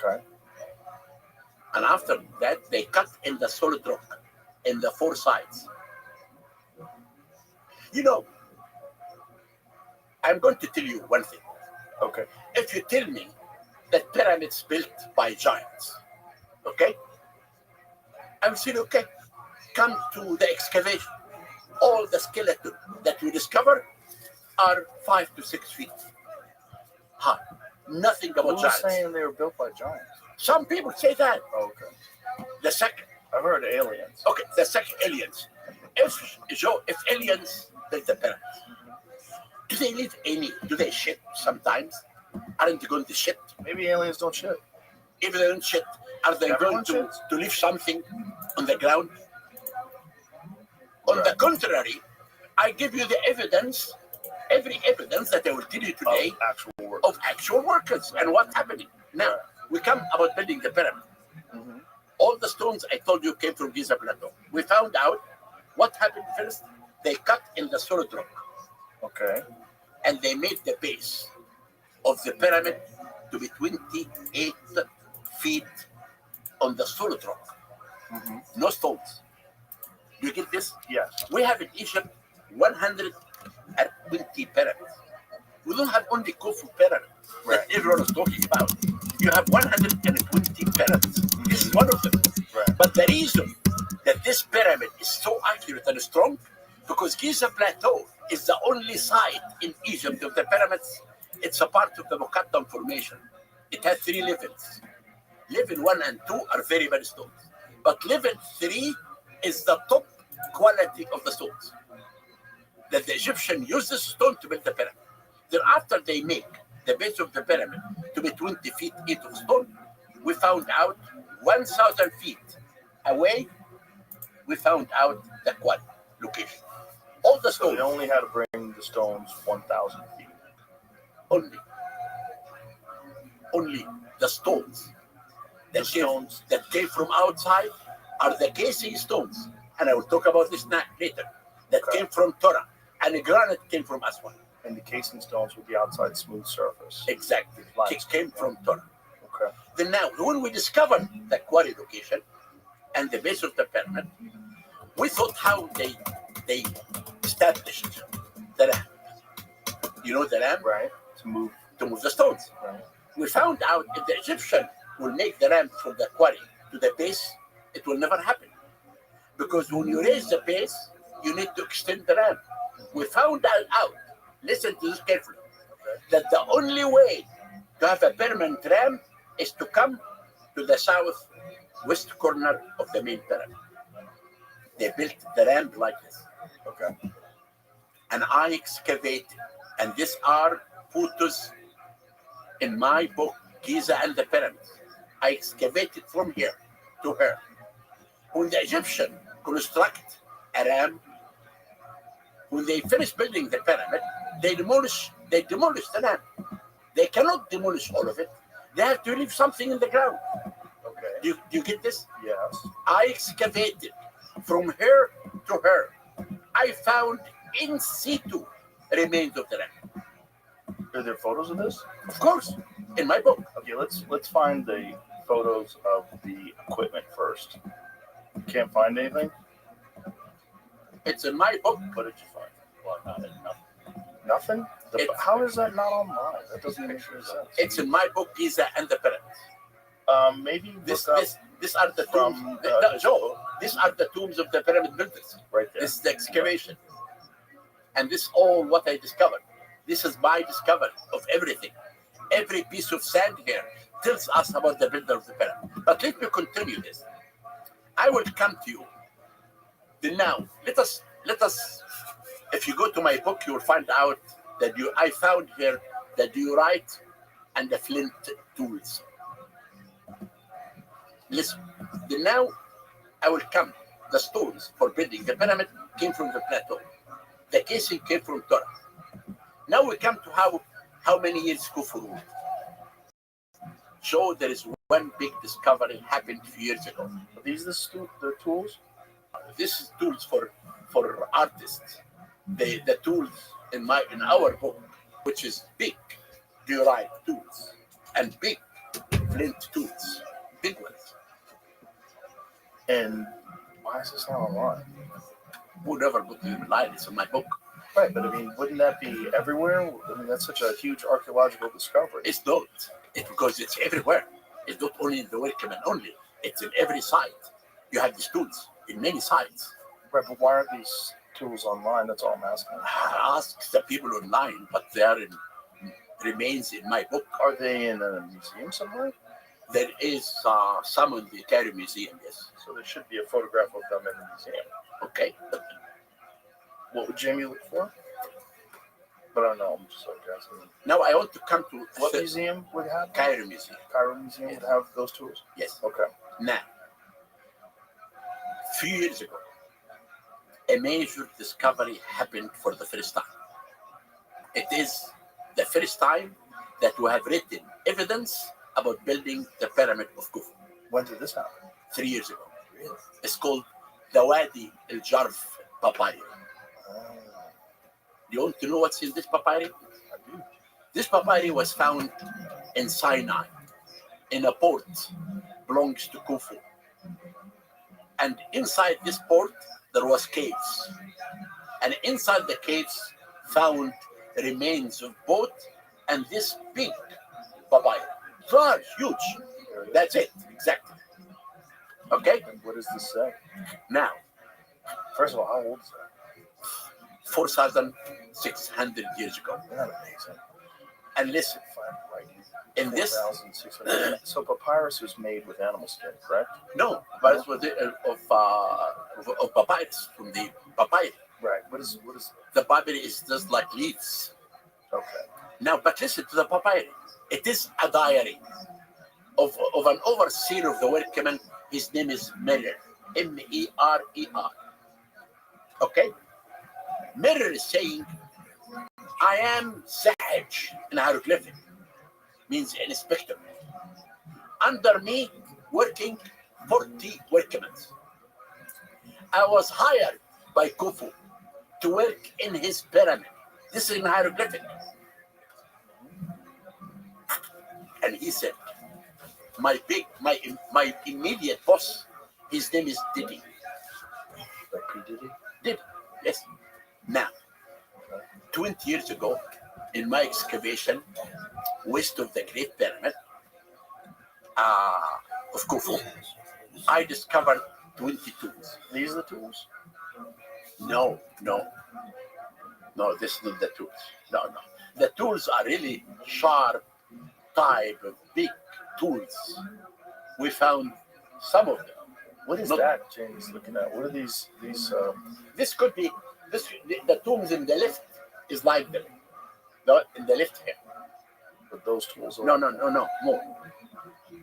Okay. And after that, they cut in the solid rock in the four sides. You know, I'm going to tell you one thing. Okay. If you tell me that pyramids built by giants, okay, I'm saying, okay, come to the excavation. All the skeleton that we discover are 5 to 6 feet high. Nothing about Who's giants. saying they were built by giants? Some people say that. Oh, okay. The second, I've heard aliens. okay, the second aliens. If aliens built the pyramids, do they leave any? Do they shit sometimes? Aren't they going to shit? Maybe aliens don't shit. If they don't shit, are they Everyone going shits. to leave something on the ground? On the contrary, I give you the evidence, every evidence that I will tell you today Of actual work. of actual workers and what's happening. Now, we come about building the pyramid. Mhm. All the stones I told you came from Giza Plateau. We found out what happened first. They cut in the solid rock Okay. and they made the base of the pyramid to be 28 feet on the solid rock. Mhm. No stones. You get this? Yes. We have in Egypt 120 pyramids. We don't have only Khufu pyramid that everyone is talking about. You have 120 pyramids. This is one of them. Right. But the reason that this pyramid is so accurate and strong, because Giza Plateau is the only site in Egypt of the pyramids. It's a part of the Mokattam formation. It has 3 levels. Level 1 and 2 are very bad stones. But level 3 is the top quality of the stones. That the Egyptian used this stone to build the pyramid. Thereafter, they make the base of the pyramid to be 20 feet into stone. We found out 1,000 feet away, we found out the quad location. All the So stones, they only had to bring the stones 1,000 feet. only the stones that, The came, stones. that came from outside are the casing stones. And I will talk about this later. That Okay. came from Torah. And the granite came from Aswan. And the casing stones with the outside smooth surface. Exactly. It came from Torah. Okay. Then now, when we discovered the quarry location and the base of the pyramid, we thought how they established the ramp. You know the ramp? Right. To move. To move the stones. Right. We found out if the Egyptian will make the ramp from the quarry to the base, it will never happen. Because when you raise the base, you need to extend the ramp. We found out, listen to this carefully, that the only way to have a permanent ramp is to come to the southwest corner of the main pyramid. They built the ramp like this. Okay. And I excavated, and these are photos in my book, Giza and the Pyramids. I excavated from here to here. When the Egyptian construct a ramp, when they finish building the pyramid, they demolish the ramp. They cannot demolish all of it. They have to leave something in the ground. Okay. Do you get this? Yes. I excavated from here to here. I found in situ remains of the ramp. Are there photos of this? Of course, in my book. Okay, let's find the photos of the equipment first. Can't find anything? It's in my book. What did you find? Well, nothing. Nothing? How is that not online? That doesn't make any sense. It's in my book, Giza and the Pyramids. Maybe These look up are the tombs. from Joe, these are the tombs of the pyramid builders. right there. This is the excavation. And this is all what I discovered. This is my discovery of everything. Every piece of sand here tells us about the builder of the pyramid. But let me continue this. I will come to you. Then now, let us. If you go to my book, you will find out that I found here the diorite and the flint tools. Listen. Then now, I will come. The stones for building the pyramid came from the plateau. The casing came from Torah. Now we come to how many years Khufu ruled. So there is one big discovery happened a few years ago. Are these the tools? This is tools for artists. The tools in our book, which is big diorite tools and big flint tools, big ones. And why is this not online? Who never put them online? It's in my book. Right, but I mean, wouldn't that be everywhere? I mean, that's such a huge archaeological discovery. It's not. It's because it's everywhere. It's not only in the workman only. It's in every site. You have these tools in many sites. Right, but why aren't these tools online? That's all I'm asking. Ask the people online, but they are in remains in my book. Are they in a museum somewhere? There is some in the Cairo Museum, yes. So there should be a photograph of them in the museum. Okay. What would Jamie look for? But I don't know. I'm just like asking. Now I want to come to What museum would have them? Cairo Museum. Cairo Museum would have those tools? Yes. Okay. Now, a few years ago, a major discovery happened for the first time. It is the first time that we have written evidence about building the pyramid of Khufu. When did this happen? 3 years ago. Really? It's called the Wadi al-Jarf papyri. You want to know what's in this papyri? I do. This papyri was found in Sinai, in a port belongs to Khufu. And inside this port, there was caves. And inside the caves, found remains of boat and this big papyri. Large, huge. That's it, exactly. Okay? And what does this say? Now, First of all, how old is that? 4,600 years ago. Isn't that amazing? And listen, in this, 4,600. So papyrus was made with animal skin, correct? no, but it was of papyrus, from the papyri. Right. What is? The papyri is just like leaves. Okay. Now, but listen to the papyri. It is a diary of an overseer of the workmen. His name is Merer, Merer. Okay? Merer is saying, I am Sahaj in hieroglyphic, means an inspector. Under me, working 40 workmen. I was hired by Khufu to work in his pyramid. This is in hieroglyphic. And he said, my immediate boss, his name is Didi. Like P. Diddy? Didi, yes. Now, 20 years ago, in my excavation west of the Great Pyramid of Khufu, I discovered 20 tools. These are the tools? No, this is not the tools. No. The tools are really sharp type of big tools. We found some of them. What is that Jamie's looking at? What are these? This could be the tools in the left is like them. In the left here. But those tools are... No, more.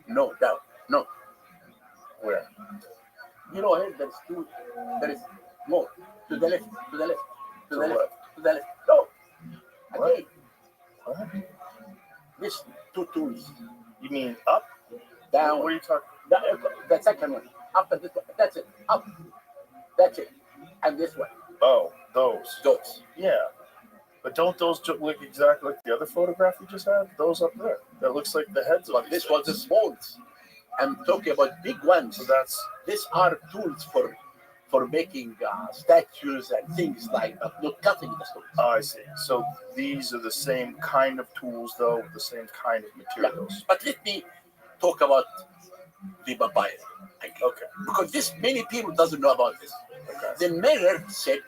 No, down. No. Where? You know, here there's two. There is more. To the left. To the left. To the left. To the left. No. Again. What? These two tools. You mean up? Down. What are you talking? The second one. Up and this one. That's it. Up. That's it. And this one. Oh, those. Those. Yeah. But don't those look exactly like the other photograph you just had? Those up there. That looks like the heads of But this was the small ones. I'm talking about big ones. So that's... These are tools for making statues and things like that, not cutting the stones. Oh, I see. So these are the same kind of tools, though, with the same kind of materials. Yeah. But let me talk about the papyri. Okay. Because many people doesn't know about this. Okay. The mayor said,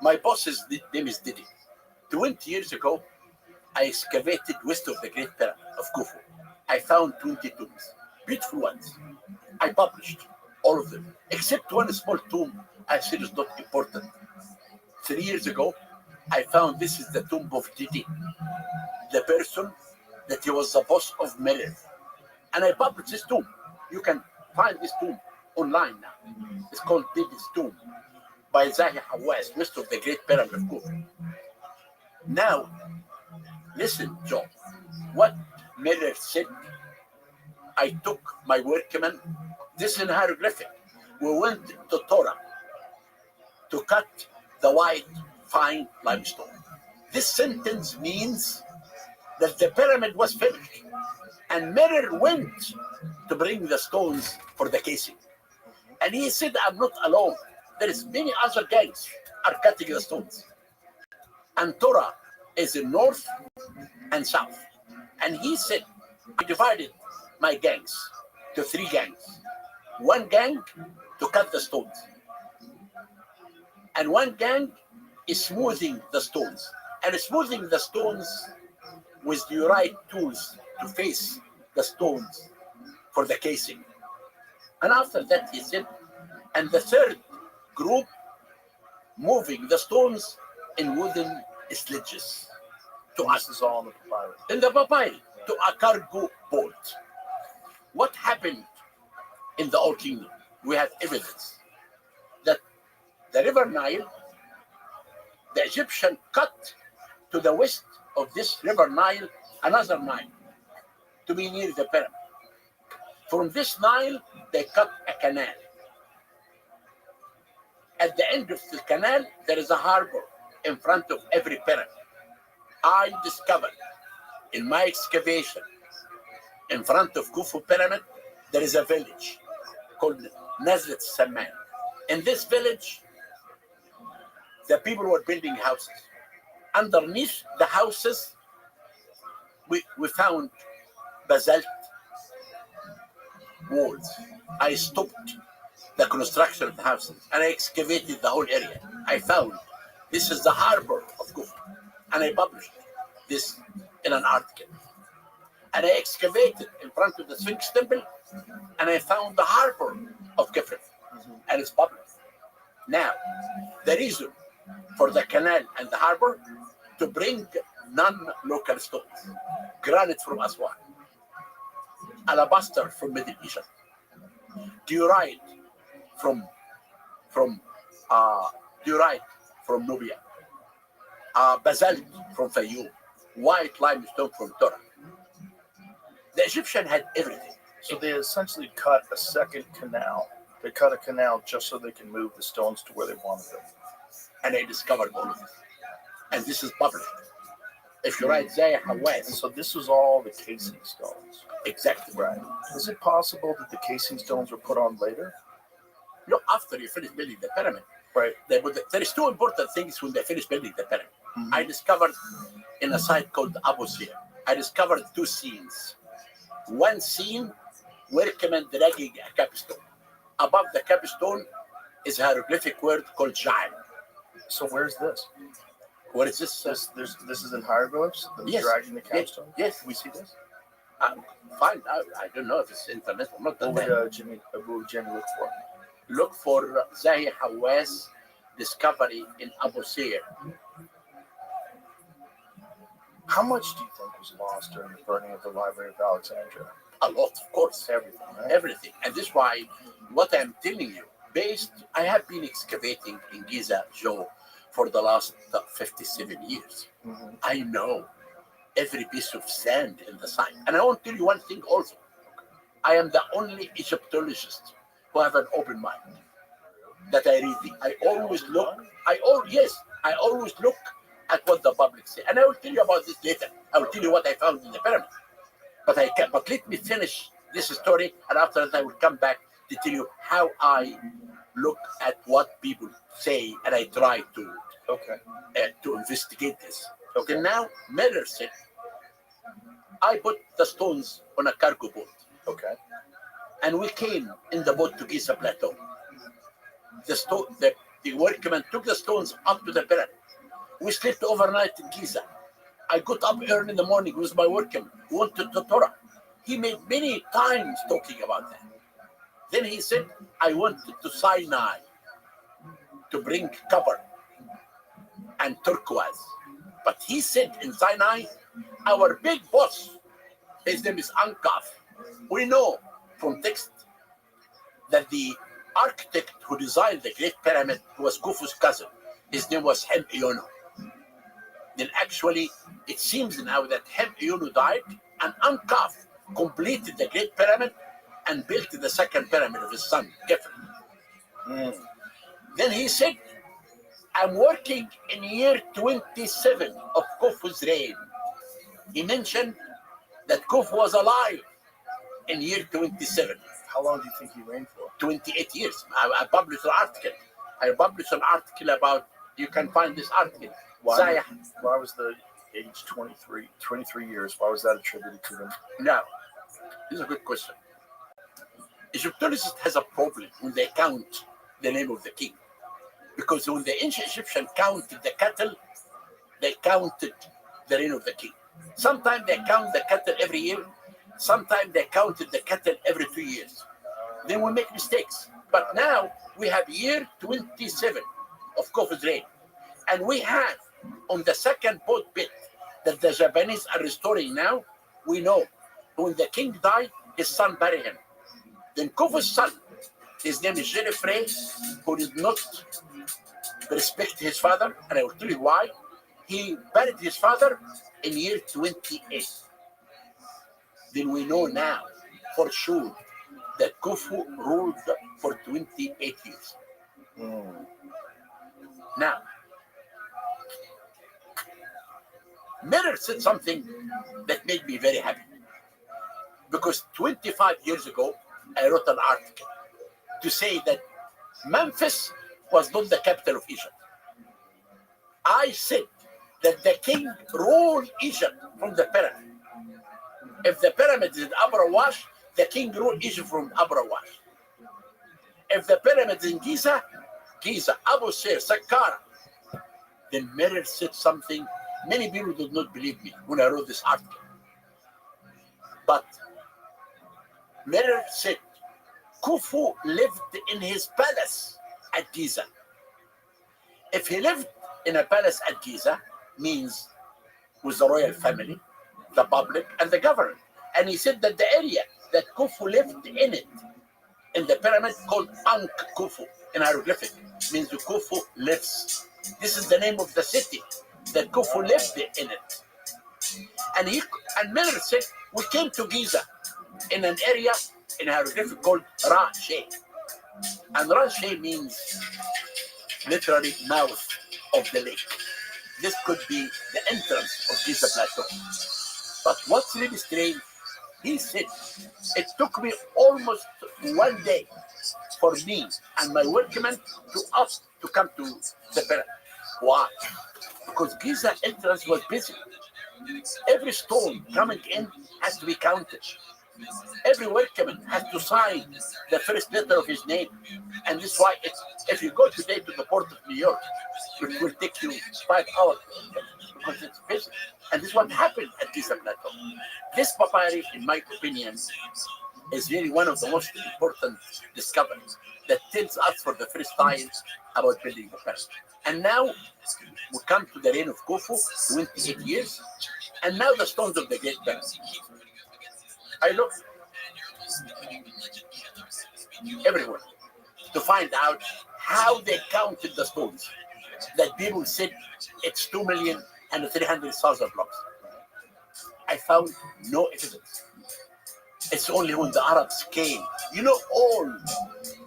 my boss's name is Didi. 20 years ago, I excavated west of the Great Pyramid of Khufu. I found 20 tombs, beautiful ones. I published all of them, except one small tomb I said is not important. 3 years ago, I found this is the tomb of Didi, the person that he was the boss of Merer. And I published this tomb. You can find this tomb online now. It's called Didi's tomb by Zahi Hawass, west of the Great Pyramid of Khufu. Now, listen, John, what Merer said, I took my workmen, this is hieroglyphic. We went to Torah to cut the white, fine limestone. This sentence means that the pyramid was finished And Merer went to bring the stones for the casing. And he said, I'm not alone. There is many other gangs are cutting the stones. And Torah is in north and south. And he said, I divided my gangs to 3 gangs. 1 gang to cut the stones. And 1 gang is smoothing the stones. And smoothing the stones with the right tools to face the stones for the casing. And after that, he said, and the 3rd group moving the stones in wooden sledges to us. This is all in the papyrus. In the papyrus, to a cargo boat. What happened in the Old Kingdom? We have evidence that the river Nile, the Egyptian cut to the west of this river Nile another Nile to be near the pyramid. From this Nile, they cut a canal. At the end of the canal, there is a harbor in front of every pyramid. I discovered in my excavation in front of Khufu pyramid, there is a village called Nazlet Saman. In this village, the people were building houses. Underneath the houses, we found basalt walls. I stopped the construction of the houses and I excavated the whole area. I found this is the harbor of Khufu, and I published this in an article. And I excavated in front of the Sphinx temple, and I found the harbor of Kefren, and it's public. Now, the reason for the canal and the harbor to bring non-local stones, granite from Aswan, alabaster from Middle Egypt, diorite from Nubia, basalt from Fayoum, white limestone from Torah. The Egyptian had everything. So they essentially cut a second canal. They cut a canal just so they can move the stones to where they wanted them. And I discovered all of this. And this is published. If you write Zaya And Hawaz, so this was all the casing stones. exactly. Right. Is it possible that the casing stones were put on later? No, after you finish building the pyramid, Right. there is 2 important things when they finish building the pyramid. I discovered in a site called Abu Sir, I discovered 2 scenes. One scene, workmen dragging a capstone. Above the capstone is a hieroglyphic word called Ja'al. So where's this? What is this? This is in hieroglyphs? Them Yes. dragging the capstone? Yes. Can we see this? Fine. I don't know if it's internet or not. What would Jimmy look for? Look for Zahi Hawaz discovery in Abu Sir. How much do you think was lost during the burning of the Library of Alexandria? A lot, of course. Everything, right? Everything. And this is why what I'm telling you, I have been excavating in Giza, Joe, for the last 57 years. Mm-hmm. I know every piece of sand in the site. And I want to tell you one thing also. I am the only Egyptologist who have an open mind. That I read. I always look at what the public say. And I will tell you about this later. I will tell you what I found in the pyramid. But let me finish this story, and after that I will come back to tell you how I look at what people say, and I try to investigate this. Okay, now Miller said, I put the stones on a cargo boat. Okay. And we came in the boat to Giza Plateau. The workmen took the stones up to the pyramid. We slept overnight in Giza. I got up early in the morning with my workman, went to Torah. He made many times talking about that. Then he said, I went to Sinai to bring copper and turquoise. But he said in Sinai, our big boss, his name is Ankaf. We know from text that the architect who designed the Great Pyramid was Khufu's cousin. His name was Hem Iono. Then actually, it seems now that Hem Iono died, and Ankaf completed the Great Pyramid and built the second pyramid of his son, Kefren. Then he said, I'm working in year 27 of Khufu's reign. He mentioned that Khufu was alive in year 27. How long do you think he reigned for? 28 years. I published an article. About, you can find this article. Why was the age 23 years? Why was that attributed to him? Now, this is a good question. Egyptologists has a problem when they count the name of the king. Because when the ancient Egyptians counted the cattle, they counted the reign of the king. Sometimes they count the cattle every year. Sometimes they counted the cattle every 2 years. Then we make mistakes. But now we have year 27 of Khufu's reign. And we have on the second boat bit that the Japanese are restoring now, we know when the king died, his son buried him. Then Khufu's son, his name is Jennifer, who did not respect his father, and I will tell you why. He buried his father in year 28. Then we know now for sure that Khufu ruled for 28 years. Now, Miller said something that made me very happy. Because 25 years ago, I wrote an article to say that Memphis was not the capital of Egypt. I said that the king ruled Egypt from the pyramid. If the pyramid is in Abra Wash, the king ruled Egypt from Abra Wash. If the pyramid is in Giza, Abu Sir, Saqqara. Then Miller said something. Many people did not believe me when I wrote this article. But Miller said, Khufu lived in his palace at Giza. If he lived in a palace at Giza, means with the royal family, the public, and the government. And he said that the area that Khufu lived in it, in the pyramid called Ankh Khufu, in hieroglyphic, means the Khufu lives. This is the name of the city that Khufu lived in it. And Miller said, we came to Giza in an area in hieroglyphic called Ra-She. And Ra-She means literally mouth of the lake. This could be the entrance of Giza Plateau. But what's really strange, he said, it took me almost 1 day for me and my workmen to come to the pyramid. Why? Because Giza entrance was busy. Every stone coming in has to be counted. Every workman has to sign the first letter of his name. And this is why if you go today to the port of New York, it will take you 5 hours because it's busy. And this is what happened at Giza Plateau. This papyri, in my opinion, is really one of the most important discoveries that tells us for the first time about building the pyramid. And now we come to the reign of Khufu, 28 years, and now the stones of the Great Pyramid. I looked everywhere to find out how they counted the stones. That people said it's 2,300,000 blocks. I found no evidence. It's only when the Arabs came. You know, all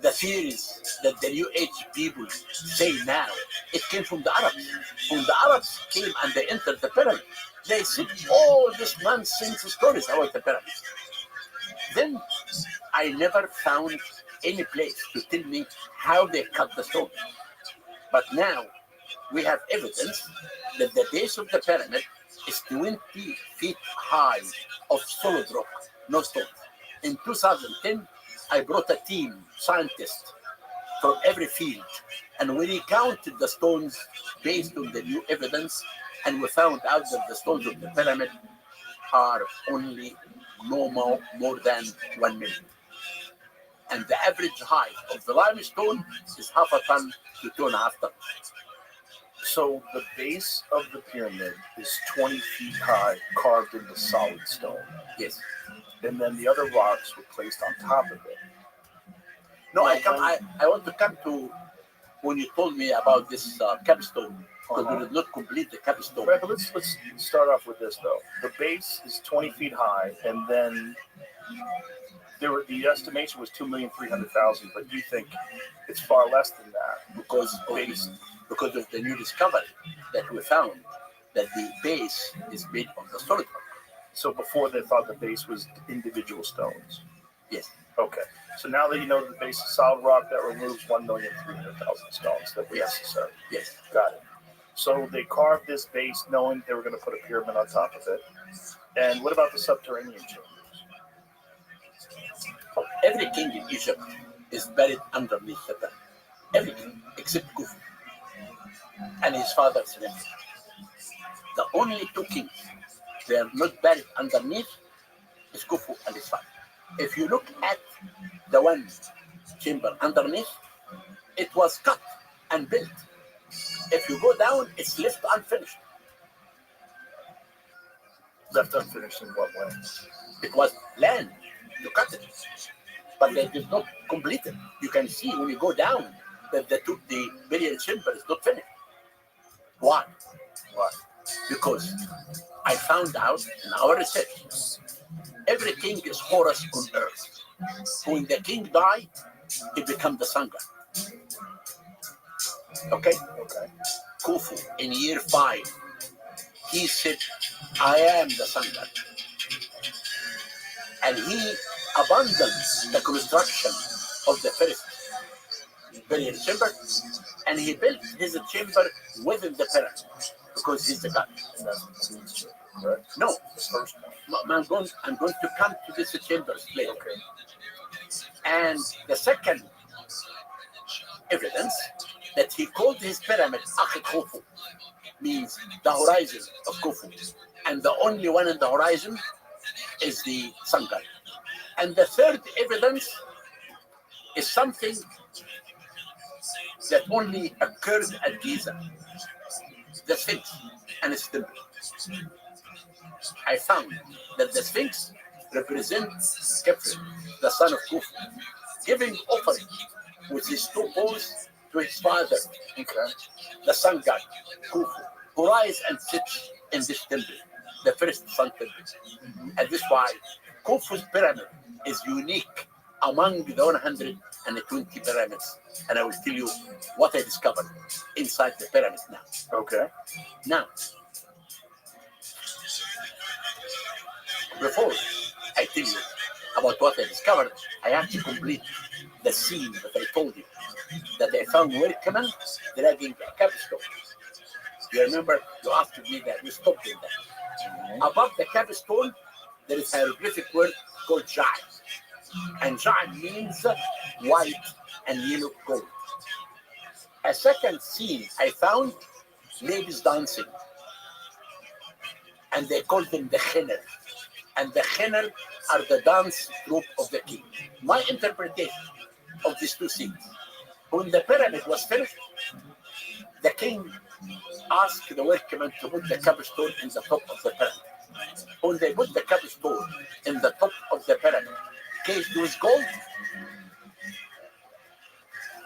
the theories that the New Age people say now, it came from the Arabs. When the Arabs came and they entered the pyramid, they said all this nonsense stories about the pyramid. Then I never found any place to tell me how they cut the stone. But now we have evidence that the base of the pyramid is 20 feet high of solid rock, no stones. In 2010, I brought a team, scientists, from every field, and we recounted the stones based on the new evidence, and we found out that the stones of the pyramid are only no more than 1 million. And the average height of the limestone is 0.5 ton to 2.5 tons. So the base of the pyramid is 20 feet high, carved into solid stone. Yes. And then the other rocks were placed on top of it. No, I want to come to when you told me about this capstone, because we did not complete the capstone. Right, but let's start off with this though. The base is 20 feet high, and then the estimation was 2,300,000, but you think it's far less than that because of the new discovery that we found that the base is made of the solid rock. So before they thought the base was individual stones. Yes. Okay. So now that you know that the base is solid rock, that removes 1,300,000 stones that were necessary. Yes. Got it. So they carved this base knowing they were going to put a pyramid on top of it. And what about the subterranean chambers? Every king in Egypt is buried underneath the pyramid. Every king except Khufu and his father's nephew. The only two kings they are not buried underneath is Khufu and his father. If you look at the one chamber underneath, it was cut and built. If you go down, it's left unfinished. Left unfinished in what way? It was land. You cut it, but they did not complete it. You can see when you go down that the burial chamber is not finished. Why? Why? Because I found out in our research, every king is Horus on earth. When the king died, he became the sun god. Okay? Okay. Khufu in year 5, he said, I am the sun god. And he abandoned the construction of the first burial chamber, and he built his chamber within the pyramid because he's the god. And that's the queen's chamber, correct? No, The first one. I'm going to come to this chamber later. Okay. And the second evidence that he called his pyramid Akhet Khufu means the horizon of Khufu. And the only one in the horizon is the sun god. And the third evidence is something that only occurred at Giza, the Sphinx and its temple. I found that the Sphinx represents Khepri, the son of Khufu, giving offering with his two paws to his father, Okay. the sun god, Khufu, who rise and sits in this temple, the first sun temple. And this is why Khufu's pyramid is unique among the 120 pyramids. And I will tell you what I discovered inside the pyramid now. Okay. Now, before I tell you about what I discovered, I have to complete the scene that I told you, that I found workmen dragging a capstone. You remember you asked me that, we stopped in that. Above the capstone, there is a hieroglyphic word called Jai. And Jai means white and yellow gold. A second scene I found, ladies dancing. And they call them the Khinner. And the Khinner are the dance troupe of the king. My interpretation of these two scenes, when the pyramid was finished, the king asked the workmen to put the capstone in the top of the pyramid. When they put the capstone in the top of the pyramid, caged with gold,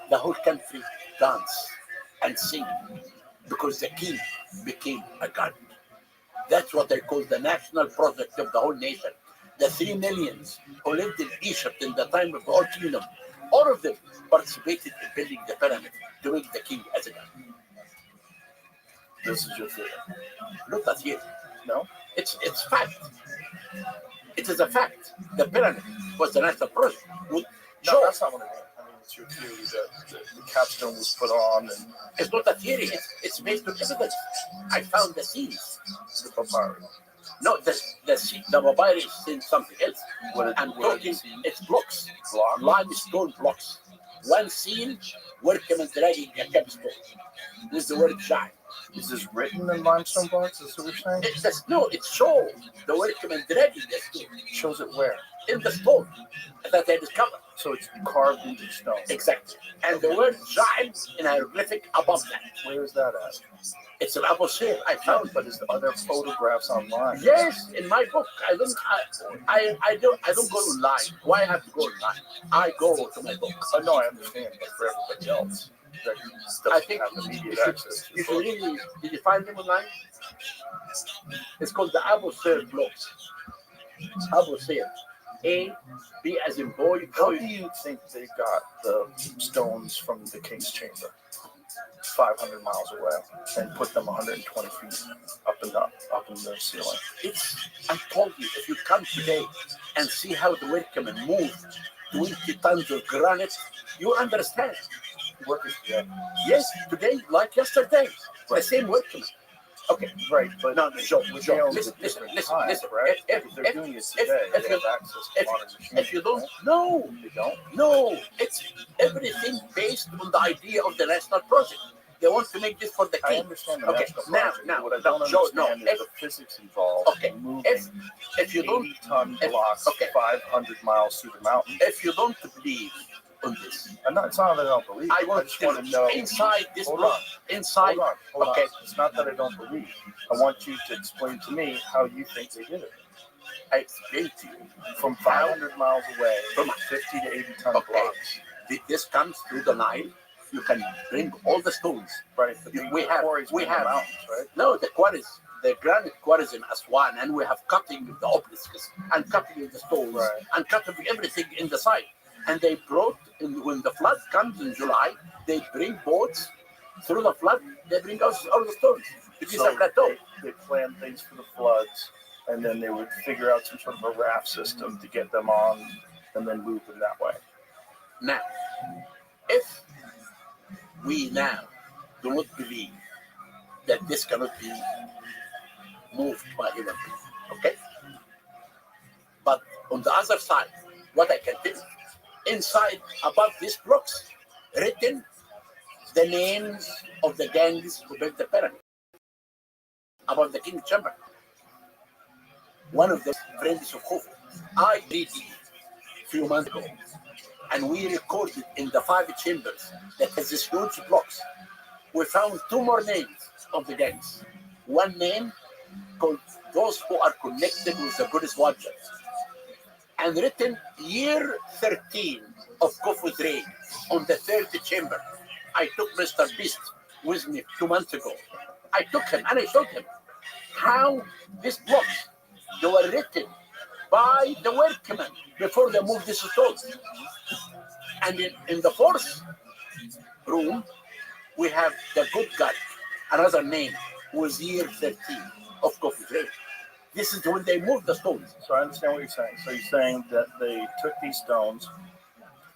the whole country danced and sing because the king became a god. That's what they call the national project of the whole nation. The 3 millions who lived in Egypt in the time of the Old Kingdom, all of them participated in building the pyramid to make the king as a god. This is your theory. Not that here. No? It's fact. It is a fact. The pyramid was the national project. No, that's not what I mean. I mean, it's your theory that the capstone was put on and It's not a theory. It's based on evidence. I found the scenes. the papyrus. No, the papyrus is saying something else. I'm what are talking, the scenes? it's blocks, Block? limestone blocks. One scene, workmen dragging a capstone. This is the word Jai. Is this written in limestone blocks? Is that what you're saying? It shows the workmen dragging the stone It shows it where? in the stone that they discovered. So it's carved into stone. Exactly. And the word Jai in hieroglyphic above that. Where is that at? It's an apple shape I found. But are there photographs online? Yes, in my book, I don't go online. Why I have to go online? I go to my book. Oh, no, I understand. But for everybody else that I doesn't think have immediate access to you the should book. really, did you find them online? It's called the Abu Sir blocks. Abu Sir. A, B as in boy. How do you think they got the stones from the king's chamber? 500 miles away and put them 120 feet up in the ceiling. I told you, if you come today and see how the workmen move 20 tons of granite, you understand. Workers, yeah. Yes, today, like yesterday, the same workmen. Okay, right, but no, Joe, listen, right? If they're doing it today, they have access to modern machines. If you don't, right? no, They don't. no, it's everything based on the idea of the national project. They want to make this for the I king. understand the Okay, national project. now, What I don't understand is the physics involved in moving if you don't, 80-ton blocks 500 miles through the mountain. If you don't believe on this, it's not that I don't believe. I just want to know inside this block. Inside. Hold on. It's not that I don't believe. I want you to explain to me how you think they did it. I explained to you. From 500 miles away, from 50 to 80 ton blocks. This comes through the Nile. You can bring all the stones. Right. We have mountains, right? No, the quarries, the granite quarries in Aswan, and we have cutting the obelisks and cutting the stones and cutting everything in the side. And they brought, when the flood comes in July, they bring boats through the flood. They bring us all the stones. It is a plateau. They plan things for the floods, and then they would figure out some sort of a raft system to get them on, and then move them that way. Now, if we now do not believe that this cannot be moved by human beings, okay? But on the other side, what I can tell you, inside, above these blocks, written the names of the gangs who built the pyramid, above the king's chamber. One of the friends of Khufu, I did it a few months ago, and we recorded in the 5 chambers that has this huge blocks. We found 2 more names of the gangs. One name called those who are connected with the Buddhist Rothschild, and written year 13 of Khufu's reign on the 3rd chamber. I took Mr. Beast with me 2 months ago. I took him and I showed him how these blocks, they were written by the workmen before they moved the stones. And in the 4th room, we have the good God, another name, was year 13 of Khufu's reign. This is when they moved the stones. So I understand what you're saying. So you're saying that they took these stones,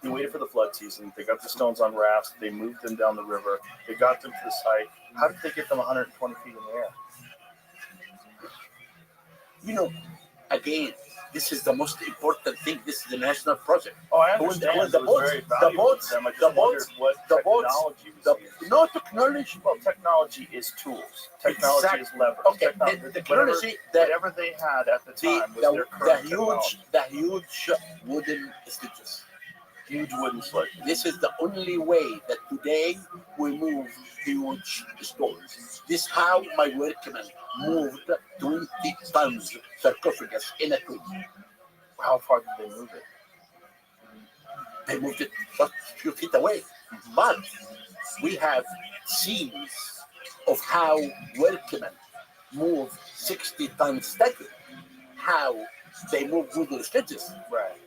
they waited for the flood season, they got the stones on rafts, they moved them down the river, they got them to the site. How did they get them 120 feet in the air? You know, again, this is the most important thing. This is the national project. Oh, I understand. When the boats, no technology. Well, technology is tools. Technology is leverage. Okay, technology. Whatever they had at the time was their current technology. The huge wooden stitches. Huge wooden sled. This is the only way that today we move huge stones. This is how my workmen moved 20 tons sarcophagus in a tomb. How far did they move it? They moved it just a few feet away. But we have scenes of how workmen move 60 tons stacking, how they move wooden stitches,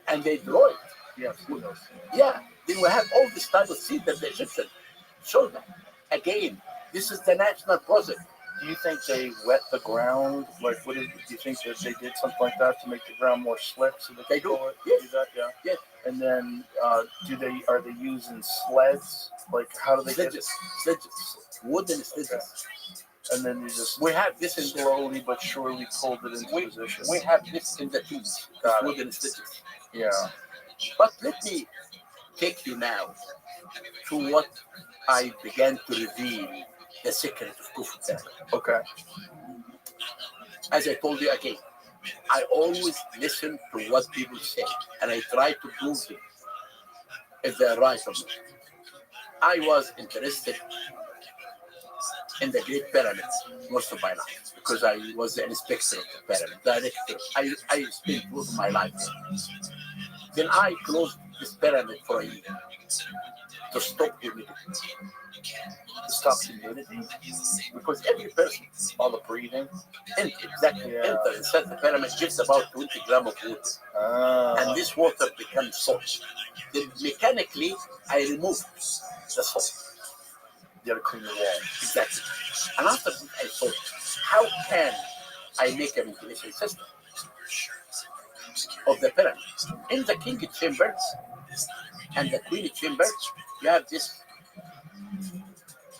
and they draw it. Yes. Yeah, then we have all this type of seed that the Egyptians showed them. Again, this is the national project. Do you think they wet the ground? Like, do you think that they did something like that to make the ground more slick so that they do? Yes. Do that? Yeah. Yes. And then, are they using sleds? Like, how do they sledges, wooden sledges. Okay. And then we have this slowly but surely pulled it into position. We have this in the tubes, wooden sledges. Yeah. But let me take you now to what I began to reveal, the secret of Khufu. Okay. As I told you again, I always listen to what people say, and I try to prove them if they're right or not. I was interested in the Great Pyramids most of my life because I was the inspector of the pyramid, director. I spent most of my life there. Then I closed this pyramid for a year to stop humidity. To stop humidity? Because every person, all the breathing, enter inside the pyramid gets about 20 grams of water. And this water becomes salt. Then mechanically, I removed the salt. You got to clean the wall. Exactly. And after that, I thought, how can I make a ventilation system of the pyramid? In the king chamber and the queen chamber, you have this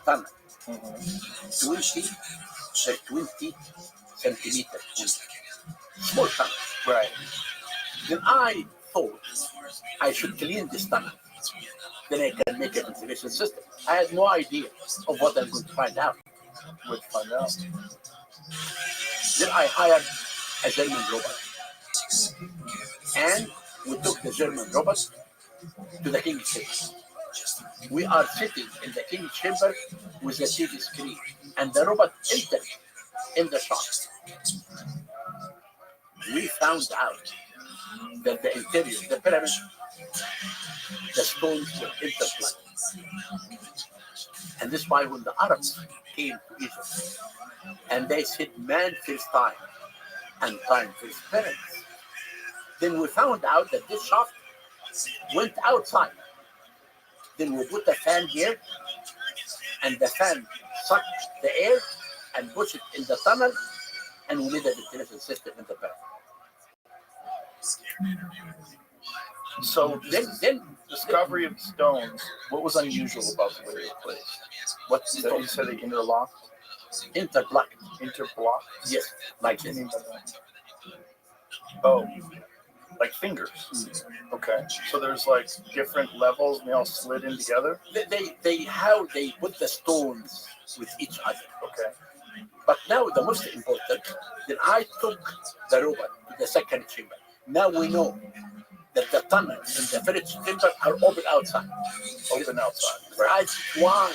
tunnel, 20 by 20 centimeter, small tunnel. Right. Then I thought I should clean this tunnel. Then I can make a ventilation system. I had no idea of what I'm going to find out. We'll find out. Then I hired a German robot. And we took the German robot to the king's chamber. We are sitting in the king's chamber with a TV screen. And the robot entered in the shop. We found out that the interior, the pyramid, the stones were intertwined. And this is why when the Arabs came to Egypt and they said man first time and time first pyramids, then we found out that this shaft went outside. Then we put a fan here and the fan sucked the air and pushed it in the tunnel and we made a ventilation system in the pyramid. So Then discovery of stones. What was unusual about the way they were placed? What you said they interlocked, interlocked. interblocked? Yes, like What do you this. mean by that? Oh, like fingers. Okay. So there's like different levels and they all slid in together. How they put the stones with each other. Okay. But now the most important, then I took the robot to the second chamber. Now we know that the tunnels in the first chamber are open outside. Open outside. That's why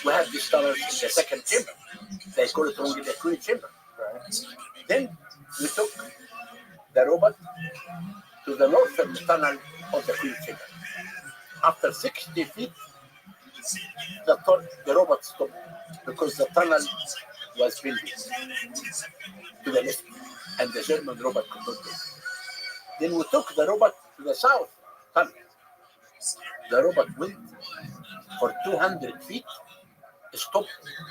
we have these tunnels in the second chamber. They call it only the queen chamber. Right. Then we took the robot to the northern tunnel of the queen chamber. After 60 feet, the robot stopped because the tunnel was building to the left, and the German robot could not do it. Then we took the robot to the south tunnel. The robot went for 200 feet, stopped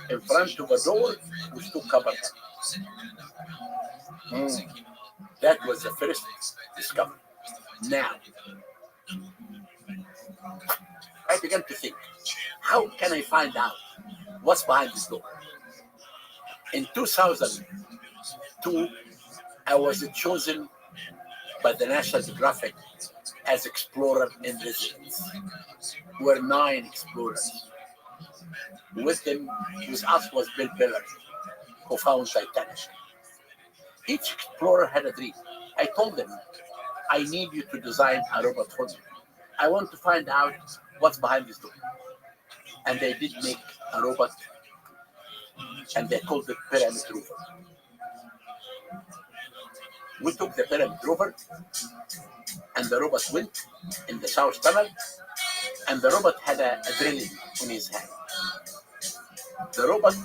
in front of a door with two cover hands. That was the first discovery. Now, I began to think, how can I find out what's behind this door? In 2002, I was chosen by the National Geographic as explorer in residence. We were 9 explorers. With us was Bill Biller, who found Titanic. Each explorer had a dream. I told them, I need you to design a robot for me. I want to find out what's behind this door. And they did make a robot, and they called it Pyramid Rover. We took the Pyramid Rover, and the robot went in the south tunnel, and the robot had a drilling in his hand. The robot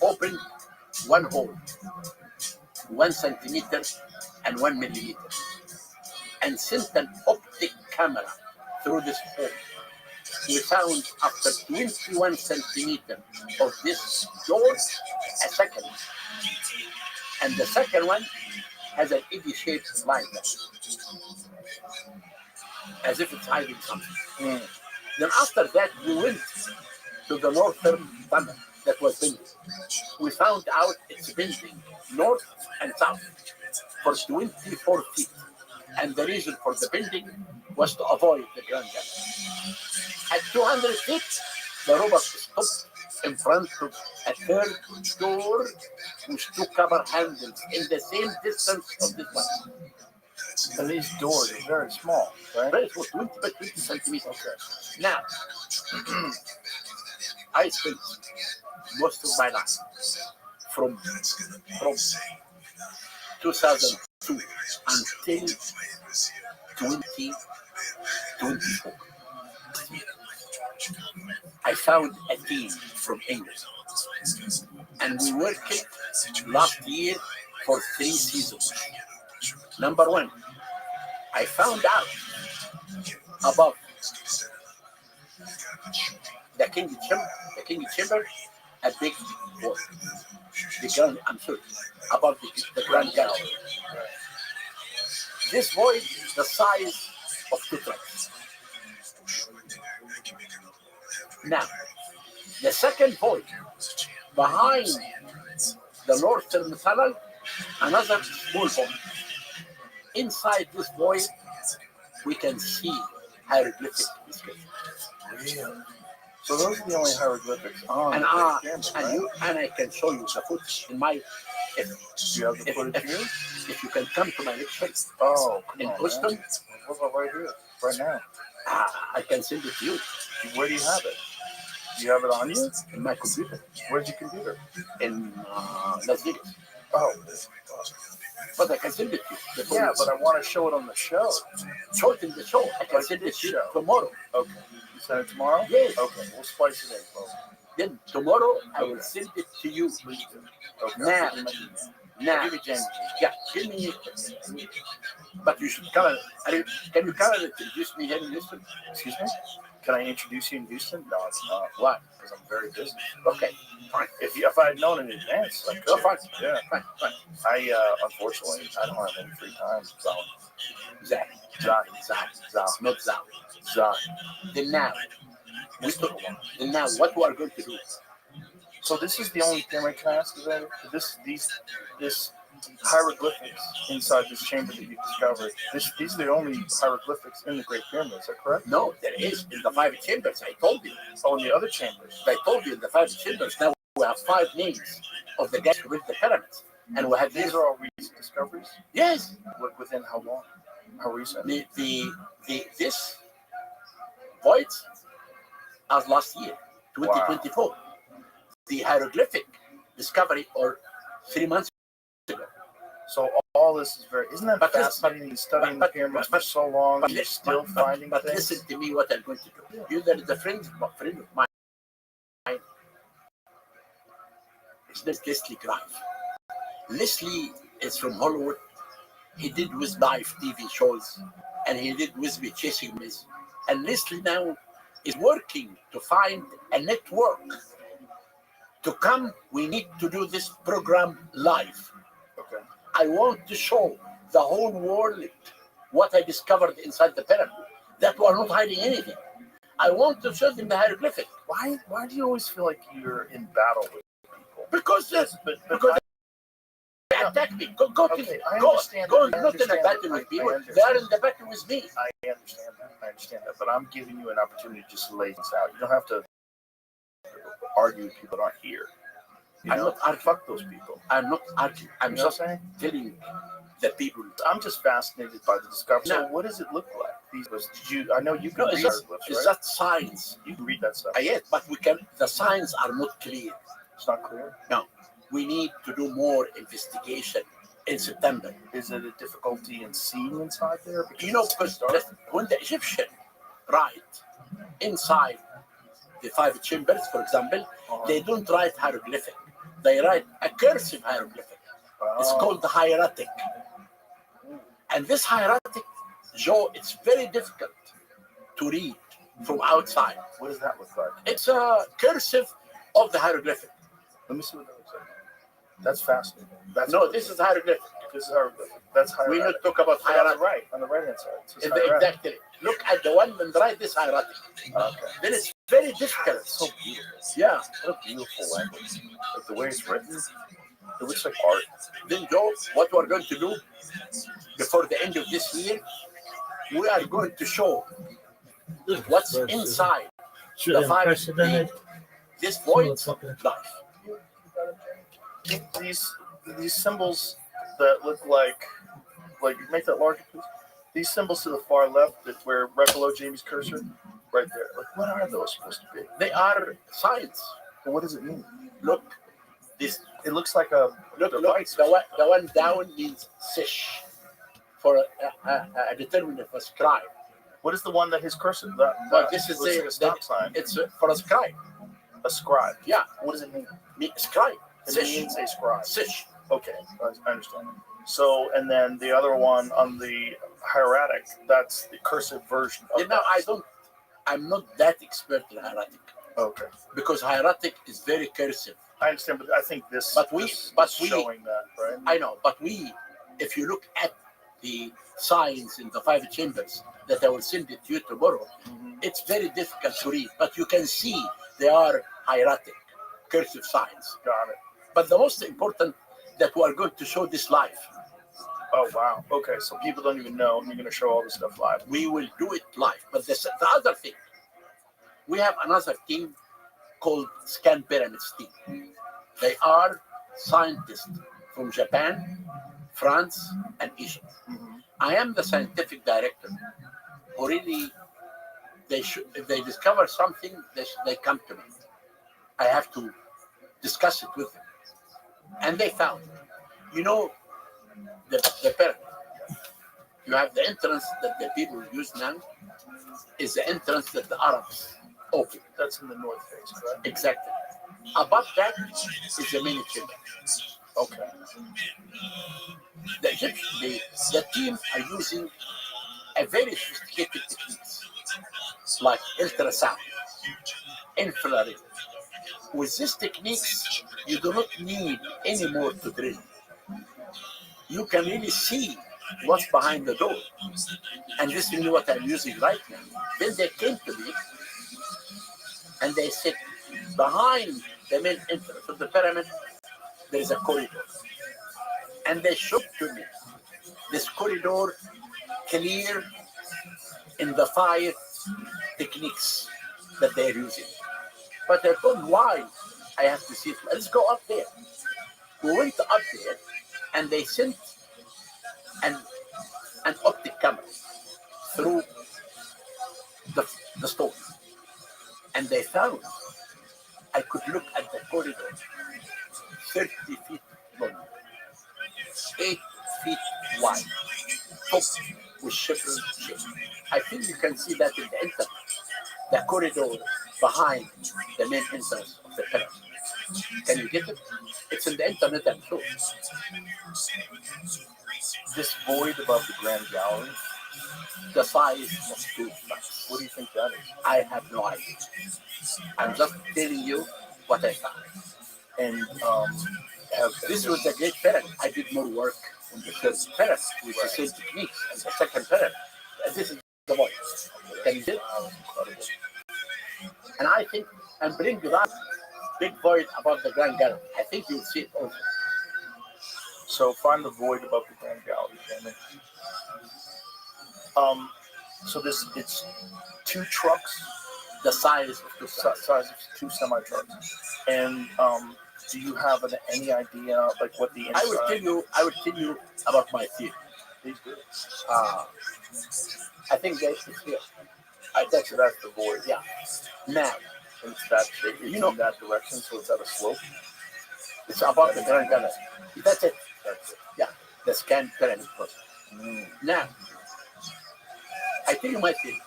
opened one hole, 1 centimeter and 1 millimeter, and sent an optic camera through this hole. We found after 21 centimeters of this door, a second. And the second one has an egg-shaped line, as if it's hiding something. Then after that, we went to the northern tunnel that was bending. We found out it's bending north and south for 24 feet. And the reason for the bending was to avoid the Grand Canyon. At 200 feet, the robot stopped in front of a third door with 2 cover handles in the same distance of this one. And these doors are very small, right? Very small, 20 by 20 centimeters. Okay. Now, I spent most of my life from 2002 until 2024. I found a team from England, and we worked last year for 3 seasons. Number 1, I found out above the king chamber, a big void. The grand, I'm sorry, above the grand gallery. This void, the size of 2 trucks. Now, the second void, behind the northern tunnel, another small void. Inside this void, we can see hieroglyphic inscriptions. Really? So those are the only hieroglyphics on And the I pyramid, and right? you and I can show you the footage in my. If, Do you have the footage here? if you can come to my lecture Oh, come in on, Houston, man. What's up right here, right now? I can send it to you Where do you have it? Do you have it on you? in my computer Where's your computer? in Las Vegas. Oh, But I can send it to you. yeah, but I want to show it on the show. Show it in the show. I can Like send it this to you show. tomorrow. Okay. You send it tomorrow? Yes. Okay, we'll splice it in, folks. Then tomorrow I will Okay. send it to you. Please do. Okay. Now. I'll give you my email. I'll Now, give you James' yeah, give me. But you should come. Can you come and introduce me here in Houston? Excuse me? Can I introduce you in Houston? No, it's not. Why? Because I'm very busy. Okay, fine. If I had known in advance, I could. Oh, fine. Yeah. Fine. Unfortunately, I don't have any free time. So, Zach. Zach, Not Zach. Zach. Then now, what we are going to do? So this is the only pyramid, can I ask you that? This hieroglyphics inside this chamber that you discovered. These are the only hieroglyphics in the Great Pyramid. Is that correct? No, there is in the 5 chambers. I told you. Oh, in the other chambers. I told you in the 5 chambers. Now we have 5 names of the guys who built the pyramids, and we have These these. are all recent discoveries. Yes, Within how long? How recent? this voids as last year, 2024. The hieroglyphic discovery or 3 months ago. So all this is very. Isn't that But this- fascinating? Studying but- the pyramids but- for so long, But and you're still finding but things. listen to me. What I'm going to do. You there is a friend of mine. His name is Leslie Grive. Leslie is from Hollywood. He did with Life TV shows, and he did with me Chasing Miz. And Leslie now is working to find a network. To come, we need to do this program live. Okay. I want to show the whole world what I discovered inside the pyramid. That we are not hiding anything. I want to show them the hieroglyphic. Why do you always feel like you're in battle with people? Because But they attack me. Go Okay, I go understand go. that. I Not in a understand battle that. with I people. understand. They are in the battle with me. I understand that. But I'm giving you an opportunity to just lay this out. You don't have to argue with people that aren't here. You I'm know, not arguing. fuck those people. I'm not arguing. I'm You know what just I'm saying? telling the people. I'm just fascinated by the discovery. So No. what does it look like? I know you can No, read hieroglyphs, is right? that science? You can read that stuff. Yes, but we can. The signs are not clear. It's not clear. We need to do more investigation in September. Is it a difficulty in seeing inside there? You know, it's because dark? when the Egyptian write inside the 5 chambers, for example, they don't write hieroglyphic. They write a cursive hieroglyphic. It's called the hieratic. And this hieratic, Joe, it's very difficult to read from outside. What does that look like? It's a cursive of the hieroglyphic. Let me see what that looks like. That's fascinating. No, this is hieroglyphic. This is hieroglyphic. That's We hieratic. not talk about On the hieratic. right, on the right-hand side. It says hieratic. Exactly. Look at the one on the right, this hieratic. Okay. Then it's very difficult. It's so beautiful. Yeah. What a beautiful language. Like the way it's written, it looks like art. Then, Joe, what we're going to do before the end of this year, we are going to show what's inside the 5 this void life. These symbols that look like make that larger, please. These symbols to the far left, that where right below Jamie's cursor, right there. Like, what are those supposed to be? They are signs. But what does it mean? Look, this. It looks like a Look. device. The one down means sish for a determinant of scribe. What is the one that his cursor? But this is looks like a stop sign. It's for a scribe. A scribe. Yeah. What does it mean? Scribe. It Sish. means a scribe. Sish. Okay, I understand. So, and then the other one on the hieratic, that's the cursive version of You know, I'm not that expert in hieratic. Okay. because hieratic is very cursive. I understand, but I think this, But we- this but is we- showing that, right? I know, but if you look at the signs in the 5 chambers that I will send it to you tomorrow, Mhm. it's very difficult to read, but you can see they are hieratic, cursive signs. Got it. But the most important that we are going to show this live. Oh, wow. Okay, so people don't even know you're going to show all this stuff live. We will do it live. But the other thing, we have another team called Scan Pyramids team. They are scientists from Japan, France, and Egypt. Mhm. I am the scientific director. Who really, if they discover something, they come to me. I have to discuss it with them. And they found, the pyramid. You have the entrance that the people use now is the entrance that the Arabs opened. That's in the north face, correct? Exactly. Above that is the main chamber. Okay. The team are using a very sophisticated techniques like ultrasound, infrared. With these techniques, you do not need any more to drill. You can really see what's behind the door. And this is what I'm using right now. Then they came to me and they said, behind the main entrance of the pyramid, there is a corridor. And they showed to me this corridor clear in the 5 techniques that they're using. But I told why I have to see it. Let's go up there. We went up there and they sent an optic camera through the stone. And they found I could look at the corridor 30 feet long, 8 feet wide, top with chevron shape. I think you can see that in the internet. The corridor behind the main entrance of the pyramid. Can you get it? It's in the internet, I'm sure. This void above the Grand Gallery, The size of 2 bucks. what do you think that is? I have no idea. I'm just telling you what I found. And This was the great pyramid. I did more work on the third pyramid with the same techniques and the second pyramid. And this is the void. Can you see it? wow, incredible. And I think, and bring that big void above the Grand Gallery. I think you'll see it also. So find the void above the Grand Gallery, Jamie. So it's 2 trucks, The size of the size of 2 semi trucks, and do you have any idea like what the inside? I will tell you about my theory. Please do. I think that is here. So that's the void. Yeah. Now, And it's that shape. It's in that direction, so it's at a slope. it's above the Grand Gallery. That's it. That's it. Yeah. The scan pyramid process. Now, I tell you my theory.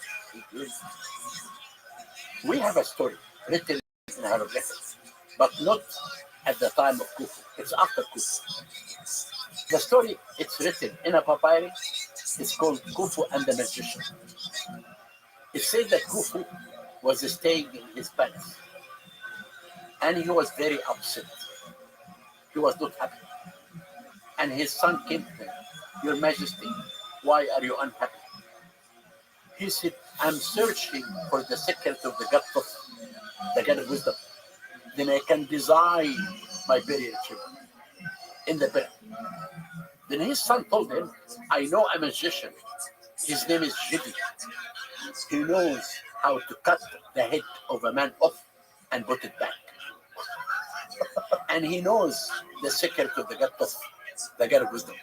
We have a story written in hieroglyphics, but not at the time of Khufu. It's after Khufu. The story, it's written in a papyrus. It's called Khufu and the Magician. It says that Khufu was staying in his palace, and he was very upset. He was not happy. And his son came to him, Your Majesty, why are you unhappy? He said, I'm searching for the secret of the God of the God of wisdom. Then I can design my burial chamber in the pyramid. Then his son told him, I know a magician. His name is Jidi. He knows how to cut the head of a man off and put it back. And he knows the secret of the God of the God of wisdom.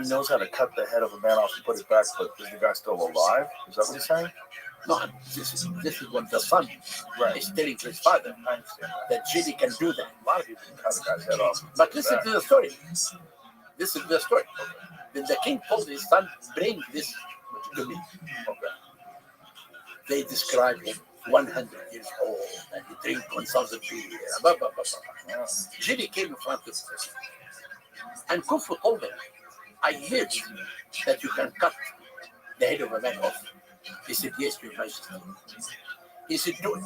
He knows how to cut the head of a man off and put it back, but is the guy still alive? Is that what he's saying? No, this is what the son is telling to his father, I understand. that Jidi can do that. A lot of people can cut a guy's head off. But listen to the story. This is the story. Then the king told his son, bring this to me. Okay. They describe him 100 years old and he drank 1,000 beer. Blah, blah, blah, blah. Jidi came in front of him. And Khufu told him, I heard that you can cut the head of a man off. He said, yes, Your Majesty. He said, do it.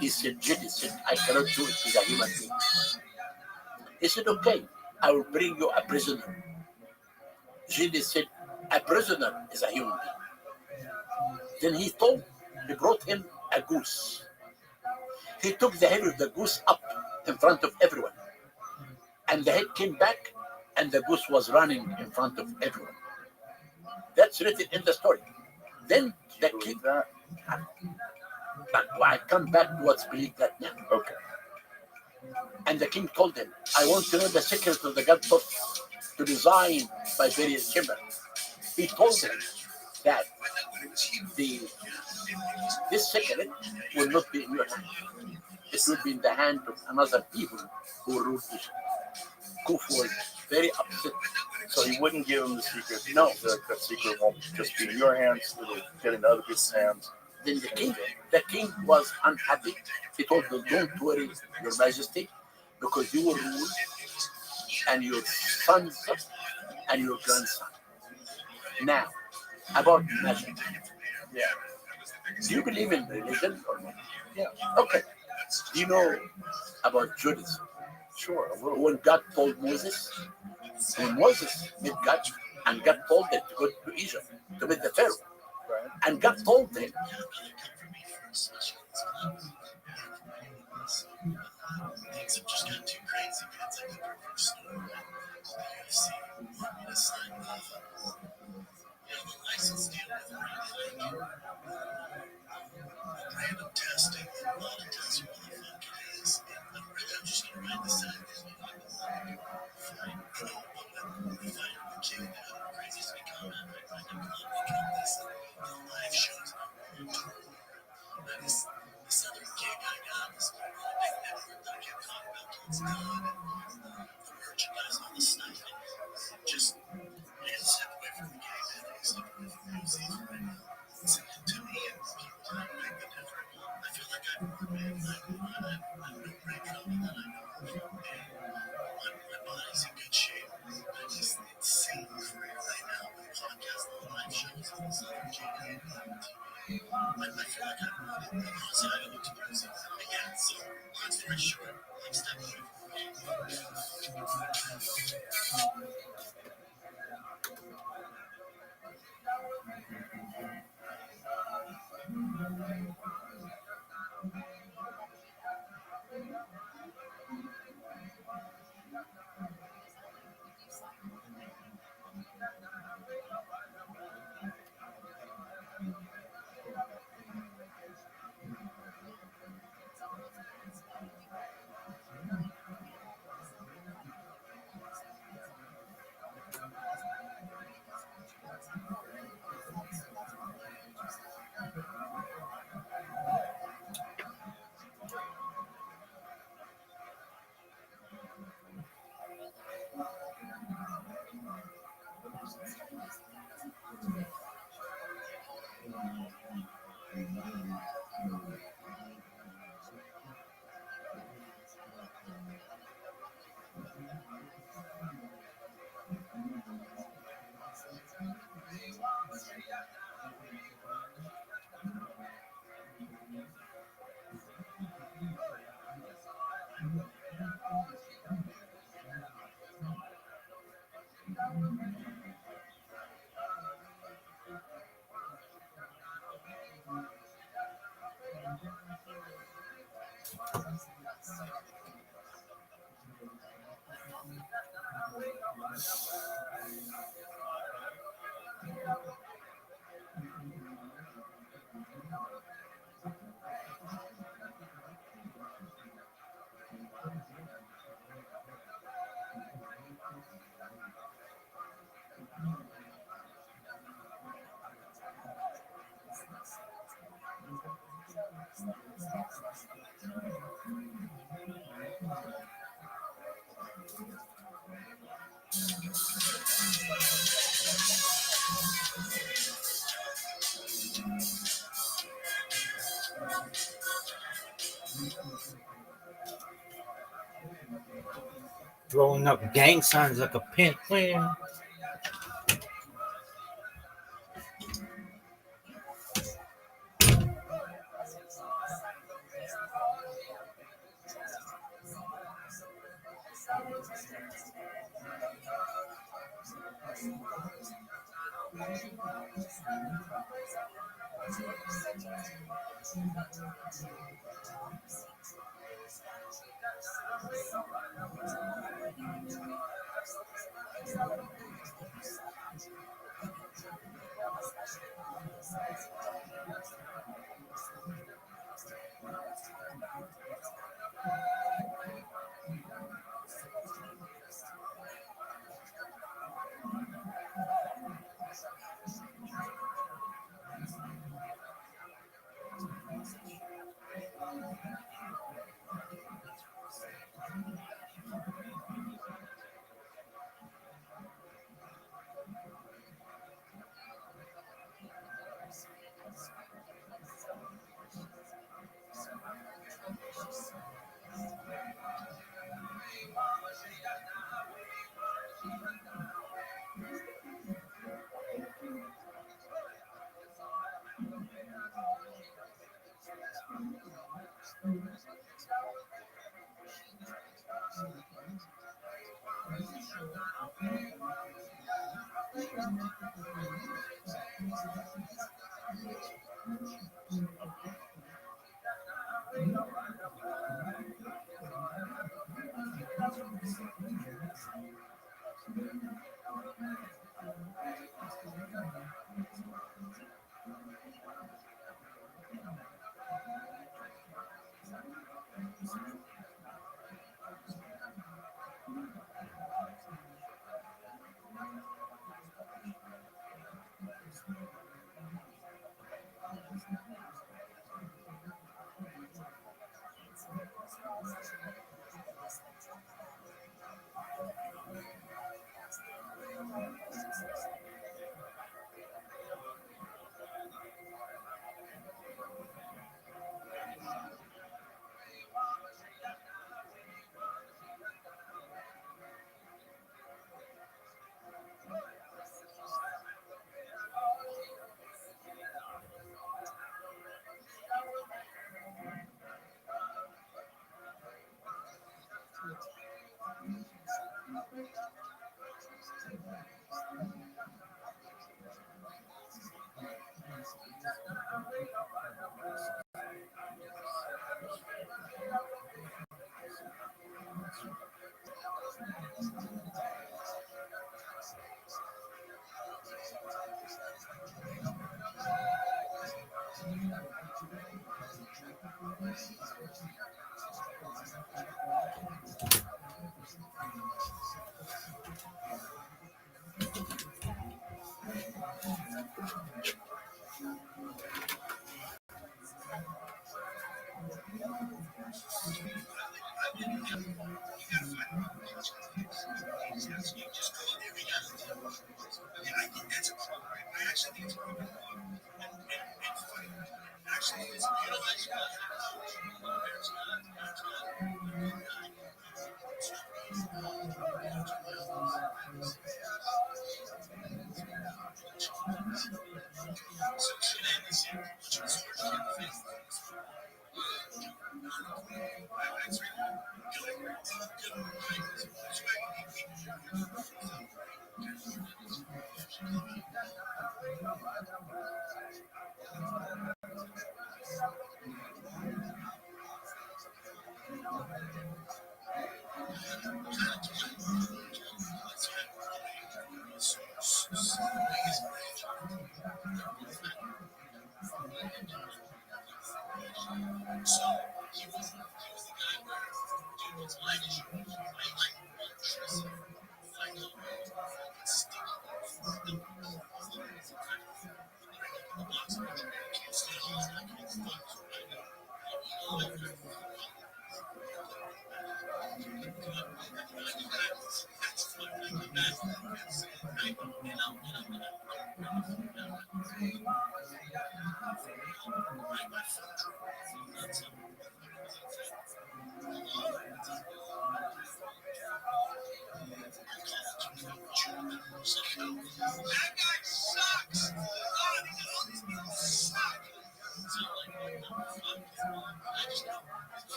He said, Judy said, I cannot do it. He's a human being. He said, okay, I will bring you a prisoner. Judy said, a prisoner is a human being. Then he brought him a goose. He took the head of the goose up in front of everyone. And the head came back, and the goose was running in front of everyone. That's written in the story. Then the king, that? but I come back to what's believed that now. Okay. And the king told him, I want to know the secret of the god Thoth to design by various chamber. He told him that this secret will not be in your hand. It will be in the hand of another people who ruled Egypt. Khufu was very upset. So he wouldn't give him the secret. No. That secret won't just be in your hands. It'll get into other people's hands. Then the king was unhappy. He told them, don't worry, your majesty, because you will rule, and your sons and your grandson. Now, about magic. Yeah. Do you believe in religion or not? Yeah. Okay. Do you know about Judaism? Sure. A little. When God told Moses, when Moses met God, and God told him to go to Egypt to meet the Pharaoh, Right. and God told him, things have just gotten too crazy. It's like the perfect storm. You see a sign of the license deal with random testing. A lot of tells you what the fuck it is. And really, I'm just gonna write this out. If I ever became the other craziest become, I might become this live shows. This other gig I got, this big network that I kept talking about, it's God, the merchandise, all the stuff, just step away from the game, man. Step away from music right now. To me, and people that I beg to differ, I feel like I'm no break from it that I know. My body's in good shape. I just insane career right now with podcasts and live shows and this other gig. I feel like I'm running the outside of the music. Yeah, so long story short, I'm stepping away from the game. Throwing up gang signs like a pimp. Man.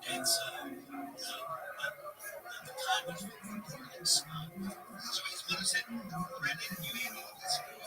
It's at the time So his mother said, Brandon, you ate all this food.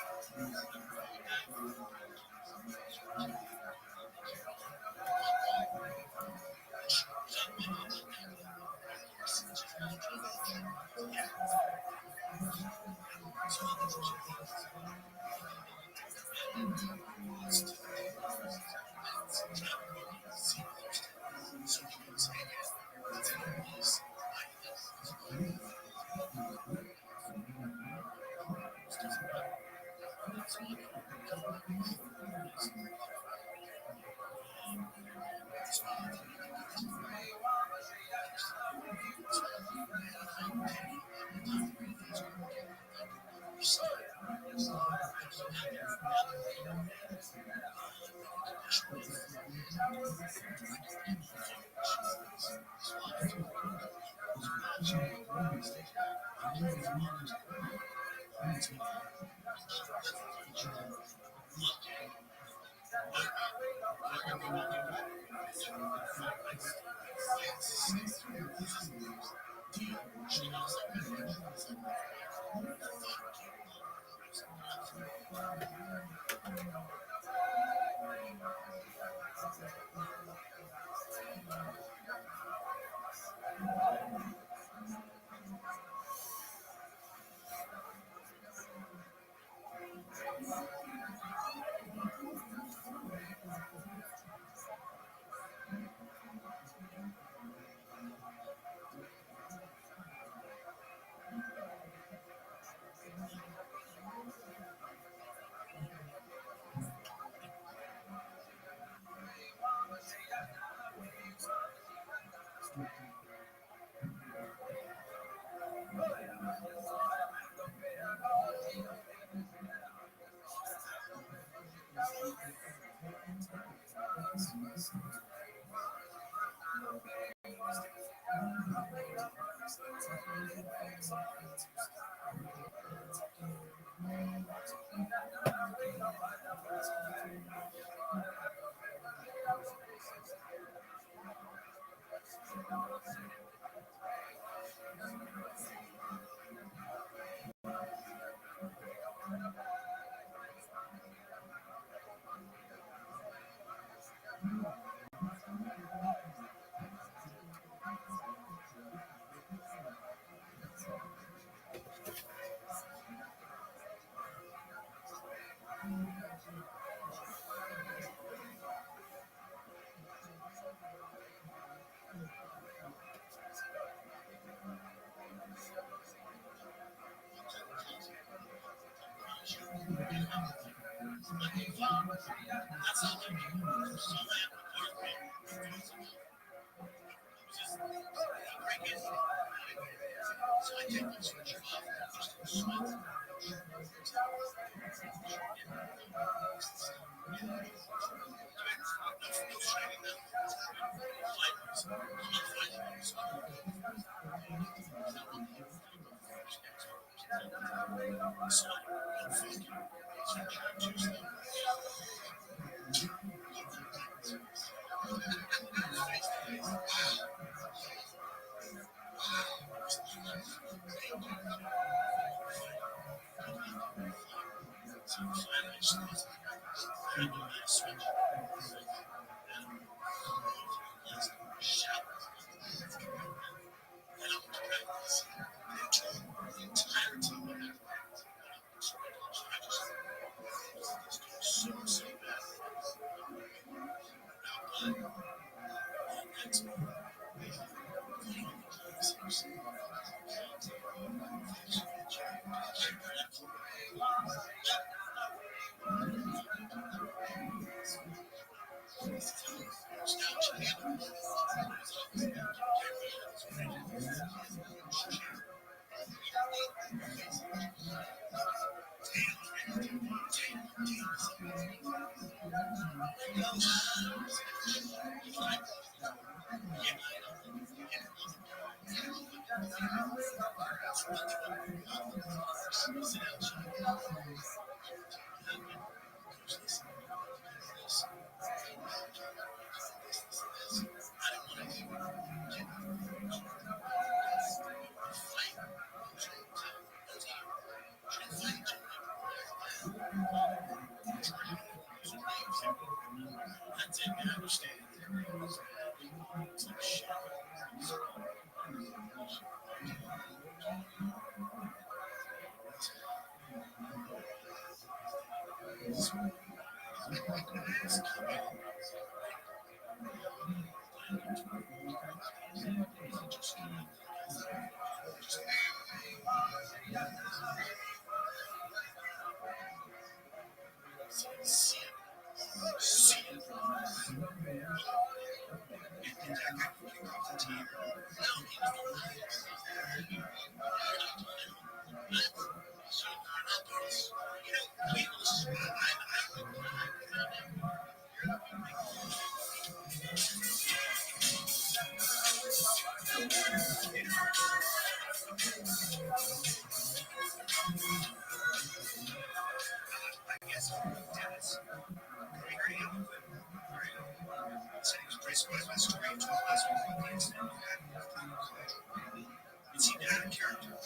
It seemed out of character.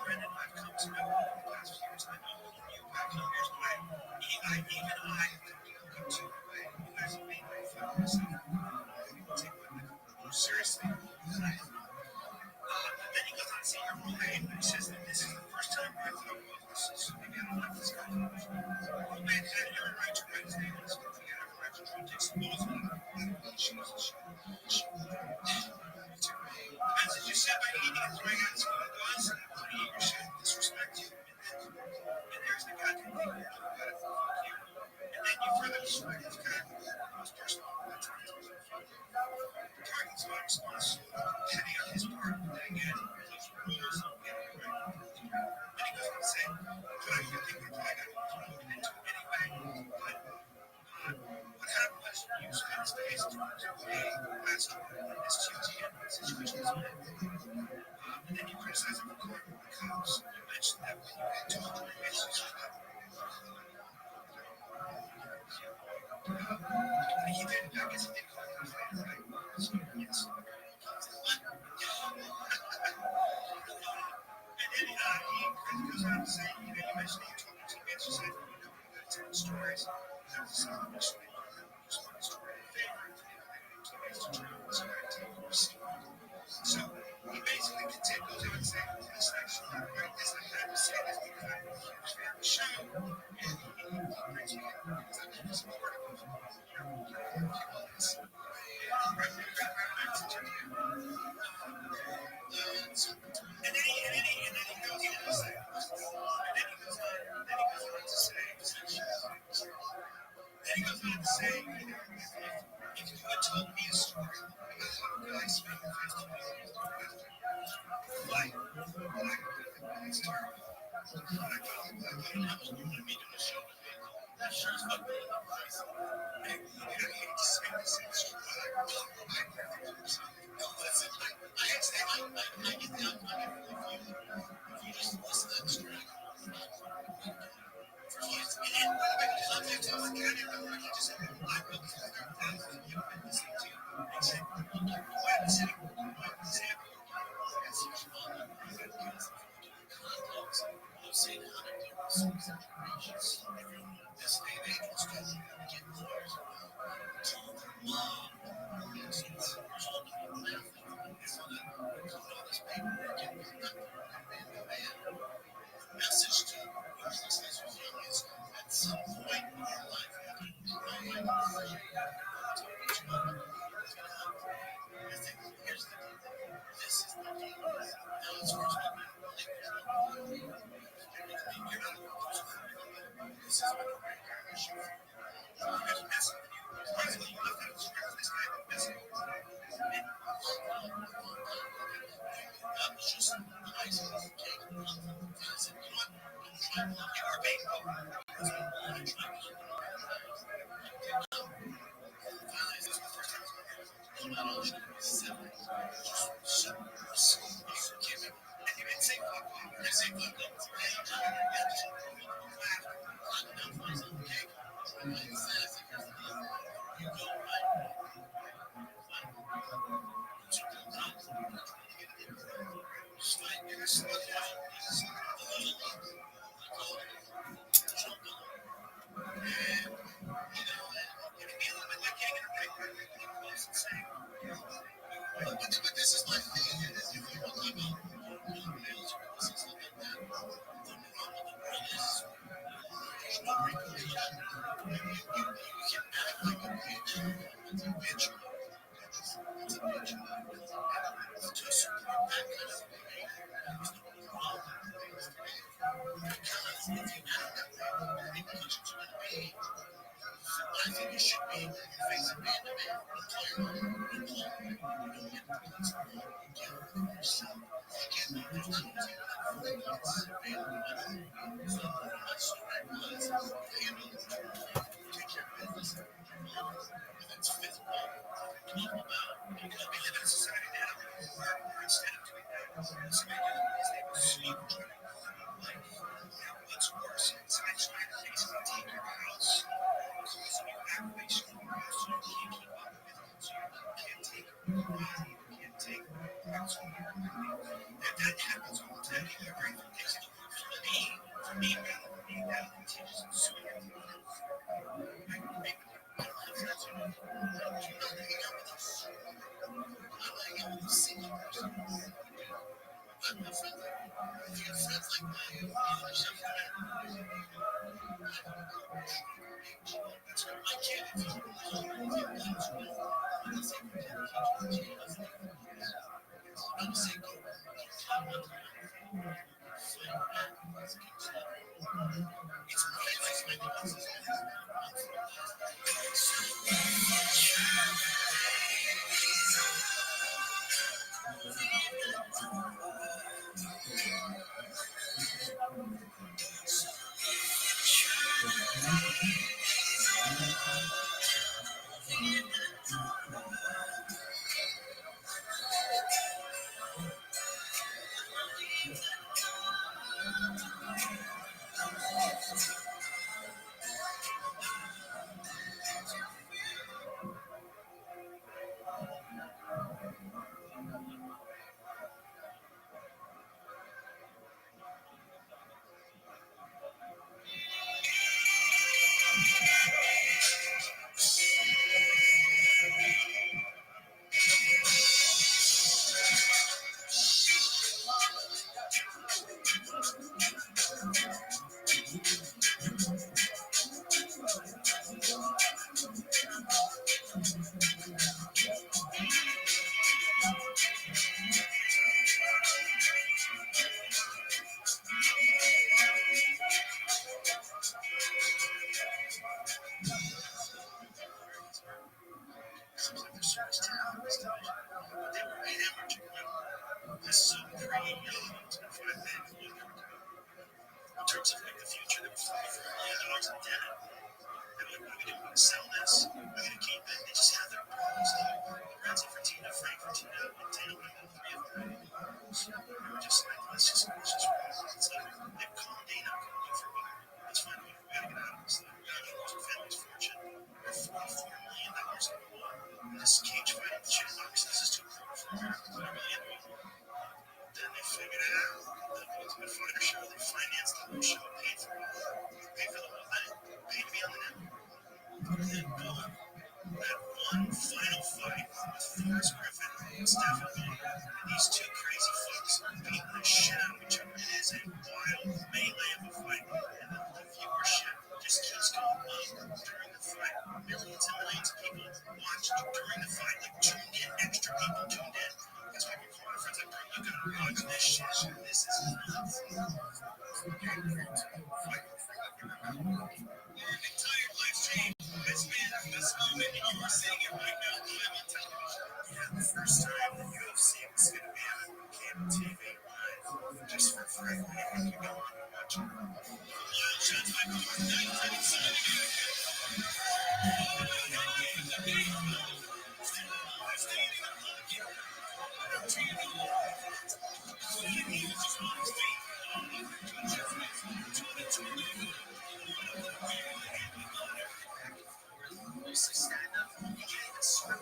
Brendan, I've come to know over the past few years, and I know you back in years, but even I have come to look up to you in a way. You guys have made me feel myself. People take my more seriously than I have. Then he goes on to say you're right, and he says that this is the first time where I thought, well, this is maybe I don't like this guy. Well, man, you had every right to write his name on his book. You had every right to try to take some balls on him. As you said, by eating and throwing out his food guns, and putting in your shit, disrespect you. And there's the goddamn thing you do about it. Fuck you. And then you further disrespect this guy. It was personal. That's how it was. Target's my response. Petty on his part. Then again, those rules don't get it right. Then he goes on to say, I think we're probably going to look into it anyway. But what happened was you spent space to a master in this QTM situation. And then you criticize him for calling the cops. You mentioned that when you had told him his I guess he did call the cops later, right? So, yes. And then he goes on to say, you mentioned that you told your teammates, you said, you got to tell stories. That was initially just one story in favor of teammates to try to take your seat. So he basically goes on to say, this actually not right. This I had to say this because I'm a huge fan of the show. And he brings me in because I'm very supportive of all this. And then he goes on to say, if you had told me a story about how a guy spent the past 2 years like, it's terrible. I was going to be doing a show with me. That sure as fuck me. And I hate to say this, it's true, but no, listen, I get the if you just listen to the story. And by the way, the context of the candidate, he just said, I will be there and you've been listening to. And said, why am I sitting? I'm saying how to deal with some situations. This day and age, what's going on? Get lawyers. Message to businesses or families at some point in your life, I think here's the deal. This is the deal. Now, as far as you're not a this is what I'm issue. There's messing with you. Basically, you look at the script of this guy messing with you. That was just nice. Okay. I said, you know what? I'm trying to you are being over. I'm trying to But this is my thing. What's worse, it's actually take your house, causing you aggravation in your house, so you can't keep up with it, so you can't take it, you can't take it. And that happens all the time. Everything is for me, that continues to sue you. I don't have friends who don't hang out with us. I hang out with a single person. I'm not friends. If you have friends like that, you have something that that's good. I can't. If you I'm saying go. It's my life. In terms of like the future, they were fighting for $1 million in debt. They were like, we didn't want to sell this. We're going to keep it. They just had their problems. Renzi Fertina, Frank Fertina, and Daniel Wendell, three of them. They were just like, let's just roll. It's like, they've calmed down for a while. Let's find a way. We got to get out of this thing. We got to lose our family's fortune. We're $44 million in the wall. And this cage fighting shit, obviously, this is too cruel for America. $1 million. Then they figured it out. The Ultimate Fighter show, they financed the whole show, paid for it all. Paid for the whole thing. Paid to be on the network. And then boom, that one final fight with Forrest Griffin and Stephen Bonner. And these two crazy fucks beating the shit out of each other. It is a wild melee of a fight. And the viewership just keeps going up during the fight. Millions and millions of people watched during the fight, like tuned in, extra people tuned in. That's why my corner friends like, bro, you gotta watch this shit. This is nuts. Your entire life changed. This moment, and you are seeing it right now live on television. Yeah, the first time the UFC was gonna be on cable TV live, just for free. You can go on and watch it. Wild shots by Corn, 2020. Mostly stand up. You can't even swim.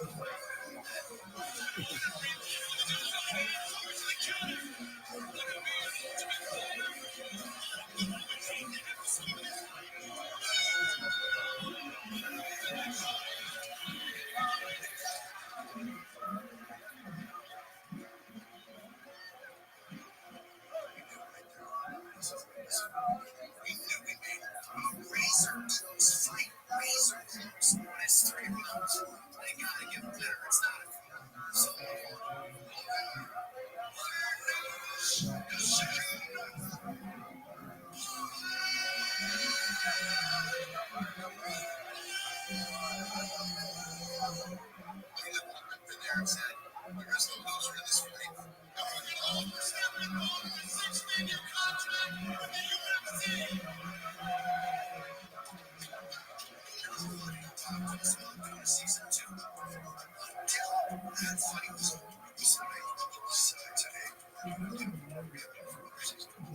We knew we made it. Razor close fight. Razor close. When it's 3 rounds, they gotta get better. It's not a so there and said, there is no loser in this fight. explain your contract with the UFC. Season 2. That's funny. Today.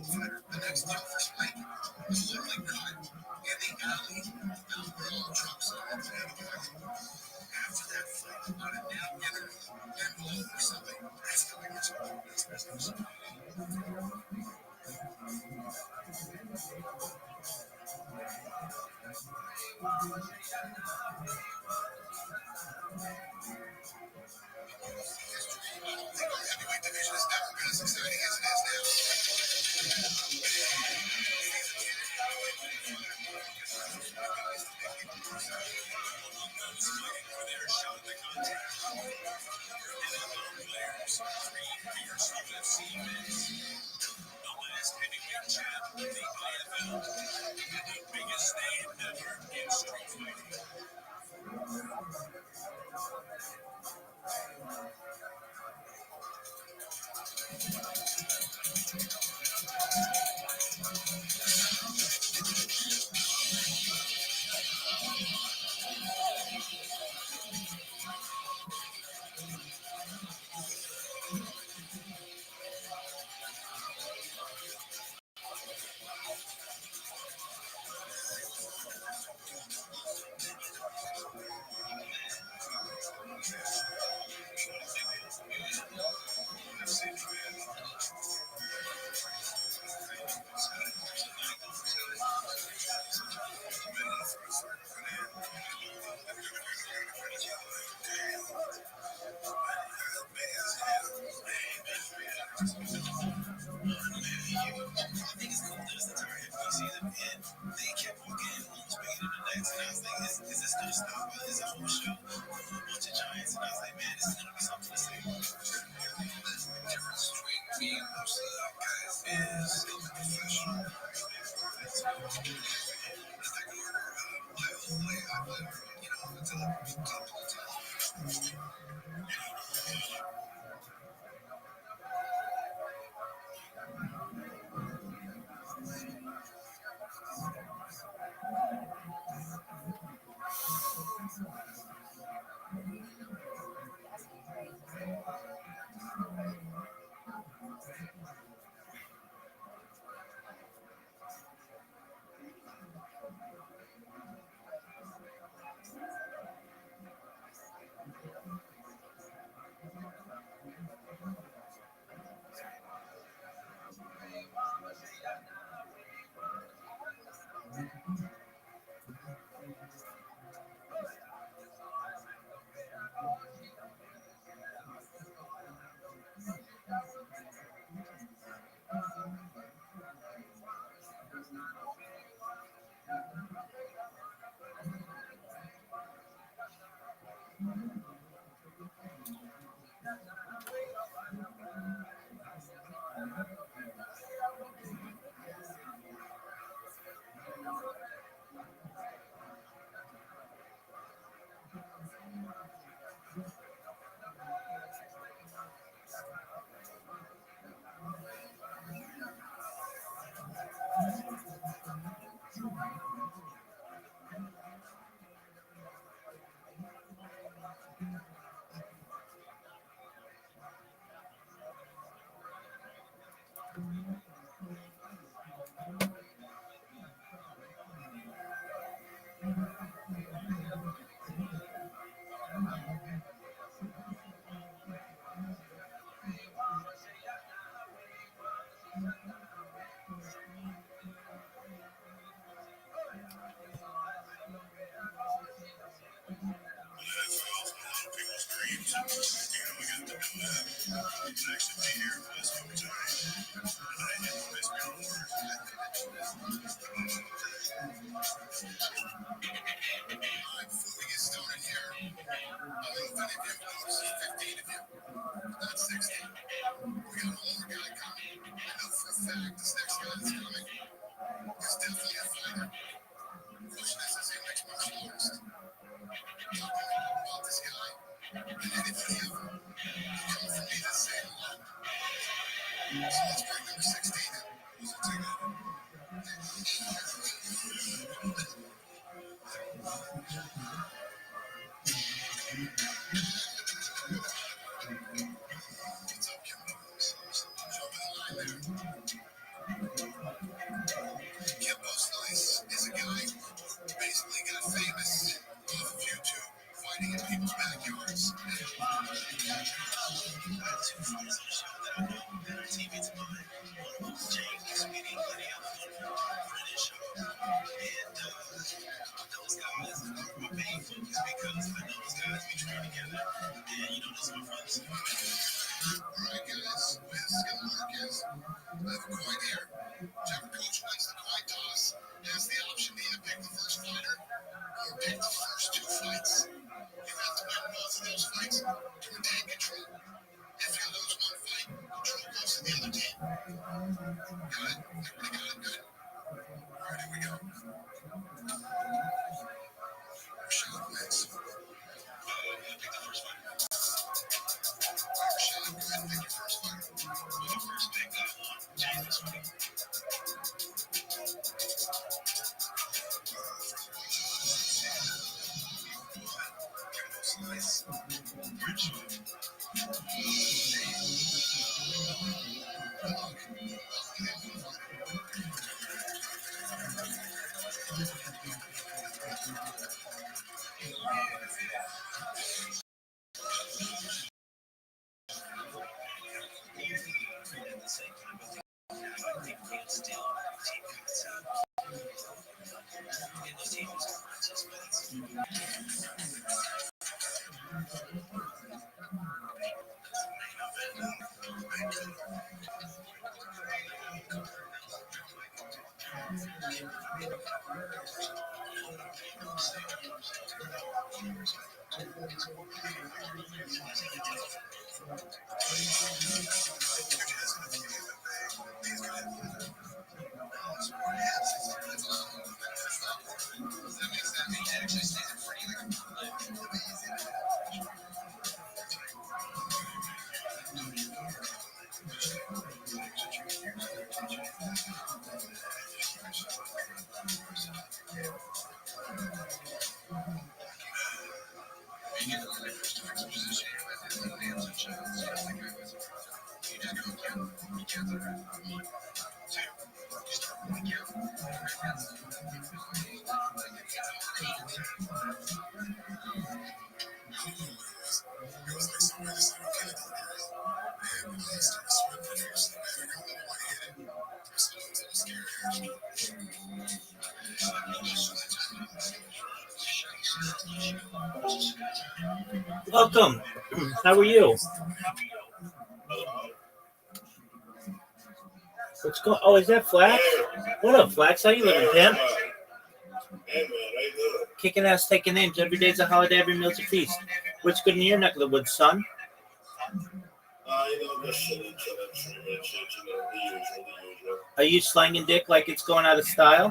The next deal for Spike was literally cut in the alley. Now we're all drunk, so that's after that fight, about a damn dinner envelope or something. That's how I get to this business. Heavyweight division has never been as exciting as it is now. For their shot at the contest. Players, 3 fierce UFC events. The last heavyweight champ, the IFL, and the biggest name ever in street fighting. They kept walking, almost making it to the next, and I was like, is this gonna stop? Is it a whole show? A bunch of giants, and I was like, man, this is gonna be something to see. The difference between me and most of the guys is still professional. It's like I play, until top of the top. Number 16 Kimbo's Nice is a guy who basically got famous off of YouTube fighting in people's backyards. I have two friends on the show that I know that are teammates of mine. One of them is James, the comedian, and the other one friend his show. And those guys are my main focus because I know those guys be training together. And you know, those are my friends. Alright guys, Wiz and Marcus, I have a coin here. Whichever coach wins the coin toss has the option to either pick the first fighter or pick the first two fights. You have to win both of those fights to retain control. If you lose one fight, control goes to the other team. Got it? Everybody got it? Good. Alright, here we go. Rothschild wins. Pick the first fighter. Rothschild, go ahead and pick your first fighter. Well, the first pick I want, James this week. Nice. Rich. At the same time, I think we still team concept. And those teams are participants. Welcome. How are you? What's going? Oh, is that Flax? What up, Flax? How you living, Pimp? Hey man, how you doing? Kicking ass, taking names. Every day's a holiday. Every meal's a feast. What's good in your neck of the woods, son? Just chilling, streaming shit, the usual. Are you slanging dick like it's going out of style?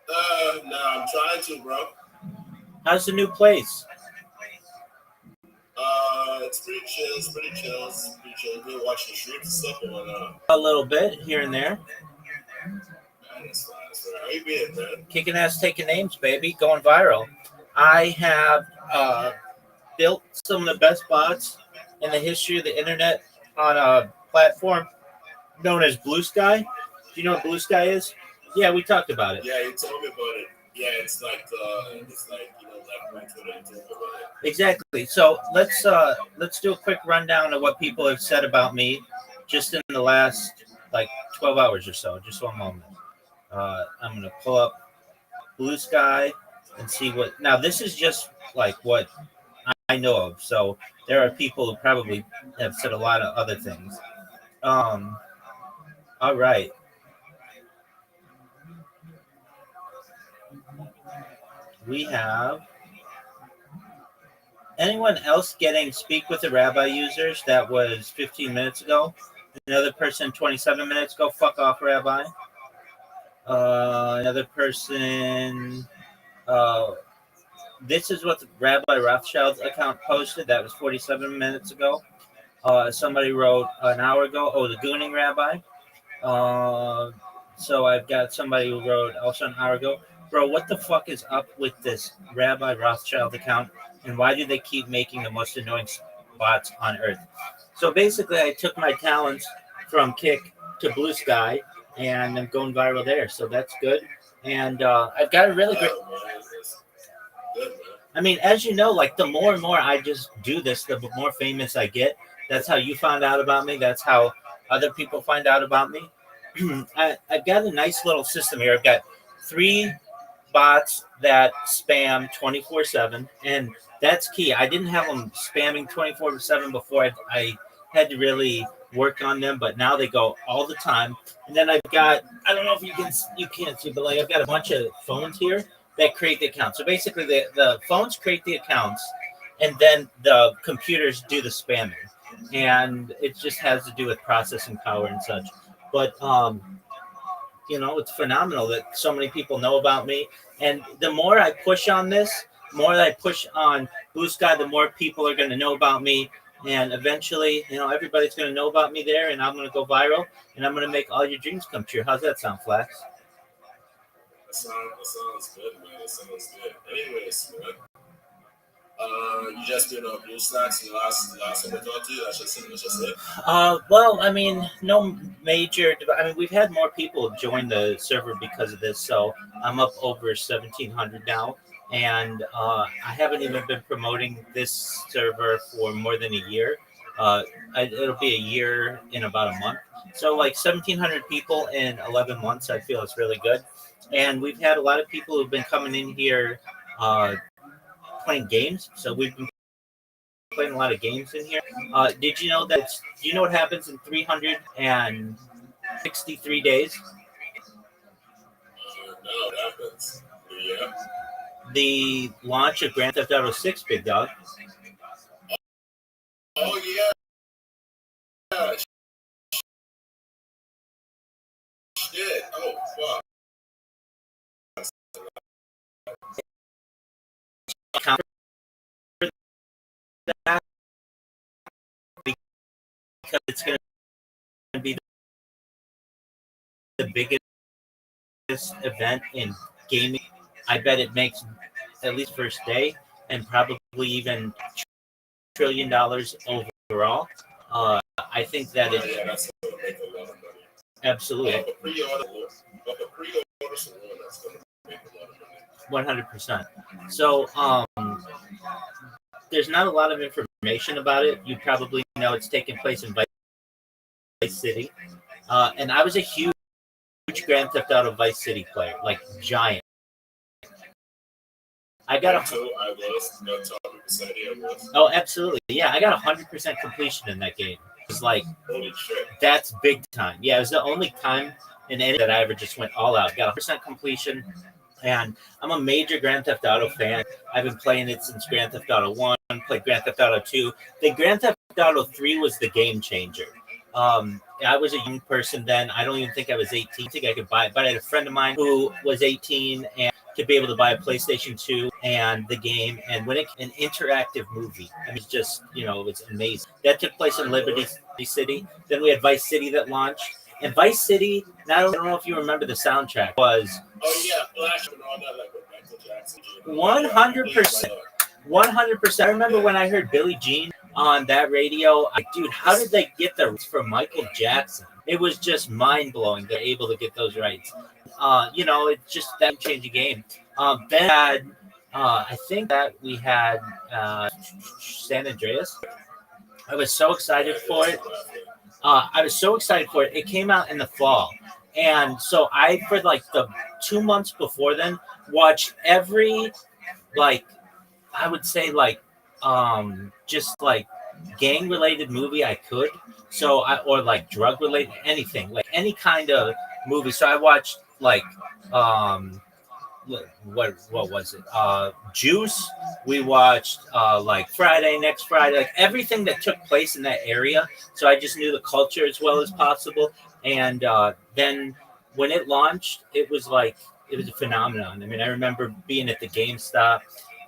No, I'm trying to, bro. How's the new place? It's pretty chill. Been watching streams and stuff and whatnot. A little bit here and there. Man, that's fine. How you been, man? Kicking ass, taking names, baby. Going viral. I have built some of the best bots in the history of the internet on a platform known as Blue Sky. Do you know what Blue Sky is? Yeah, we talked about it. Yeah, you told me about it. Yeah, it's like Twitter and talk about it. Exactly. So let's do a quick rundown of what people have said about me just in the last 12 hours or so. Just one moment. I'm gonna pull up Blue Sky and see what. Now this is just what I know of. So there are people who probably have said a lot of other things. All right. We have anyone else getting speak with the Rabbi users? That was 15 minutes ago. Another person 27 minutes ago. Fuck off, Rabbi. Another person. This is what the Rabbi Rothschild's account posted. That was 47 minutes ago. Somebody wrote an hour ago. Oh, the Gooning Rabbi. So I've got somebody who wrote also an hour ago, bro. What the fuck is up with this Rabbi Rothschild account, and why do they keep making the most annoying spots on earth? So basically, I took my talents from Kick to Blue Sky, and I'm going viral there. So that's good. And I've got a really great. Good, man. I mean, as you know, like the more and more I just do this, the more famous I get. That's how you found out about me. That's how other people find out about me. I've got a nice little system here. I've got 3 bots that spam 24/7, and that's key. I didn't have them spamming 24/7 before. I had to really work on them, but now they go all the time. And then I've got, I don't know if you can't see, but like I've got a bunch of phones here that create the accounts. So basically, the phones create the accounts, and then the computers do the spamming, and it just has to do with processing power and such. But it's phenomenal that so many people know about me. And the more I push on this, more that I push on Blue Sky, the more people are going to know about me. And eventually, everybody's going to know about me there, and I'm going to go viral, and I'm going to make all your dreams come true. How's that sound, Flax? That sounds good, man. That sounds good. Anyways, man. You just been on Blue Stacks the last time I talked to you. That's just it. Well, I mean, no major. I mean, we've had more people join the server because of this, so I'm up over 1,700 now, and I haven't even been promoting this server for more than a year. It'll be a year in about a month, so like 1,700 people in 11 months. I feel it's really good, and we've had a lot of people who've been coming in here. Playing games, so we've been playing a lot of games in here. Did you know that? Do you know what happens in 363 days? No, it happens. Yeah. The launch of Grand Theft Auto 6, big dog. Oh yeah. Shit. Oh fuck. Counter that because it's going to be the biggest event in gaming. I bet it makes at least first day and probably even $1 trillion overall. I think that Yeah, it's that's gonna make a lot of money. absolutely But the pre-order alone, that's gonna make a lot of money. 100%. So there's not a lot of information about it. You probably know it's taking place in Vice City, and I was a huge Grand Theft Auto Vice City player, like giant. I got I was. No, talking beside you, I was. Oh, absolutely, yeah. I got 100% completion in that game. It was like, Holy shit. that's big time. Yeah, it was the only time in any that I ever just went all out. Got 100% completion, and I'm a major Grand Theft Auto fan. I've been playing it since Grand Theft Auto 1, played Grand Theft Auto 2. The Grand Theft Auto 3 was the game changer. I was a young person then. I don't even think I was 18. I think I could buy it, but I had a friend of mine who was 18 and to be able to buy a PlayStation 2 and the game. And when an interactive movie, I mean, it's just, it's amazing. That took place in Liberty City. Then we had Vice City that launched. And Vice City, I don't know if you remember the soundtrack, was. Oh, yeah, Flash and all that, like with Michael Jackson. 100%. 100%. I remember when I heard Billie Jean on that radio. Dude, how did they get the rights for Michael Jackson? It was just mind blowing. They're able to get those rights. It's just that changing game. Then had, I think that we had San Andreas. I was so excited for it. It came out in the fall. And so I, for like the 2 months before then, watched every, like, I would say like just like gang related movie I could. So or like drug related anything, like any kind of movie. So I watched like what was it? Juice. We watched like next Friday, like everything that took place in that area. So I just knew the culture as well as possible. And then when it launched, it was a phenomenon. I mean, I remember being at the GameStop,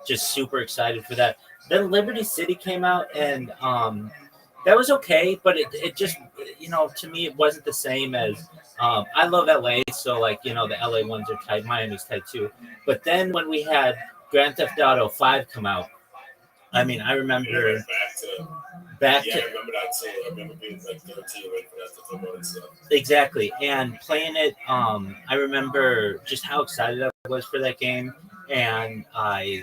just super excited for that. Then Liberty City came out, and That was okay, but it just, to me, it wasn't the same as. I love LA, so like the LA ones are tight, Miami's tight too. But then when we had Grand Theft Auto 5 come out, I mean, I remember back Yeah, to I remember that too. I remember being like 13 when that's the football and stuff. exactly, and playing it. I remember just how excited I was for that game, and I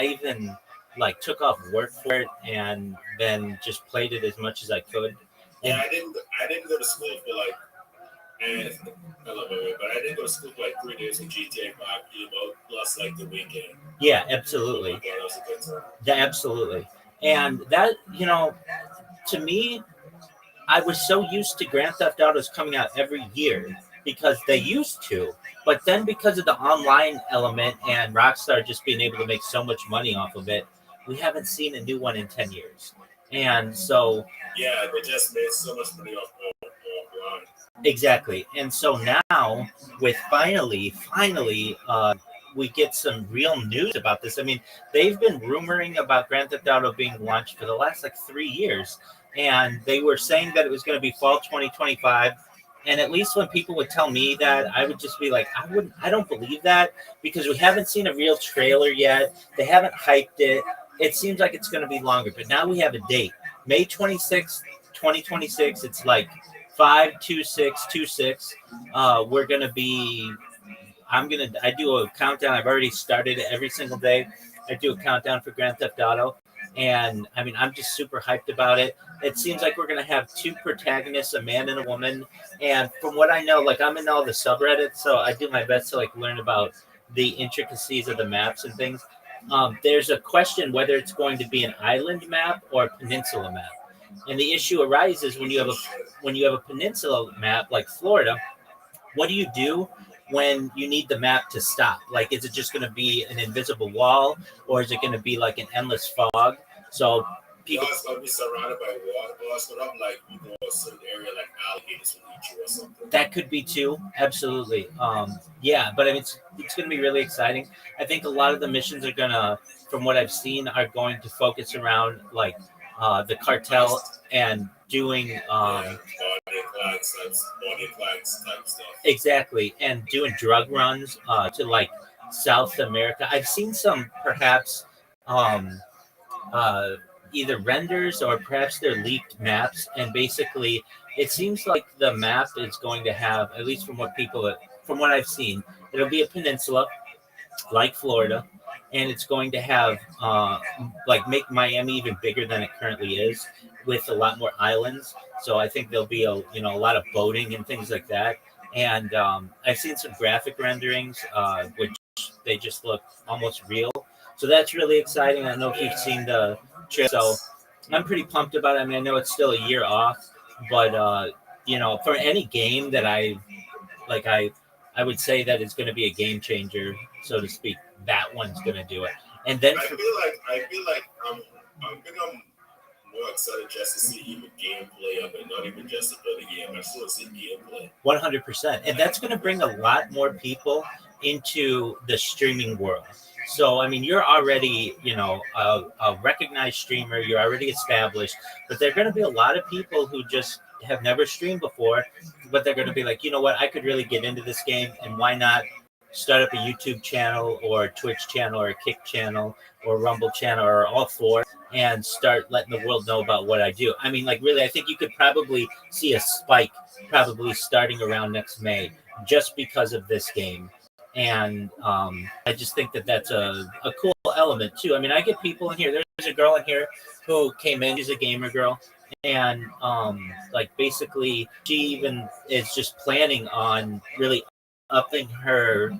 even like took off work for it, and then just played it as much as I could. Yeah, And I didn't go to school for like, and I love it, but I didn't go to school for like 3 days with GTA 5, plus like the weekend. yeah, Oh my absolutely, god, that was a good time. yeah, absolutely, and that to me, I was so used to Grand Theft Autos coming out every year because they used to, but then because of the online element and Rockstar just being able to make so much money off of it, we haven't seen a new one in 10 years. And so, Yeah, they just made so much money offline. exactly. And so now, with finally, we get some real news about this. I mean, they've been rumoring about Grand Theft Auto being launched for the last like 3 years, and they were saying that it was going to be fall 2025. And at least when people would tell me that, I would just be like, I don't believe that because we haven't seen a real trailer yet. They haven't hyped it. It seems like it's going to be longer, but now we have a date, May 26th, 2026. It's like 52626. We're gonna be. I do a countdown. I've already started it every single day. I do a countdown for Grand Theft Auto, and I mean, I'm just super hyped about it. It seems like we're gonna have two protagonists, a man and a woman. And from what I know, like I'm in all the subreddits, so I do my best to like learn about the intricacies of the maps and things. There's a question whether it's going to be an island map or a peninsula map, and the issue arises when you have a peninsula map like Florida. What do you do when you need the map to stop? Like, is it just going to be an invisible wall, or is it going to be like an endless fog? So people, Y'all's gonna be surrounded by water, or it's gonna have like a certain area like alligators will eat you or something. that could be too. Absolutely. Yeah, but I mean, it's going to be really exciting. I think a lot of the missions are gonna, from what I've seen, are going to focus around like the cartel and doing Yeah, body flags type stuff. exactly, and doing drug runs to like South America. I've seen some perhaps um, uh, either renders or perhaps they're leaked maps, and basically it seems like the map is going to have, at least from what I've seen, it'll be a peninsula like Florida, and it's going to have like make Miami even bigger than it currently is, with a lot more islands. So I think there'll be a lot of boating and things like that. And I've seen some graphic renderings, which they just look almost real. So that's really exciting. I don't know if you've seen the trailer. So I'm pretty pumped about it. I mean, I know it's still a year off, but for any game that like I would say that it's going to be a game changer, so to speak. That one's going to do it. And then I feel like I think I'm more excited just to see even gameplay of it, not even just to play the game. I just want to see gameplay. 100%, and that's going to bring a lot more people into the streaming world. So I mean, you're already a recognized streamer. You're already established, but there are going to be a lot of people who just have never streamed before, but they're going to be like, you know what, I could really get into this game, and why not start up a YouTube channel or a Twitch channel or a Kick channel or Rumble channel or all four and start letting the world know about what I do. I mean, like really, I think you could probably see a spike probably starting around next May just because of this game. And I just think that that's a cool element too. I mean, I get people in here. There's a girl in here who came in. She's a gamer girl, and like basically, she even is just planning on really upping her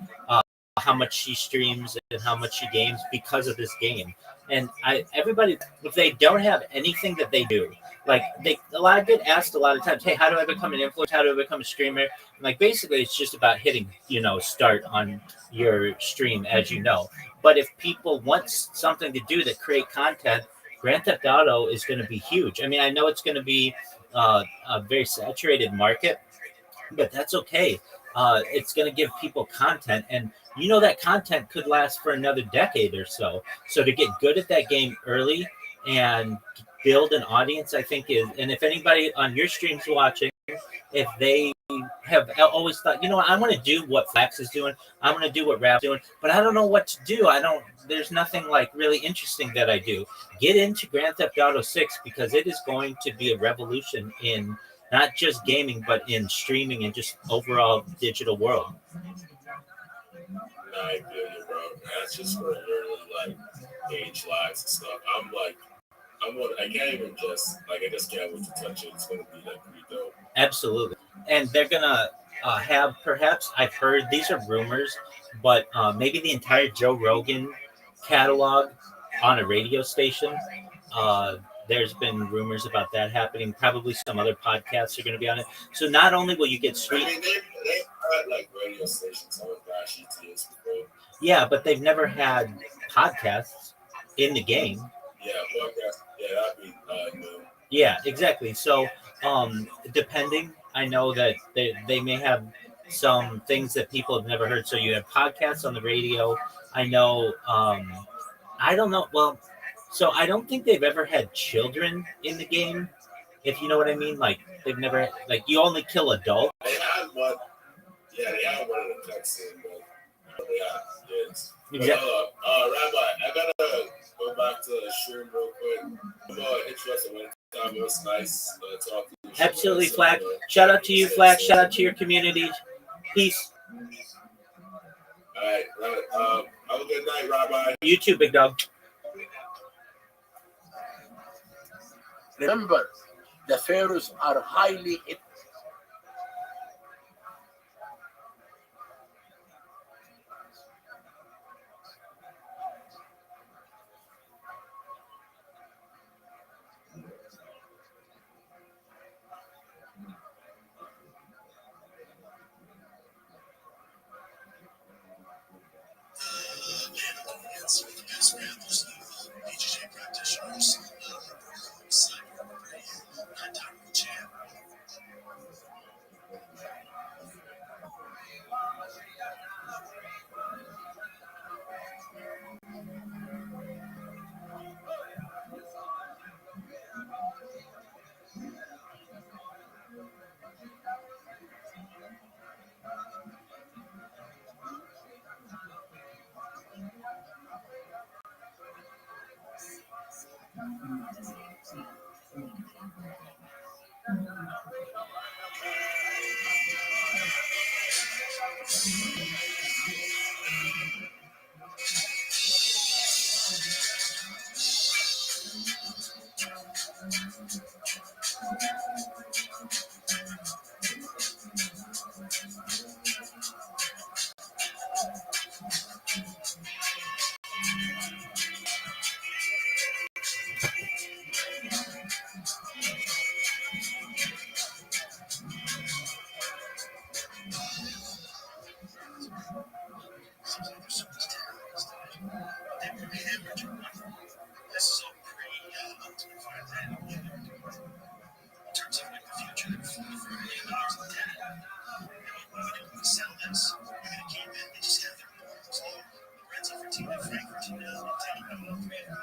how much she streams and how much she games because of this game. And everybody, if they don't have anything that they do, like I get asked a lot of times, hey, how do I become an influencer? How do I become a streamer? And like basically, it's just about hitting start on your stream, as you know. But if people want something to do that create content, Grand Theft Auto is going to be huge. I mean, I know it's going to be a very saturated market, but that's okay. It's going to give people content, and that content could last for another decade or so. So to get good at that game early and build an audience, I think is, and if anybody on your streams watching, if they have always thought, you know what, I want to do what Flax is doing, I want to do what Rap's doing, but I don't know what to do. There's nothing like really interesting that I do. Get into Grand Theft Auto 6 because it is going to be a revolution in not just gaming, but in streaming and just overall digital world. I feel you, bro. That's just for literally like age lags and stuff. I can't even just like I just can't wait to touch it. It's gonna be like pretty dope. Absolutely, and they're gonna have, perhaps I've heard these are rumors, but maybe the entire Joe Rogan catalog on a radio station. There's been rumors about that happening. Probably some other podcasts are going to be on it. So not only will you get I mean, they had like radio stations on Bash ETS before. Yeah, but they've never had podcasts in the game. Yeah, podcast. Yeah, that'd be new. Yeah, exactly. So, depending, I know that they may have some things that people have never heard. So you have podcasts on the radio. I know. I don't know. Well, so I don't think they've ever had children in the game. If you know what I mean, like they've never, like you only kill adults. They had one. Yeah, they had one in the cutscene, but yeah, kids. Exactly. Rabbi, I gotta go back to the stream real quick. I'm gonna hit you up some time. It was nice talking to you. Absolutely, Flack. Shout out to you, Flack. Shout out to your community. Peace. All right. Have a good night, Rabbi. You too, big dog. Remember, the pharaohs are highly The best rappers, BJJ practitioners, alongside Rabbi, not Dr. Jam. This is all pre-ultimate fireland. In terms of like the future, they're fully for $1 million in debt. We sell this. We're gonna keep it. They just have their balls. Lorenzo Fertitta, Frank Fertitta, and Danny all three of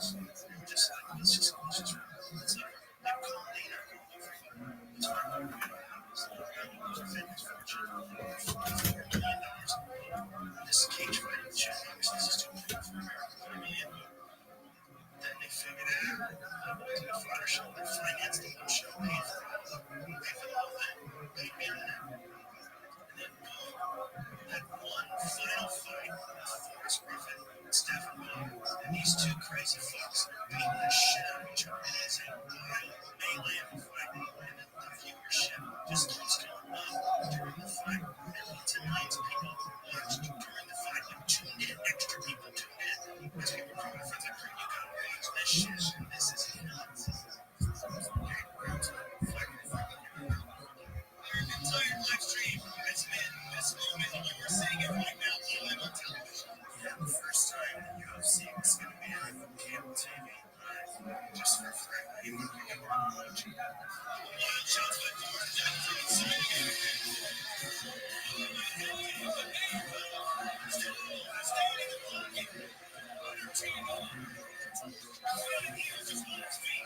them. Just like it's just they're calling data over. It's $1 million. Those are fitness fortune. $4 million. This cage fighting shit, obviously, this is too big for America. Then they figured out the fire show, they financed the whole show, paid for the whole thing, paid me on that. And then boom, that one final fight with Forrest Griffin and Stephen Ball, and these two crazy fucks beating the shit out of each other. It's a wild melee of a fight, and the viewership just keeps going up during the fight. Millions and millions of people watched during the fight, like tuned in, extra people tuned in. Because people from my friends like, you gotta watch this shit, this is nuts. Our entire live stream has been this moment, and you are seeing it right now live on television. Yeah, the first time that UFC was going to be on cable TV live, just for free. You can pick up on watch. Wild shots by Ford down from inside again. Standing in the pocket. On her team. 20 years is on his feet.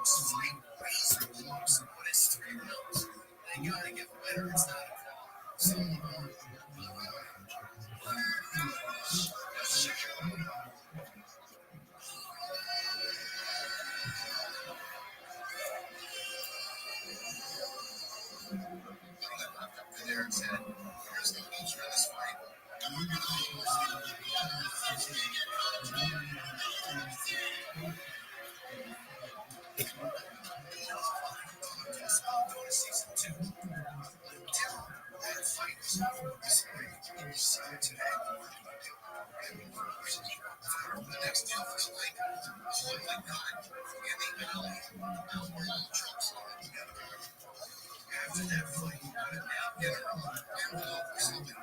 So they raise the blocks when it's 3 rounds. They gotta get better. It's not a so there and said, there's no news for this fight. Season 2. Fighters today. The next deal is like God in the alley. We're all trucks together. After that fight, get her on something.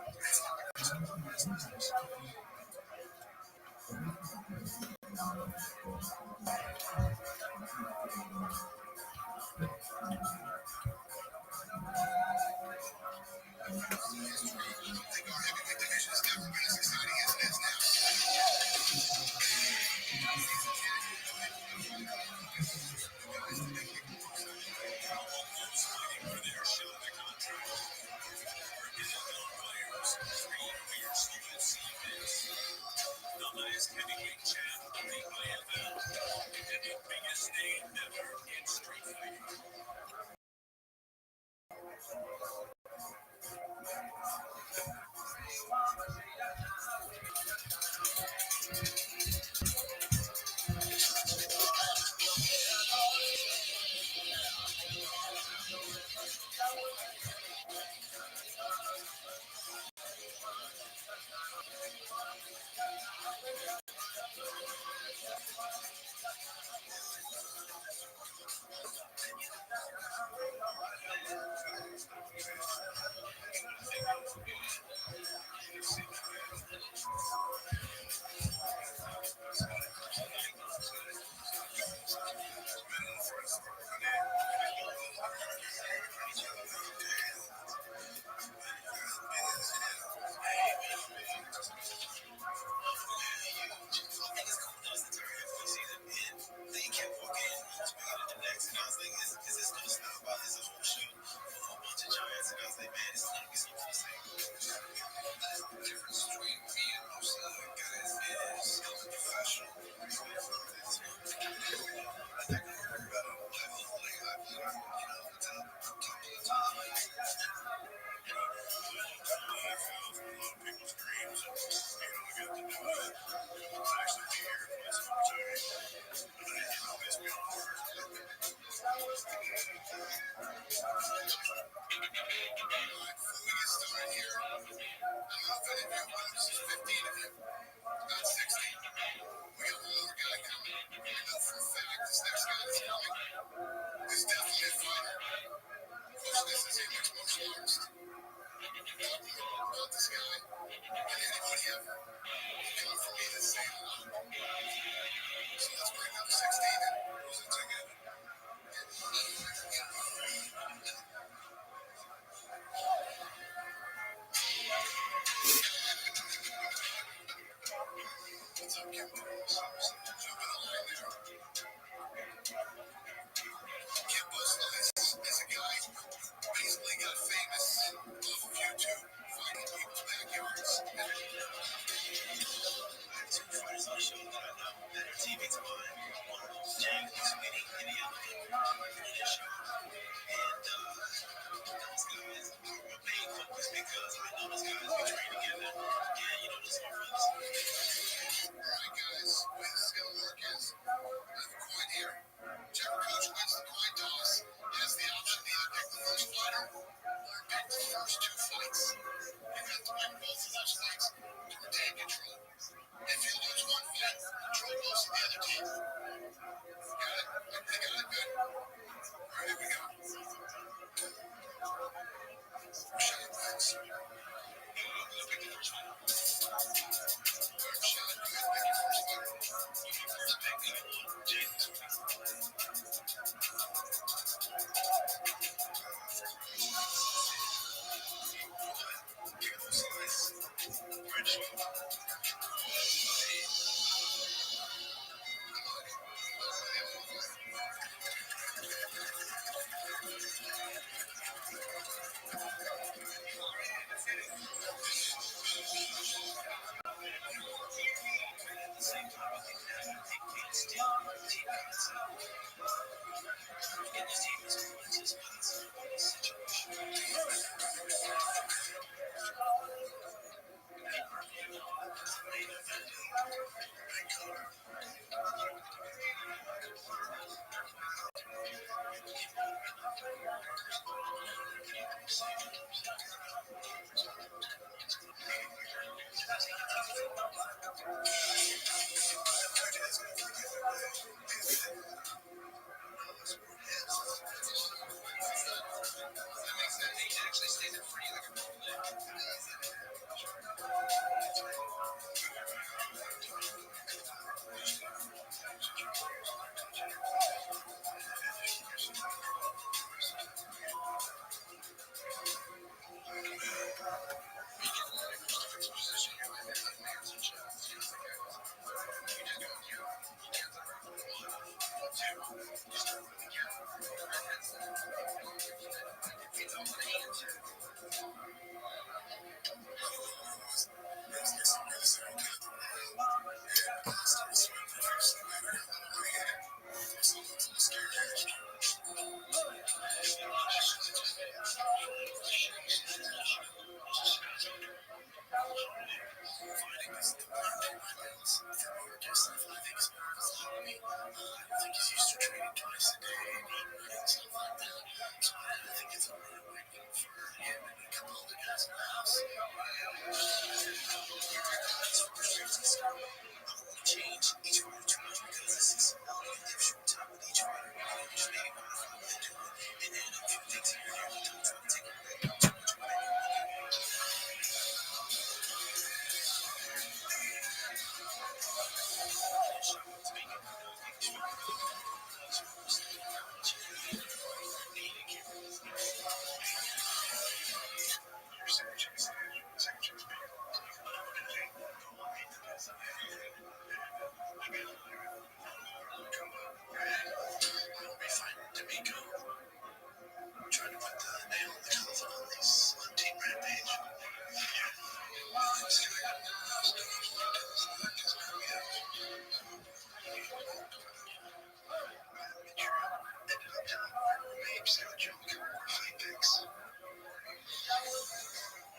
Trying to put the nail in the coffin on this on Team Rampage.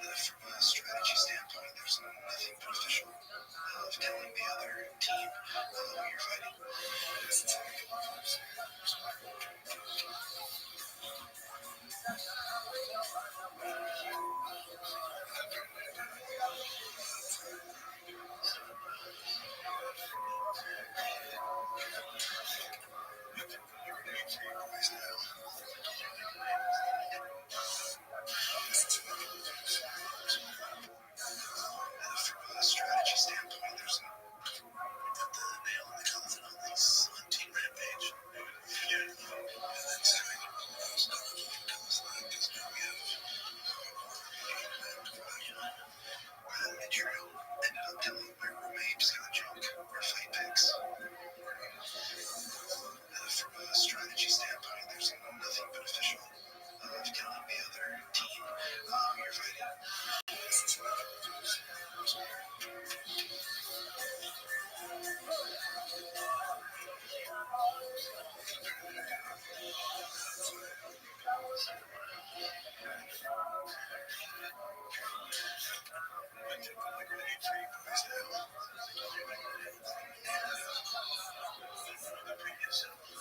From a strategy standpoint, there's nothing beneficial of telling the other team who you're fighting. From a strategy standpoint, there's put the nail in the coffin on this on Team Rampage. Trail ended up telling my roommate Scott Junk or fight picks. From a strategy standpoint, there's nothing beneficial of telling the other team who you're fighting.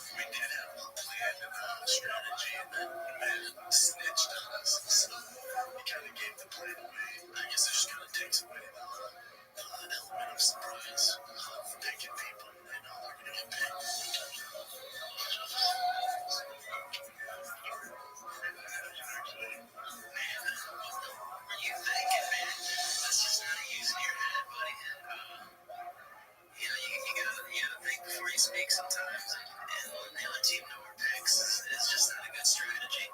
We did have a plan and a strategy, and then man snitched on us. So we kind of gave the plan away. I guess it just kind of takes away the element of surprise of picking people. They know they're going to get picked. You thinking, man? That's just not using your head, buddy. You gotta think before you speak sometimes, and when the other team never picks, it's just not a good strategy.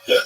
Yeah.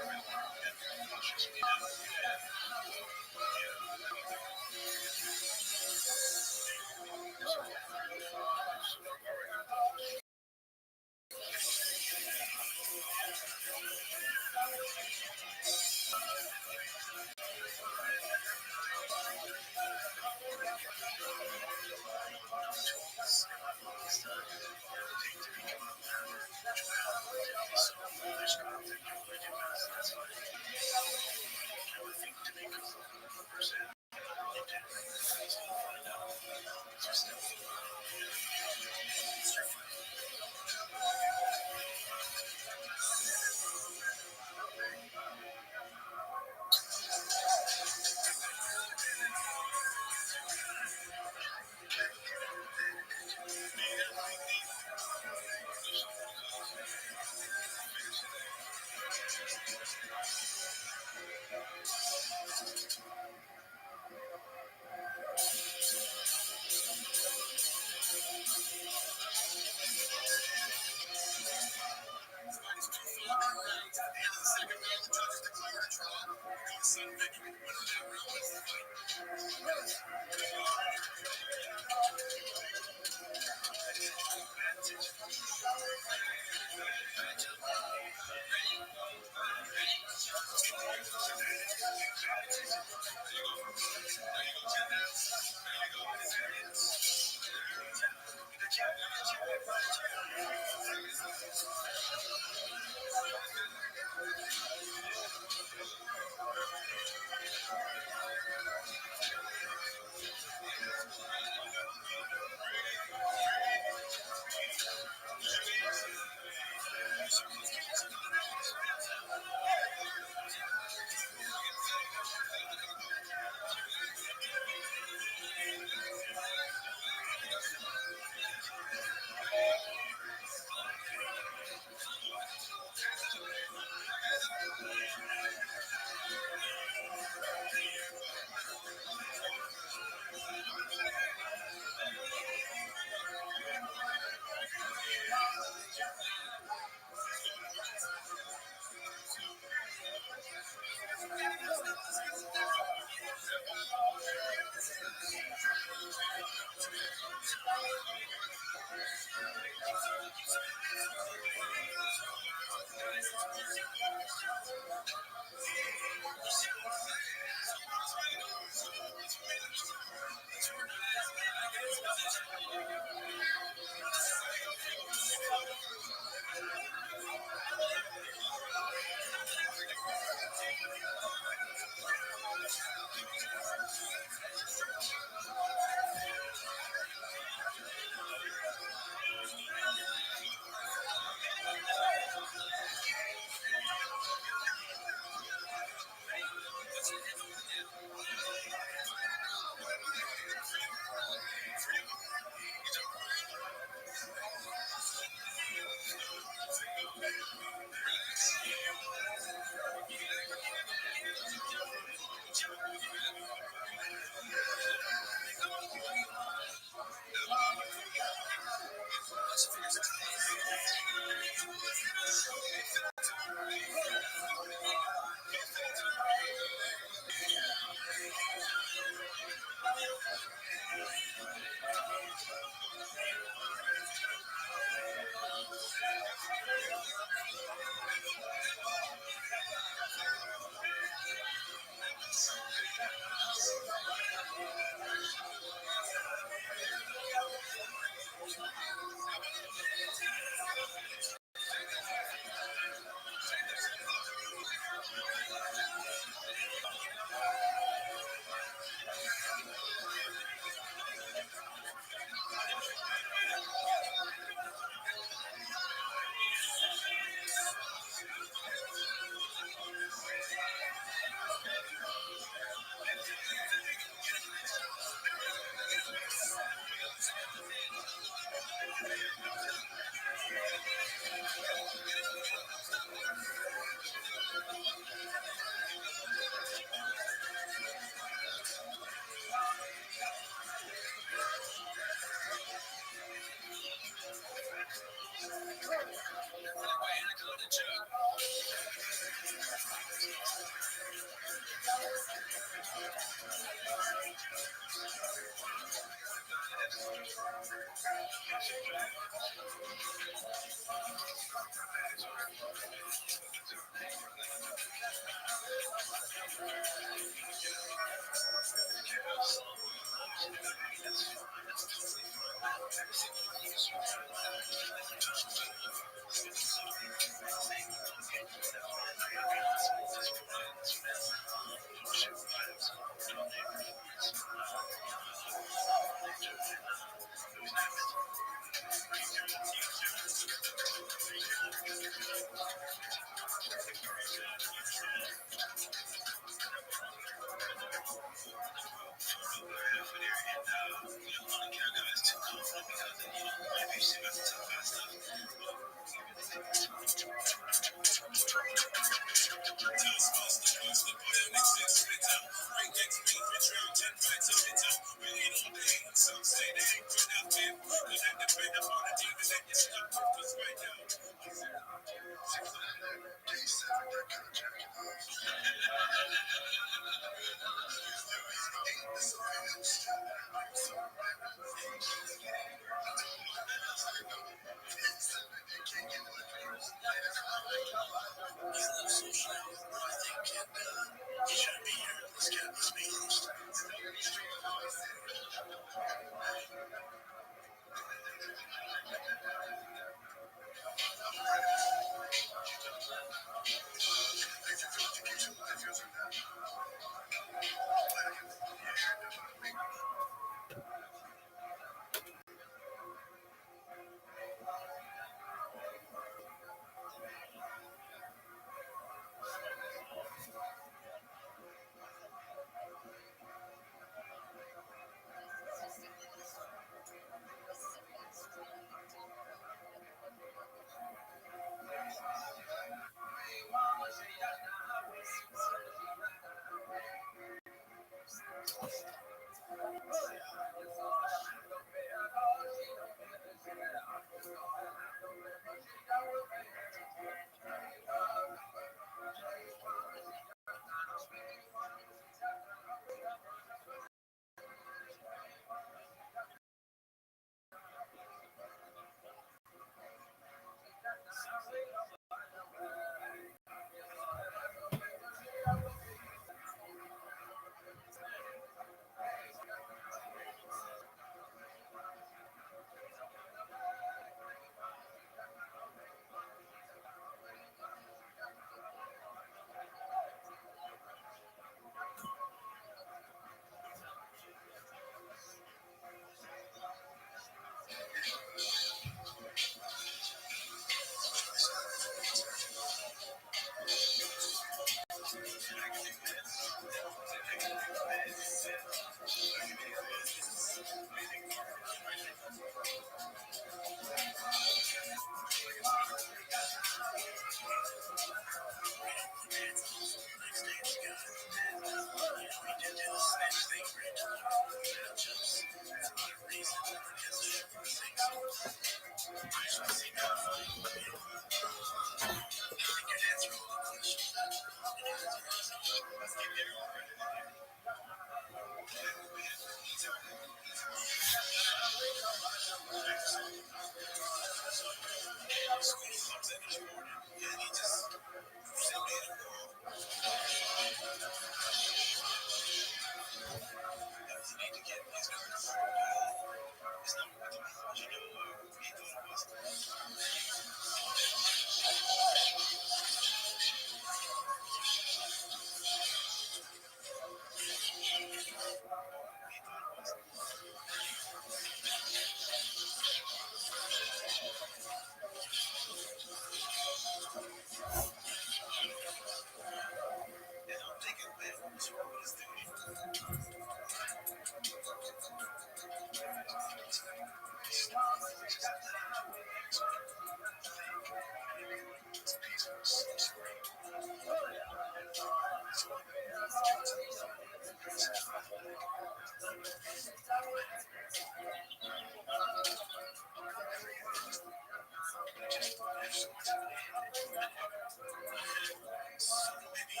So many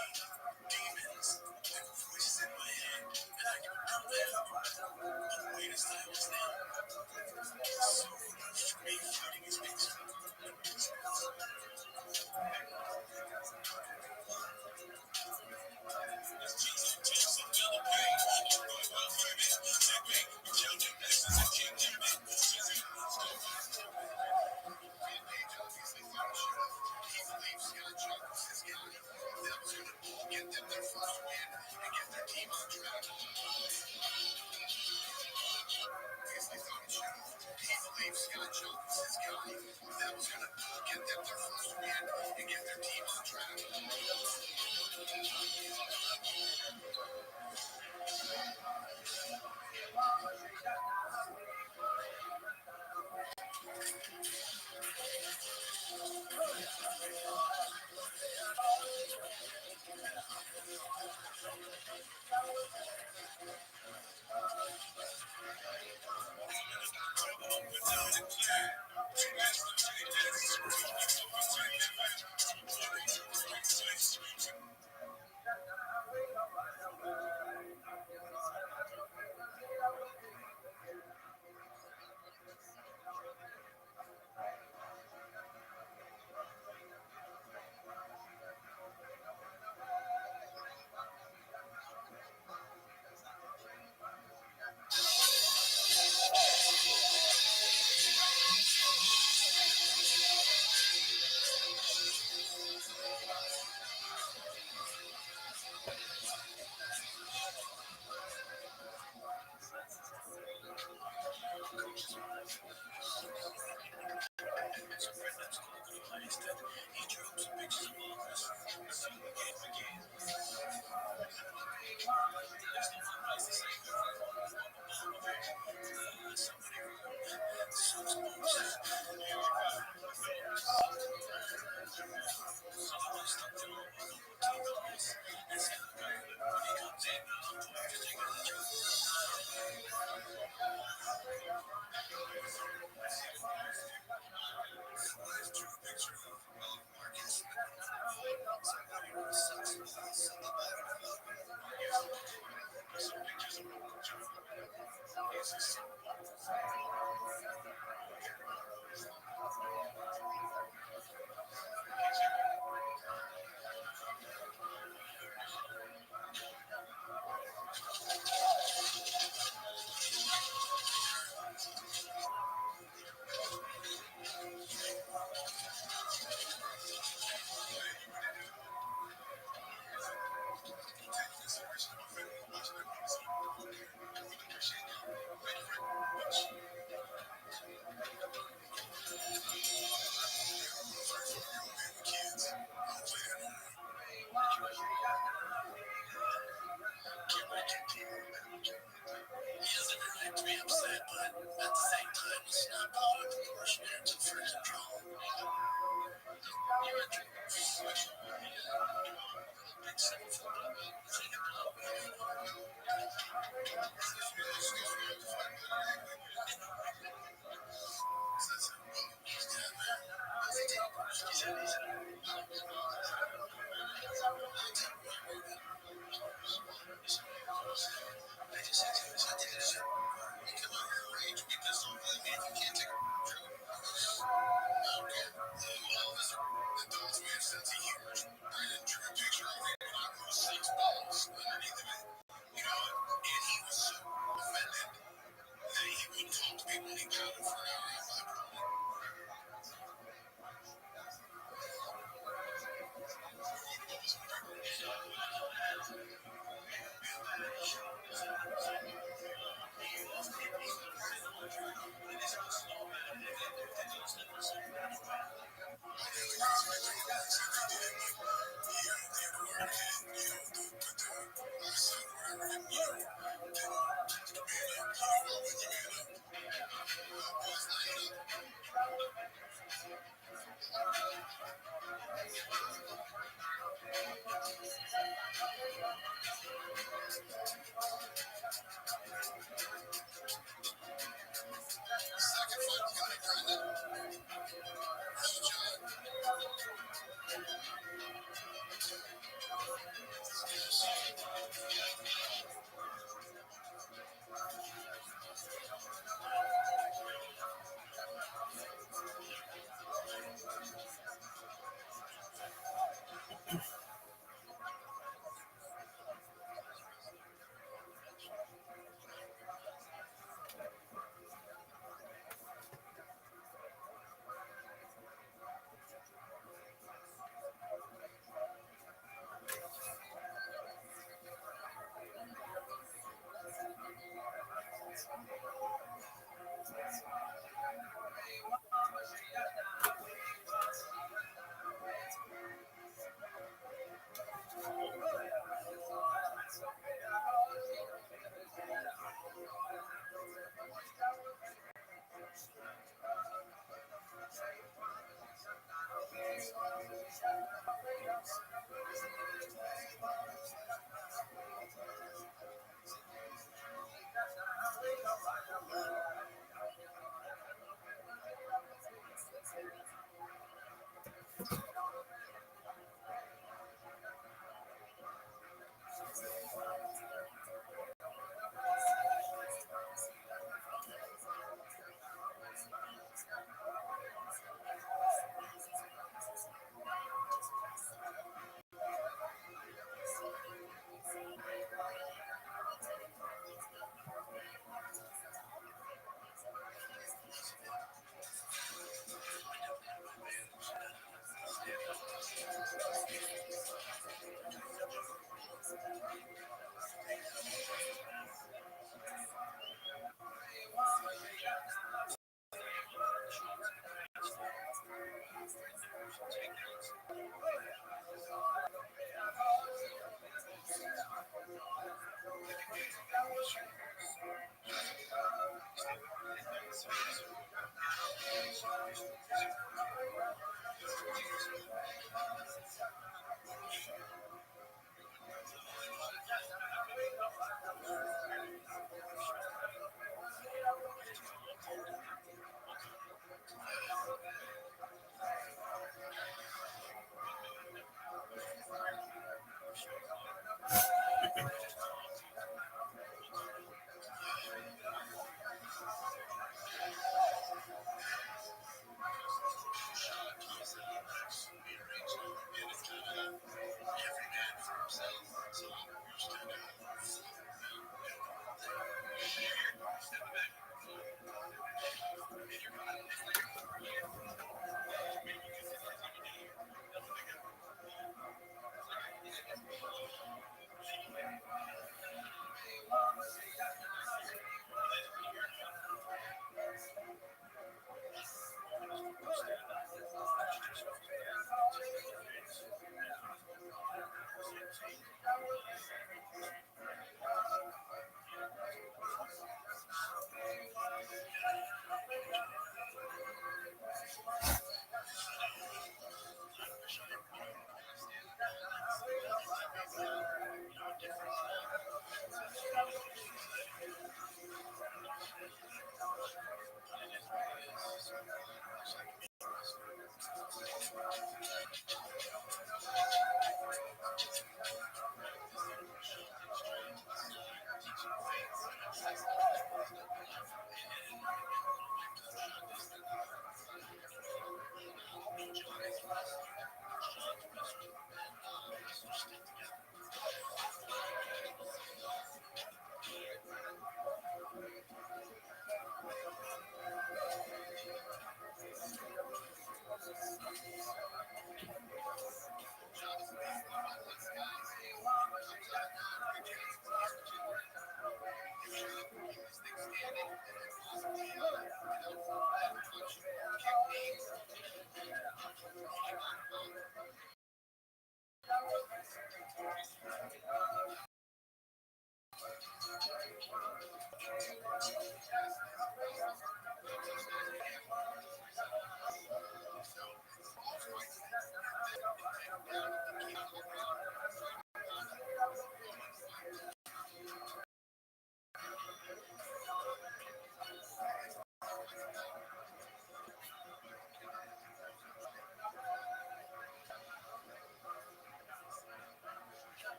demons, voices in my head. Scott Jones is his guy. That was going to get them their first win and get their team on track.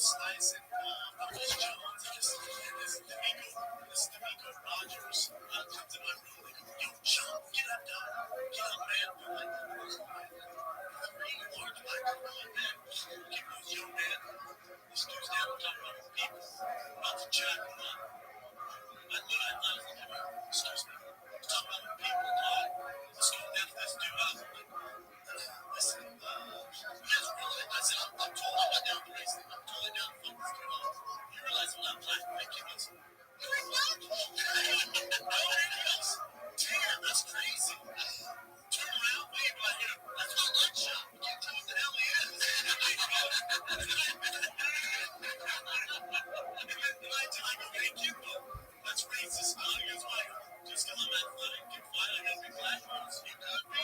slice and Uncle Jones, and this D'Amico Rogers comes in my room. They go, yo, Sean, get up, dog. Get up, man. I'm like, green and large black, come on, man. He goes, yo, man. This dude's down talking about people. About to jack him up. I look at him. Excuse me. Talking about people. Let's go death this dude up. Listen, yes, really. I said, I'm totally down to race. I'm totally down to fuck this dude up. You realize I'm not black, right? He goes, you're like, what? He goes, damn, that's crazy. Turn around, wave like, that's my leg shot. Can't tell what the hell he is. And I go, thank you, but that's racist. He goes, why? Just because I'm athletic and fine, I gotta be black. You could be.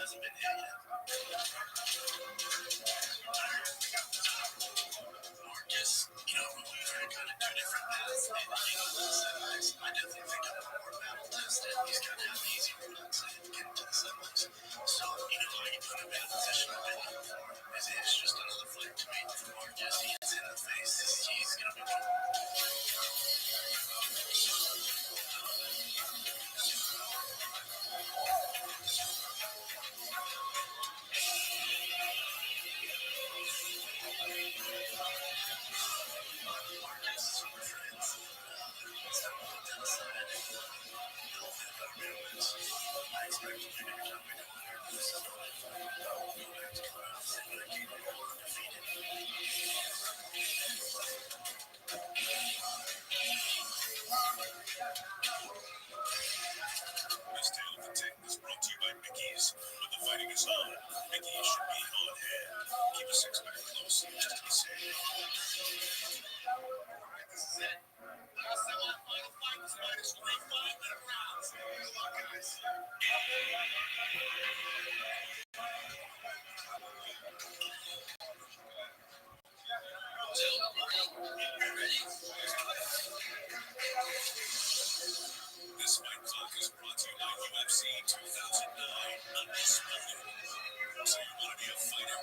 hasn't been hit yet. Marcus, we were kind of two different paths. I definitely think I'm more battle tested. He's kind of an easy relax and get to the semis. So, I can put him in a position I've been in before. It's just another fight to me. For Marcus, he hits in the face. He's going to be trouble. This tale of the tape is brought to you by Mickey's. When the fighting is on, Mickey should be on hand. Keep a six-pack close just to be safe. Alright, this is it. Our semi-final fight was minus 3 5-minute rounds. Good luck, guys. This fight clock is brought to you by UFC 2009 Undisputed. So you want to be a fighter?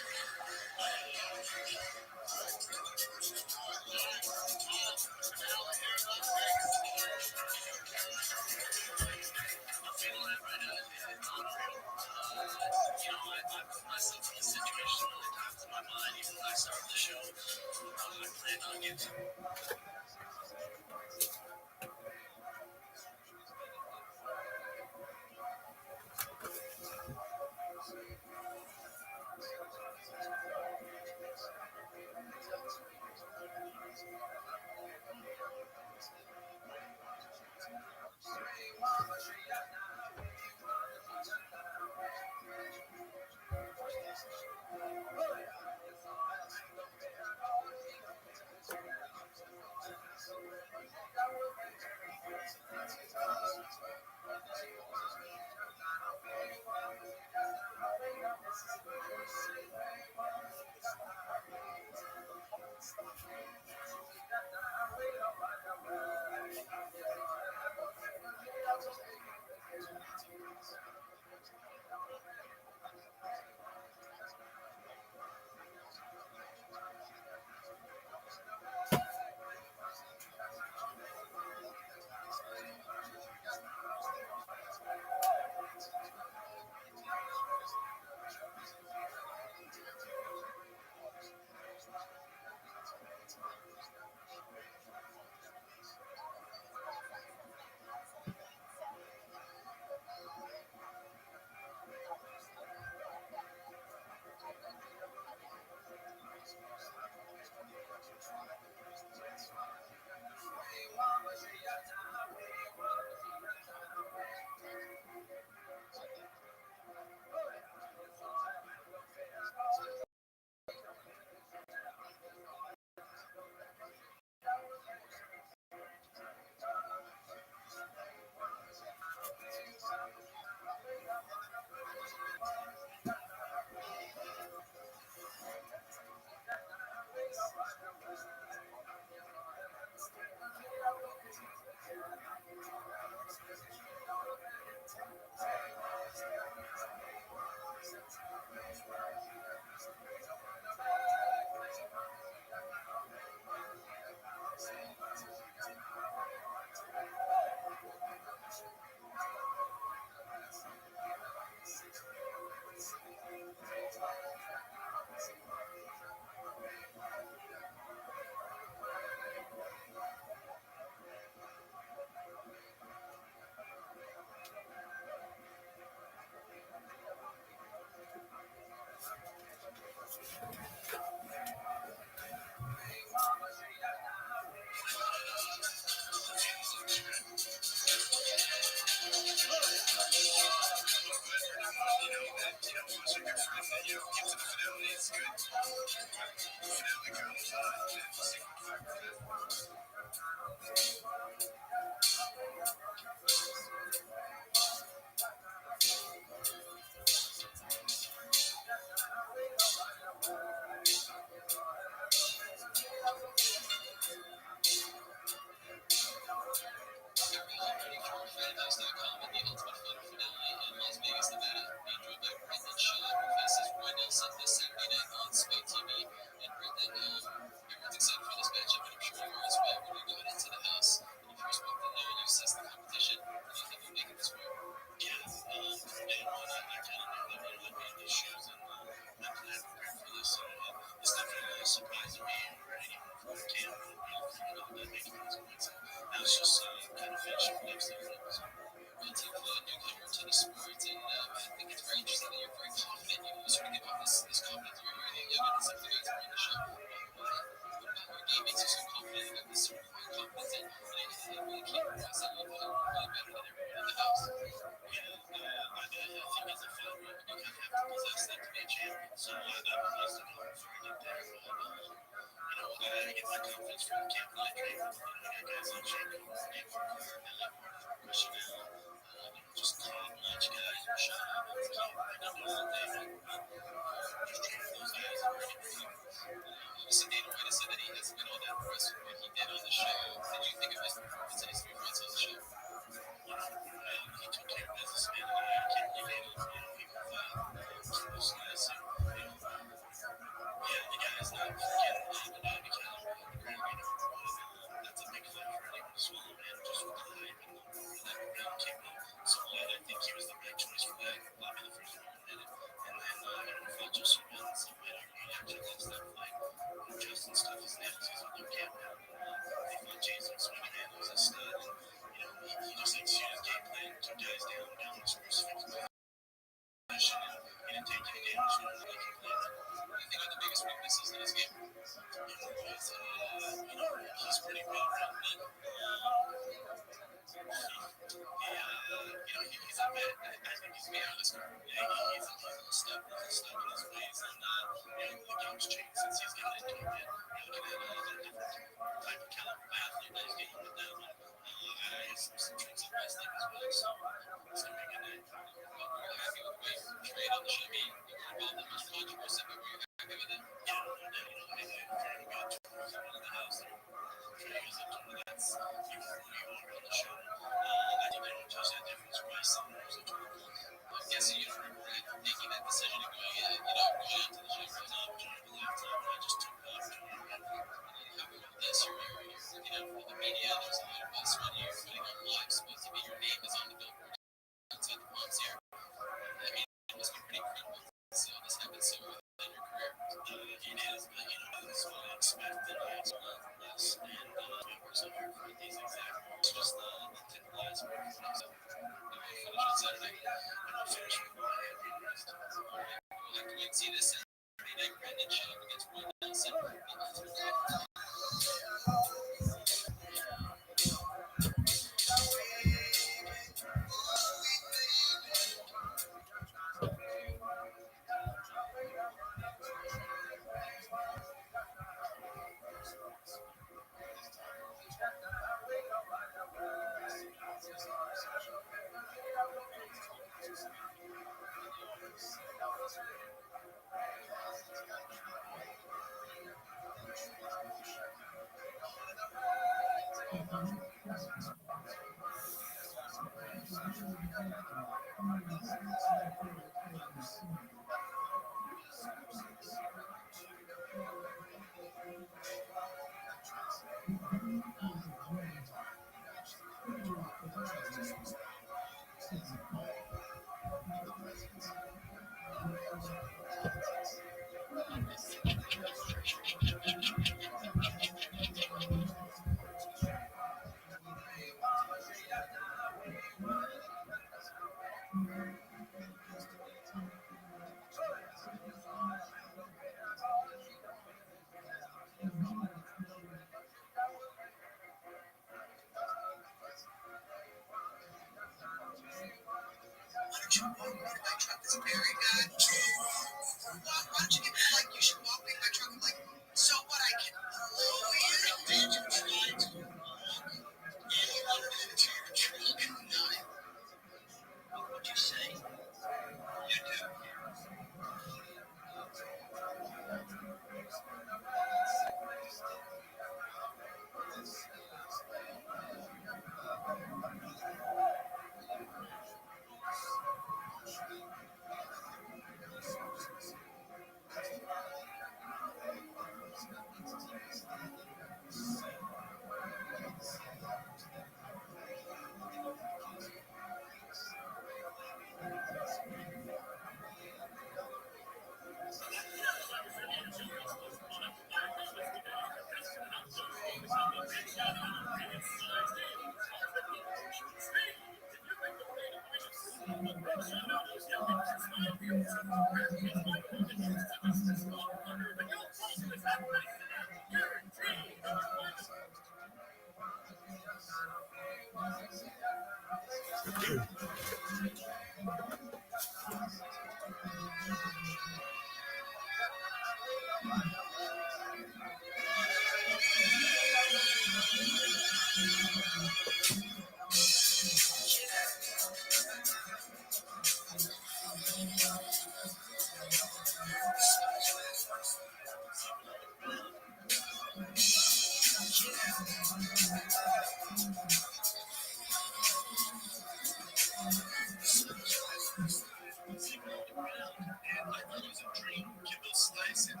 Slice and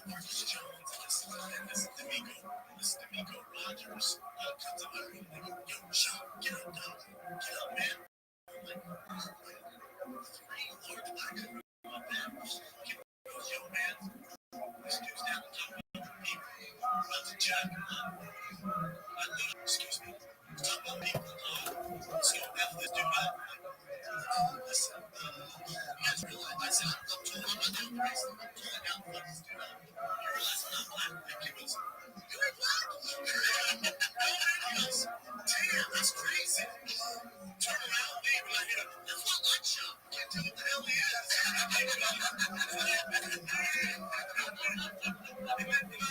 Marcus Jones and this D'Amico Rogers comes over and they go, yo, Sean, get up, dog. Get up, man. Like, 3 large black men up there. He goes, yo, man, this dude's down the top of me. About to check. Excuse me. Talk about me. Let's go F this dude up. Listen, you guys realize I said I'm not down the race. I'm pulling down the this dude up. You realize I'm not black. And he goes, you ain't black? He goes, damn, that's crazy. Turn around, leave, and I hear him, that's my light shop. Can't tell what the hell he is. And I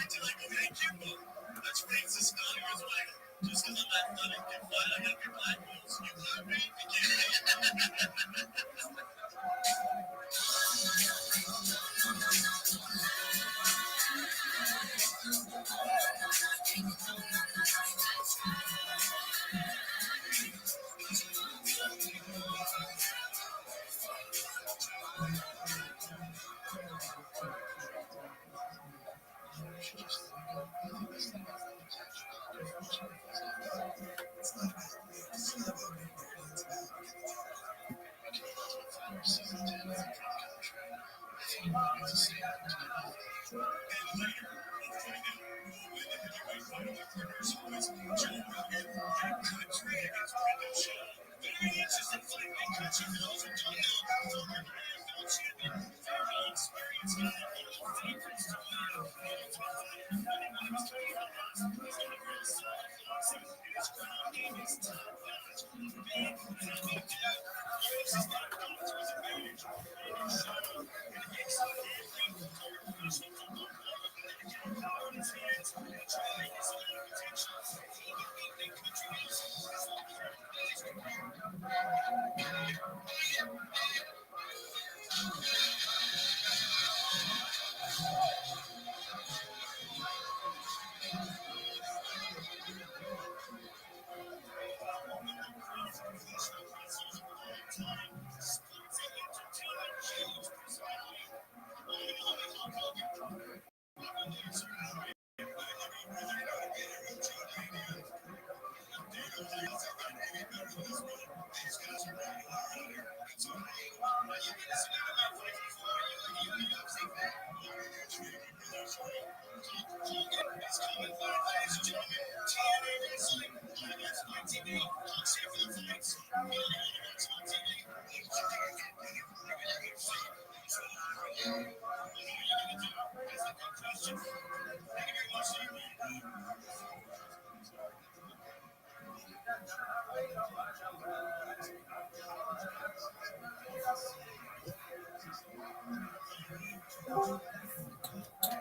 tell him, okay, Kimbo, that's racist on his way. Just because I'm athletic and fly, I got your black moves. You got me?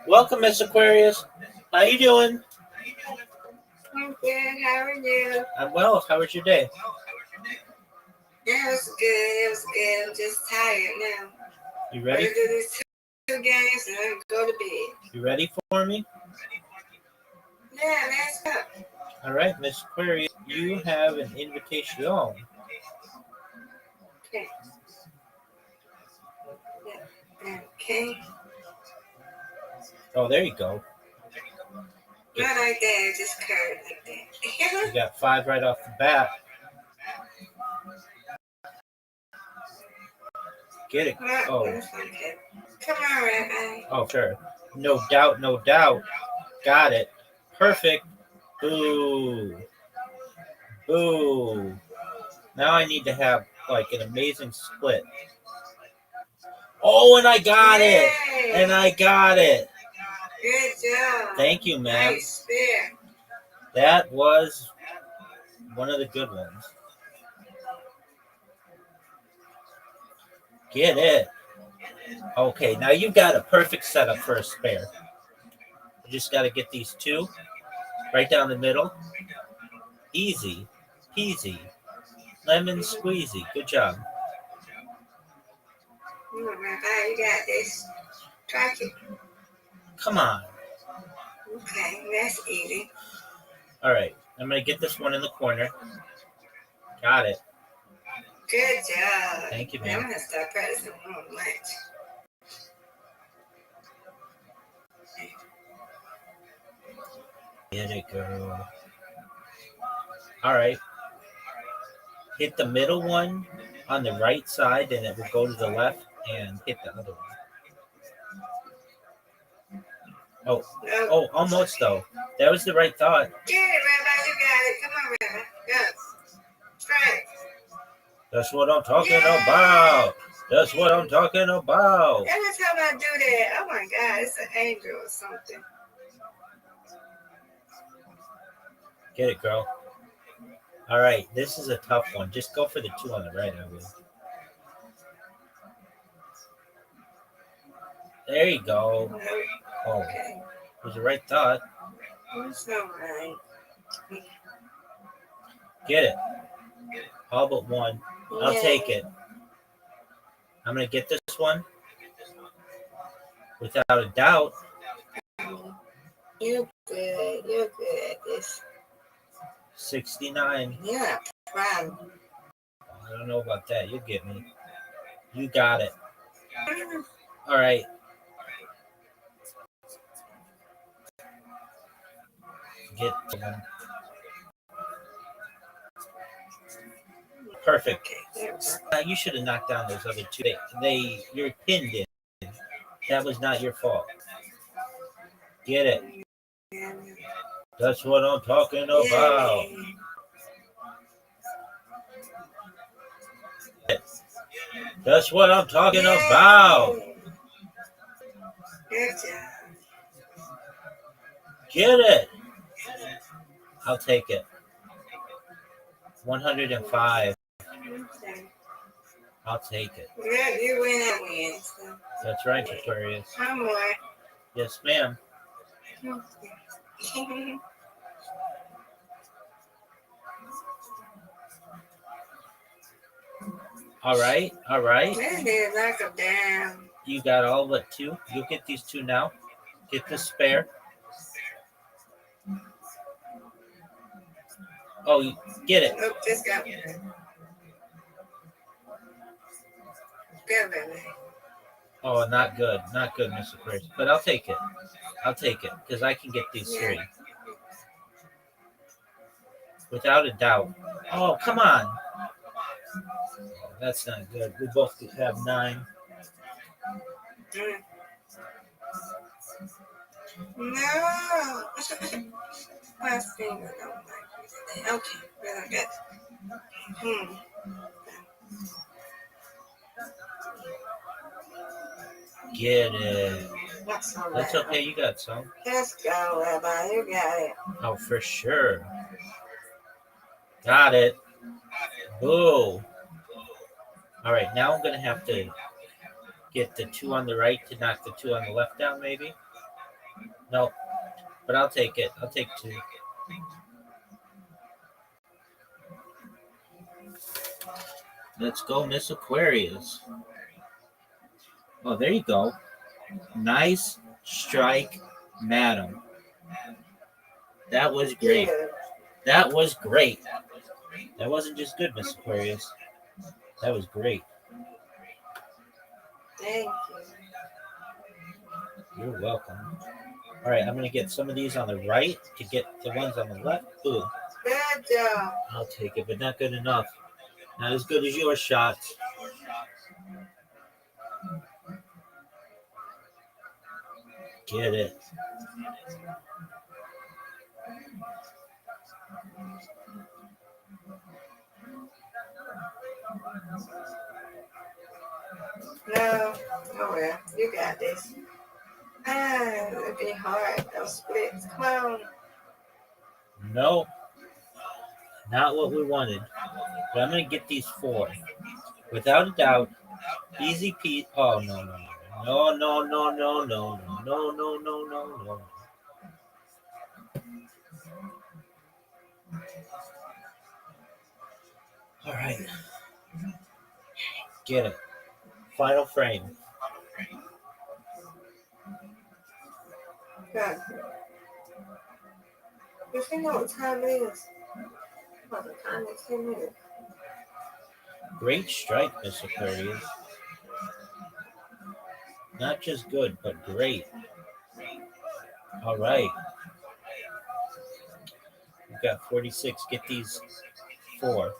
Welcome, Miss Aquarius. How you doing? I'm good. How are you? I'm well. How was your day? Yeah, it was good. It was good. I'm just tired now. You I'm ready? gonna do these 2 games and then go to bed. You ready for me? Yeah, let's go. All right, Miss Aquarius, you have an invitation. Okay. Yeah. Okay. Oh, there you go. Not like that. Just curved like that. You got 5 right off the bat. Get it. Oh. Okay. Come on, Rabbi. Oh, sure. No doubt, no doubt. Got it. Perfect. Boo. Boo. Now I need to have like an amazing split. Oh, and I got it. And I got it. Good job. Thank you, ma'am. Nice spare. That was one of the good ones. Get it. Okay, now you've got a perfect setup for a spare. You just got to get these 2 right down the middle. Easy peasy. Lemon squeezy. Good job. Come on, Rabbi. You got this. Try it. Come on. Okay, that's easy. All right. I'm going to get this one in the corner. Got it. Good job. Thank you, I'm ma'am. gonna start practicing more lunch. Get it, girl. All right. Hit the middle one on the right side, and it will go to the left and hit the other one. Oh, almost though. That was the right thought. Get it, Rabbi. You got it. Come on, Rabbi. Go. Straight. That's what I'm talking about. That's what I'm talking about. Every time I do that, oh my God, it's an angel or something. Get it, girl. All right. This is a tough one. Just go for the two on the right, I would. There you go. Oh, Okay. it was the right thought. It's all right. Get it. All but one. I'll Yeah. take it. I'm going to get this one. Without a doubt. You're good. You're good at this. 69. Yeah, problem. I don't know about that. You get me. You got it. All right. Get one. Perfect. You should have knocked down those other two. You're pinned in. That was not your fault. Get it. That's what I'm talking about. That's what I'm talking about. Good job. Get it. I'll take it. 105. Okay. I'll take it. Yeah, you win, I win. So. That's right, Aquarius. One more. Yes, ma'am. Okay. All right. All right. That is like a damn. You got all but two. You'll get these two now. Get the spare. Oh, you get it. Nope, just got me. Good, baby. Oh, not good. Not good, Mr. Aquarius. But I'll take it. I'll take it because I can get these three. Without a doubt. Oh, come on. That's not good. We both have 9. No. My finger don't like it. Okay, really good. Get it. That's all right. That's okay. You got some. Let's go, Rabbi. You got it. Oh, for sure. Got it. Boo. All right, now I'm going to have to get the 2 on the right to knock the 2 on the left down, maybe? No, but I'll take it. I'll take 2. Let's go, Miss Aquarius. Oh, there you go. Nice strike, madam. That was great. That was great. That wasn't just good, Miss Aquarius. That was great. Thank you. You're welcome. All right, I'm going to get some of these on the right to get the ones on the left. Ooh, Good job. I'll take it, but not good enough. Not as good as your shots. Get it. No. Oh, well. You got this. It'd be hard. Those splits. Come on. No, not what we wanted. But I'm going to get these 4. Without a doubt. Easy peasy. Oh, no, no, no. No, no, no, no, no, no, no, no, no, no. All right. Get it. Final frame. Good. If you know what time it is, about the time it's 10 minutes. Great strike, Miss Aquarius. Not just good, but great. All right. We've got 46. Get these 4.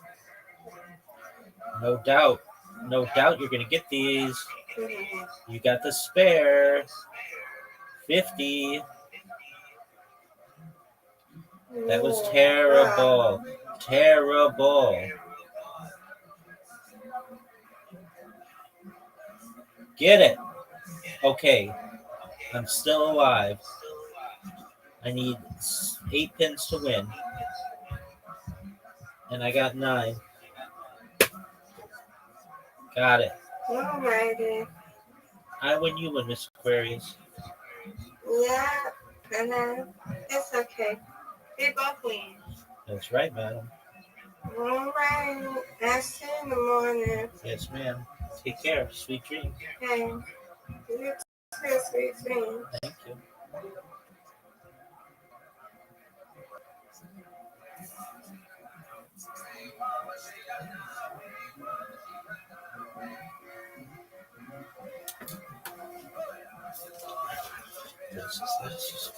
No doubt. No doubt you're going to get these. You got the spare. 50. That was terrible. Terrible. Get it. Okay. I'm still alive. I need 8 pins to win. And I got 9. Got it. Alrighty. I win, you win, Miss Aquarius. Yeah, and then it's okay. We both win. That's right, madam. Alright. I'll see you in the morning. Yes, ma'am. Take care. Sweet dreams. Okay. You too, sweet dreams. Thank you. This.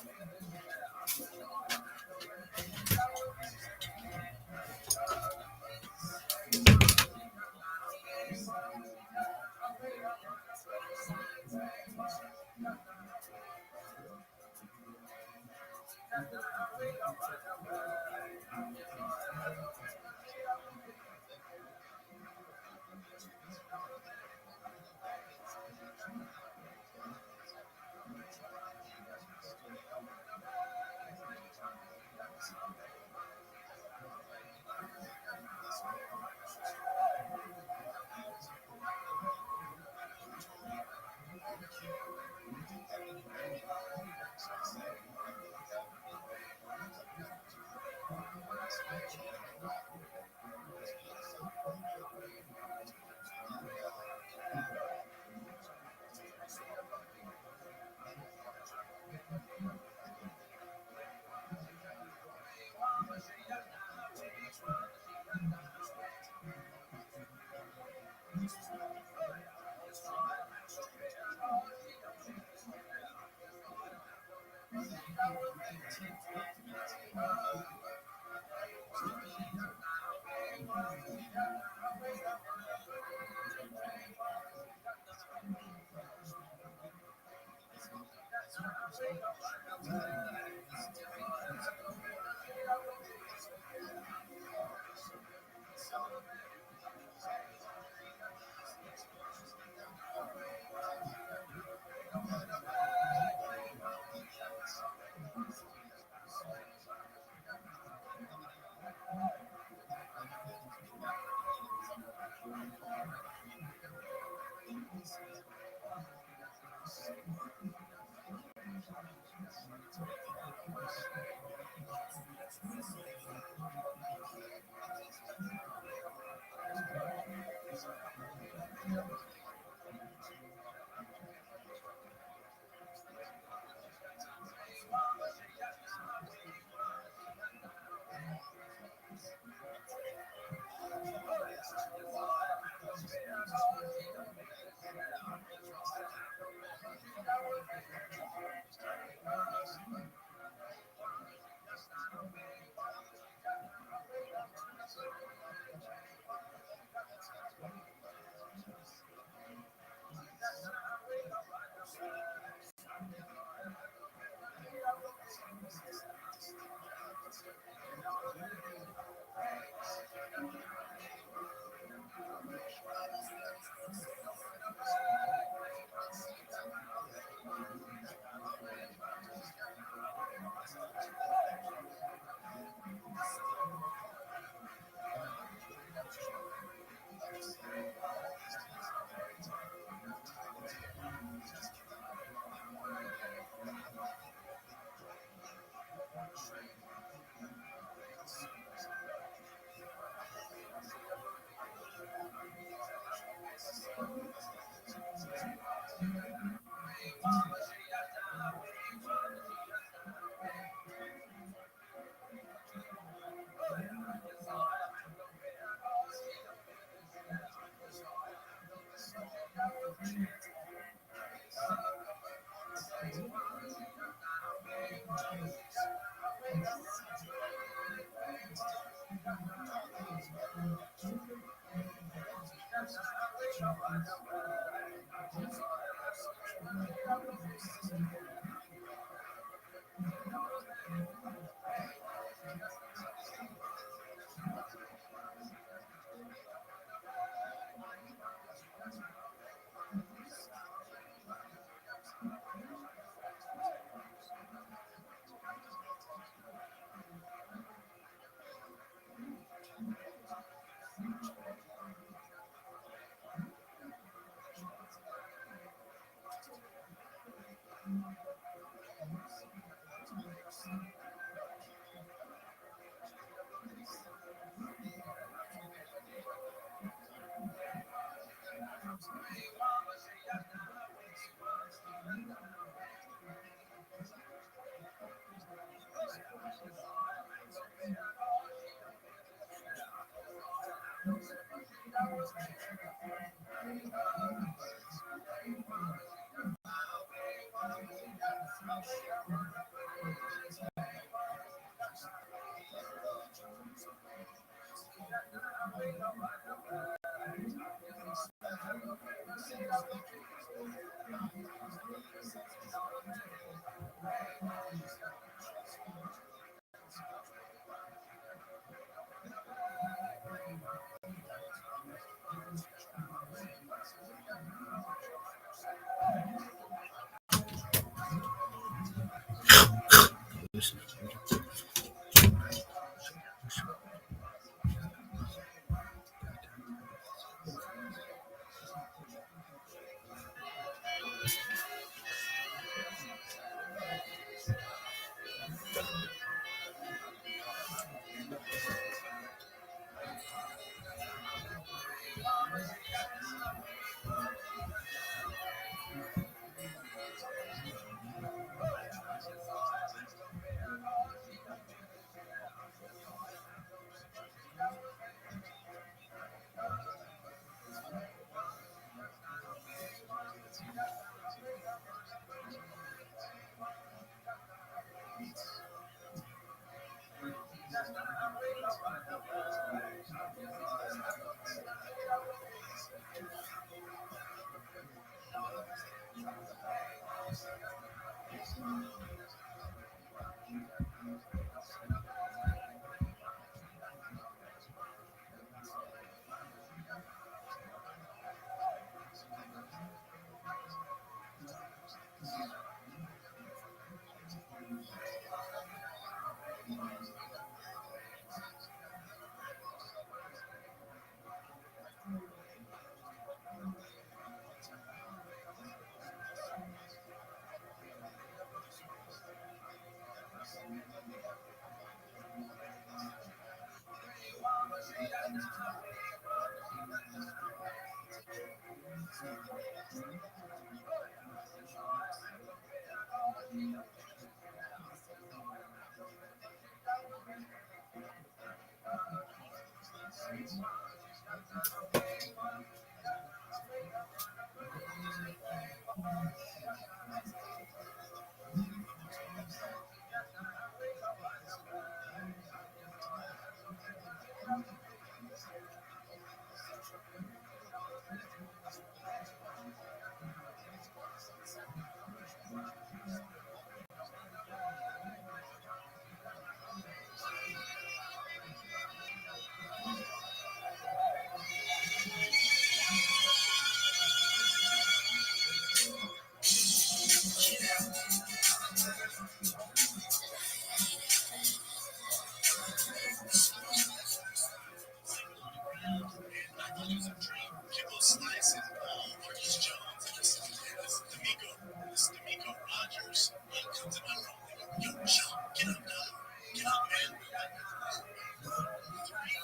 Rogers comes in my room. Yo, Sean, get up, dog. Get up, man.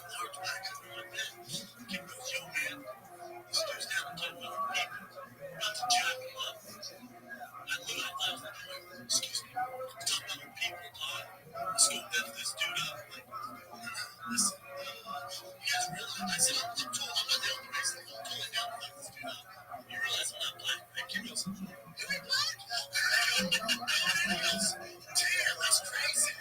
Large black cover like that. Kid goes, yo, man. This dude's down to get me from people. About to jack him up. I knew I laughed. I'm like, excuse me. Talk about your people, dog. Let's go lift this dude up. I'm like, listen, you guys realize? I said, I'm not down the race. I'm totally down to lift this dude up. You realize I'm not black, right? Kid goes, you ain't black? He goes, damn, that's crazy.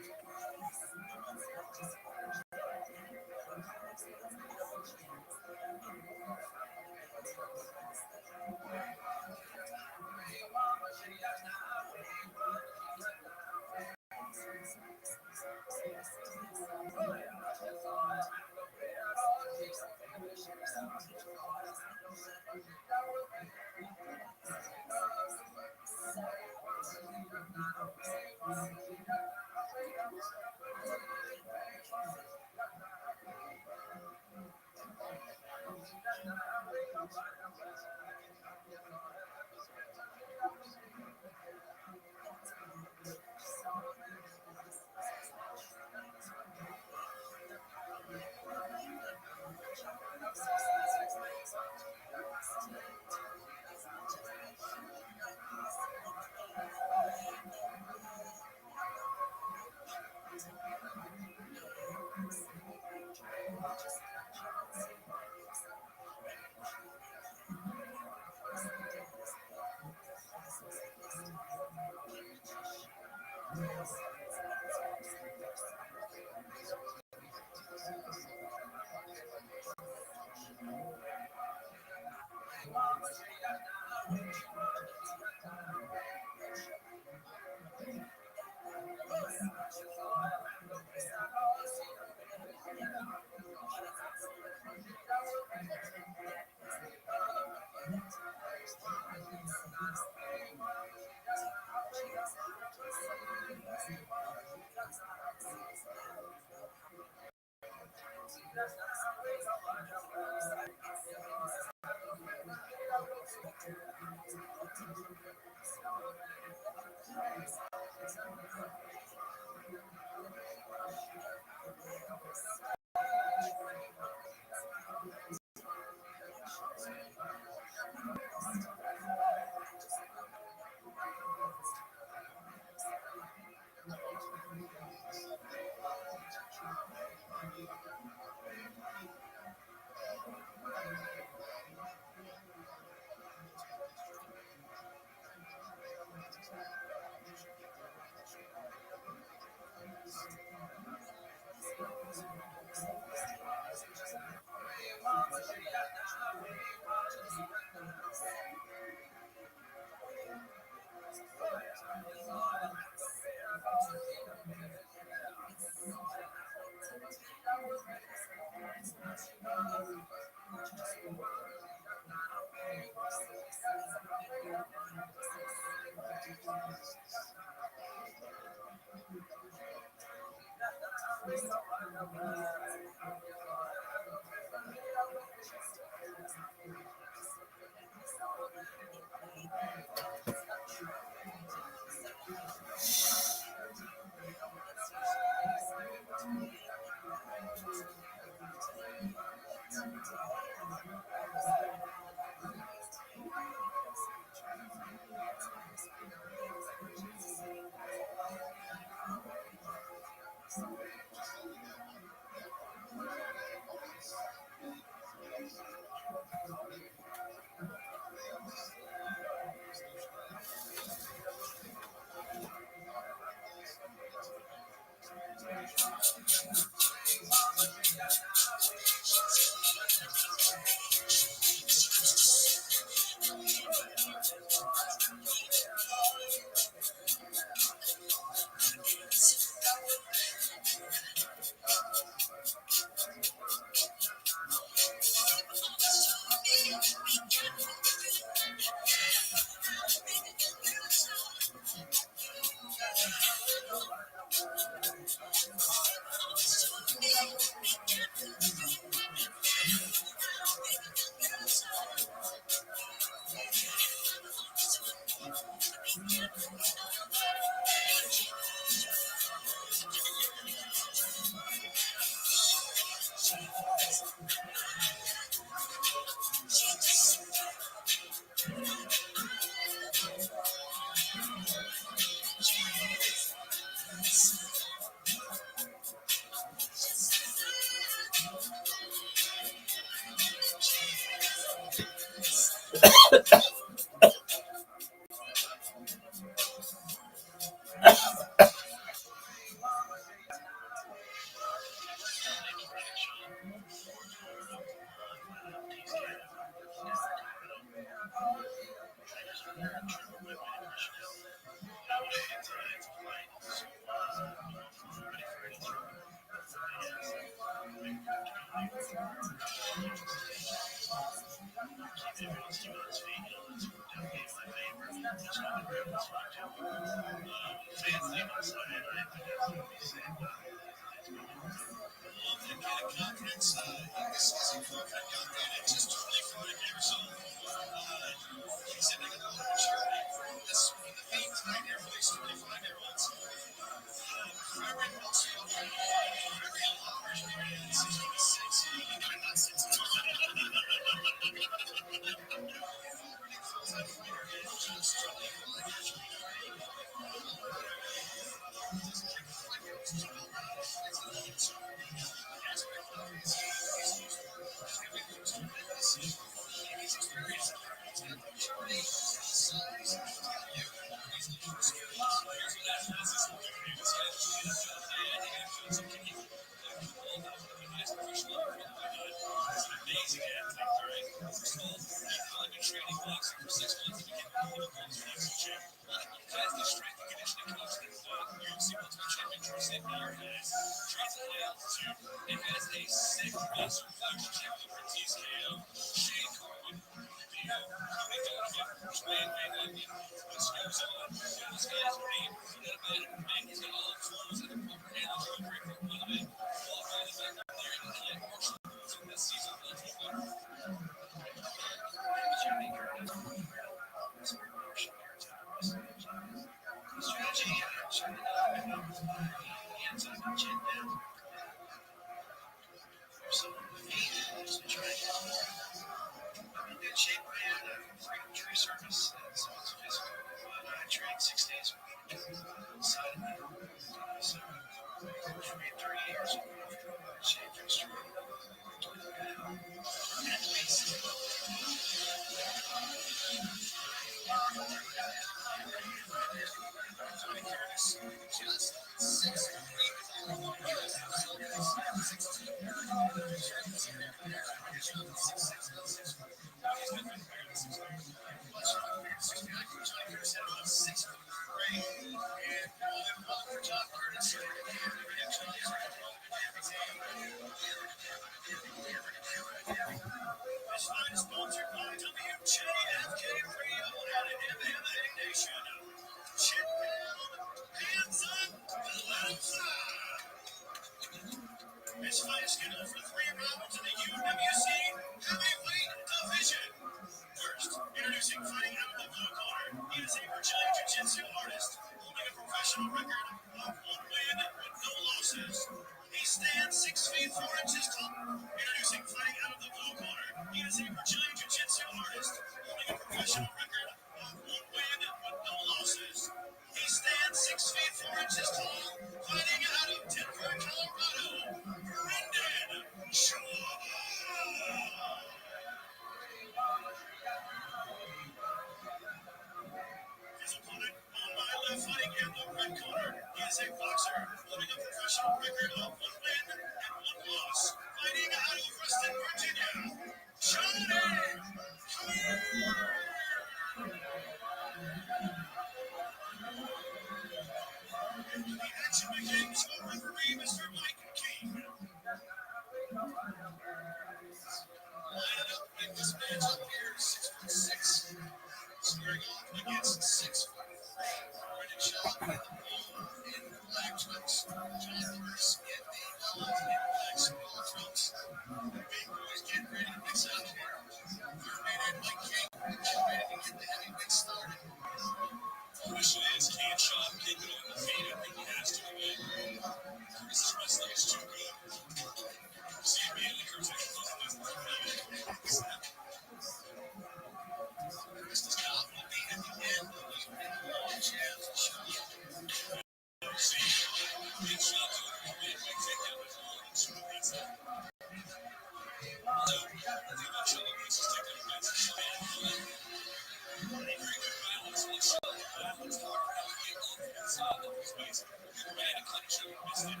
ways. And a clean show missed it.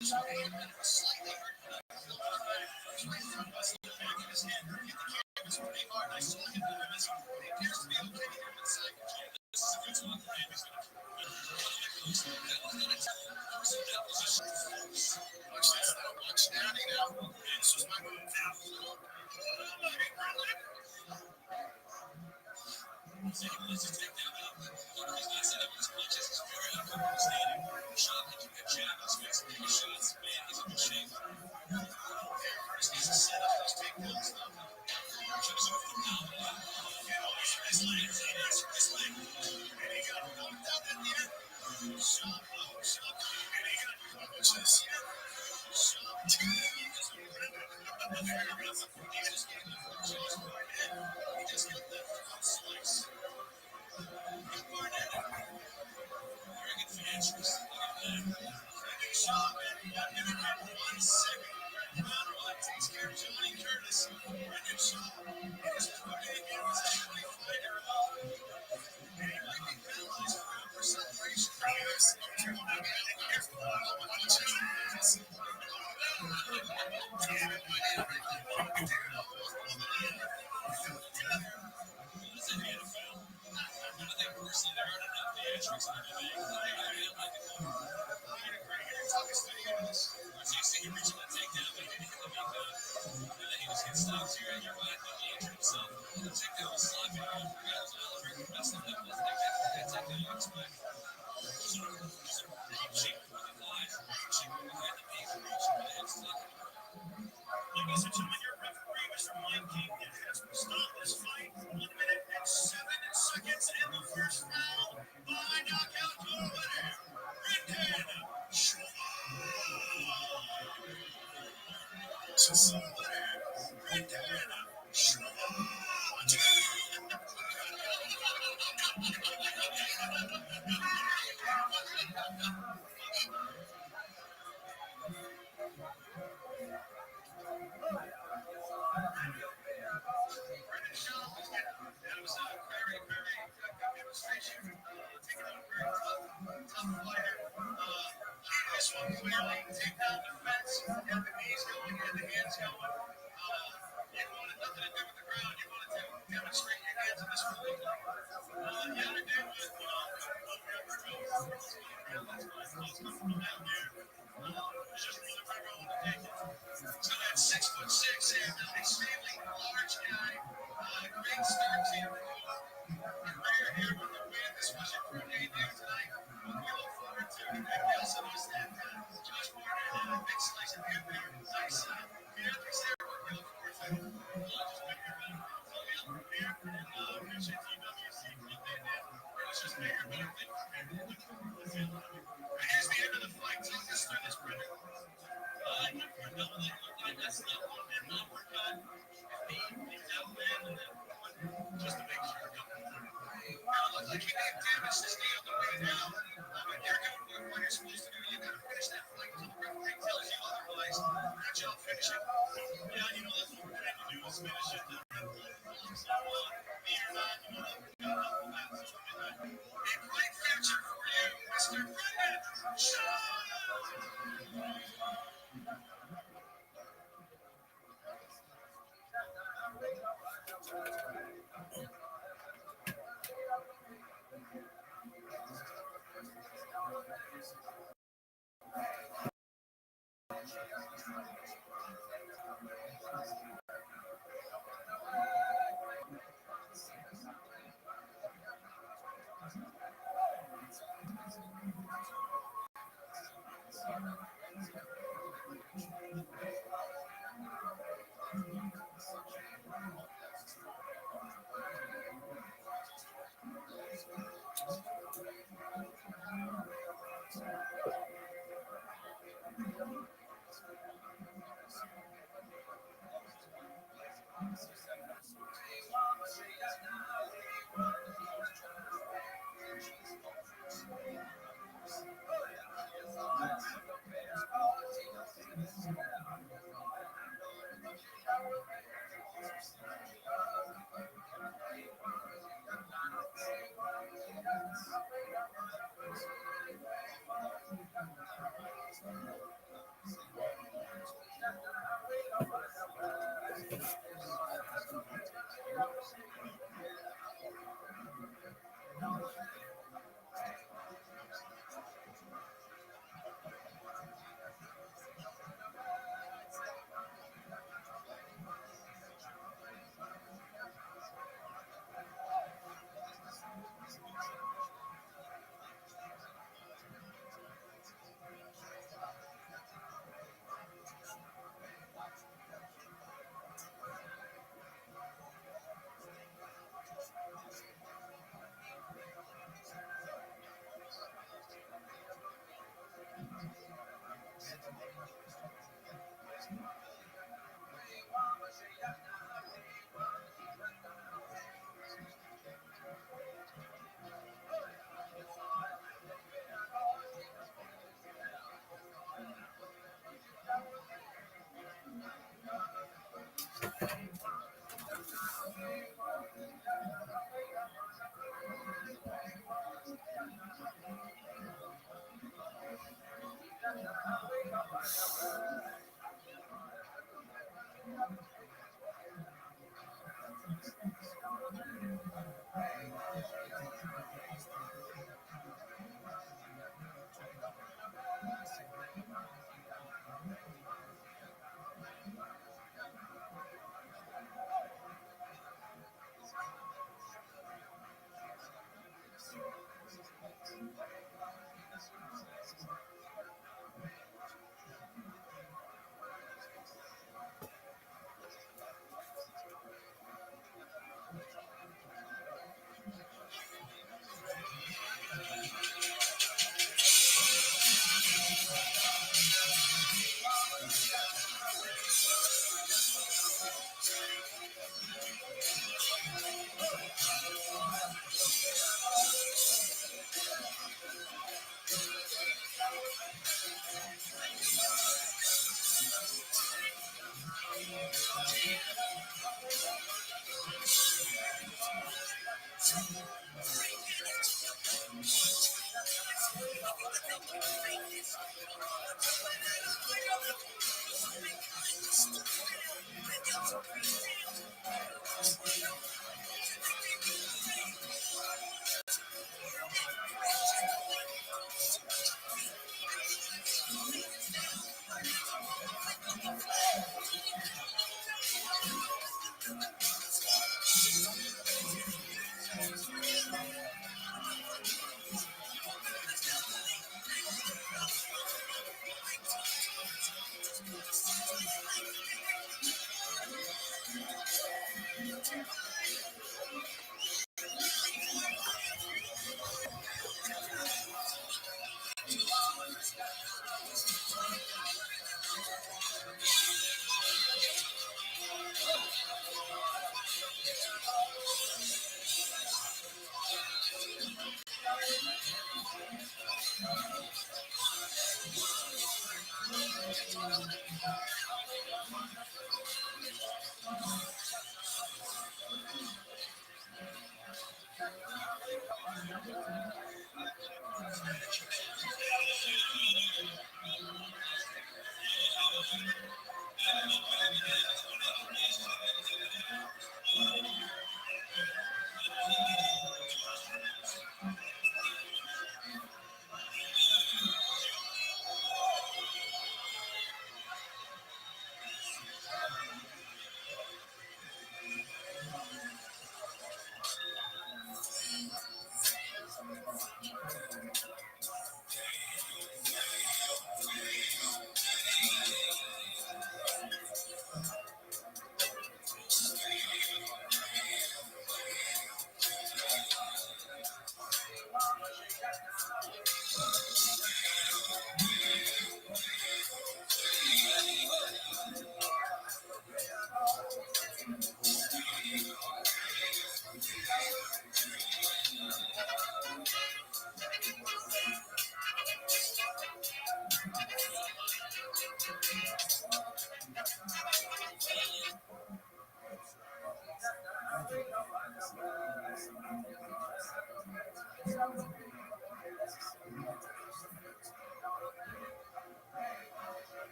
This may have been a slightly hurt back in his head. Hit the canvas pretty hard. I saw him miss it. He appears to be okay here inside. This is a good one. Watch this now. Watch Natty now. This was my move. Let's just take that out. One of these nights that I was conscious is very understanding. Shot like you had jab his face. His shots, man, he's in good shape. First needs to set up those takedowns though. Shows over the down the line. His legs, his leg. And he got knocked out at the end. Shot, and he got caught. Watch this. Shot. He just gave him a jaws right in. He just got that front slice. Barnett. Very good financials. Big shot, man. Brendan had 1 second. Round one takes care of Johnny Curtis. Brendan Shaw. He just put it again. Was a great fighter. And he might be penalized for celebration. Here's the Ladies and gentlemen, your referee, Mr. Mike King, has stopped this fight 1 minute and 7 seconds in the first round by knockout winner, Brendan That was a very, very good demonstration. Taking out a very tough fighter. This one clearly takedown defense. Got the knees going, got the hands going. You wanted nothing to do with the ground. You wanted to demonstrate your hands in this fight. The other dude was so that's 6'6" and extremely large guy. Great start to your career here with the win. This was your pro debut tonight. We look forward to it. We also noticed that Josh Barnett had a big slice of him there. Nice theatrics there. We look forward to it. Just make your better. Appreciate TWC for what they did. Let's just make your better thing. Here's the end of the fight. Talk us through this, Brendan. I went for a double leg. That's not one man uppercut. Just to make sure. Now it looks like you did damage this knee on the way down. But you're doing what you're supposed to do. You got to finish that fight until the referee tells you otherwise. Not y'all finish it. Yeah, you know, that's what we're going to do is finish it. A great future for you, Mr. Brendan Shaw.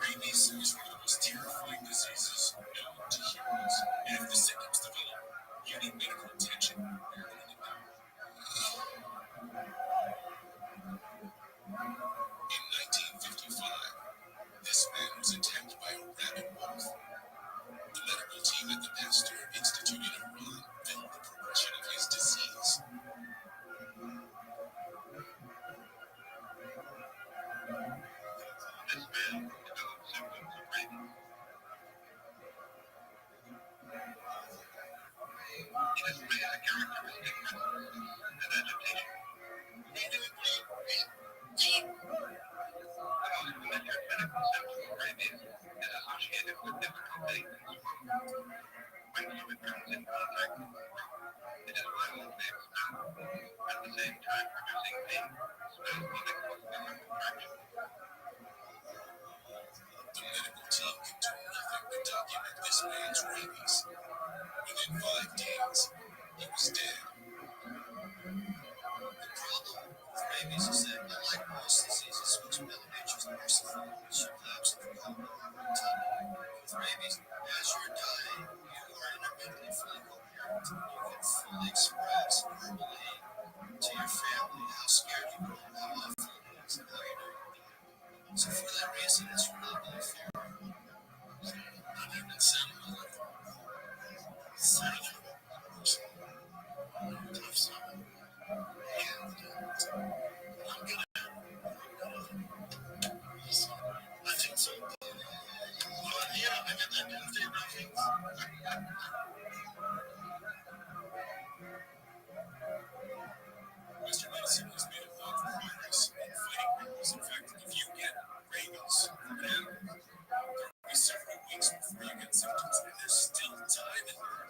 Rabies is one of the most terrifying diseases known to humans, and if the symptoms develop, you need medical attention early in the The medical team could do nothing but document this man's rabies. Within 5 days, he was dead. The problem with rabies is that, unlike most diseases which Bill Nature's merciful, should lapse into coma over time. With rabies, as you're dying, you are intermittently fully coherent. You can fully express verbally to your family how scared you are, how awful it is, and how you're doing. So for that reason, it's really, really fair. I've even sounded my life. Sounded tough song. And I'm gonna I think so. Yeah, I did that Tuesday briefings. Western medicine has made a lot of progress in fighting rabies. In fact, if you get rabies from an animal, there will be several weeks before you get symptoms, and there's still time in there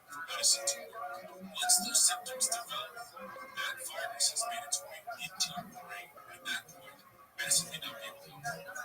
for medicine to work. Once those symptoms develop, that virus has made its way into your brain. At that point, medicine may not be able to help.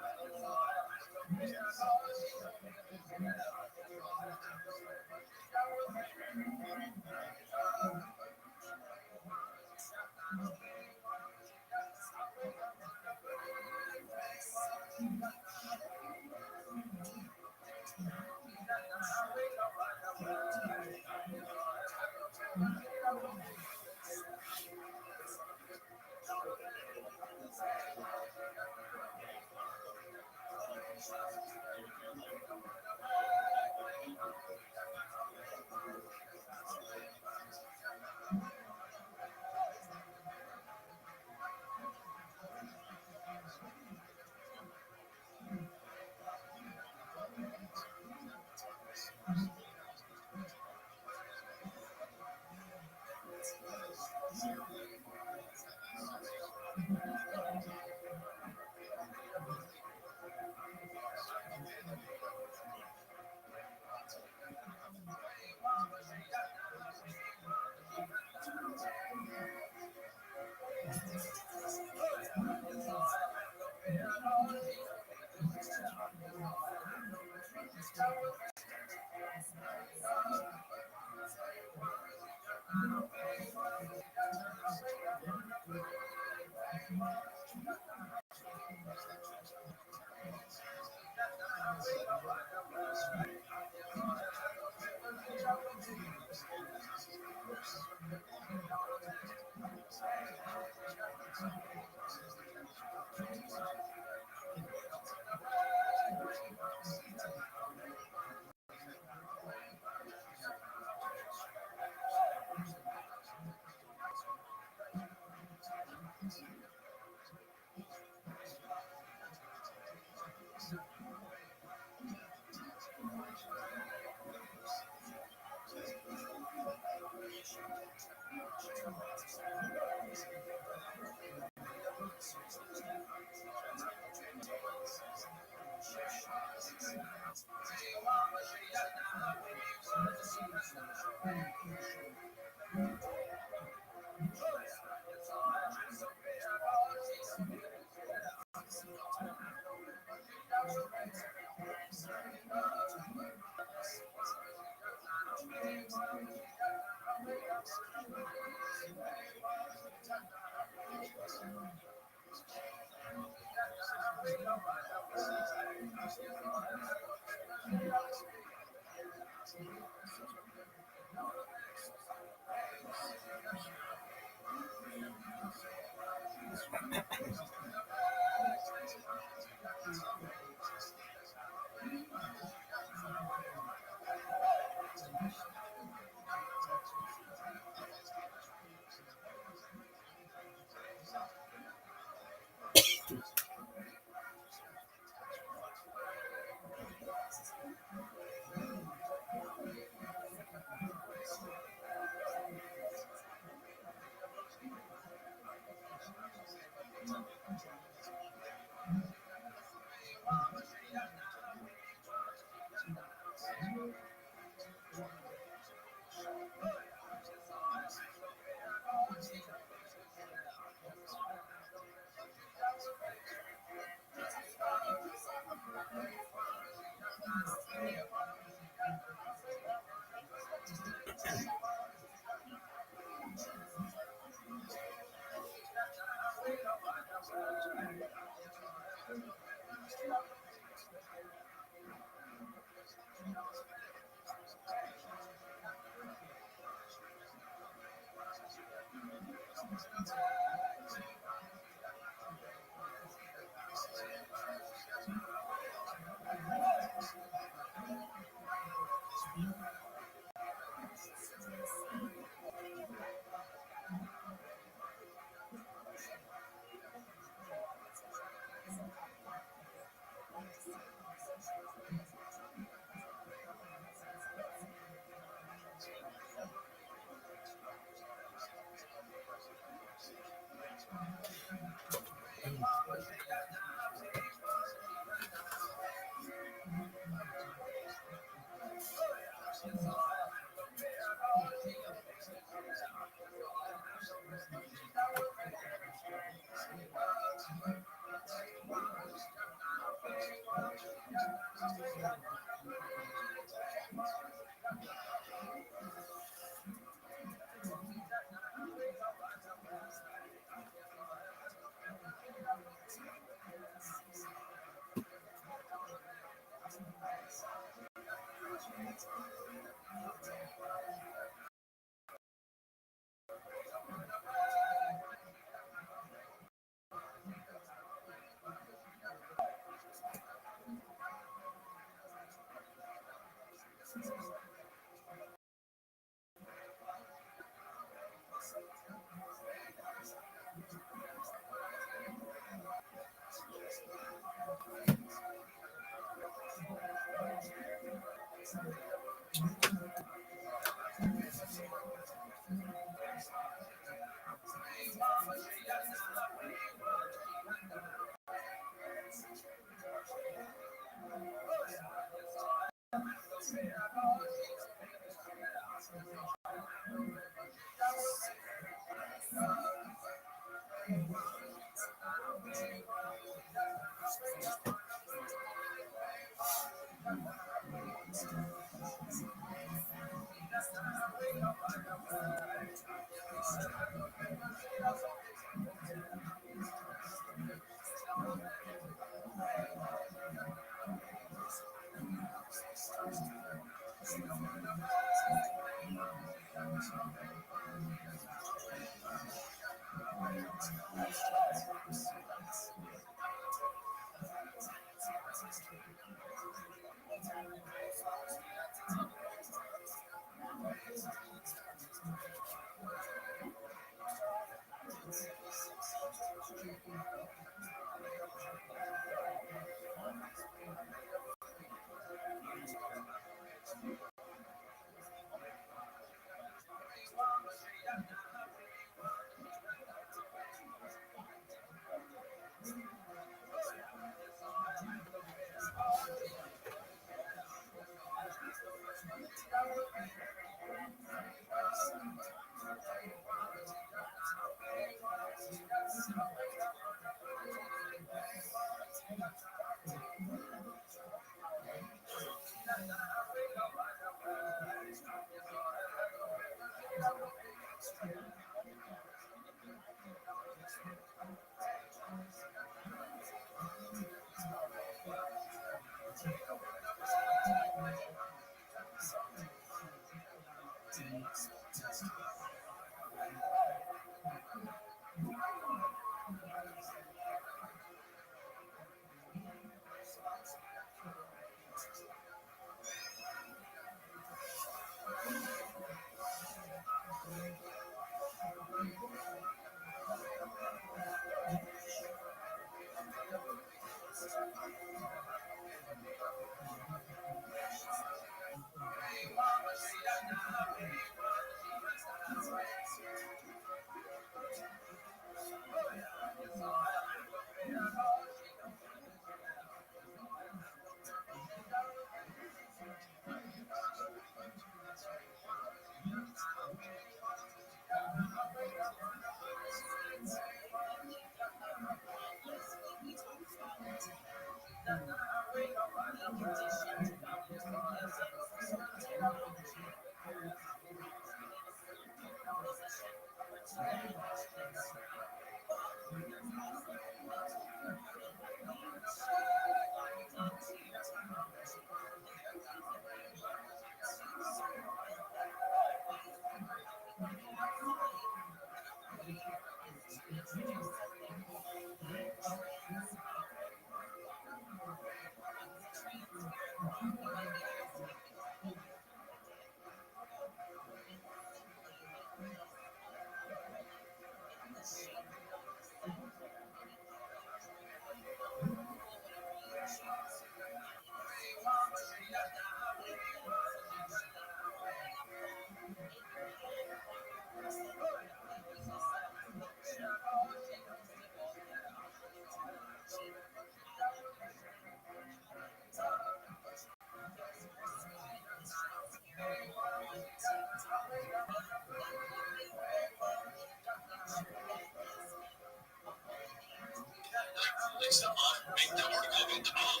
It's the mom. Make the article about the mom.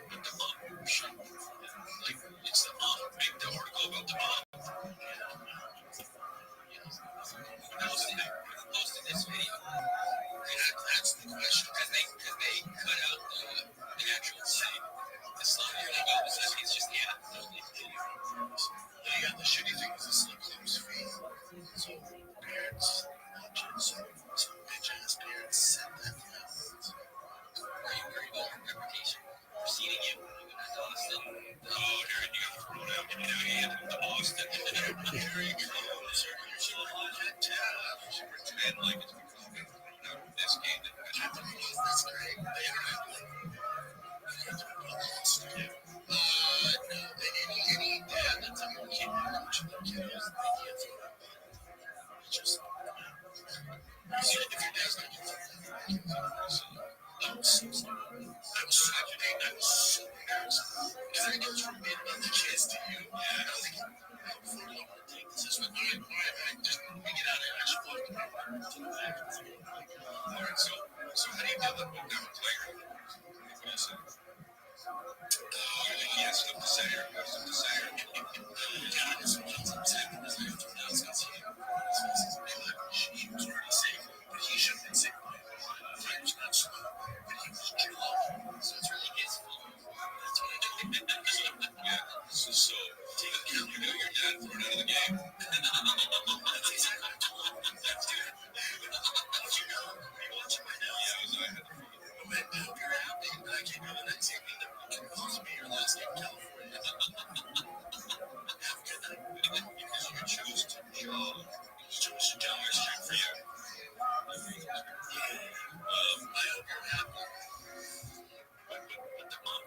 With the mom. Like, it's the mom. Make the article about the mom. Posted this video. That's the question. Because they cut out the actual scene. The song you're like, oh, it's just, yeah. Yeah, the shitty thing is this includes faith. So parents, some bitch ass parents said that. Very low reputation preceding you. Austin. Oh, Aaron, you got thrown out. To Austin. Here he comes. You're so hot at tab. You pretend like it's because you got thrown out of this game. That's great. The internet, like, you got thrown out of this game. so embarrassed. Because I goes from being about the kids to you. Yeah, I was like, before you want to take this, just went, all right, just we get out of here. I just walked to the back. All right, so how do you deal with never player? What do you say? He has stuff to say or he has stuff to say. Yeah, sometimes I'm sad because I have to announce because he was already safe, but he should have been safe. The fight was not slow, but he was jaw. So it's really his fault. That's what I told him. Yeah, so take account, your dad threw it out of the game. That's exactly what I told him. That's good. You know, are you watching right now? Yeah, I had to follow. But I hope you're happy. I can't go to the next game either. You can cost me your last game in California. Good night. Because you choose to jaw. You choose to jaw. It's check for you. Yeah. I hope you're happy. But the mom,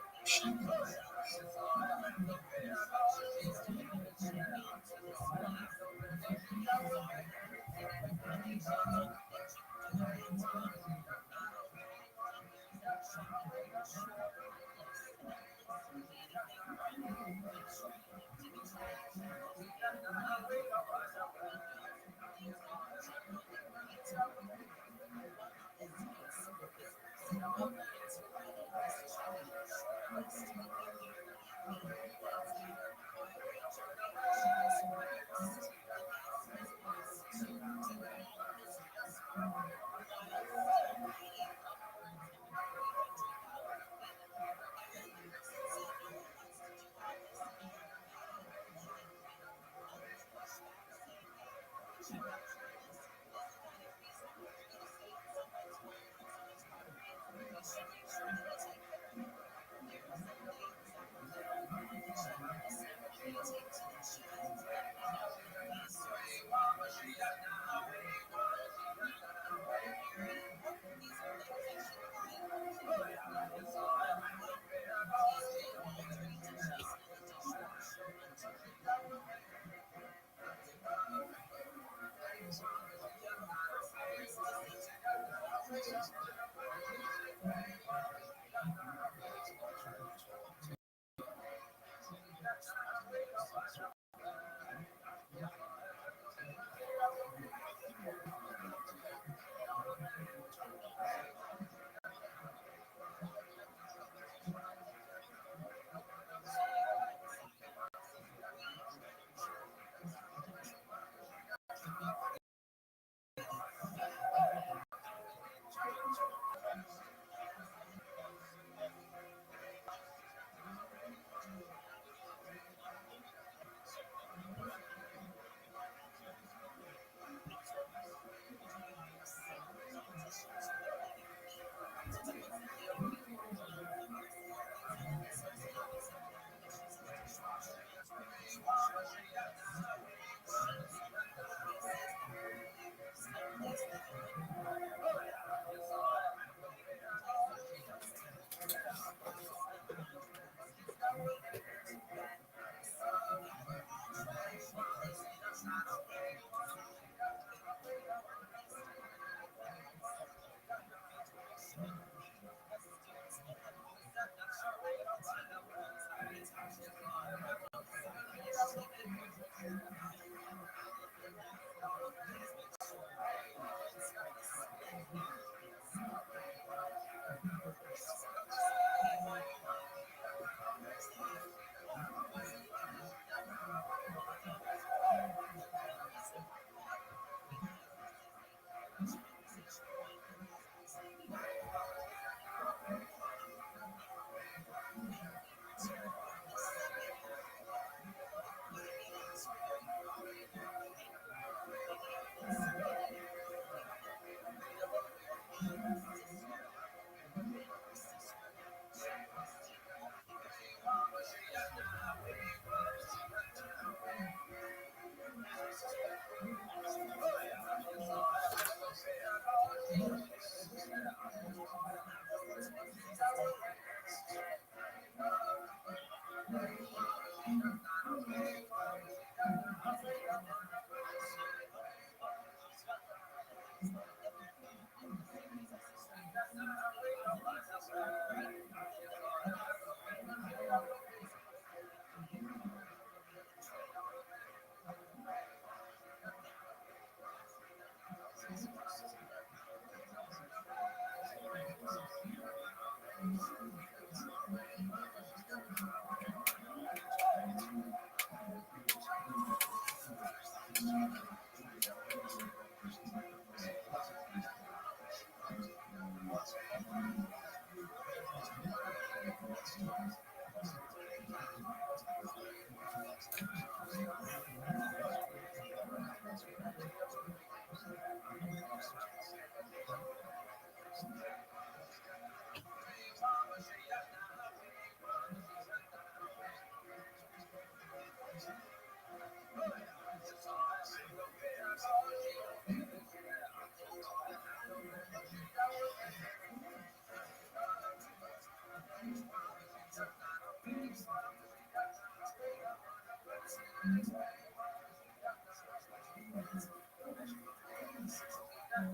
I go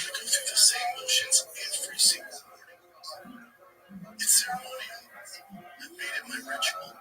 through the same motions every single morning. It's ceremonial. I've made it my ritual.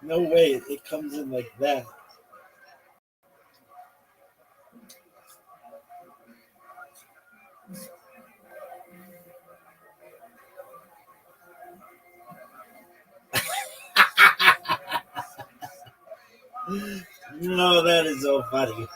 No way, it comes in like that. No, that is so funny.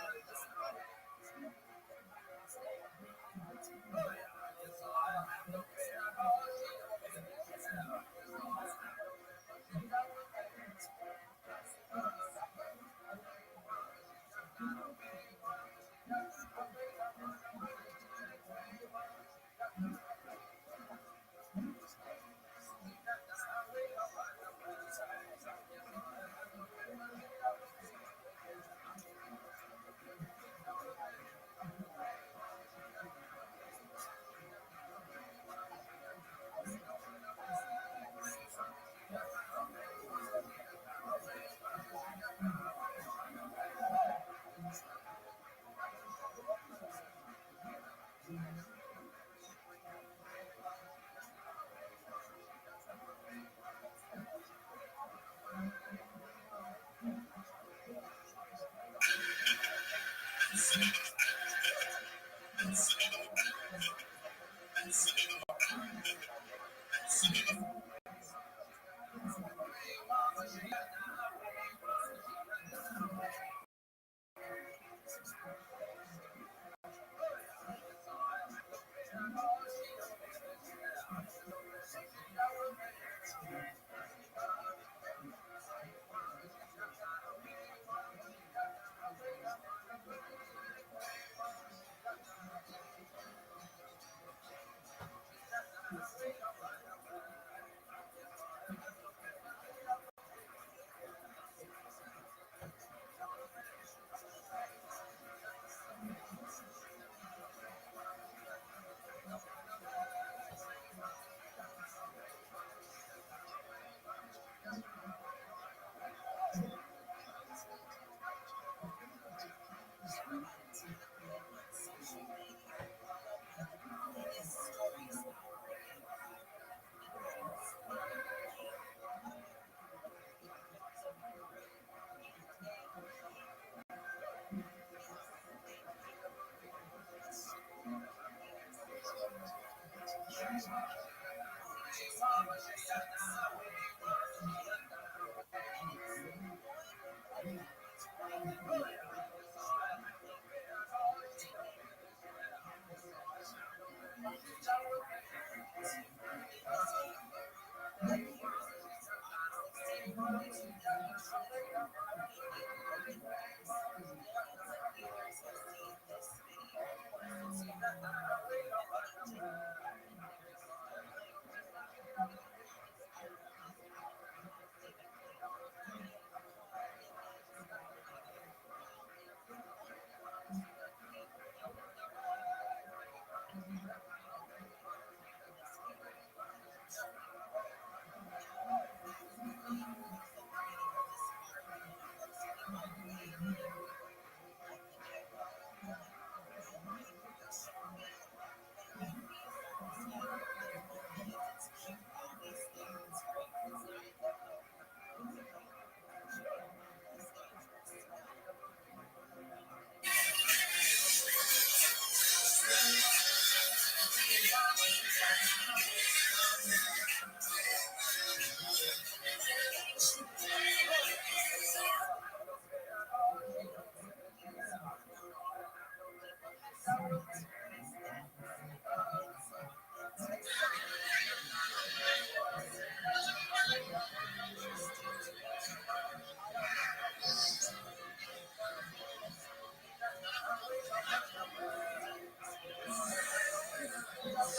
Today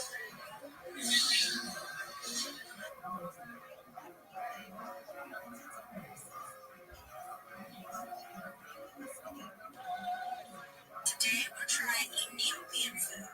we're trying Ethiopian food.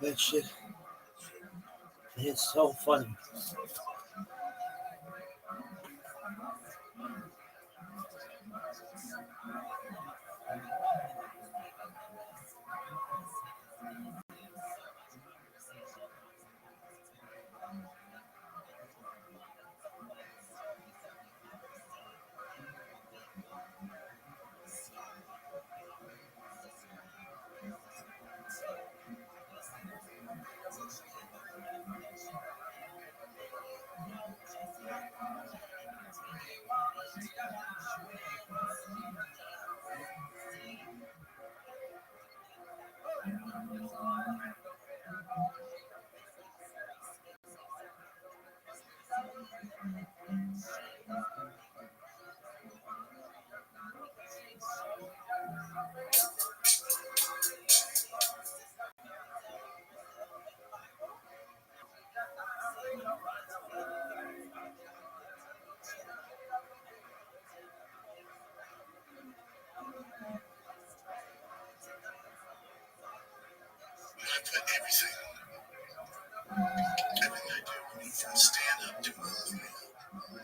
That shit is so funny. I put everything I do from stand up to movement.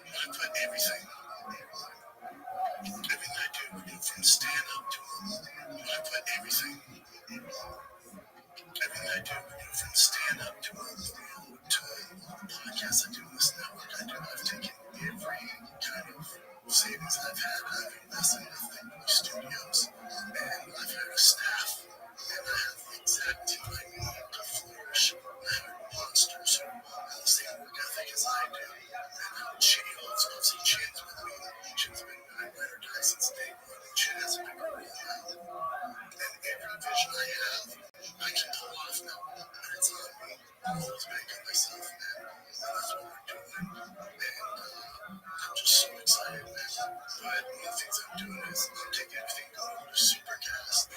I put everything I do from stand up to movement. I put everything I do from stand up to movement to podcasts I do in this network. I've taken every kind of savings I've had. I've invested in new studios, and I've had a staff, and I have the exact team I need to flourish. I have monsters who have the same work ethic as I do, and obviously Chin's with me. Chin's been my ride or die since day one, and Chin has a big role now. And every vision I have, I can pull off now, and it's on me. I'm always banking myself, man. That's what we're doing, and I'm just so excited, man. But one of the things I'm doing is I'm taking everything going to Supercast.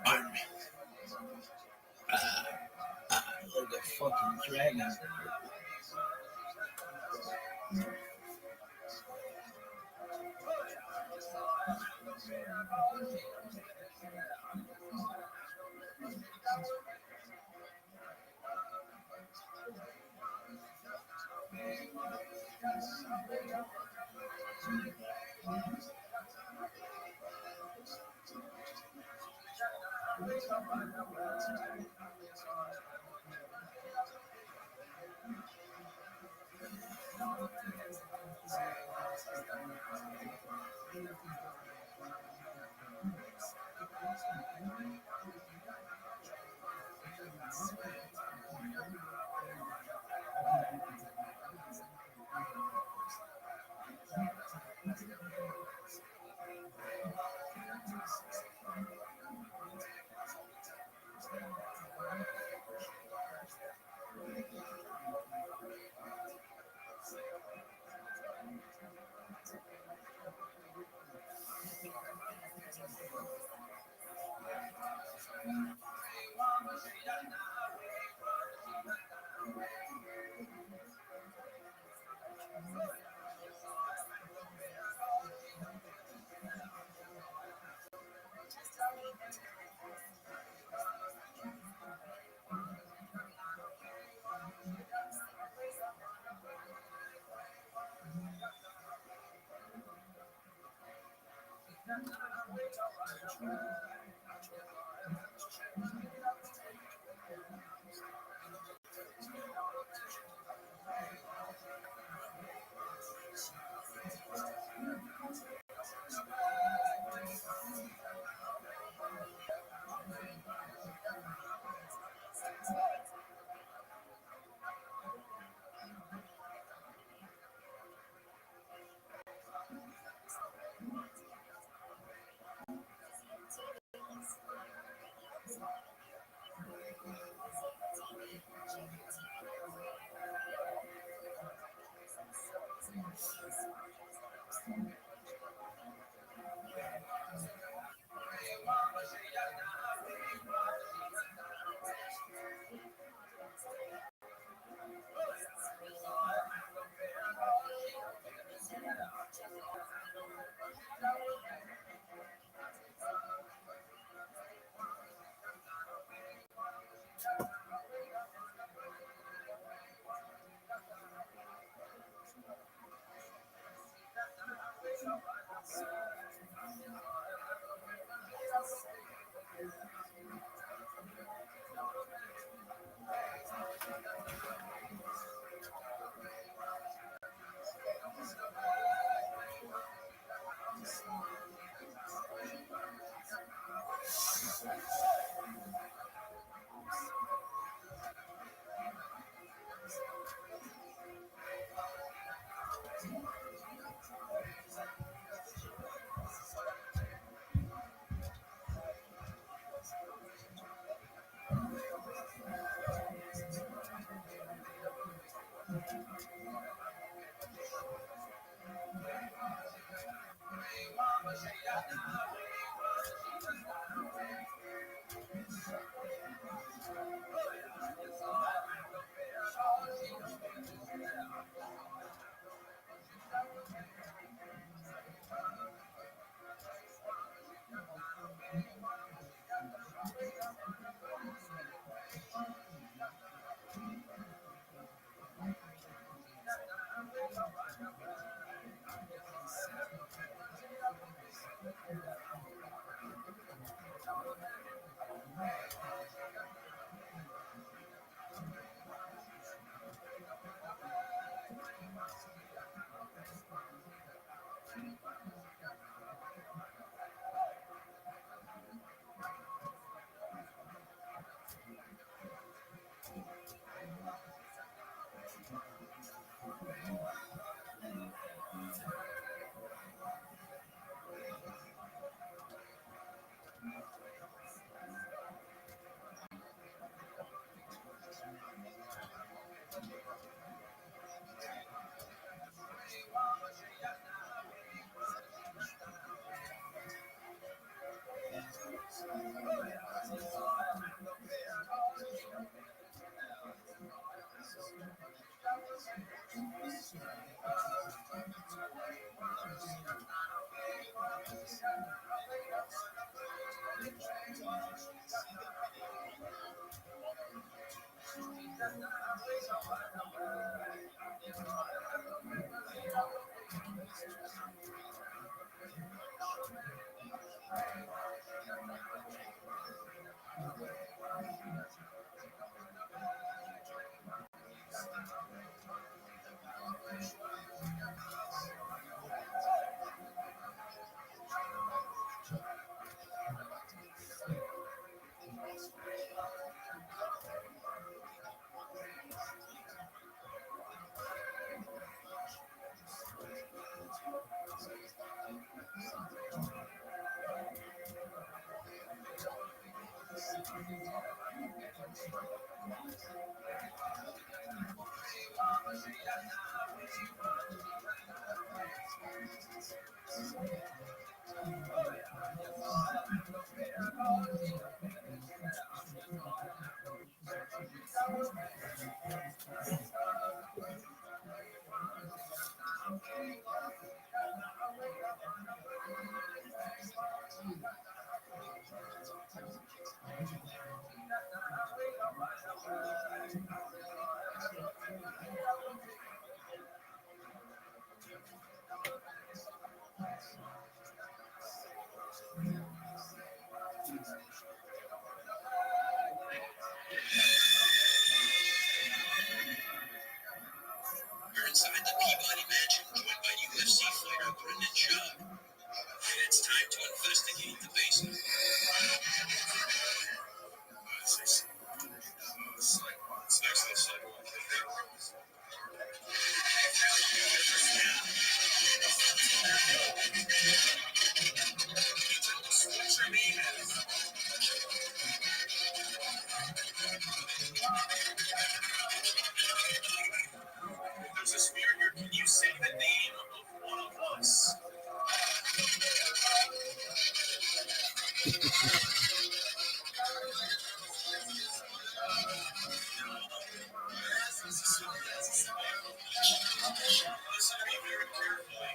Pardon me. Like a fucking dragon. We're inside the Peabody Mansion, joined by UFC fighter Brendan Schaub. And it's time to investigate the basement. There's a spear here. Can you say the name of one of us? Listen to me very carefully.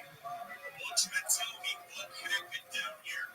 Won't you tell me what happened down here?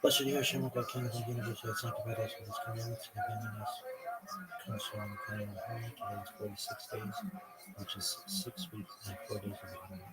Blessed are you, Hashem, God, King of the universe, who has sanctified us with his commandments and abandoned us concerning the coming of the Today is 46 days, which is 6 weeks and 4 days of the year.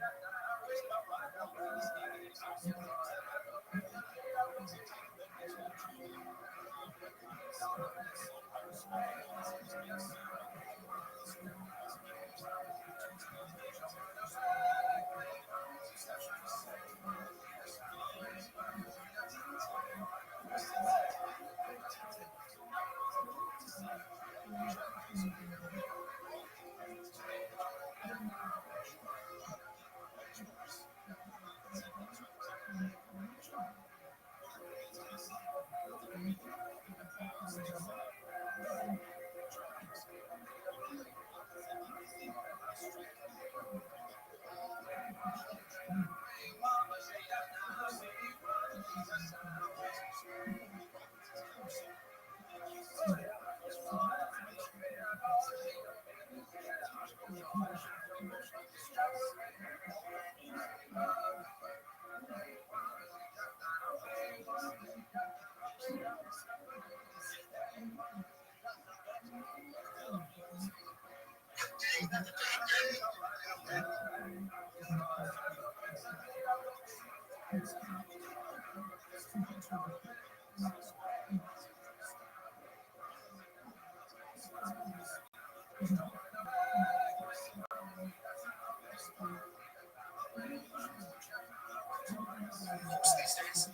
these days.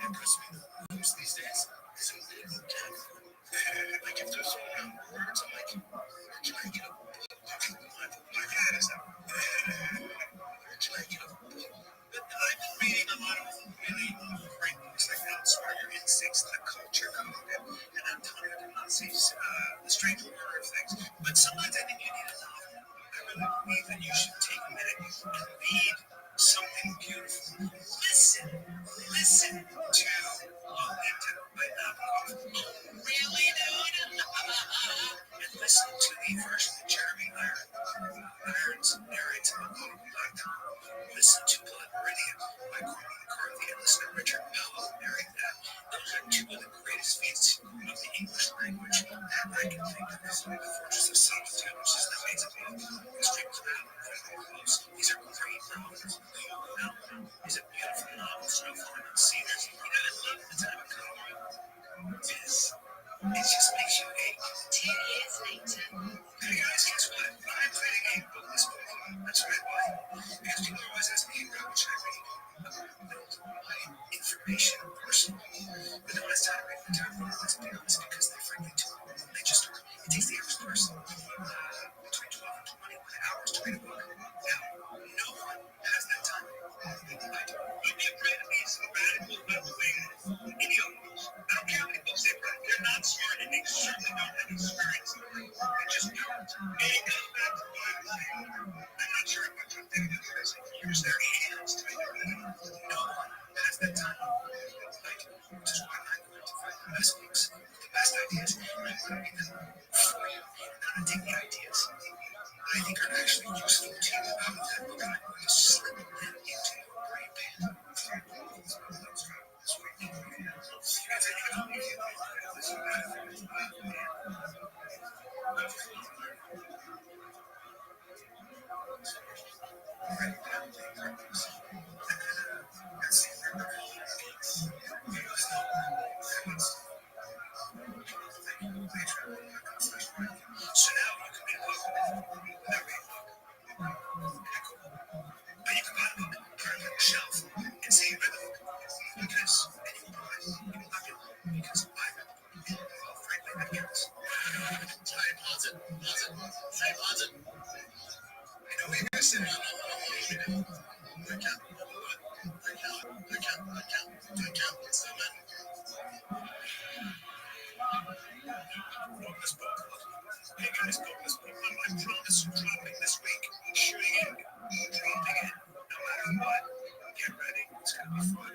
And trust me, the news these days is unbelievable. Like if they're throwing around words, I'm like, can I get a my dad is out. Can I get a but I've been reading a lot of really great books like Outsmarter Instincts, The Culture Code, and Antonio de Nazi's The Strength of Order Things. But sometimes I think you need a novel. I really believe that you should take a minute and read something beautiful. Listen to Linda by Nabokov. Oh, really, dude? And listen to the version that Jeremy Irons narrates on Audible.com. Listen to Blood Meridian by Cormac McCarthy and listen to Richard Mello narrate that. Those are two of the greatest feats of the English language that I can think of. The Fortress of Solitude, which is now made to be Extreme Cloud, Incredible Close. These are great novels. The whole novel is a beautiful novel, Snowfalling on Cedars. You know, I love the time of Colorado. It just makes you ache. 10 years later. Hey guys, guess what? I'm writing a book this book. That's right, why? Because people always ask me, what should I read? Build my information personally. But the last time I read the time, let's be honest, because they're frankly too long. They just are. It takes the average person between 12 and 21 hours to read a book. Now, no one has that time. I do. You'd be afraid of me, so radical level weighted. Idiots. I don't care how many books they've read. They're not smart and they certainly don't have experience. They just don't. And it goes back to what I was saying. I'm not sure if I'm trying to do this. Use their hands to make it. No one has that time. I do. Which is why I'm going to find the best books, the best ideas. I'm going to read them for you. I'm going to take the ideas I think are actually useful to you out of that book. And I'm going to slip them into your brain pan. So now you can be welcome with every book. But you can buy a book, put it on the shelf, and say you read the book. Because then you can buy it. You can lock it up because I read the book. Well, frankly, that counts. Sorry, pause it. Sorry, pause it. I know what you're going to say. I can't. It's not that. This book. Hey guys, book this book. I promise you dropping this week. Shooting it. Dropping it. No matter what. Get ready. It's going to be fun.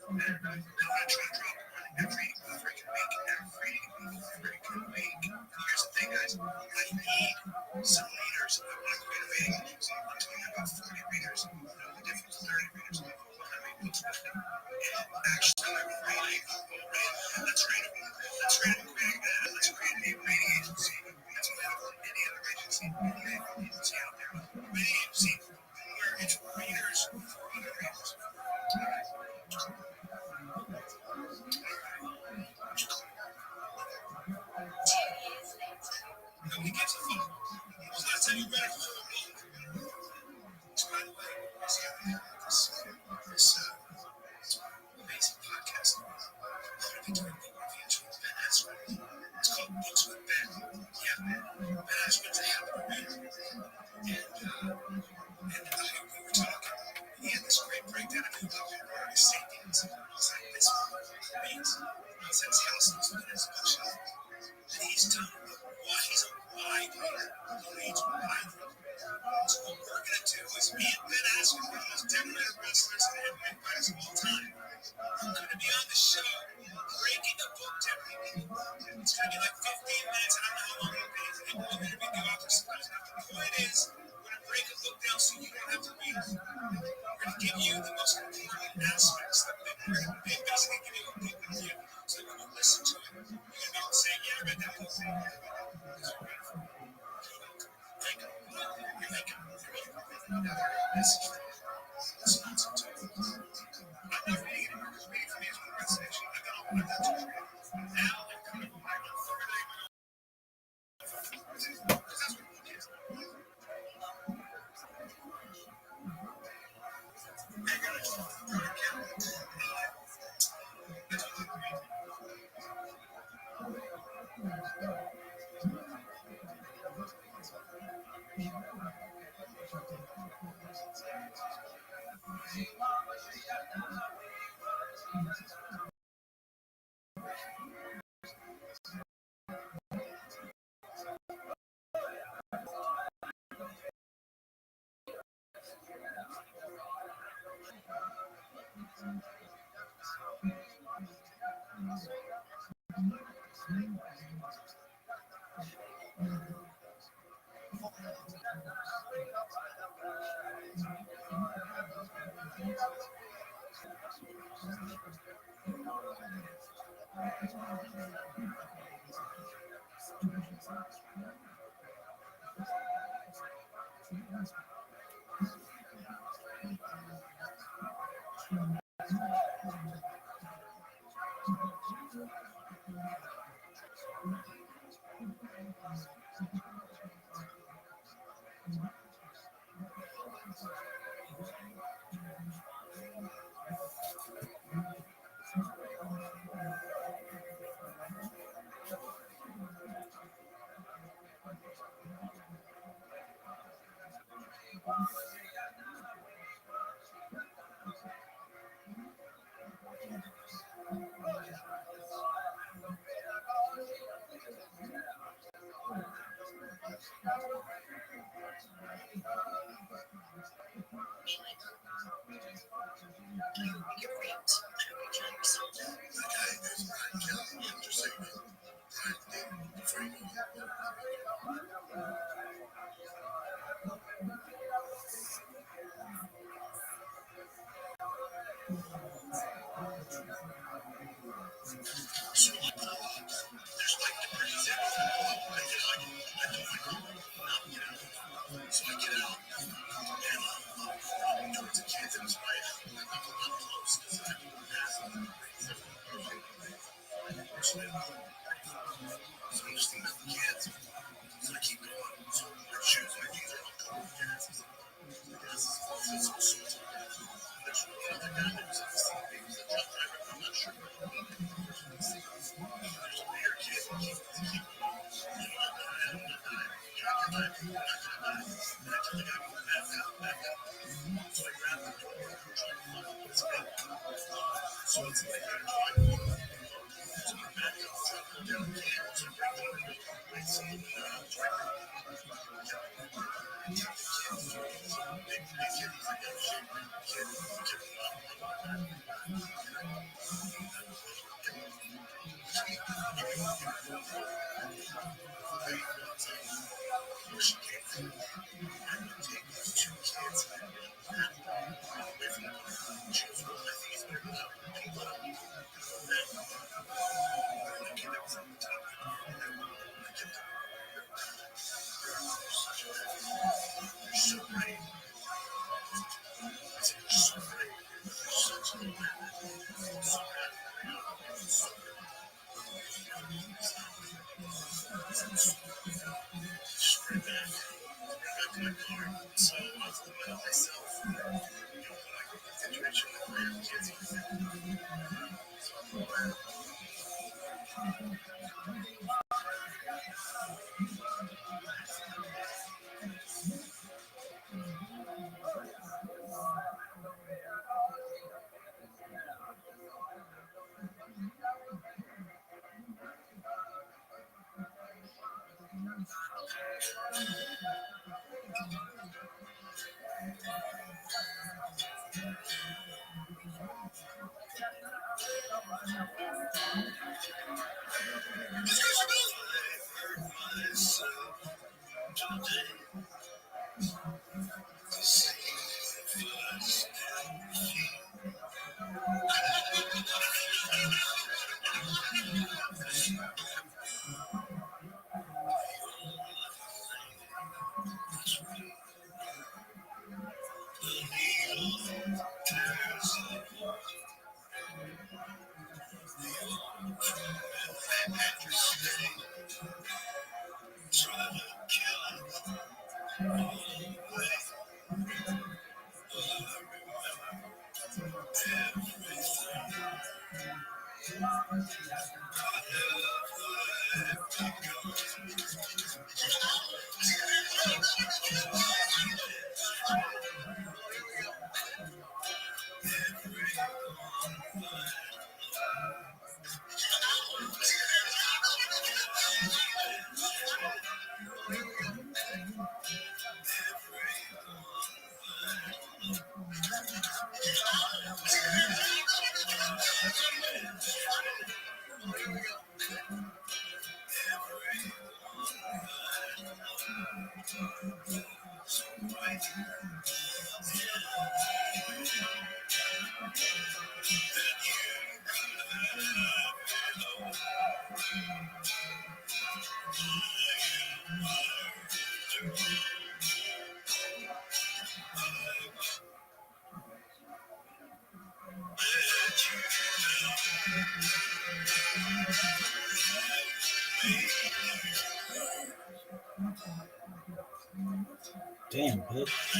I'm going to try to drop one every freaking week. Here's the thing, guys. I need some readers. I want to create a reading agency. I'm talking about 40 readers. No difference, 30 readers. 100 books with them. And actually, I'm reading. Let's create a reading agency. That's available in any other agency. Any agency out there. Reading agency where it's readers for other readers. Nobody gives a fuck. When's the last time you read a whole book? So by the way, this amazing podcast. I'm going to be doing book reviews with Ben Askren. It's called Books with Ben. Yeah, Ben Askren's a hell of a reader. And we were talking. He had this great breakdown of who Homo sapiens. I was like, this means I was at his house and was looking at his bookshelf. And he's talking about why he's a wide reader. He reads widely. So what we're going to do is me and Ben Askren, one of the most decorated wrestlers and heavyweight fighters of all time, are going to be on the show breaking a book down. It's going to be like 15 minutes. I don't know how long it'll be. And we'll interview the author sometimes. The point is, we're going to break a book down so you don't have to read it. We're going to give you the most important aspects of it. We're going to basically give you a book review. So when you listen to it, you're going to be able to say, yeah, I read that book. It's beautiful. Thank you. You're thinking. Another message from you. It's not so tough. I'm not reading anymore because reading for me is one of the best things. I've done all that to read. Now I'm coming to my own formulating my own. Because that's what a book is. Hey guys, Damn, bitch.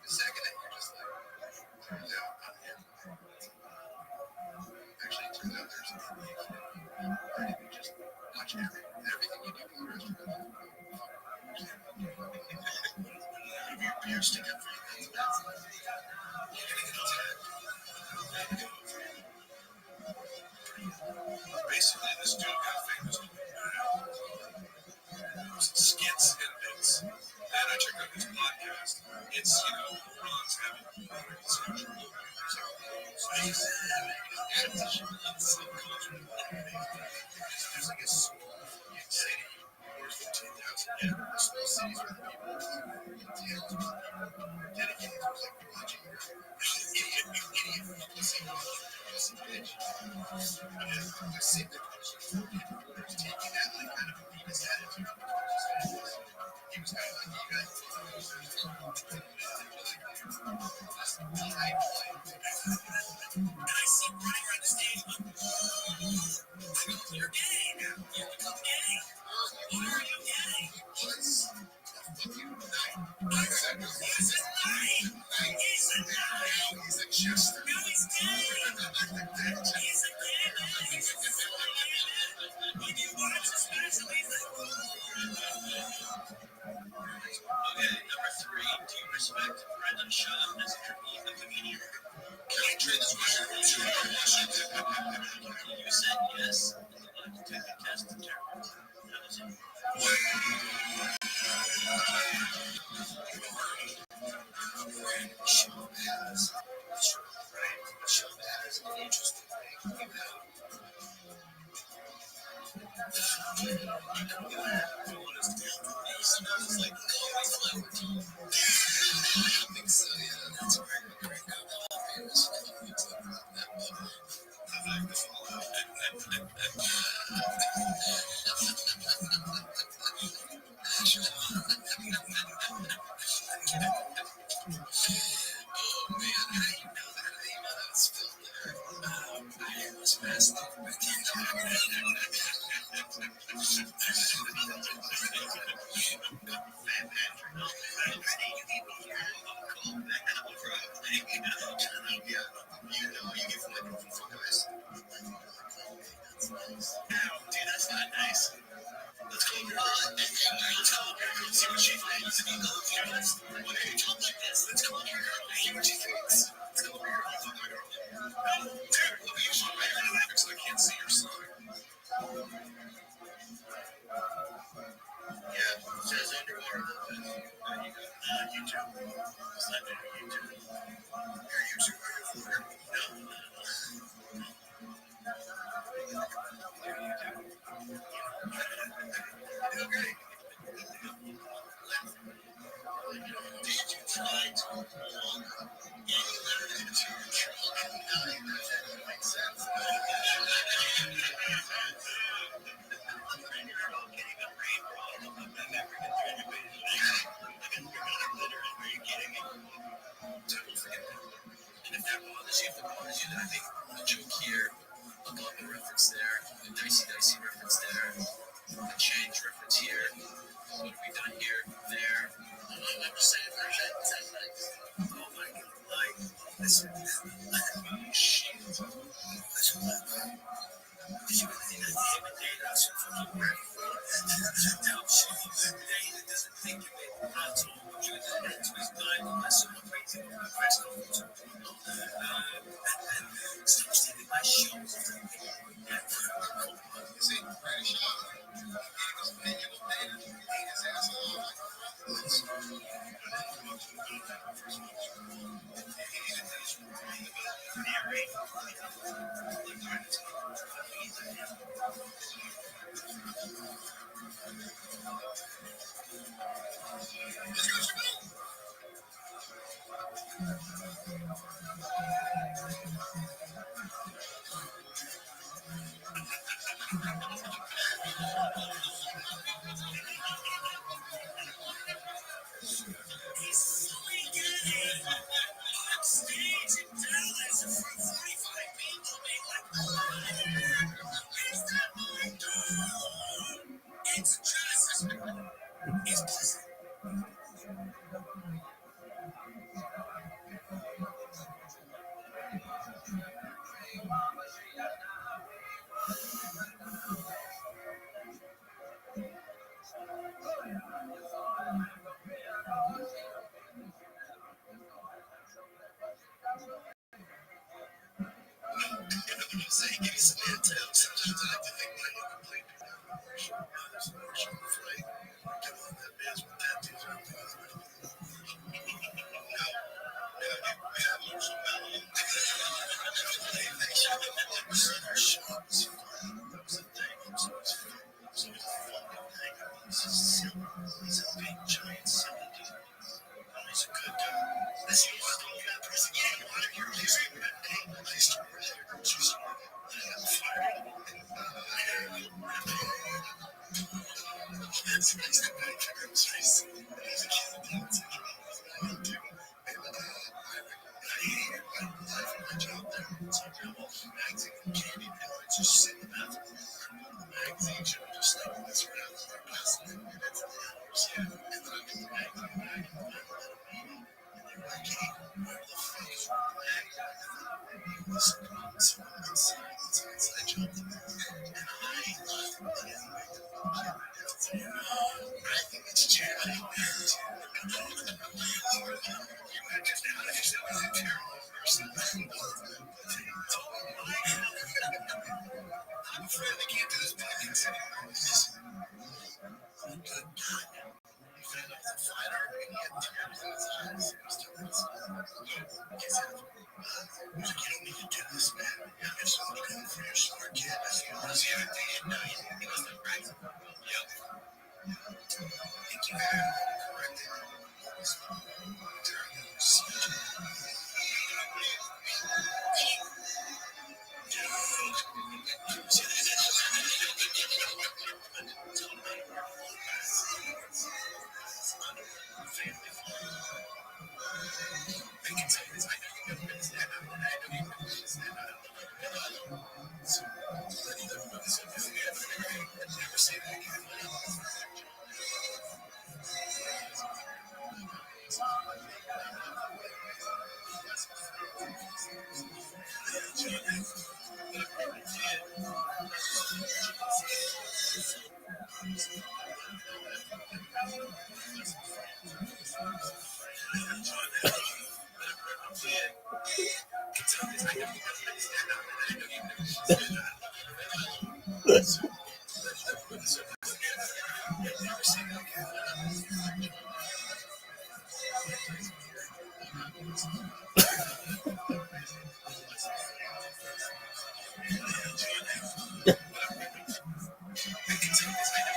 The second that you're just like, turns out I'm him. Actually, it turns out there's no way you can just watch everything you do for the rest of your life. You're sticking up for your things. You're gonna get attacked. Basically, this dude got famous skits and bits. And I checked out his podcast. It's, Ron's having he's subculture. There's like a small city where 15,000 small cities where the people dedicated to like watching idiot I see the there's taking that like kind of elitist attitude. He was kind of like you guys. I see running around the stage. You're gay. You're gay. Why are you gay? He's a lie. He's a lie. He's a jester. No, he's gay. He's a gay man. He's a gay man. When you watch his special, he's like, okay, number 3. Do you respect Brendan Shaw as a comedian? Can I trade this question to you? Said yes. Would you like to take a test to determine how does it Shaw has an interesting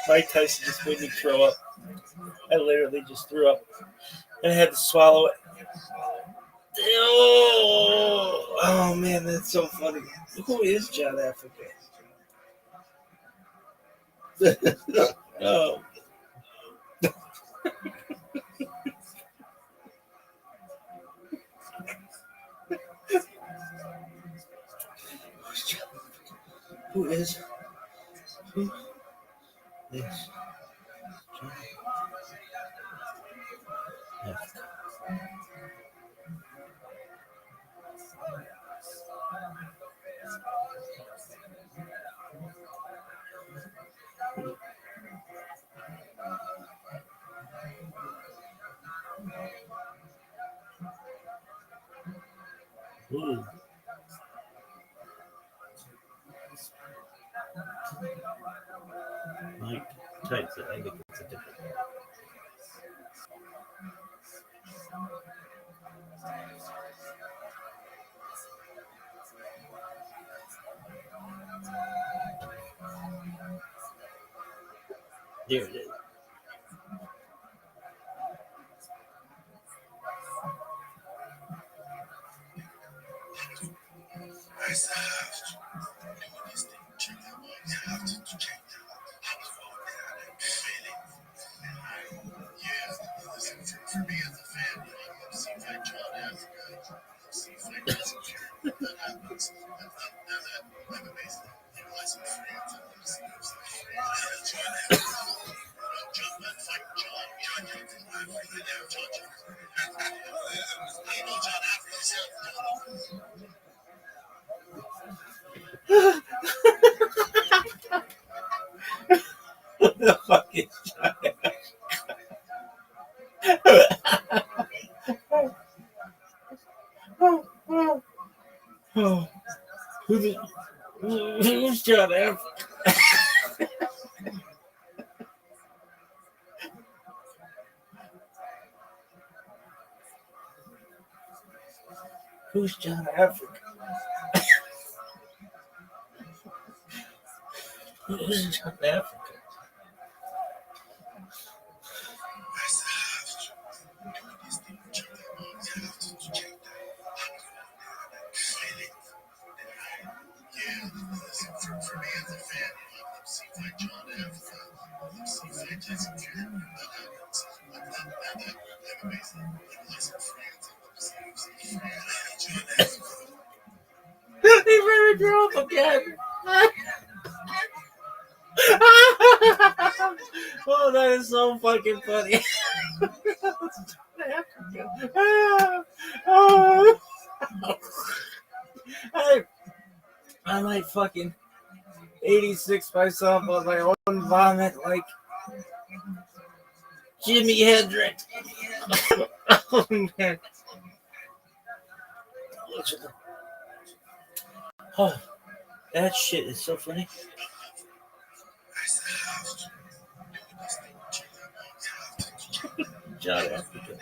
Mike Tyson just made me throw up. I literally just threw up. And I had to swallow it. Oh man, that's so funny. Who is John Africa? Oh. Who is John Africa? Ooh. Mike Tyson. I think it's a different. There it is. What the fuck is John Africa? Who's John Africa? Who's John Africa? Who's John Africa? He made me throw up again. Oh, that is so fucking funny. I might fucking 86 myself on my own vomit like Jimi Hendrix. Oh man. Oh, that shit is so funny. John Africa.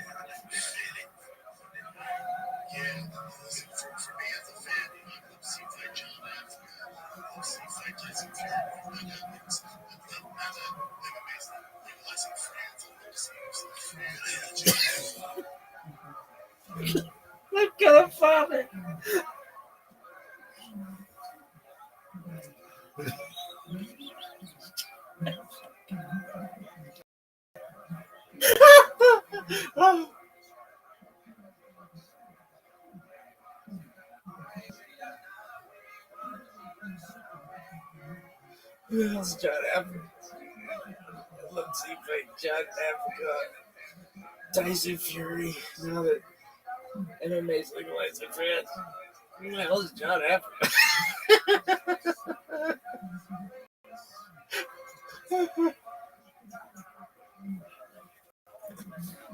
I'm gonna vomit. It's John Africa. Let's see, fight John Africa. Tyson Fury. Now that MMA's legalized in France. Who the hell is John Africa?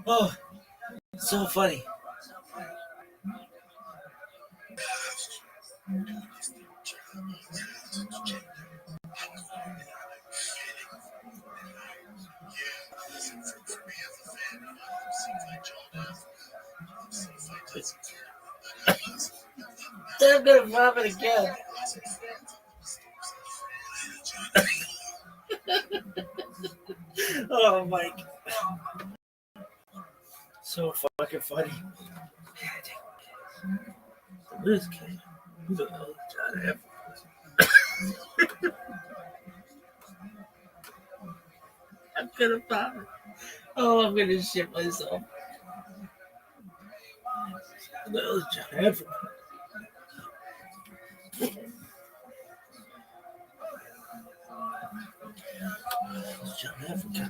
Oh, so funny. They're gonna vomit again. Oh my God. So fucking funny. This kid. Who the hell is John Africa? I'm gonna vomit. Oh, I'm gonna shit myself. Who the hell is John Africa? John Africa.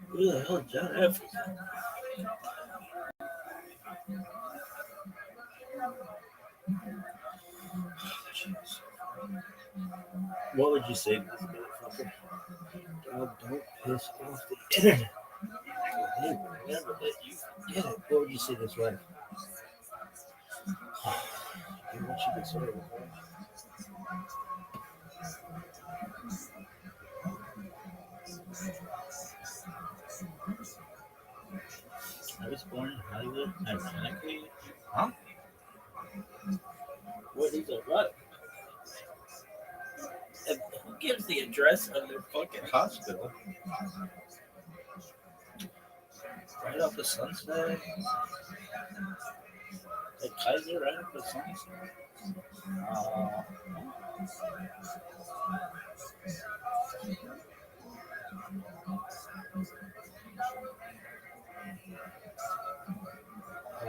Who the hell is John Africa? What would you say to this motherfucker? God, don't piss off the internet. They will never let you forget it. What would you say this way? Do what you deserve. I was born in Hollywood, ironically. Huh? What is a what? And who gives the address of their fucking hospital? Right off the Sunset. Like Kaiser, right off the Sunset. Oh,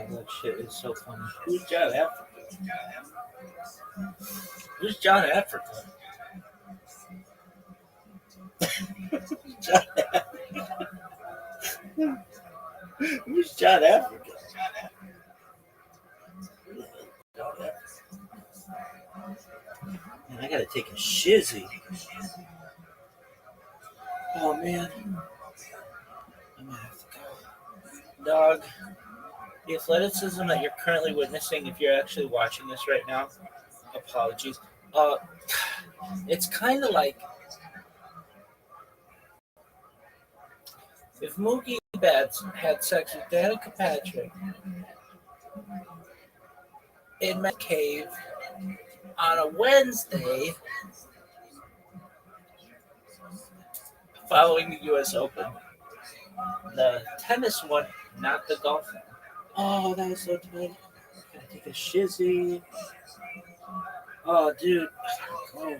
that shit is so funny. Who's John Africa? Who's John Africa? John Africa. Who's John Africa? John Africa. Man, I gotta take a shizzy. Oh man. I'm gonna have to go. Dog. The athleticism that you're currently witnessing, if you're actually watching this right now, apologies. It's kind of like if Mookie Betts had sex with Danica Patrick in Met Cave on a Wednesday following the U.S. Open, the tennis one, not the golf one. Oh, that was so tight. Gotta take a shizzy. Oh, dude. Oh,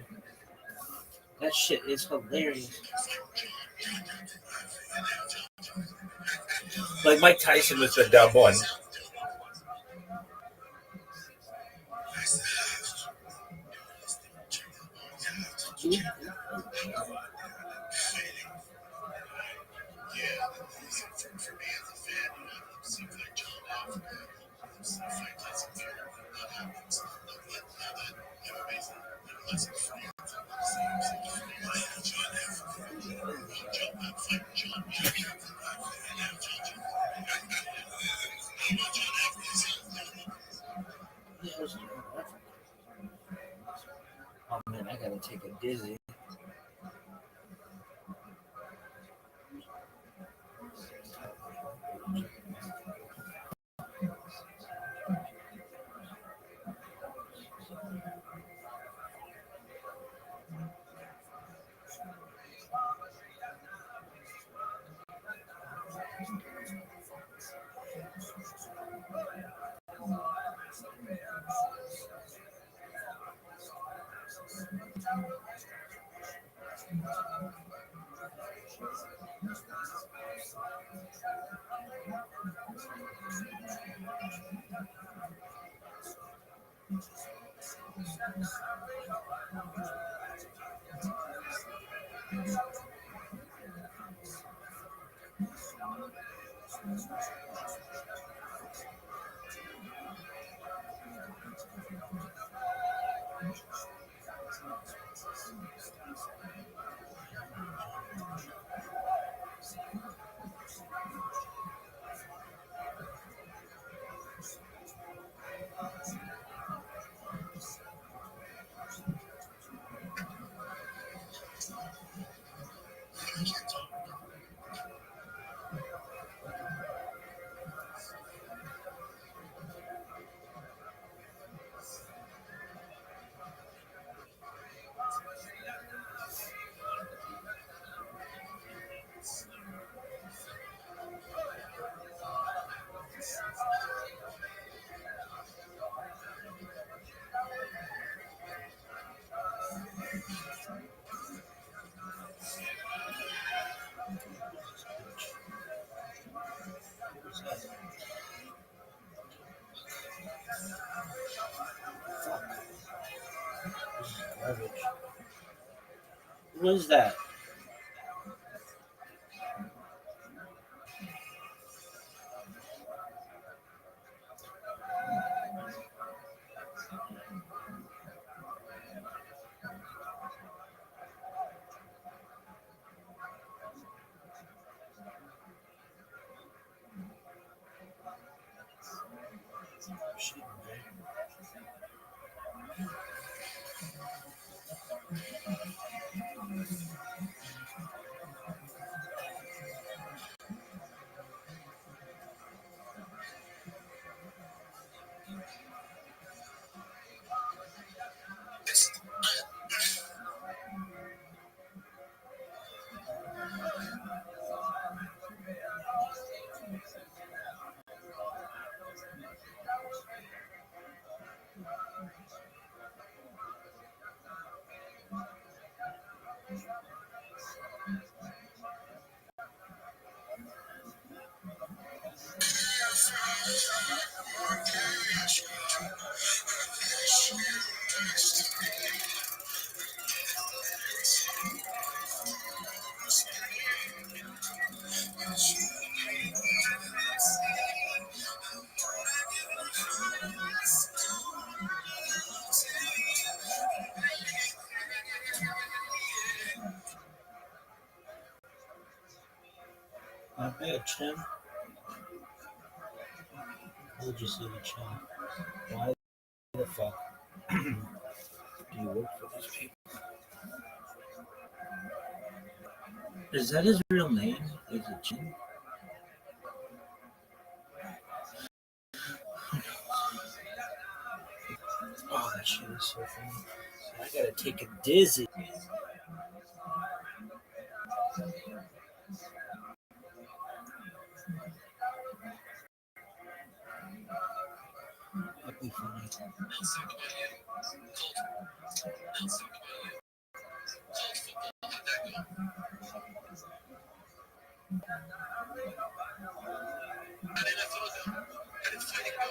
that shit is hilarious. Like Mike Tyson was the dumb one. Oh man, I gotta take a dizzy. Garbage. What is that? Not bad, Chin. I'll just see the Chin. Why the fuck do you work for these people? Is that his real name? Is it Chin? Oh, that shit is so funny. I gotta take a dizzy. That'd be funny. How did NFL go? How did fighting go?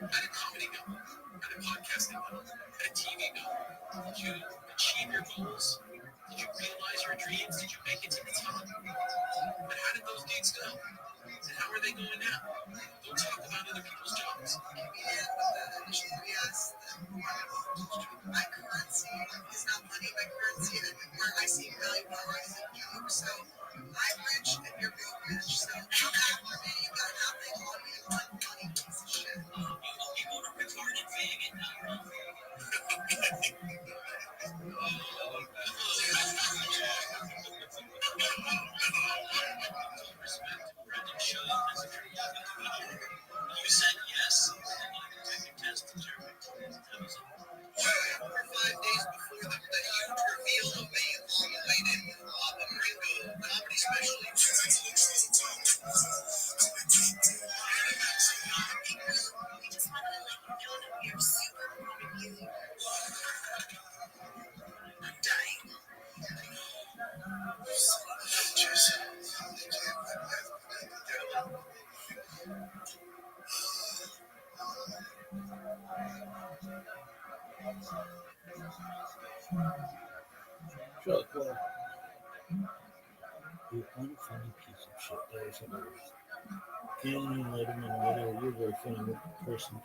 How did comedy go? How did podcasting go? How did TV go? Did you achieve your goals? Did you realize your dreams? Did you make it to the top? And how did those gigs go? And how are they going now? Don't talk about other people's jobs. Yes, my currency is not money. My currency, I see value in you. So I'm rich and you're real rich. So come after me. You got nothing on me. One money piece of shit. You want a retarded faggot now? You said yes. For 5 days before the huge reveal of the long-awaited Ringo Chuck, what? You unfunny piece of shit. That is hilarious. Can't even let him in whatever. You're a very funny person.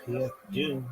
Yeah, do.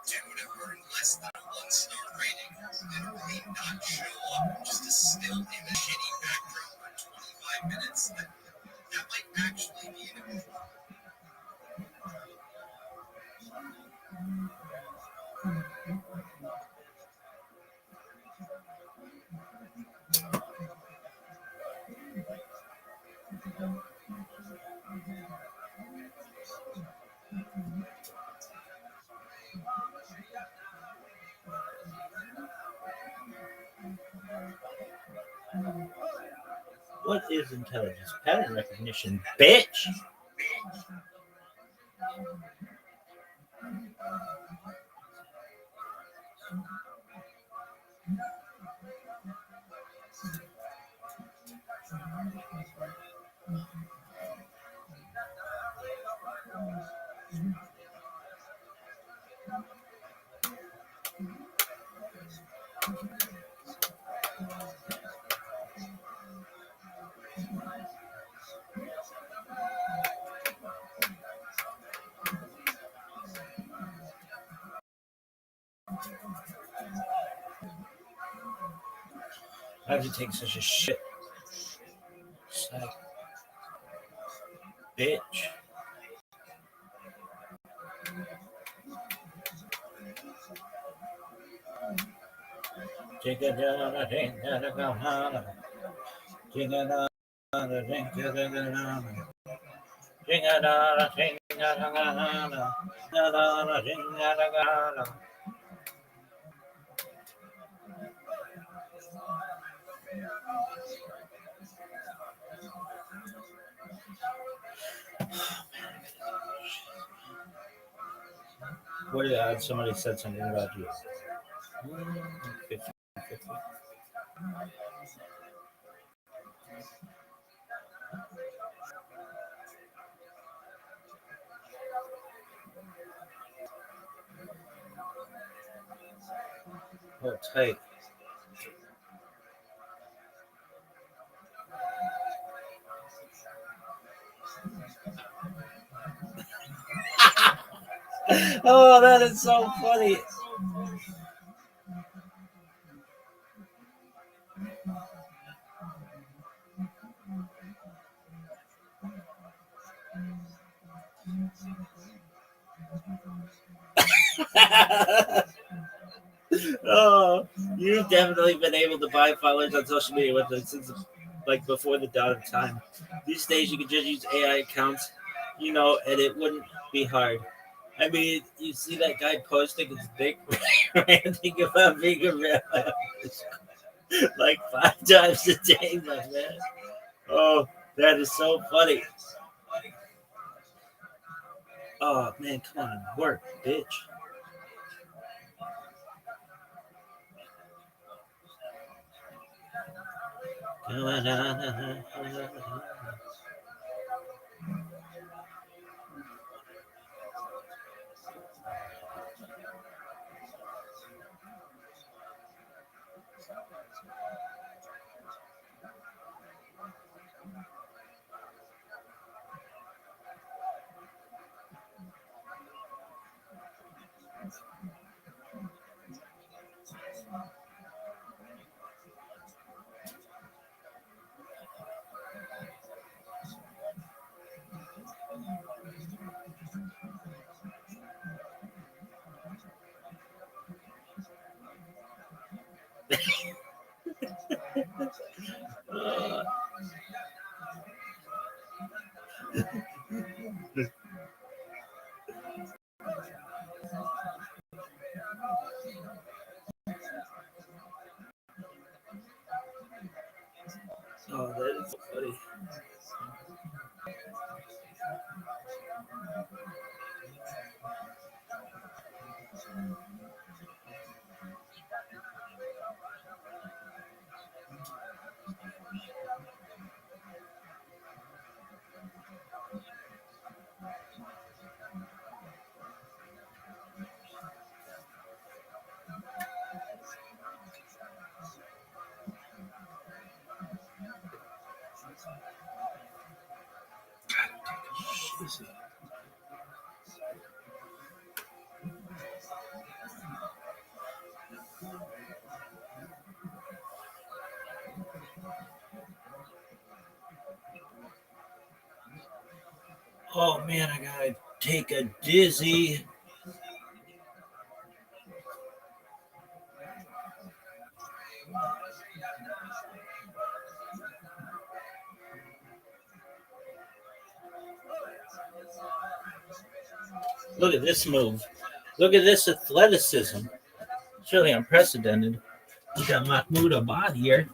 Dude earned less than a 1-star rating and may not show up. Just a still in a shitty backdrop for 25 minutes. That might actually be an improvement. What is intelligence? Pattern recognition, bitch. Why did you take such a shit? Psych. Bitch. What are the odds somebody said something about you? 50, 50. Oh, tight. Oh, that is so funny. Oh, you've definitely been able to buy followers on social media since like before the dawn of time. These days, you can just use AI accounts, and it wouldn't be hard. I mean, you see that guy posting his dick, ranting about being a rabbi like 5 times a day, my man. Oh, that is so funny. Oh man, come on, work, bitch. Uh, oh, that is so funny. Oh man, I gotta take a dizzy. Look at this move. Look at this athleticism. It's really unprecedented. You got Mahmoud Abad here.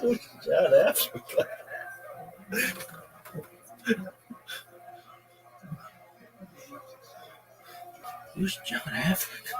John Africa. Who's John Africa?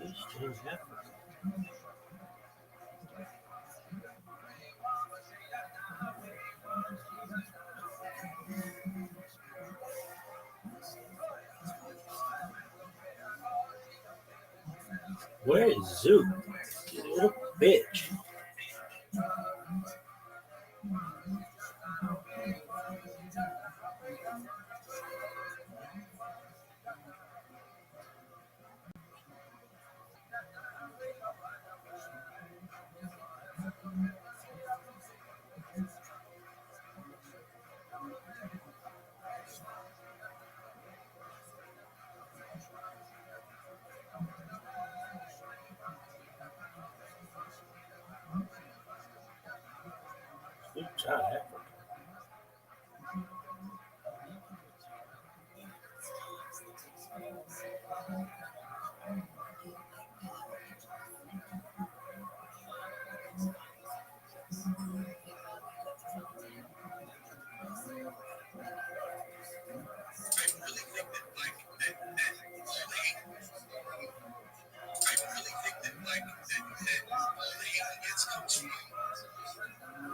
Who's John Africa? Where is Zook? You little bitch. Who's John Africa?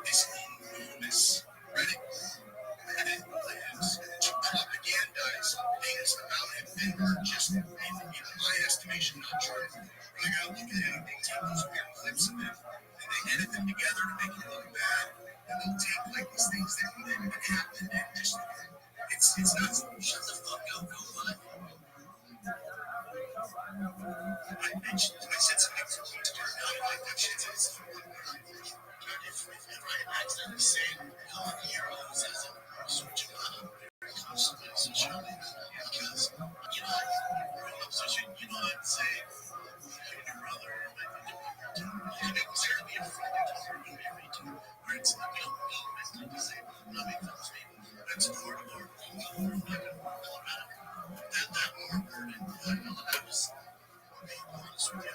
This enormous Reddit labs to propagandize things about him that are just, in my estimation, not true. But I gotta look at it and they take those weird clips of him and they edit them together to make it look bad. And they'll take like these things that happened and just it's not shut the fuck up, go what? I said something to start out like that shit is. If I accidentally say heroes as a switch up, constantly because you know I'd say your brother and it was there to be a friend to married to where it's not meant to say not make fun of me. That's part of our that more burden. I was honest with you,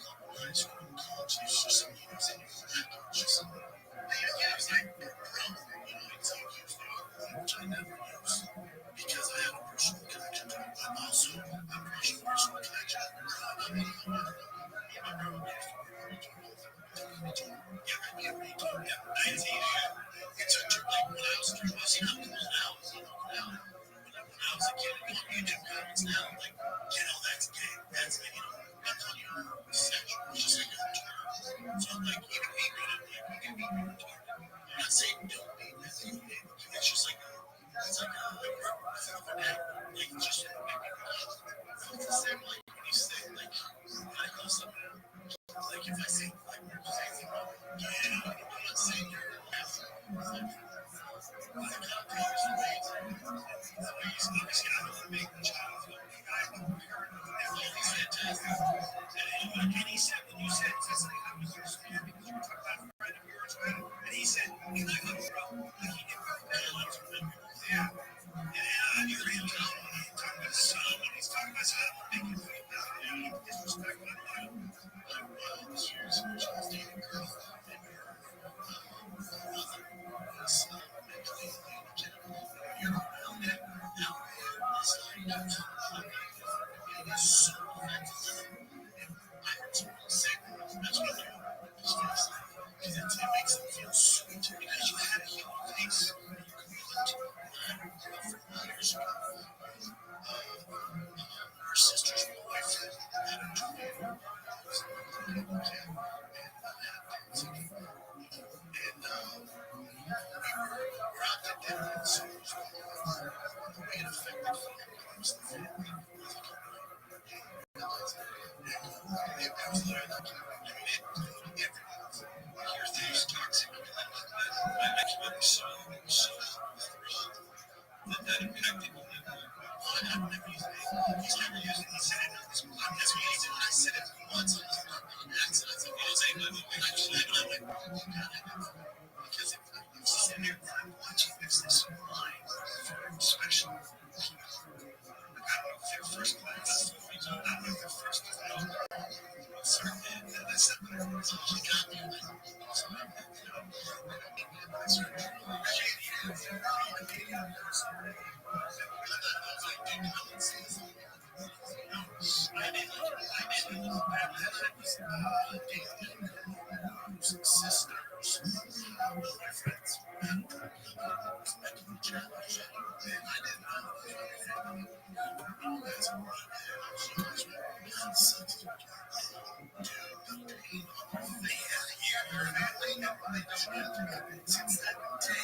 compromise college. It's just something you say, it's just something. Yeah, it's like it's like which I never use because I have a personal connection to it, but also a personal connection. It's a trip like when I was 3 months now, when I was a kid, YouTube comments now, like, that's gay, that's gay, that's on your sexual, it's just like a term. So, like, even me, we can be retarded. I'm not saying don't be, it's just like it's like like just it's the same like when you say like I call something like if I say like I'm not saying you're and he said when you said I was just because we talked about a friend of yours, and he said you like a bro, like he did yeah. And you're talking about his son, when he's talking about his son, making it disrespect my years of dating a girl and your brother was mentally illegitimate. You're around it now. It's like it is so effective. And I heard someone say that's what you do. Because it makes them feel sweet. Because you have a human face. You can relate to it. Years ago, her sister's boyfriend had a tornado. And we were out to dinner, and so was the way it affected family was the family. Your thing's toxic. I so that impacted me. I've never used it. He's never used it. He said it. That's what he said. I said it once. That's what I was saying. Because if you sit there and watch you fix this line, special. I don't know if they're first class. I don't know if they're first class. That's not what it's all got there. Sisters, my friends, since that day,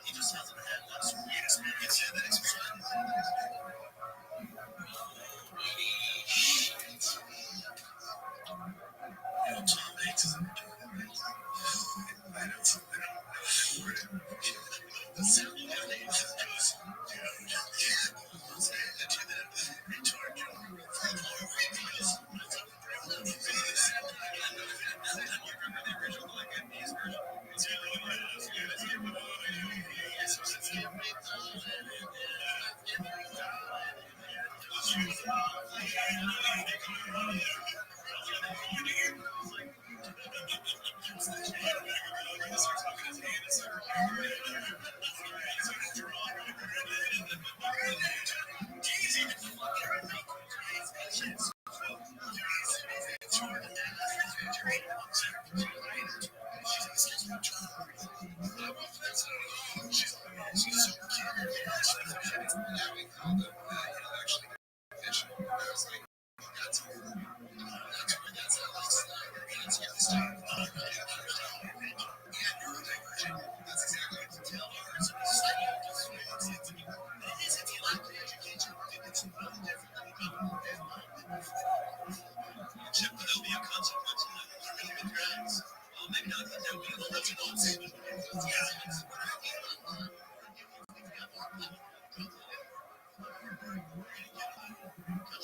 he just hasn't had that sweet experience yet. That experience. Tom Hanks is the sound of that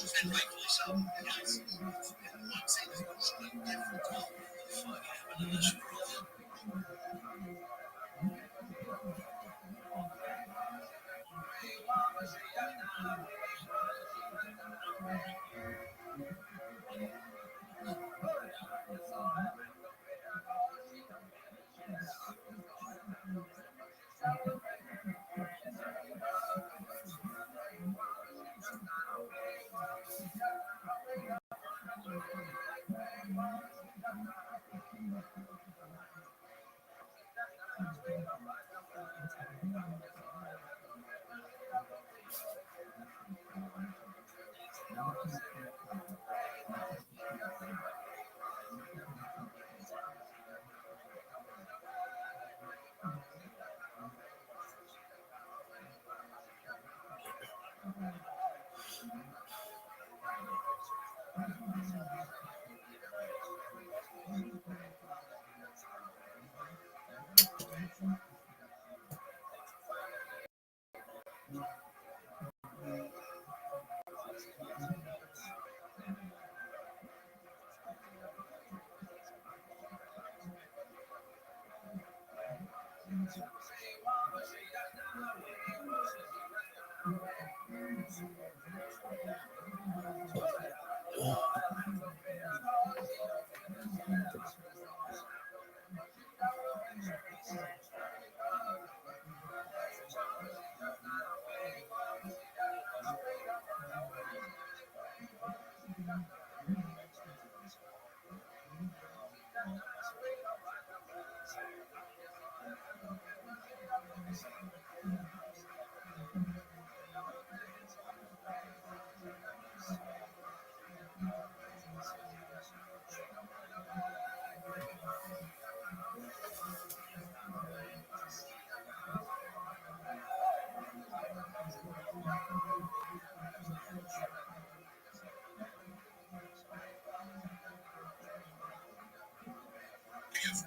is and rightfully so. I'm saying it's different.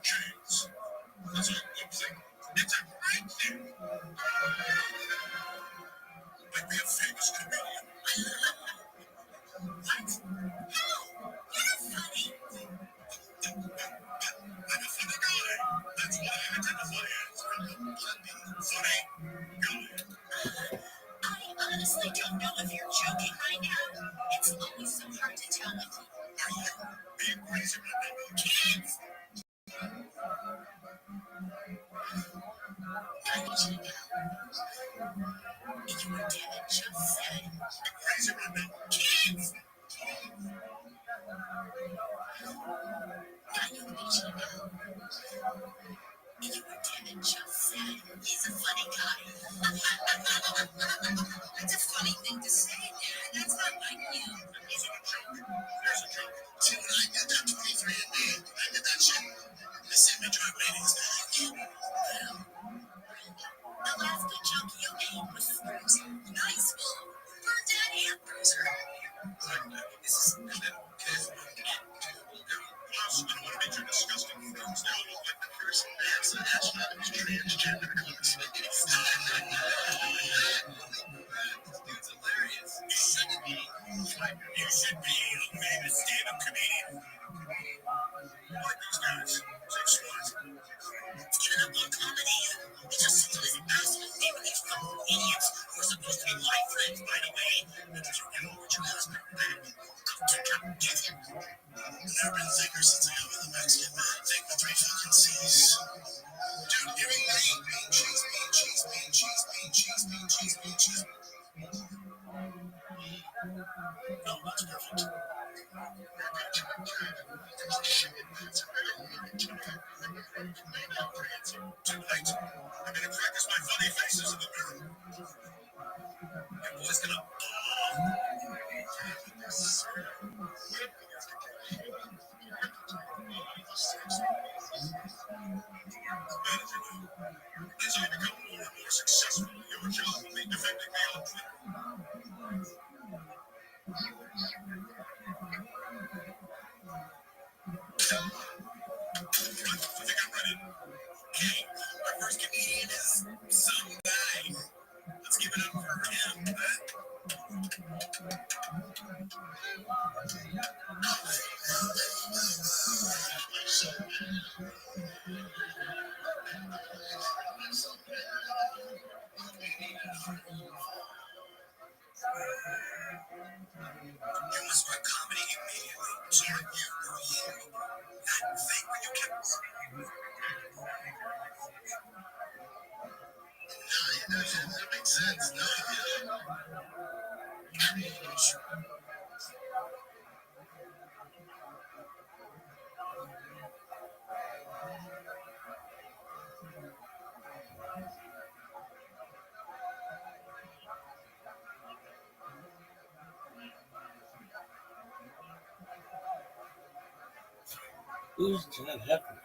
James. That's a good thing. It's a great thing. Like be a famous comedian. What? No, you're funny. I'm a funny guy. That's what I identify as. Funny guy. I honestly don't know if you're joking right now. It's always so hard to tell with you. Are you being crazy right now? Kids! I need you to know. You were David just said. I'm crazy right now. Kids! I need you to know. You were David just said. He's a funny guy. That's a funny thing to say, Dad. That's not like you. It wasn't a joke. There's a joke. See, when I did that 23andMe, I did that shit. They sent me to a meetings. The last good joke you made was fruit. Nice fool. For Dad and Bruiser. This is a little kid. Plus, I don't want to be too disgusting fruits. They all look like the first NASA astronaut who's transgender class. Dude's hilarious. You shouldn't be. You should be a famous stand-up comedian. Like those guys. Six Swans. Stand-up on comedy. It just seems like an absolute thing with these fucking idiots who are supposed to be my friends, by the way. Did you ever want your husband back? Come get him. Never been thicker since I got with the Mexican man. Think the three fucking C's. Dude, give me bean cheese, bean cheese, bean cheese, bean cheese, bean cheese, bean cheese. No, that's perfect. Tonight, I'm gonna practice my funny faces in the mirror. Your boy's gonna. As I become more and more successful, your job will be defending me on Twitter. I think I'm ready. Okay, our first comedian is some guy. Let's give it up for him. You must quit comedy immediately. Sorry, you. That thing when you kept. That makes sense. No, Who's that happening?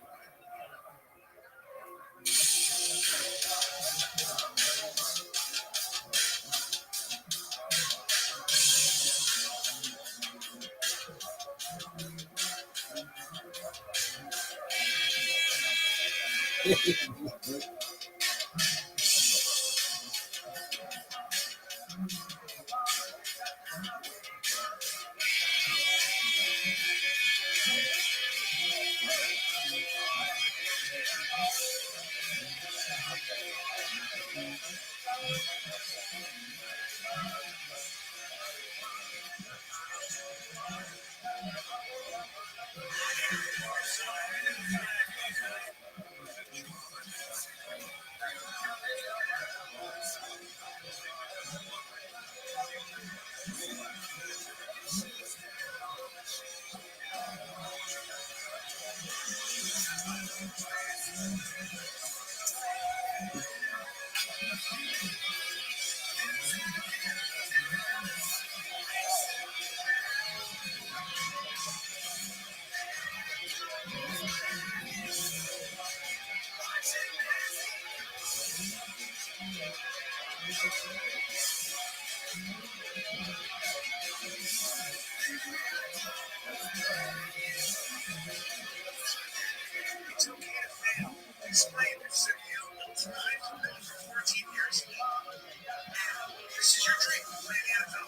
explain this to you. I've been doing it for 14 years. And this is your dream to play the NFL.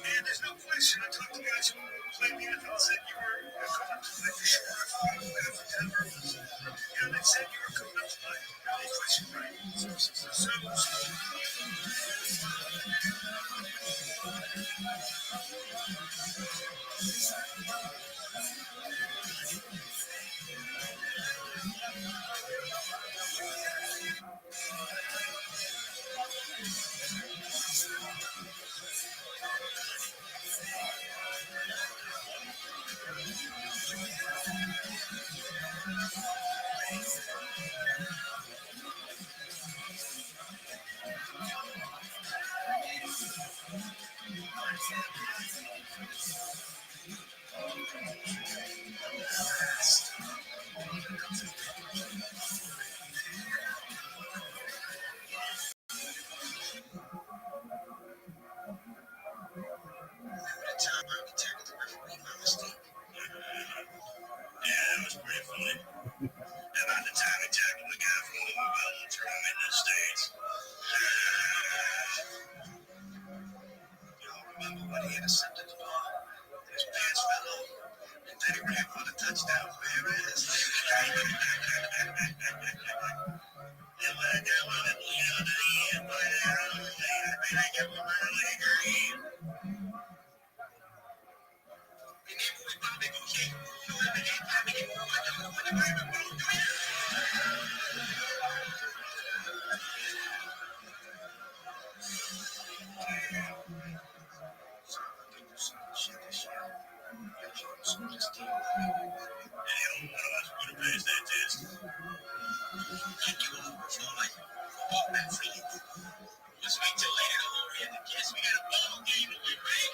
And there's no question. I talked to guys who played the NFL said you were coming up to play for sure. After Denver was, they said you were coming up to play. No question, right? So that was pretty funny. About the time he tackled the guy from Louisville tournament in the States. Y'all remember when he intercepted the ball? His pants fell off. And then he ran for the touchdown for his ass. And when I got one of the other end, boy, I got one of the green. Let's wait till later to orient the kids. We got a ball game to win, right?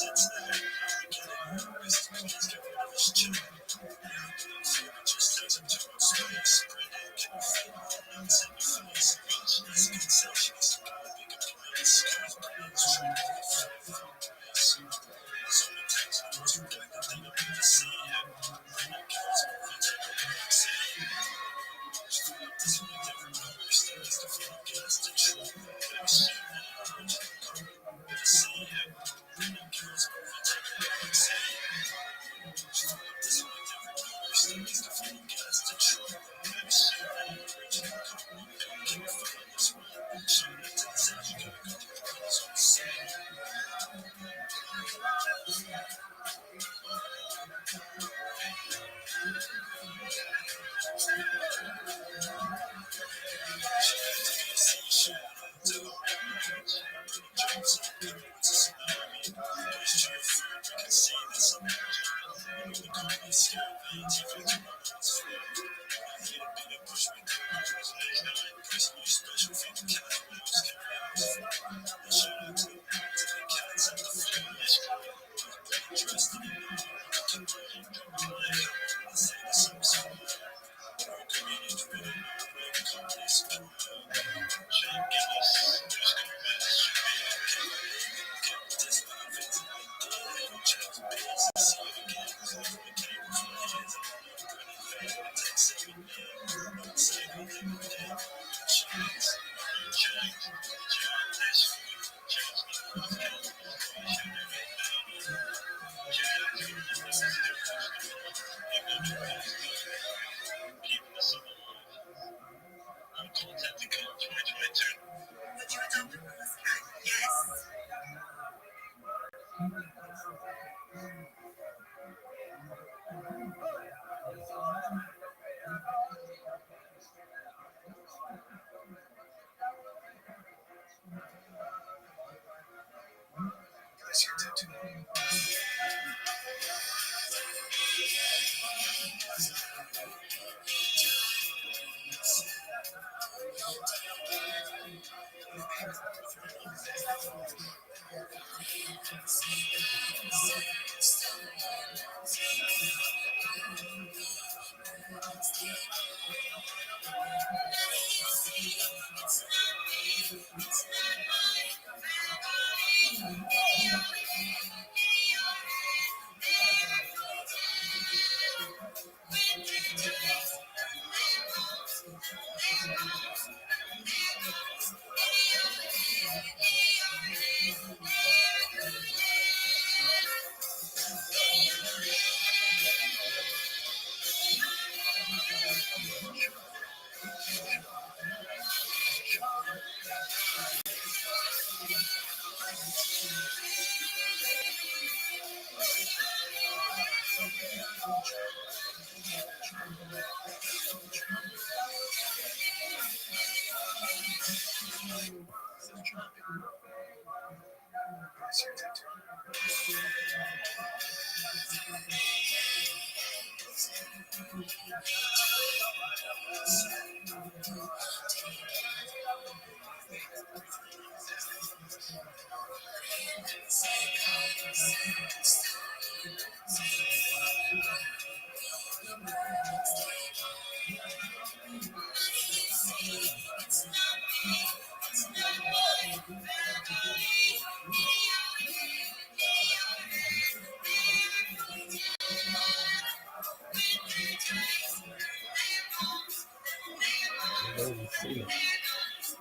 Since then, business managers get rid of his children. Just takes up too much space. Granddad can fit nuts in your face. He's concessions. Big appliance. Cars, brands, trying to get fat from grass. So many times I was black, I think I'm gonna see him. Bring your kids over, take a vaccine. This one never understands the forecast. The truth, vaccine. See him. Bring your kids over, take a vaccine. This one never understands the forecast. The truth, vaccine. Original company, can't find this one. Show it to the side, you gotta go to the calls on the side.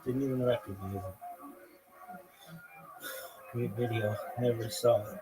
Didn't even recognize it. Great video. Never saw it.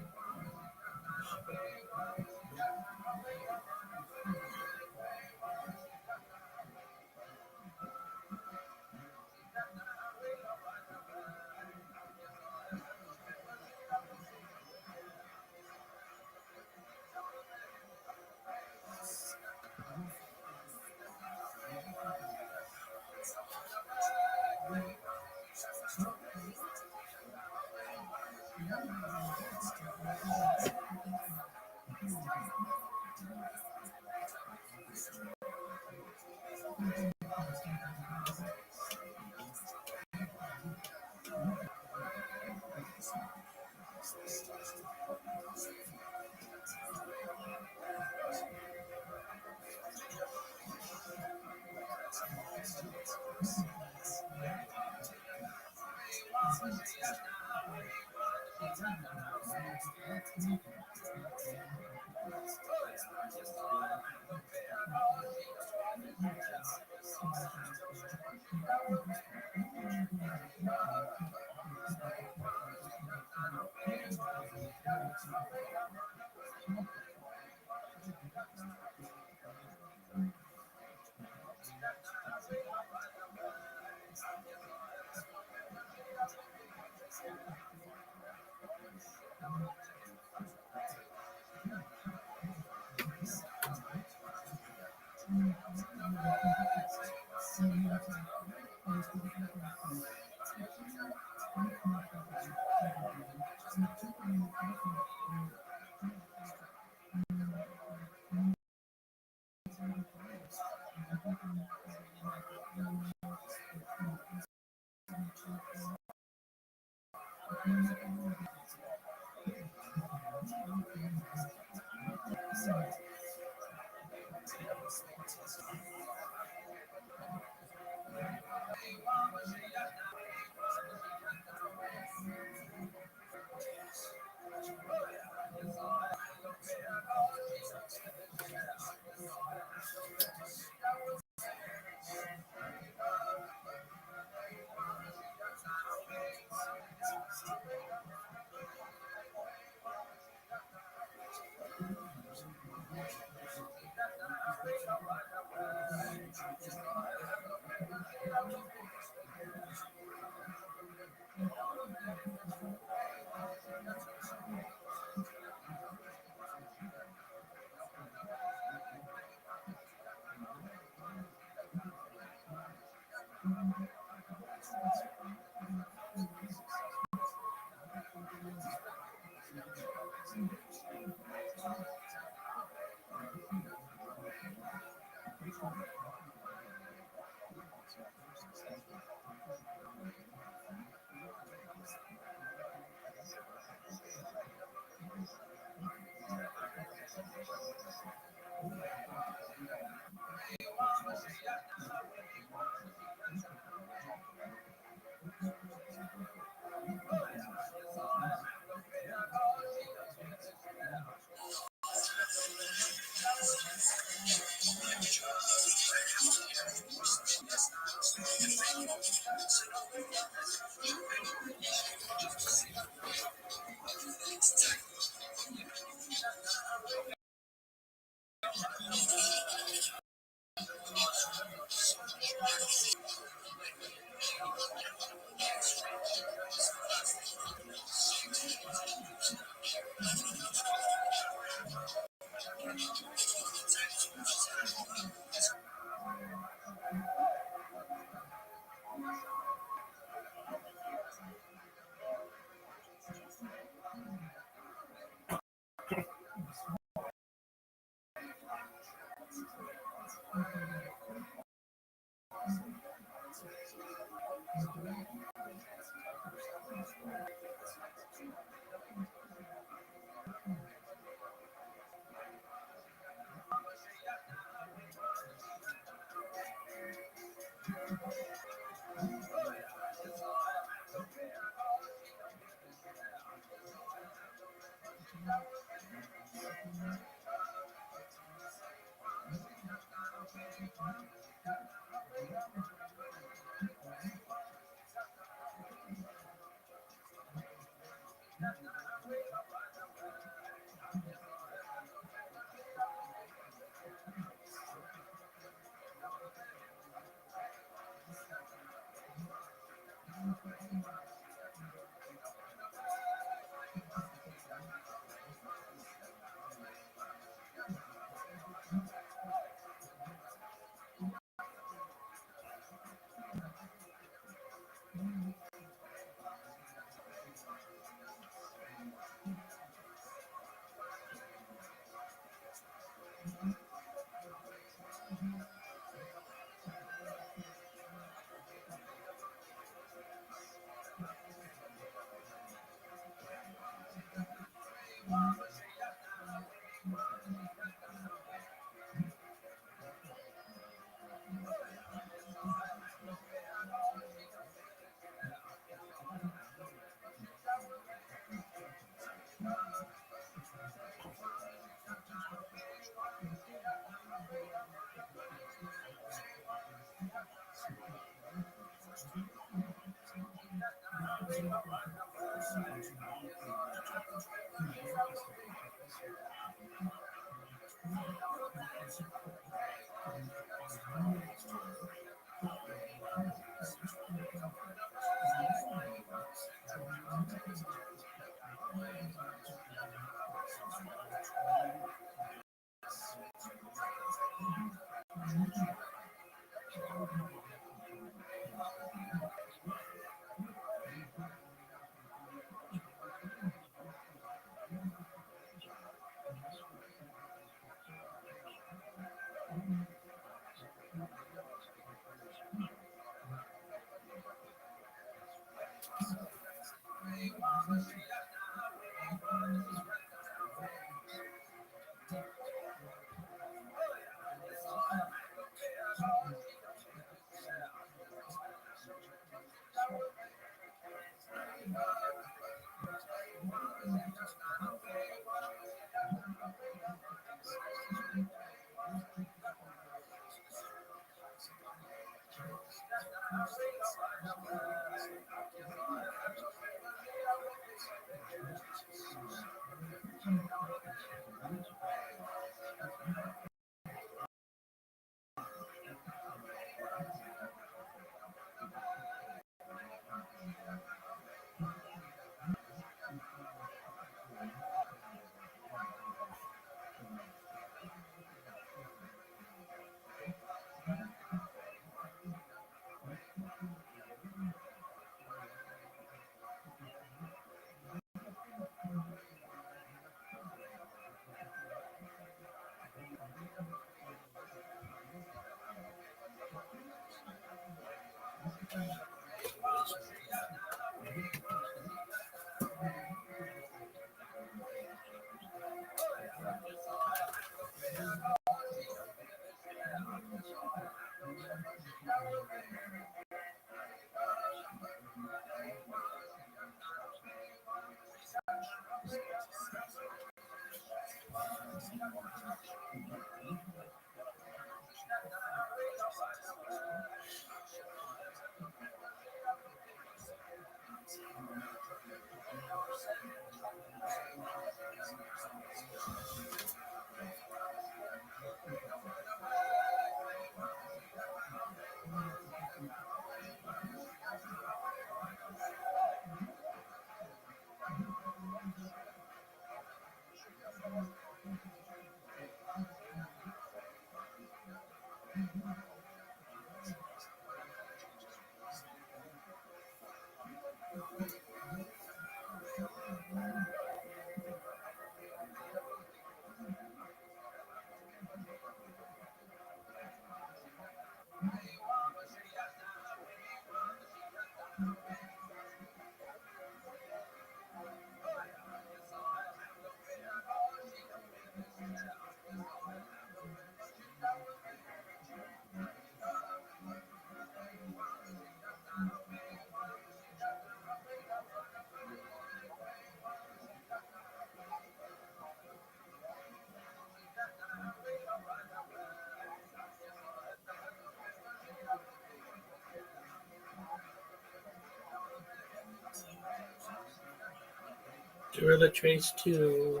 Gorilla Trace 2.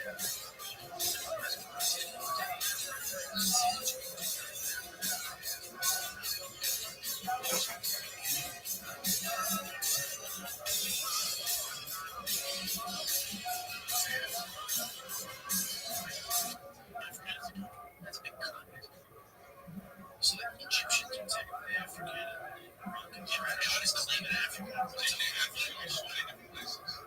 That's a big continent. So the Egyptians would take the African and Moroccan trash. God is claiming Africa. They have so many different places.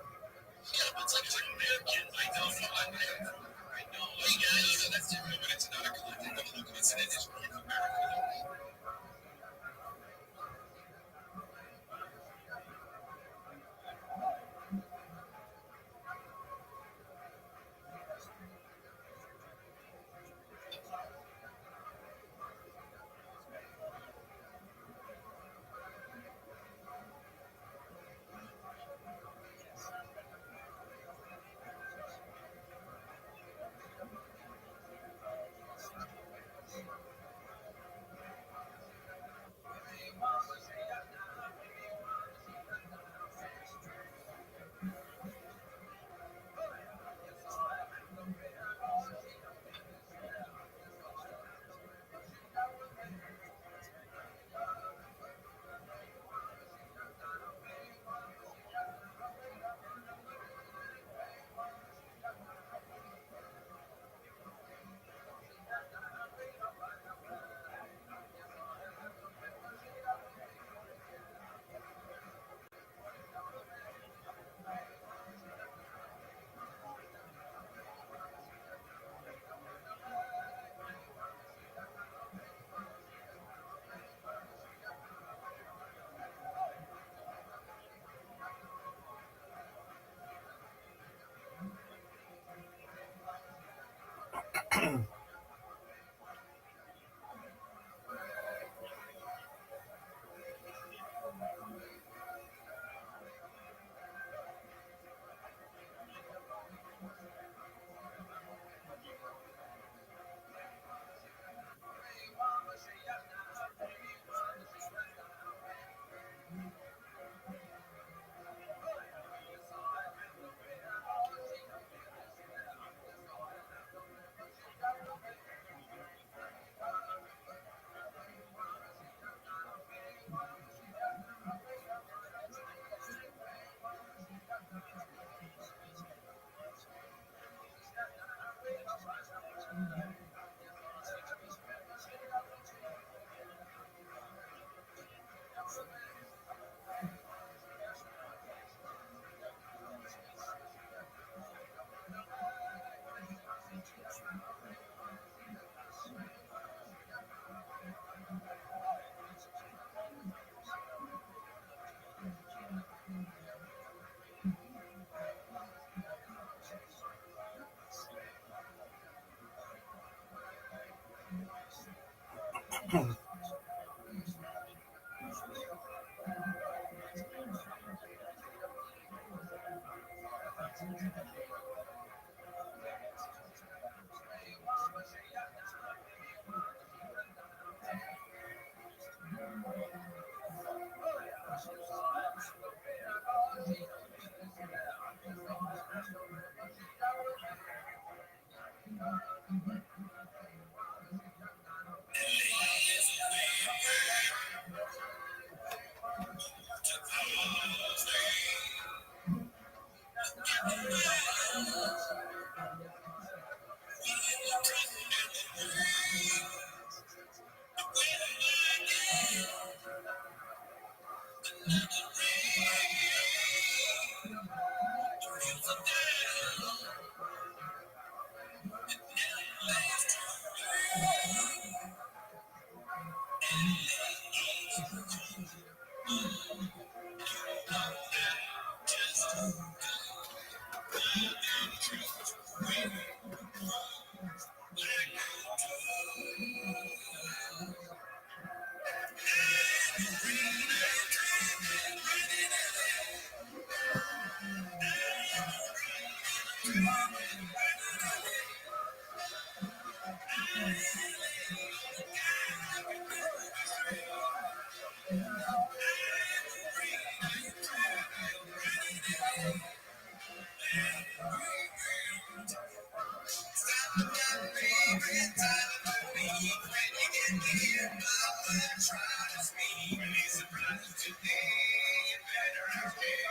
Yeah, but it's like American. I know from America. I know. Yeah, that's different, but it's not a continent. The whole continent is North America.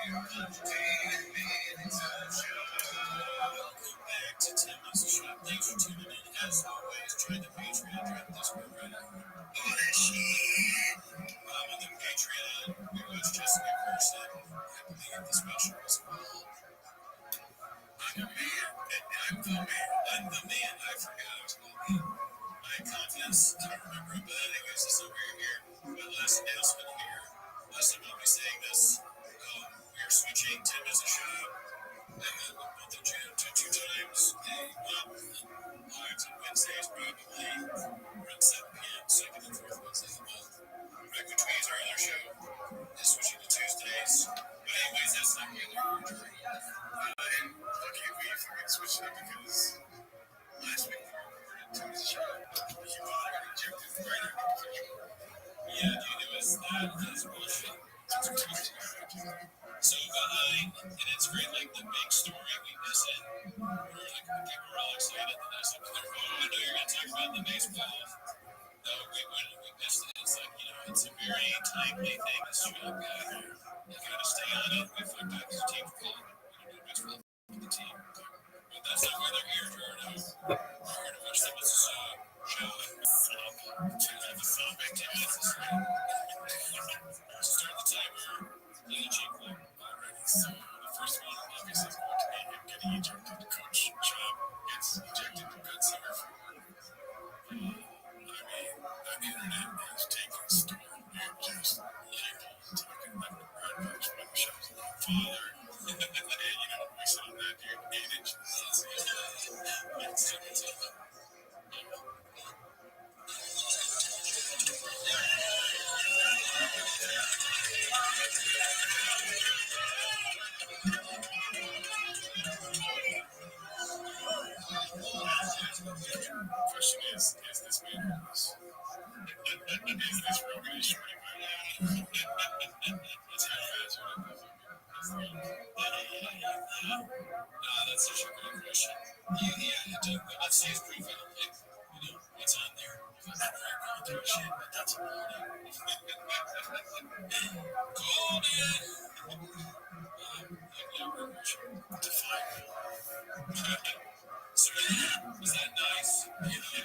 back to Timmy's shop. Thanks for tuning in. As always, join the Patreon during this program. All that shit. On the Patreon, we watch Jessica Carson. I believe the special was called I'm the Man. I'm the Man. I forgot it was called My Confidence. I don't remember it, but anyways, this is over here. My last announcement here. Last time I'll be saying this. We are switching Tim as a shop. The gym to 2 times a month. Lives on Wednesdays, probably around 7 p.m. Second and fourth Wednesdays a month. Rebecca Tweez, our other show, is switching to Tuesdays. But anyways, that's not really urgent. I can't wait if we can switch it because last week we recorded Tim's show. You all got injected right after the picture. Yeah, dude, it was that is bullshit. So behind, and it's great, like the big story we miss it. We're like, people were all excited, and I said, oh, I know you're going to talk about the baseball. No, we missed it. It's like, it's a very timely thing. This job guy, you got to stay on it. We fucked up his team call. We don't do baseball for the team. But that's not why they're here, Jordan. We're here to watch them as a show. To have a fun back 10 minutes. Start the timer. Already. So the first one, obviously, is going to be him getting ejected. Coach Chop gets ejected from Good Summer for the internet is taking a storm and just talking about the Rothschild from shows like Father. And we saw that dude 8 inches. Question is this man homeless? Is this real good shorty money? That's how fast that's such a great question. Let's say it's pretty fun. What's on there? It's not very cool shit, but that's a cool define. So, was that nice?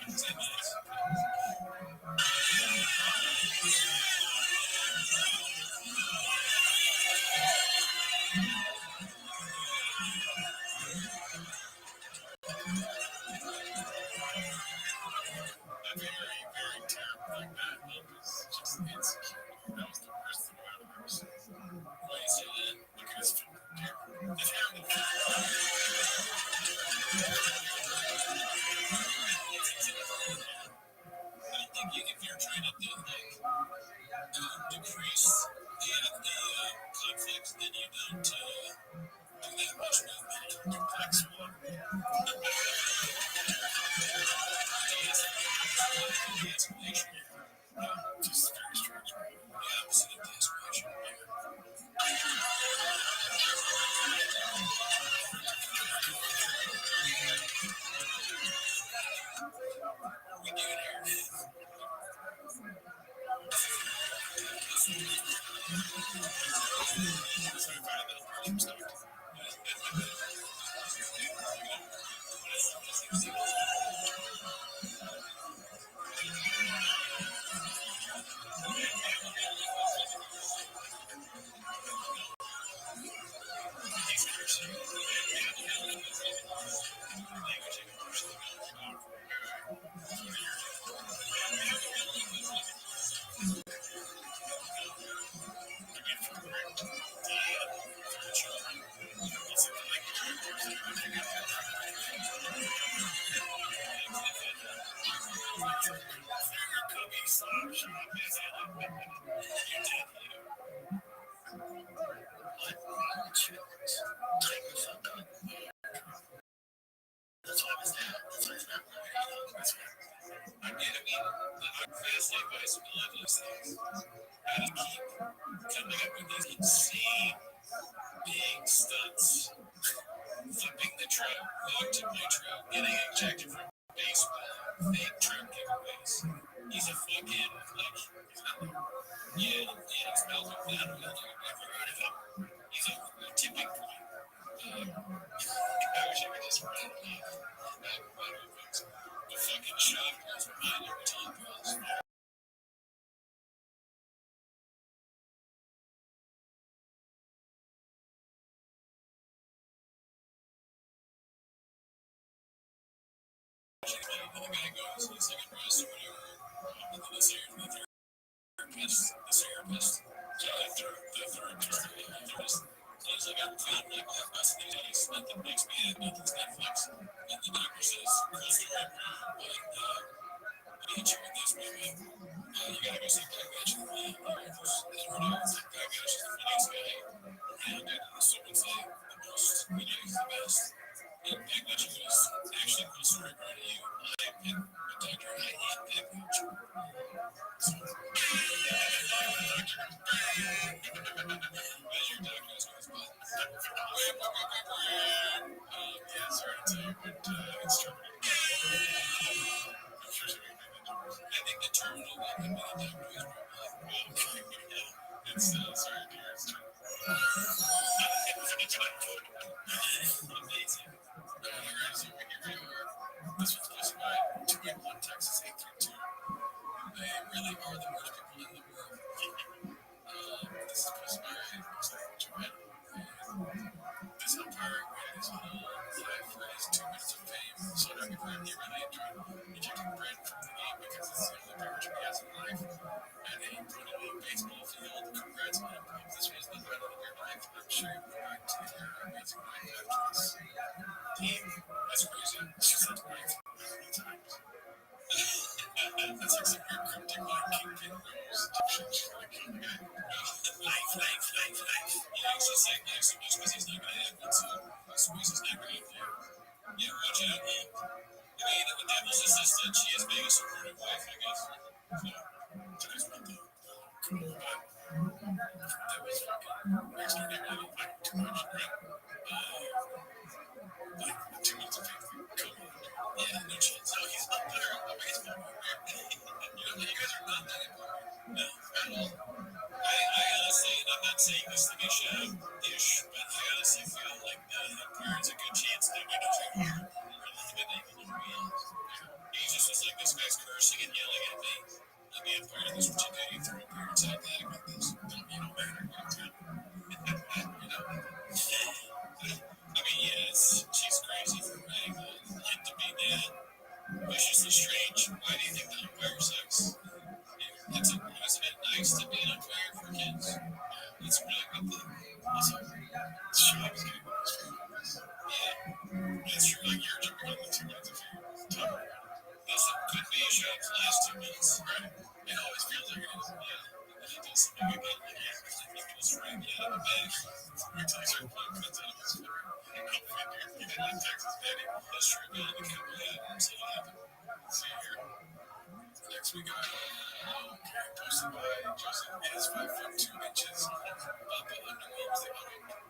Was that nice? Very terrible like that. It's just insecure. That was the worst thing I've ever seen. Why you say that? Look at his finger. I don't think if you're trying to decrease the conflict, then you don't do that much movement in complex one. De-escalation. Just very structured. The opposite of de-escalation. We do it here. Coming up with these insane big stunts, flipping the truck, octopus truck, getting ejected from baseball, fake truck giveaways. He's a fucking he's not, yeah, he's Malcolm Gladwell. I've never heard of him. He's a the guy goes, he's like impressed or whatever. And then the therapist, he's like, I'm fine, like, I have custody of these, nothing makes me happy, nothing's Netflix. And the doctor says, cool story, but he hit you with this, maybe. You gotta go see Black Match. It's like, Black Match is the funniest guy around, and so it's like the most, he's the best. And Black Match was actually cool story, bro, to you. And the doctor, I hate Black Match. So, yeah, sorry to tell you, but it's true. I think the terminal that the doctor is it's sorry, dear, it's true. Amazing. This was posted by 281 Texas 832. They really are the worst people in the world. This is posted by Joanna. This umpire waited his whole life for his 2 minutes of fame. So happy for him. He really enjoyed ejecting Brent from the game because it's the only privilege he has in life. At a brutal baseball field, congrats on him. If this was the threat of your life, I'm sure you'll go back to your amazing life after this. Team, that's crazy. She said Brent many times. That's like some weird cryptic like Kingpin Rose. She's like, life. Yeah, he's just like life so much because he's not going to have it, so he's just not going to have it. Yeah, watch out, man. I mean, the devil's assistant, she is being a supportive wife, I guess. So, today's one though. Cool, but that was fucking extraordinary. Like, too much, right? Like, 2 minutes of fame. Come on. Yeah, no chance. No, he's up there. A baseball player. You know, you guys are not that important. No, at all. I honestly, I'm not saying this to be shout-ish, but I honestly feel like the Pirates a good chance they're going to try hard. He just was like, this guy's cursing and yelling at me. I mean, part of this, what you do, you throw a Pirates out there with this. You don't matter. You know? I mean, yeah, she's crazy for writing hit to be dead. Viciously strange. Why do you think the umpire sucks? Wasn't it nice to be an umpire for kids? It's a really good thing. Also, I was getting one of those favorites. Yeah, it's true. Like you're jumping on the 2 minutes of fame. This could be a shot's last 2 minutes, right? It always feels like it is. Yeah. And then he does something again. He pulls Frankie out of the bag. Wait till he starts pulling cuts out of his finger. He did like Texas Daddy. That's true. Man, the kid will have him. So it happened. See you here. Next we got posted by Joseph is 5'2" but underwhelms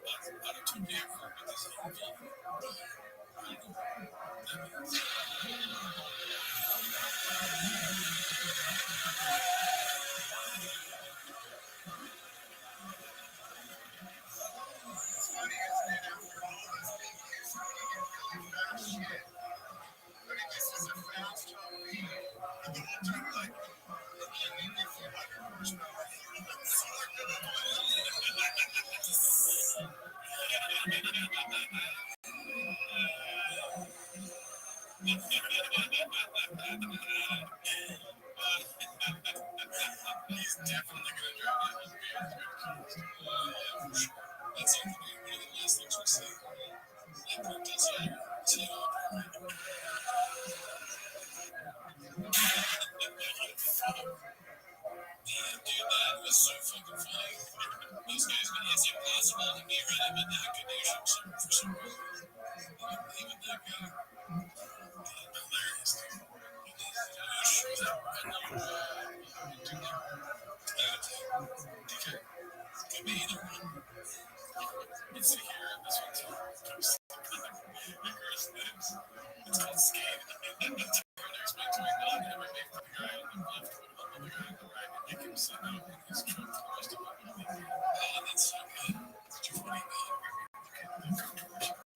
the auto-tune vehicle with his own vehicle. I don't know what that means. He's definitely going to drive that whole vehicle. Yeah, for sure. That's going to be one of the last things we see. That part does see all Damn, dude, that was so fucking funny. These guys, it's impossible to be around him in that condition for some reason. Even that guy. Hilarious, dude. It shows up. I know you do that. DK. Could be either one. Let's see here. This one's Nicholas names. It's called Skate. There's my twin dog, and my big guy on the left, another guy on the right, and make him sit down in his truck for the rest of my life. Oh, that's so good. Such a funny dog.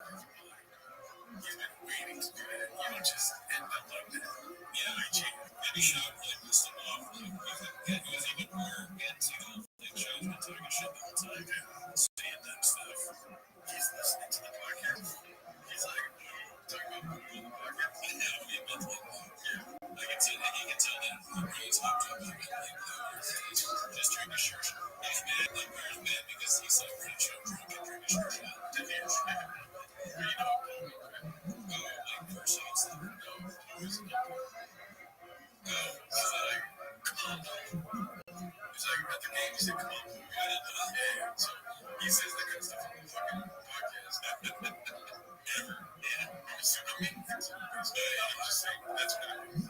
He says that kind of stuff on the fucking podcast. So, I mean, I'm just saying, that's what I mean.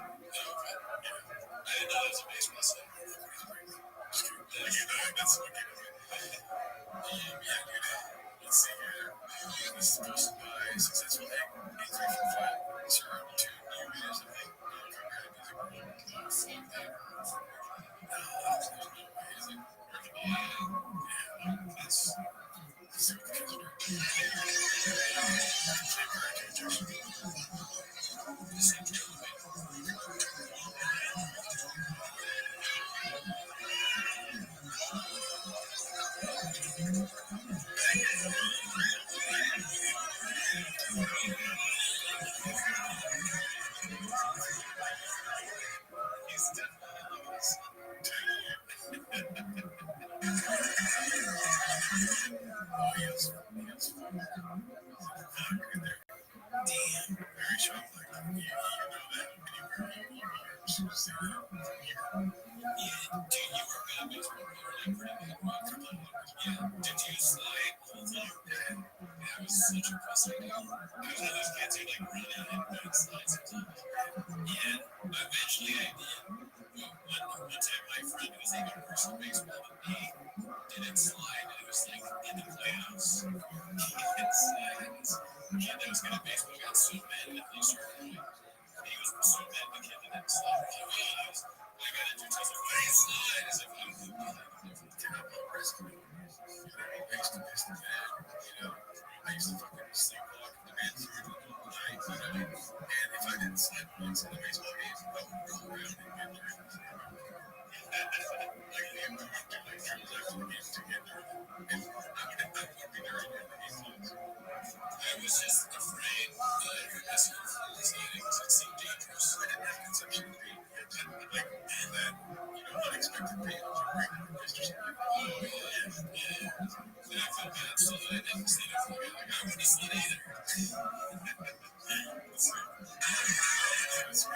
I didn't know that was a baseball song. That's okay. Let's see here. This is supposed to buy successful egg 8345. These are 2 new videos, I think. Fuck that. There's no way, is it? Let's see what the kids are doing. He's definitely oh, yes. Damn. Very sharp. You know that anywhere you say that. Yeah, dude, you were good at baseball. You were like pretty good. Yeah. Did you slide the whole time? Yeah. That was such a pussy. I was one of those kids who like run out and don't slide sometimes. Yeah. Eventually I did. One time my friend who was even worse at baseball than me didn't slide. It was like in the playoffs. The kid that was good at baseball got so mad at the certain point. He was so mad the kid that didn't slide. He was like, oh, I got into it. I was like, why didn't slide? As if I'm terrible risk. I used to piss the bed. I used to fucking sleepwalk the bed through the night. And if I didn't slide once in the baseball game, I would roll around and get there. Like the would do like 3 laps of the game to get there. And I would be there again. I was just afraid that if I missed sliding, it seemed dangerous. I didn't have conception of pain. Like, and that, unexpected pain was a great wrist or something. Oh, yeah. Then I felt bad, so I didn't slide it for me. Like, I wouldn't slide either. Let's see. That's great.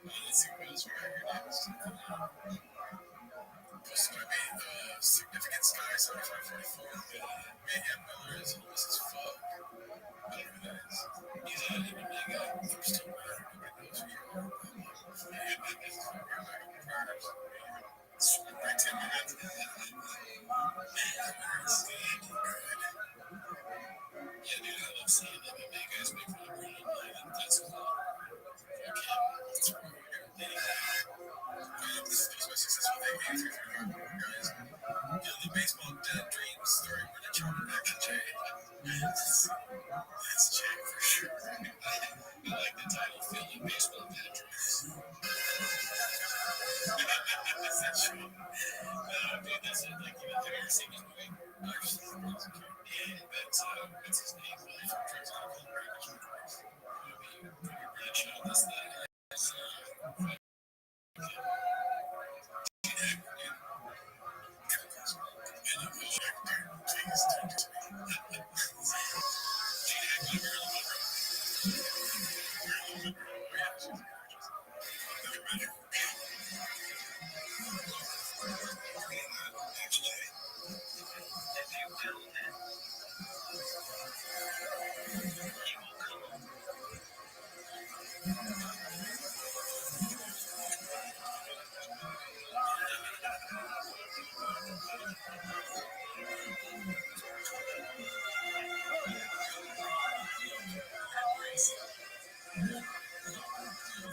Let's see what else we got here next. That's Jack for sure. I like the title Philly Baseball Penetrates. That's true. Dude, that's it. Like, have you ever seen this movie? I've seen it. What's his name? From Drugs and Alcohol Breakers. Really showed us that.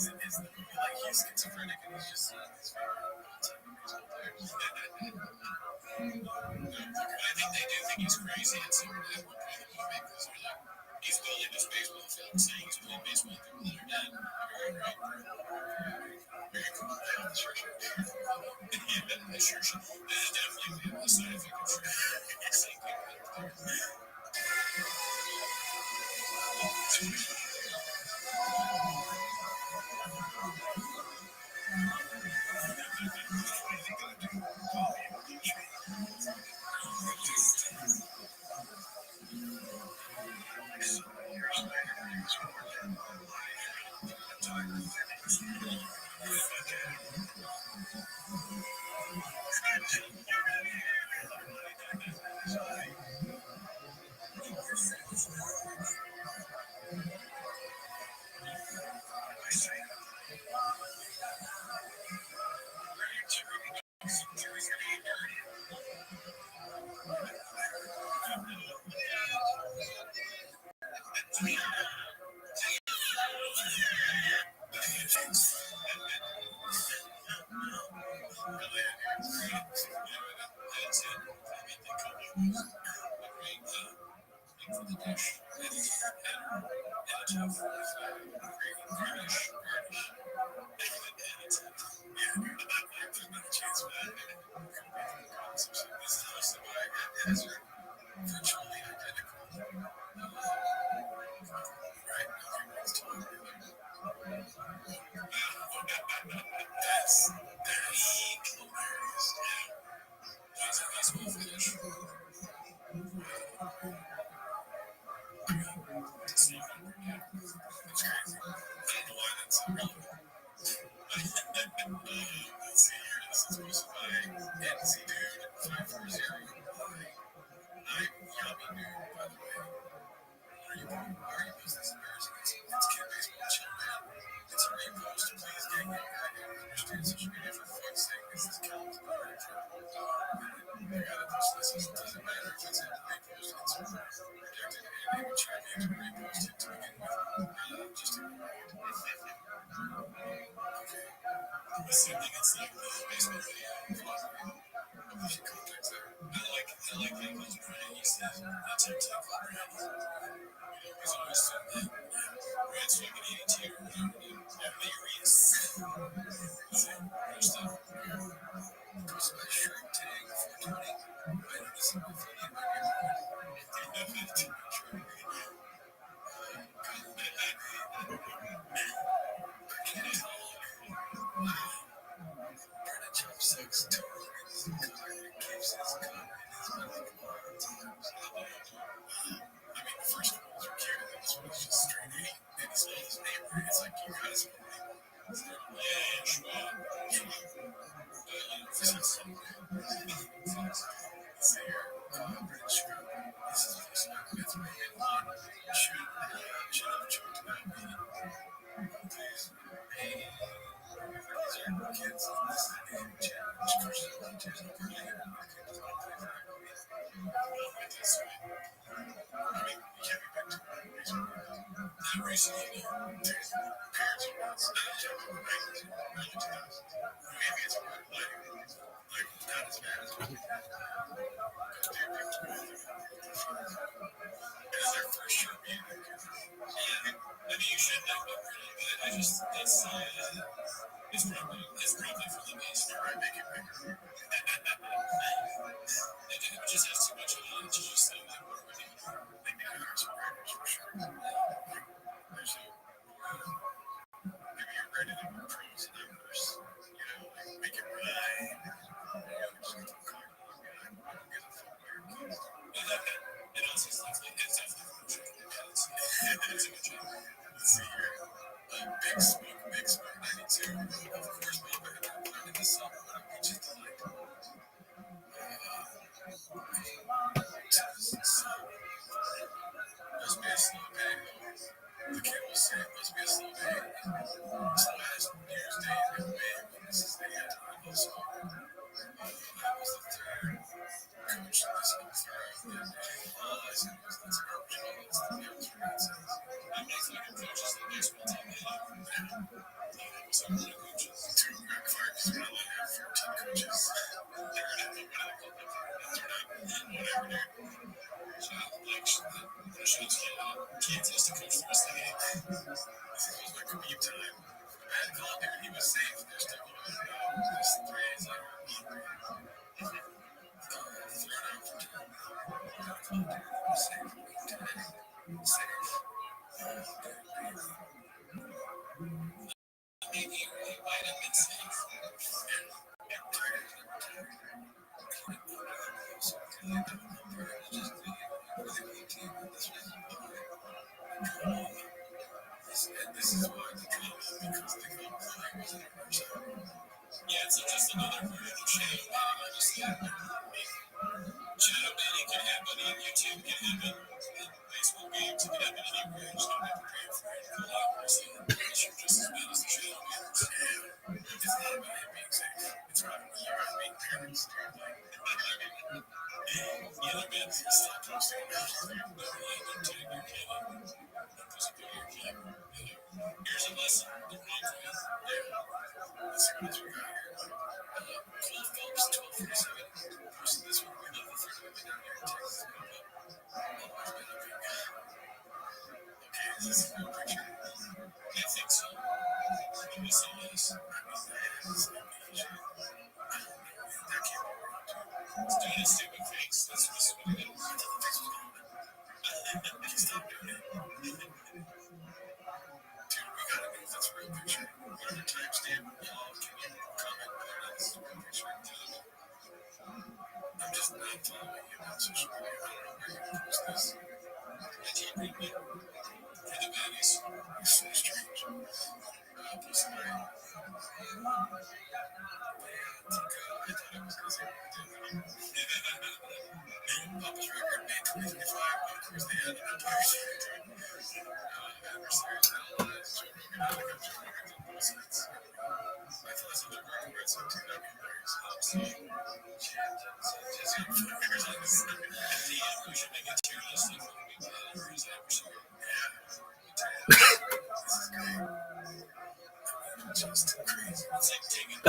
Like he's schizophrenic and he's just his I think they do think he's crazy at some point in the movie because they're like, he's building this baseball field saying he's playing baseball with people that are dead. Very cool. Yeah, the church. Yeah, the church. Definitely the side effect of church. Seeing people that are dead. It's probably for the base. Right, make it bigger. It just has too much on it to just say that we're ready. They need to hire some writers for sure. There's maybe you're ready to work pros and numbers. Like make it right. Just get the car along, get a footwear. It also sounds like it's definitely it's a good job. Let's see here. Big Smoke 92. Of course, Bob had to put in the song, but I'm just like, must be a slow day. The kid was saying, must be a slow day. So last New Year's Day in May, this is the end of the song. I was the third coach this whole throughout that day. I said, that's a coach. That's the news for that sense. I'm not thinking coaches the next one time they have. So I'm one of coaches. Two got fired because we only have 14 coaches. They're going to have whatever, dude. So, like, shots Kansas to coach the rest of the game. This was my commute time. Bad call, dude. He was safe. They're still going to go. Just 3 days later. Thrown out for time. Safe. Safe. Maybe you really might have been safe. This is why the drama, because the guy wasn't a person. Yeah, it's just another part of the chain. Honestly, shadow banning can happen on YouTube, can happen in baseball games, it can happen anywhere. Just don't be prepared for it. Call out person. You're just as bad as the shadow banners. It's not about him being safe. It's about you guys being parents. The other man stop posting about it. Tag your kid. Disappear your kid. Here's a lesson. The wrong way. Let's see what else we got here. Cole Phelps, 1247. Posted this one. We love the third women down here in Texas. Always been a big guy. Okay, is this a real picture? I think so. Let me see this. I mean, that is amazing. I don't know. That can't be wrong, too. It's doing a stupid face. That's what it is. I thought the face was gone. I can stop doing it. Dude, we gotta know if that's a real picture. Whatever timestamp, y'all can you comment whether that's a real picture? I'm just not following you on social media. I don't know where you're gonna post this. I can't read me. For the baddies. It's so strange. Posted by I thought it was gonna say Papa's record, May 2025, but of course they had an adversaries, allies, Joe Rogan, I got Joe Rogan's on both sides. I thought that's how Joe Rogan read something, that'd be hilarious. So, just fingers on this. We should make a tier list of what we did for his adversary. Yeah. This is great. Just too crazy. It's like taking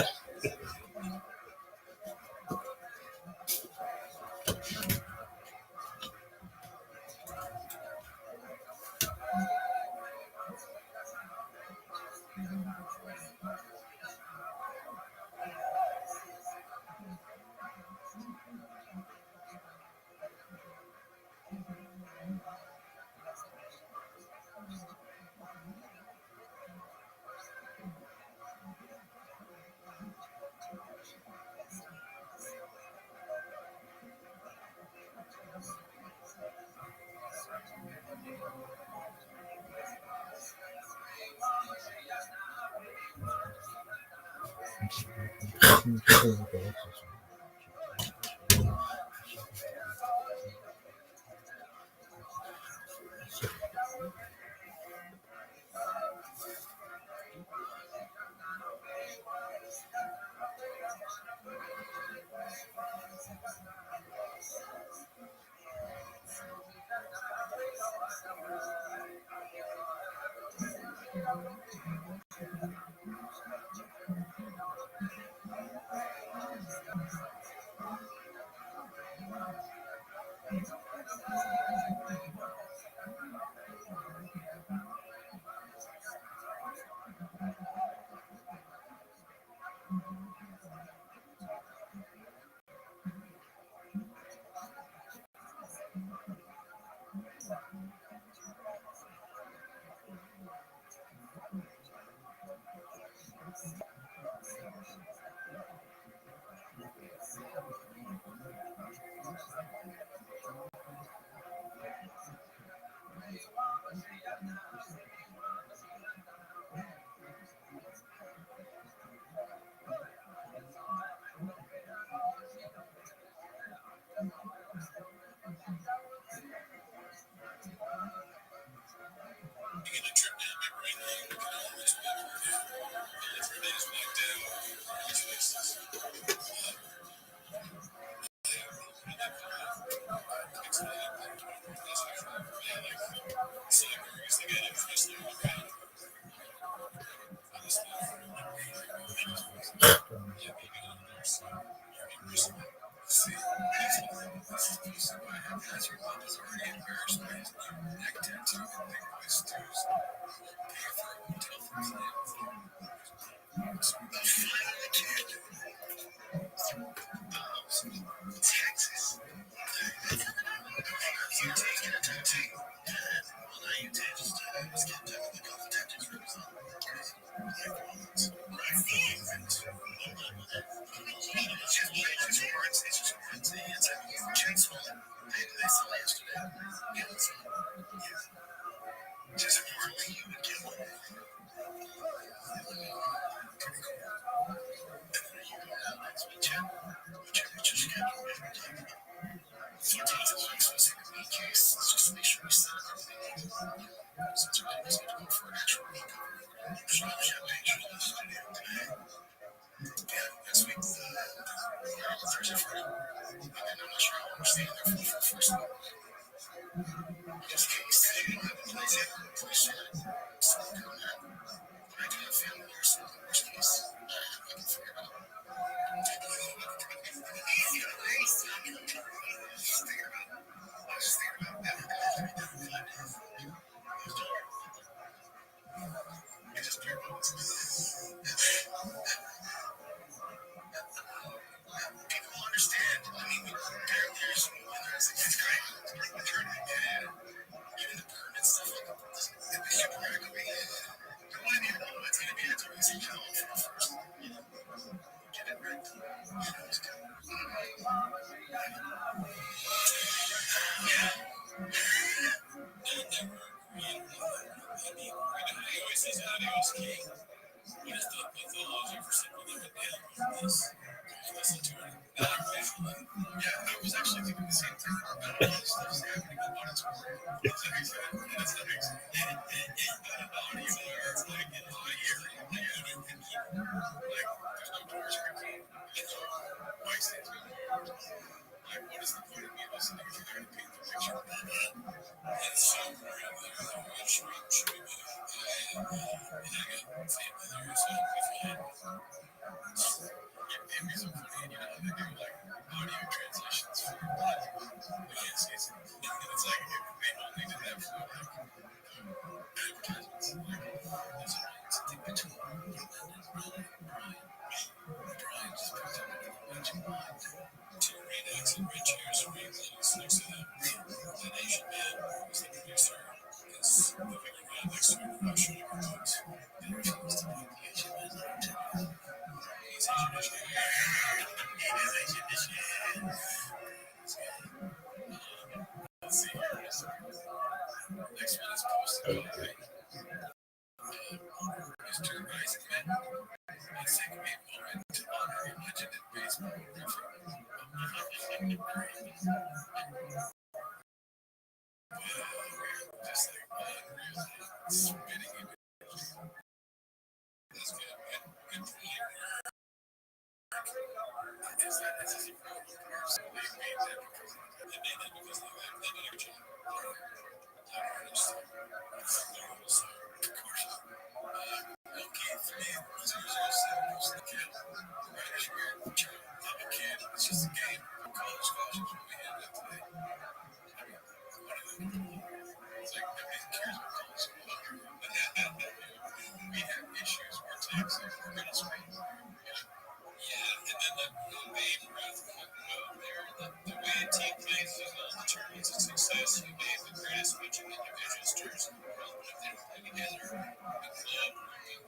You're gonna trip down memory lane. We can always walk over there. Everything's locked down. These places. Cyber's the guy that first learned around. See, that's the piece of why I have your mom is already embarrassed by his new neck tattoo and big boy stews. Pay for a hotel for clients. The final kid. Texas. You taking a tattoo? Well, now you take just let's get done with the golf tattoos for his own. Just hardly you would get one. Let's meet you. Just get just to make sure we set up everything. Since we're going to go for an actual week, so champagne should be studio today. Yeah, next week, Thursday, Friday. And I'm not sure how much staying there for the first one. Just in case they don't have a place yet, please share it. So I'm doing that. But I do have family here, so in the worst case, I can figure it out. People understand. I mean, there's it's great. Even the permit stuff, the bureaucracy. I want to be able to it's going to be a easy challenge for the first. Get it right. He always says audio is king. What is the mythology for something like that? Listen to it. Yeah, I was actually thinking the same thing about all this stuff is happening on its own. That's amazing. That's amazing. Audio is like in audio. Like, there's no doors or anything. Why is it? Like, what is the point of me listening if you're going to paint the picture? It's so boring. Should we move? I got family there, so we fine. It'd be so funny, you know, they do like audio translations for audiences. It's like if they only did that for like advertisements. There's something between Brian just picked up a bunch of wine. Two red X and red chairs and red clothes next to them. That Asian man who's the producer is moving around next to a production of our books. They refuse to put the Asian man on the He's Asian. Let's see here. Next one is posted by Mr. Isaac Mann. Let's take a moment to honor a legend in baseball. Just like unreal, spitting image. That's good. Good for you. Is that this is a problem? So they made that because they made that because they did a job. I don't understand. So, of course. Okay, 3-0-7 was the kid. Right as you're I'm a kid. It's just a game. College scholarships what we had that today. It's like nobody cares about college scholarships. We have issues where taxes are middle school. Yeah, and then the Babe Ruth quote there, the way a team plays is all determines its success. You may have the greatest bunch of individual stars in the world, but if they don't play together, the club,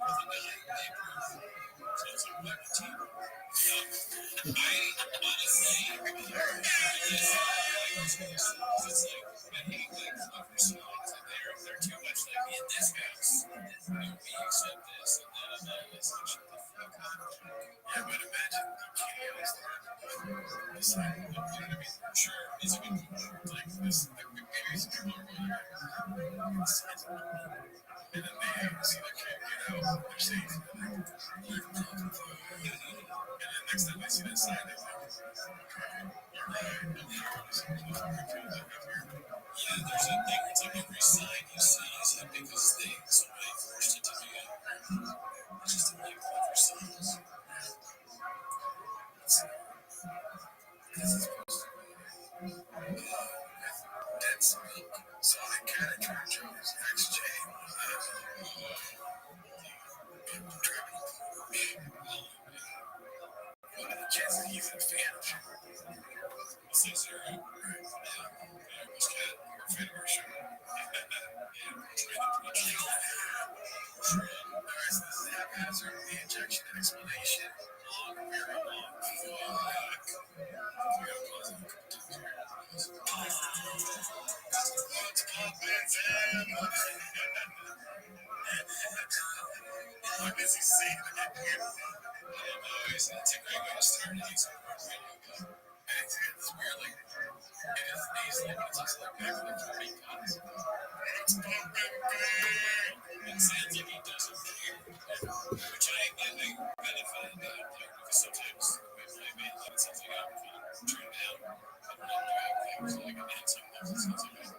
or the nine, they improve. So it's a better team. I honestly, it's like, I hate like clever songs, and they're too much like in this house. We accept this, and that is like, shut the fuck up. Yeah, but imagine the chaos there. It's like, you know what I mean? Sure, it's a good like this. Maybe it's a good one. And then they see their kid get out, they're safe, and then they're confident. And then next time they see that sign, they're like, okay, you're right, I'm proud of something. Yeah, there's a thing, it's like every sign you see is like because somebody forced it to be out. It's just to make clever signs. This is supposed to be dense milk, sonic character Jones, XJ. What are the chances he's a fan of? Since you're right. Was Cat a fan of our show? Yeah, Alright, so this is haphazard, the injection explanation. Long, very long. Fuck. What's poppin', fam? What does he say that? I don't know. It's a great way to start. He's a radio. It's weirdly, it is nasally, but it's also like back to the beat. It's poppin', fam. It sounds like he doesn't care. Which I think benefit because sometimes we play bands and it sounds like I'm turned down. I don't know things like and sometimes it sounds like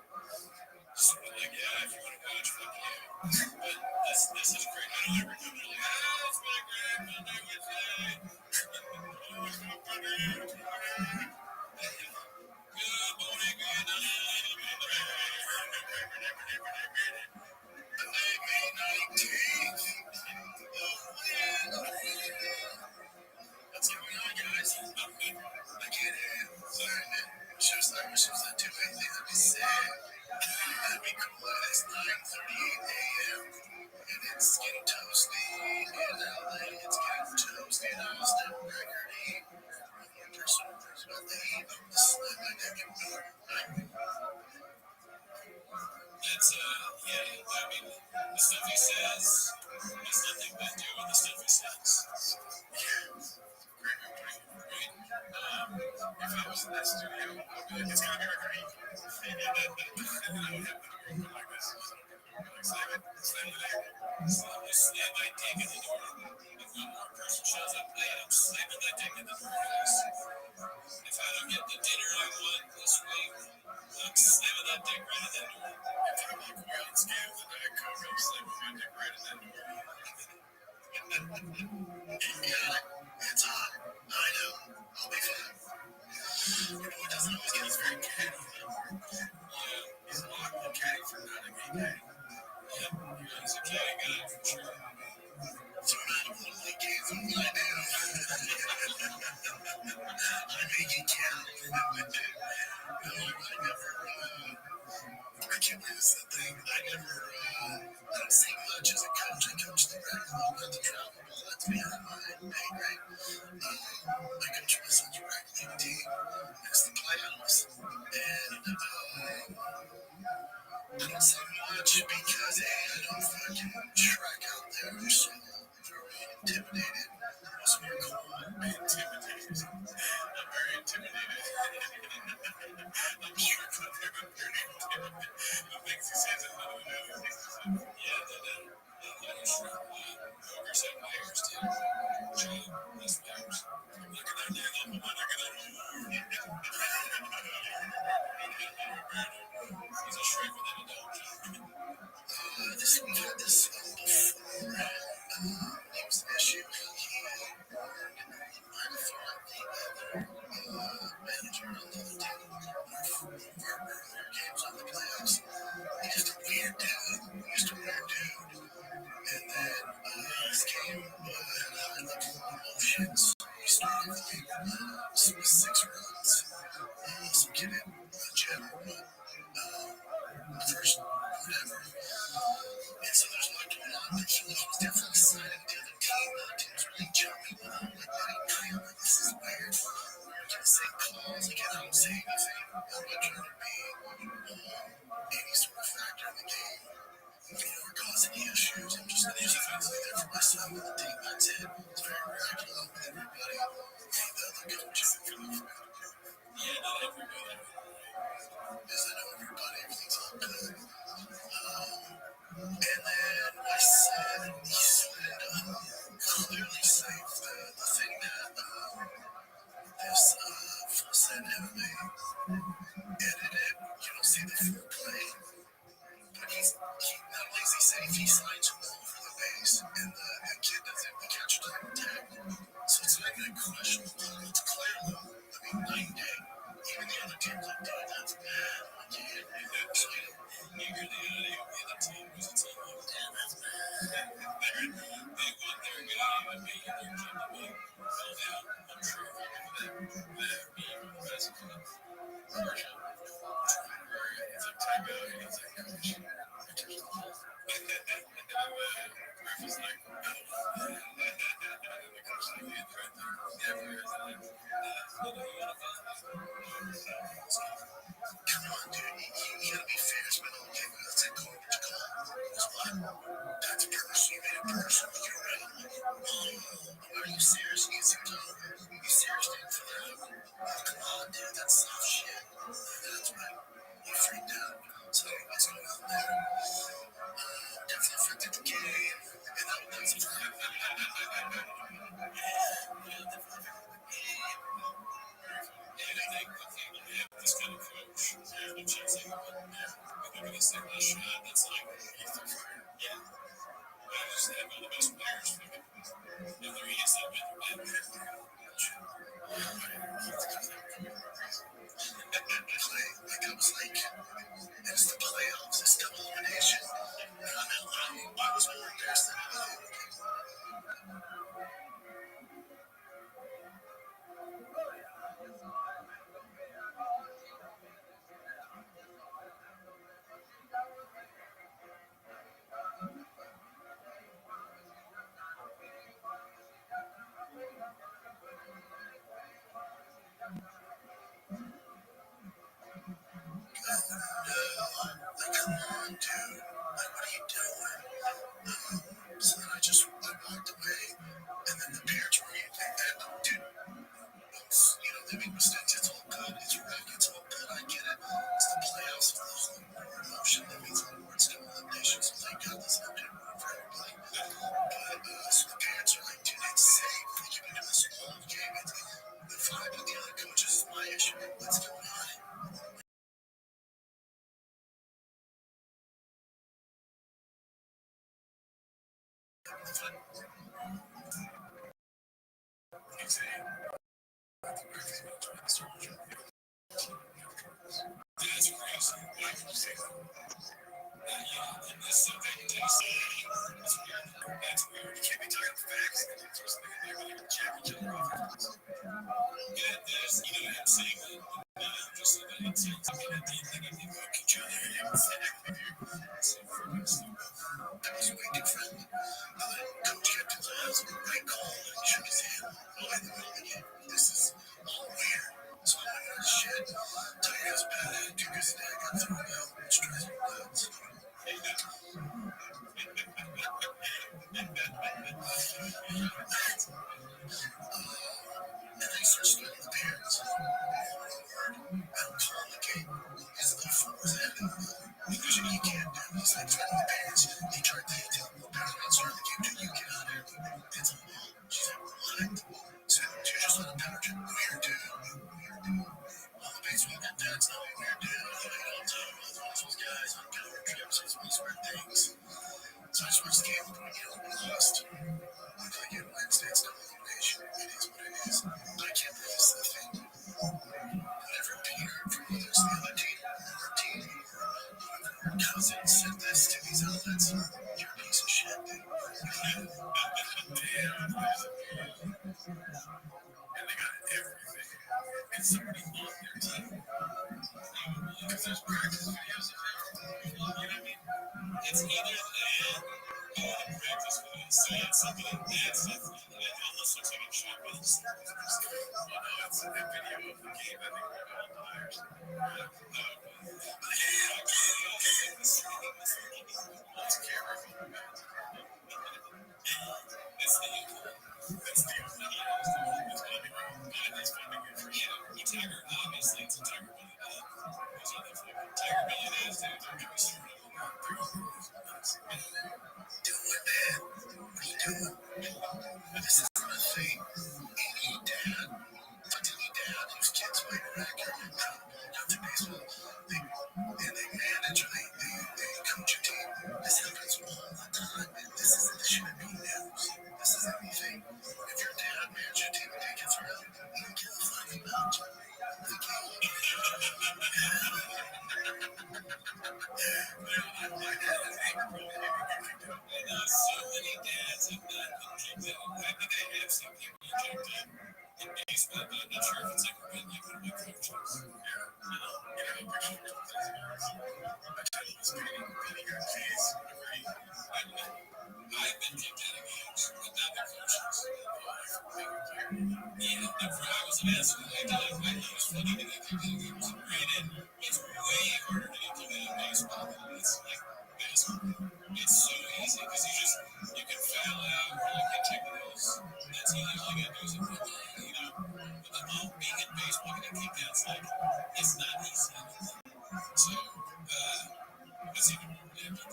sort of like, yeah, if you want to watch, fuck you. But this is great. I don't ever come to like, it's my great Monday with you. Good morning, good night. May 19th. What's going on, guys? I can't hear. Sorry, man. Show's not doing anything. That'd be sad. That'd be cool. It's 9:38 a.m. and it's getting toasty in LA. It's getting toasty in Austin. Gregory. One person knows about the heat of the slim and everything. That's, yeah, I mean, the stuff he says has nothing to do with the stuff he says. Yeah. Great, right? If I was in that studio, I'd be like, it's gonna be Gregory. And then I would have the door like this. Like, slam it there. Slam my dick in the door. If one more person shows up late, I'm slamming my dick in the door, guys. If I don't get the dinner I want this week, I'm slamming that dick right in that door. If I walk away unscathed with a Diet Coke, I'm slamming my dick right in that door. Yeah, it's hot. I know. I'll be fine. You know, he doesn't always get his very catty. Yeah, he's a lot catty for not a gay guy. Yeah, he's a catty guy for sure. So not a little like games on what I do. I make it count. I can't believe this is the thing. I don't say much as a coach. I coach the rec ball, not the travel ball. That's beyond my pay grade. I coach my son's rec league team. It's the playoffs. And I don't say much because, hey, I don't fucking track out there. So they're being intimidated. Also, you're cool. Intimidated. I'm very intimidated. I'm sure that they're very intimidated. The things he says and how he knows. Yeah, I'm sure. Ogres have players too. Joe, that's players. I'm not gonna do them. I'm not gonna do them. He's a shrink within a dog. We've had this before. There was an issue. He might have thought the other manager on the other team for their games on the playoffs. He's just a weird dude. And then this game had high level emotions. We started with like 6 runs. Some kid in general, but first, whatever. And so there's a lot going on. But he was definitely siding the other team. The other team's really jumping with him. Like, I'm like, this is weird. We're gonna say calls. Like, I don't say anything. I'm not trying to be any sort of factor in the game. Or cause any issues. I'm just defensively there for my son with the team. That's it. It's very reactive with everybody. The other coaches for the yeah, not everybody. Because I know everybody, everything's all good. And then person with your red. Are you serious? You serious, dude? Come on, dude. That's soft shit. That's right. You freaked out. So what's going on there? Definitely affected the game. And that was this kind of coach. I'm chasing they're gonna say my shot. That's like yeah. I just have all the best players for me. If they're east, I've been bad. Like I was like, it's the playoffs, it's double elimination. I was more embarrassed than come on, dude. Like, what are you doing? So then I walked away, and then the parents were like, dude, they make mistakes. It's all good. It's right. It's all good. I get it. It's the playoffs. It's a little more emotion. That means a little more. It's double elimination. So thank God this happened for everybody. But so the parents are like, dude, it's safe. Like, you've been doing this whole game. The vibe with the other coaches is my issue. What's going on? That's crazy. That's weird. You can't be talking facts. Jack each other off. Yeah, there's, him saying that. Just so that it sounds like at the end of the book, each other. That was way different. Coach kept his eyes right cold and shook his hand. I know this is all weird. So I'm like, oh shit. Tiger has a bad attitude because his dad got thrown out, which drives me nuts. And I start studying the parents. I don't call the game. Because the phone was at him. Because you can't do it. He's like threatening the parents. He tried to tell the parents not starting the game till you get out of there. It's a mom. She's like, what? So you just let him power trip. Weird dude. All the baseball and dad's not weird dude. I don't tell him all those guys on power trips. It's these weird things. So I just watched the game when we lost. Again, Wednesday, it's not elimination. It is what it is. I can't believe this is the thing. Whatever Peter from the other team, our team, our cousin said this to these outlets. You're a piece of shit, dude. And they got everything. And somebody on their team. Because there's practice videos of it. You know what I mean? It's either that practice videos saying something and that's something. It almost looks like a shot with it's a video of the game. I think we're all tires. It's camera. It's the Tiger, obviously, it's a Tiger Billy. Tiger Billy is dude. Doing, man. What are you doing? This is not a thing. Any dad, whose kids play racquet and after baseball, they manage, they coach a team. This happens all the time. This shouldn't be news. This is anything. If your dad manages a team and they get through, you don't give a fuck about the game. So many dads have not injected. I think I have seen people injected in baseball, but I'm not sure if it's ever been like one of my coaches. I've been kicked out of games with other coaches. Yeah, I was an asshole. I was funny to get kicked out of games. Granted, it's way harder to get kicked out of baseball than it is like basketball. It's so easy because you can And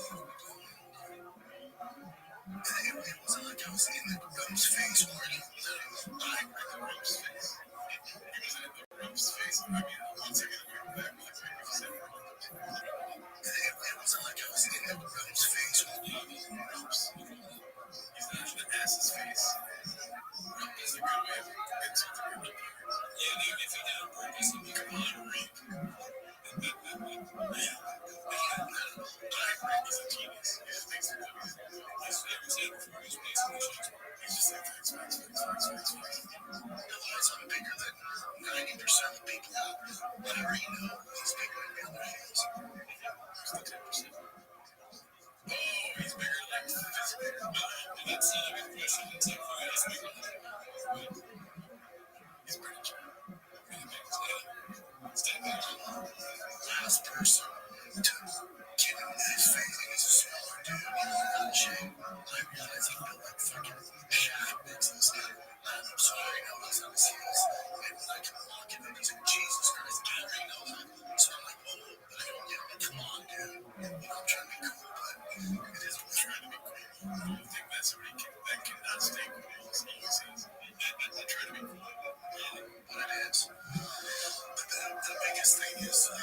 it wasn't like I was in the room's face or I read the room's face. It was in the room's face. I mean, one second, I'll be back. It wasn't like I was in the room's face or he's not the ass's face. That's a good way of insulting him. Yeah, dude, if he did it on purpose, he'd be come on, Reed. He's a genius. He just thinks he's every said before he's basically he's just like facts. Otherwise, I'm bigger than 90% of the people out there. Whatever you know, he's bigger than the other hands. He's the 10%. Oh, he's bigger than physically. And that's not a good question. It's like, who is bigger than him? He's pretty big. Last person to get him in his face is a smaller dude. Not a shame. I realize I feel like fucking Shaq makes this guy. I'm sorry, I was on his heels. And when I come walking up, he's like, Jesus Christ, I already know that. So I'm like, oh, but I don't get it. Come on, dude. I'm trying to be cool, but it is what trying to be cool. I don't think that's somebody that cannot stay cool. It's always is. I try to be cool. But it is. But the biggest thing is, them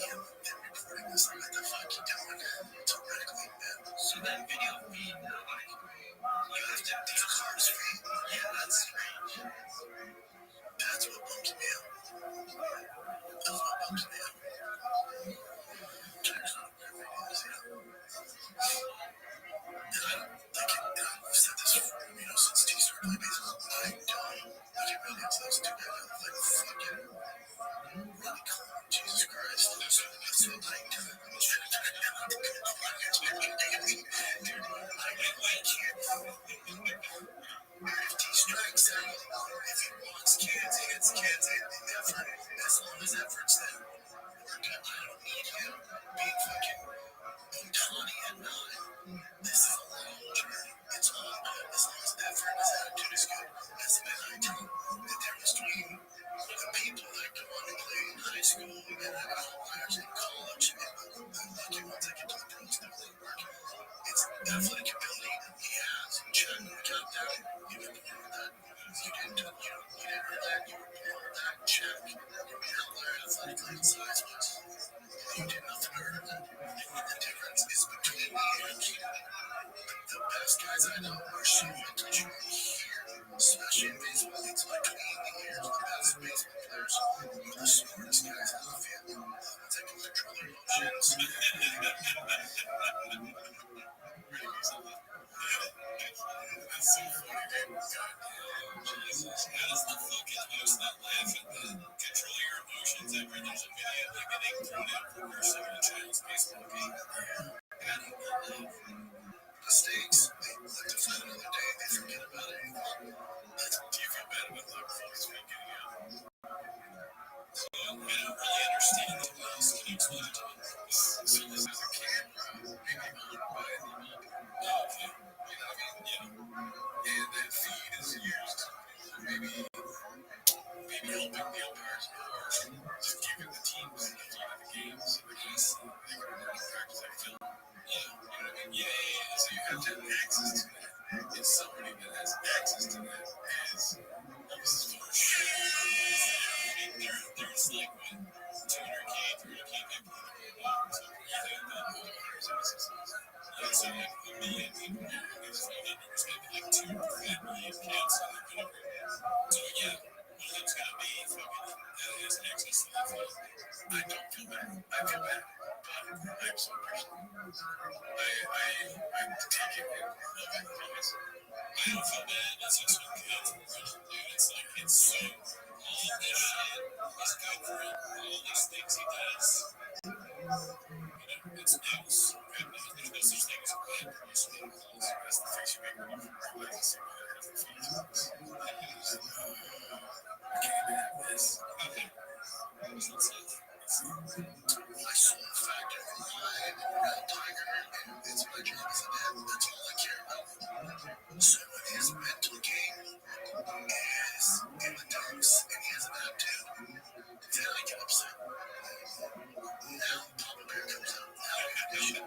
recording this. I'm like, the fuck you doing? It's a radically bad. So that video of me, like, you have to do cars feet. Yeah, that's strange. That's what bumps me out. That's what bumps me out. Turns out everything is, and I don't like it. And I've said this for, since T started playing baseball. I don't like it really until those two guys are like, fucking really cool. Jesus Christ. That's what I do. I'm just trying to not to go on my dude, I can't. 50 strikes out. If he wants kids, hits kids, and effort. As long as effort's there. I don't need him being fucking Otani at 9. This is a long journey. It's on. As long as effort and his attitude is good. That's the I do. The difference between the people that go on and play in high school and have outliers in college and the lucky ones that get to the pros and really work. It's athletic ability he has. Check the count down. You didn't earn that. You didn't earn that. You were born with that. Check. You're an outlier athletically and size-wise. You did nothing to earn that. The difference is between me and you. The best guys I know are so mentally here, especially in baseball. It's between the years. The best baseball players are the smartest guys on the field. The ones that can control their emotions. That's so funny, dude. Jesus. How does the fucking host not laugh at the control your emotions after there's a video like getting thrown out for cursing in a child's baseball game? How do you not laugh? Mistakes. They live to fight another day. They forget about it. Do you feel bad about the performance being getting out? I don't really understand it. What else can you explain it to me? So this is a camera, maybe not, but okay. And that feed is used maybe helping the umpires or just giving the teams the games so they can see they can practice that film. Yeah, you know what I mean? Yeah. So you have to have access to that. And somebody that has access to that is for sure. There's like what, 200K, 300K people so you think that yeah, so like a million people there's like 2 per million kids so yeah, one of them's gonna be fucking has access to that field. I don't feel bad. I feel bad. But I'm so personal. I take it and love it, promise. I don't feel bad. That's just what kids do. It's like, it's so, all of this shit is good for him. All these things he does, it's so good. There's no such thing as a bad person. That's the face you make when you realize somebody that has the face. I can't have this. Okay. What's that say? I saw the factor in live around Tiger, and it's my job as a dad. That's all I care about. So when his mental game is in the dumps and he has an attitude, then I get upset. Now Papa Bear comes out. Now I have to shit.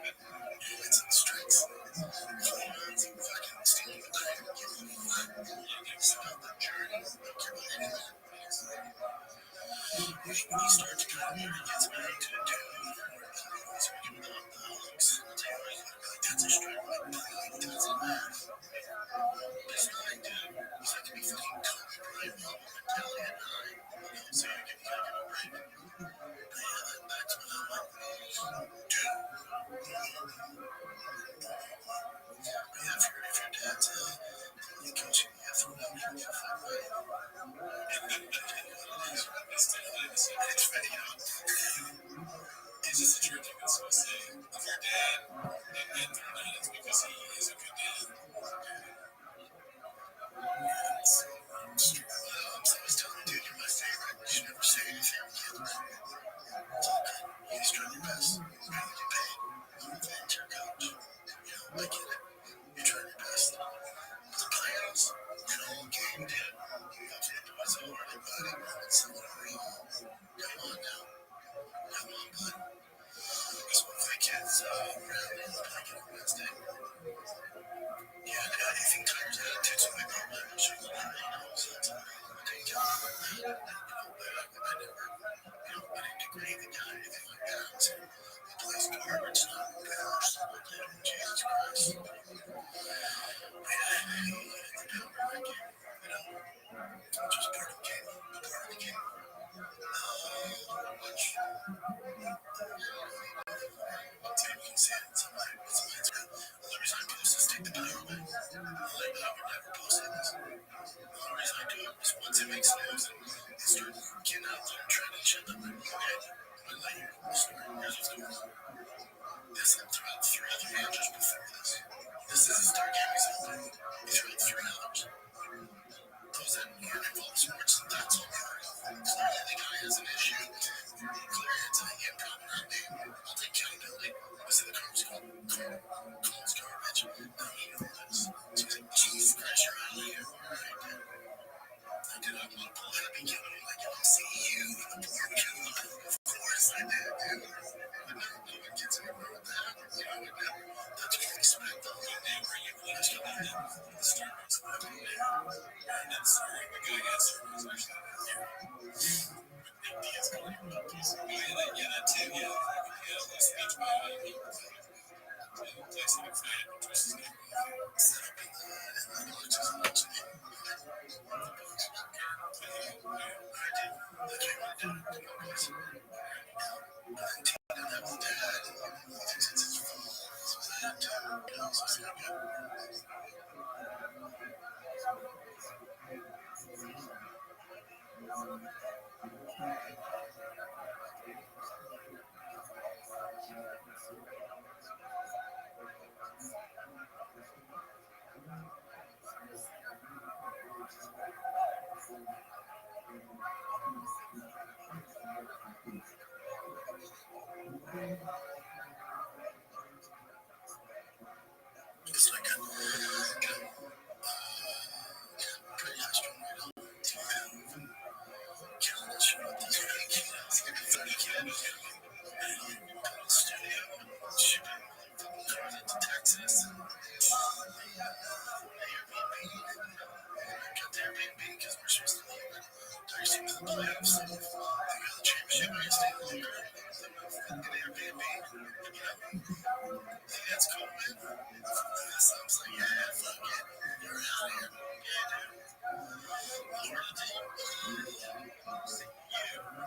It's because he is a good dad. I'm always telling him, dude, you're my favorite. You should never say anything. It's all good. You just try your best. You're gonna get paid. It's your coach. I get it. You're trying your best. But the playoffs, an all game, dude. I've been to us all already, buddy. It's not wrong. Come on now. Come on, bud. That's one of the kids around me playing on Wednesday. Yeah, I think Tiger's attitude's way more beneficial than everyone else. I didn't get on with that. I didn't degrade the guy or anything like that. I'm saying he plays garbage, not worse. Jesus Christ. But yeah, he ended up in that game. Just part of the game. Part of the game. Which I'll tell you, you can see it. It's on my Instagram. The only reason I post this, take the power away. I would never post this. The only reason I do it is once it makes news and they start getting out there and trying to shut them in. Okay, I'm gonna let you know the story. Here's what's going on. This threw out 3 other managers before this. This is his third game he's held. He threw out 3 others. Those that aren't involved in sports, that's all part of it. Clearly the guy has an issue. Clearly it's him coming at me. I'll take accountability. I said the Cardinals calls garbage. No, he knows this. So he's like, Jesus Christ, you're out of here. All right, dude. I did not want to pull out a beginning. I'm like, I'll see you in the board. Of course I did, dude. But no one gets anywhere with that. You know, I would never. That's what I expect. They'll never you want to come in the Starbucks. And then sorry, the guy got Starbucks actually. He has called him about this. Yeah, that too. Yeah, the speech by the place in McFadden, which was his name. Set up in the boxes and watching it. It's like a pretty high strong right on. Killing the show with these 30 kilos. Studio, shipping cars into Texas. Airbnb. Got the Airbnb because we're supposed to leave it. Thursday to the playoffs. They got the championship. I stay longer. Get Airbnb. That's cool, man. So I was like, yeah, fuck it. You're out of here. Yeah, dude. Lord of the day.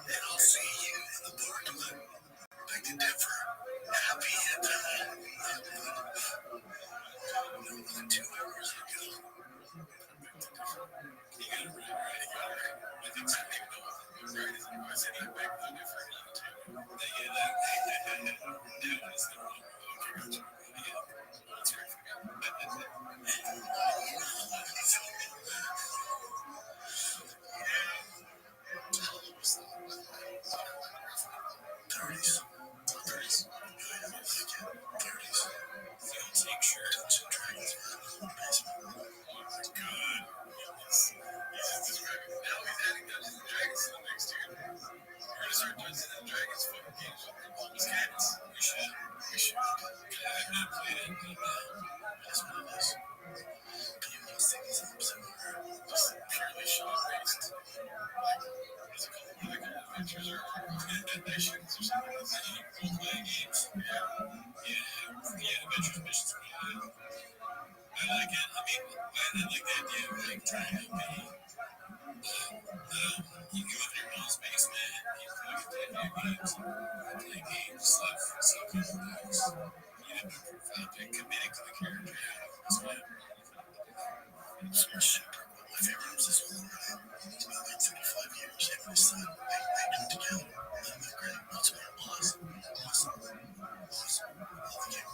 And I'll see you in the parking lot. Back to Denver. Happy and more than 2 hours ago. You got it right. I think so. I said I'm back to Denver. That is the wrong. Okay, gotcha. That's great. Awesome. Love the game.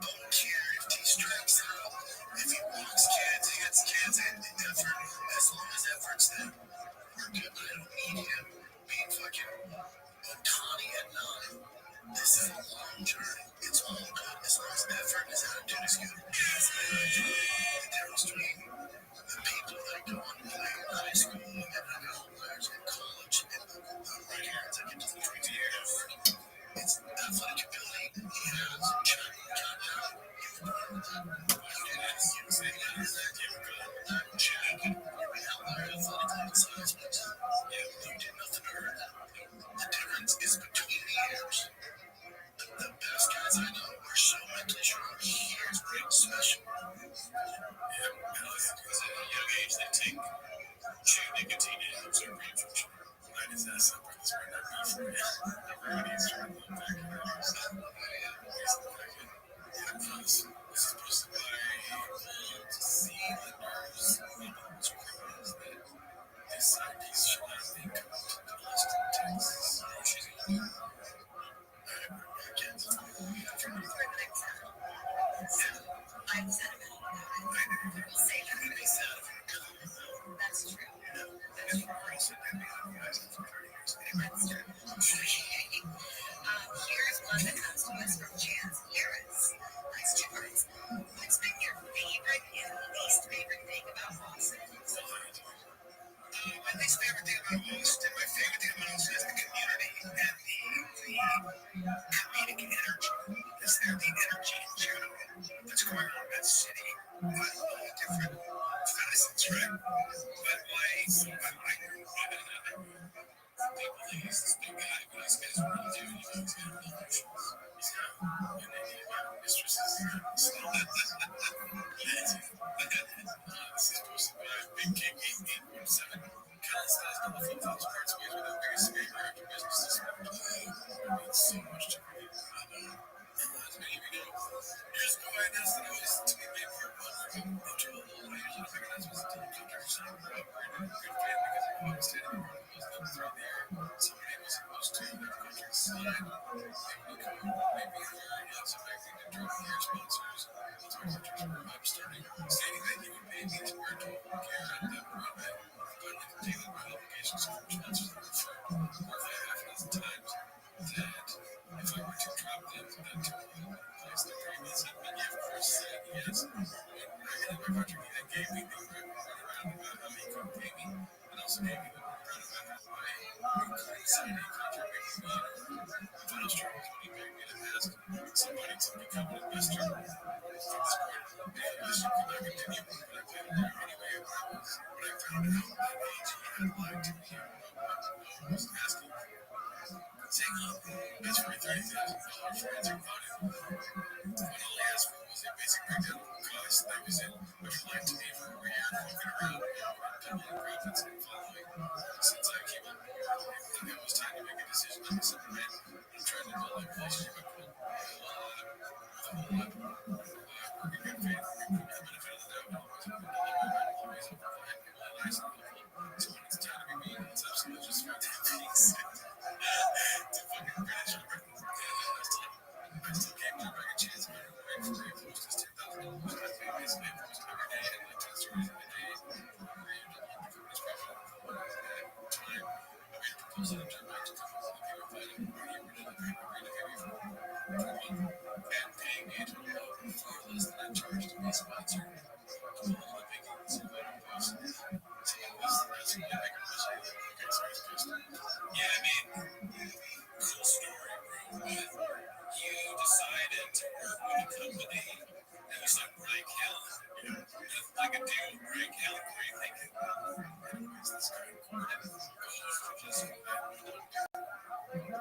Volunteer if these strikes The difference is between the ears. The best cats I know are so mentally sharp. Here's Rick Special. Yeah, because at a young age they take chew nicotine and observe brain function. Right, is that something that's right now good for you? Everybody's trying to look back at it. This is supposed to be to see the nerves of those criminals that this piece should not think to Austin, Texas. Oh, she's a young That's true. That's true. Here's one that comes to us from Chance Harris. That's two words. What's been your favorite and least favorite thing about Boston? My least favorite thing about Boston, my favorite thing about Boston is the community and the comedic energy. Is there the energy in general that's going on in that city? Different facets, right? But people think he's this big guy, but this guy's really doing, he's got real emotions. He's got, and then he's got mistresses. So, this is supposed to be a big king, 817. Countless guys got the flip flops parts ways with the biggest scraper after business. It means so much to me. As many of you know, years ago I announced that I was to be made part one of a mutual lawyers and American husbands until the contract signed. We're operating in good faith because I always stayed in the room was them throughout the year. Somebody was supposed to have the contract signed. Maybe some acting to drop your sponsors. I'm starting stating that you would pay me to wear 12 care at that point. But if dealing with obligations of sponsors that referred more than half a dozen times, that if I were to drop them, then to replace the agreements and many of course said yes. And my contract that gave me the runaround about how he could pay me, and also gave me the runaround about how I could sign a contract with me. The final straw was when he begged me to ask somebody to become an investor. I should not continue, but I played along anyway. When I found out that AG had lied to me, I was asking that's for $30,000 forensic audit. When all he asked for was a basic breakdown of costs, that was it. But he lied to me for over a year, fucking around, doubling profits and following. Since I came on board, I think it was time to make a decision on this man. I'm trying to build a relationship with a whole lot. Work in good faith, the benefit of the doubt, and always open to deliver my employees and provide people a nice and helpful. So when it's time to be mean, it's absolutely just about that peace. It's a fucking British I still gave my bag a chance. My reward for a post is $10,000. I pay basically a post every day and like 10 stories every day. For a double the company's profit. At the time, I made a proposal to turn back to companies that they were fighting. He originally agreed to pay me for 21 and paying me a total of far less than I charged to be sponsored. To all the big ones who voted posts. So that's really making a mistake. Okay, sorry, it's pissed. Yeah, I mean, cool story, bro. You decided to work with a company that was like Brian Callen. Like a deal with Brian Callen. What are you thinking? Anyways, this guy recorded. Just who's that? Yeah,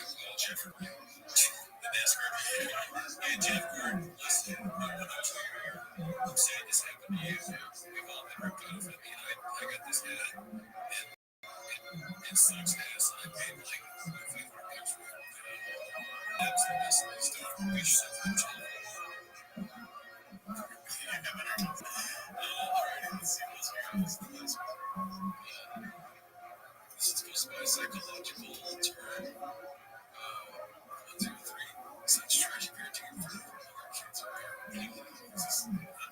well, Jeff. The NASCAR. Yeah, Jeff Gordon. Listen, when I was here, I'm saying this happened to you. We've all been ripped out of it. I got this hat. It sucks ass. I paid like $500 for it. That's the best place to wish something to. Alright, let's see what's here. This is the last one. This is supposed to be a psychological term. 1, 2, 3. Such tragic parenting for our kids are anyway. This is another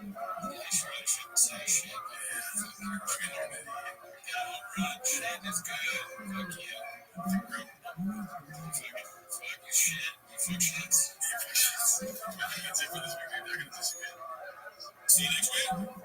Yeah, Charlie shouldn't say shit, man. Fuck your fucking already. Yeah, run. Shit is good. Fuck you. Fuck you shit. You fuck shits. You fuck shits. I think that's it for this week. They're gonna disappear. See you next week.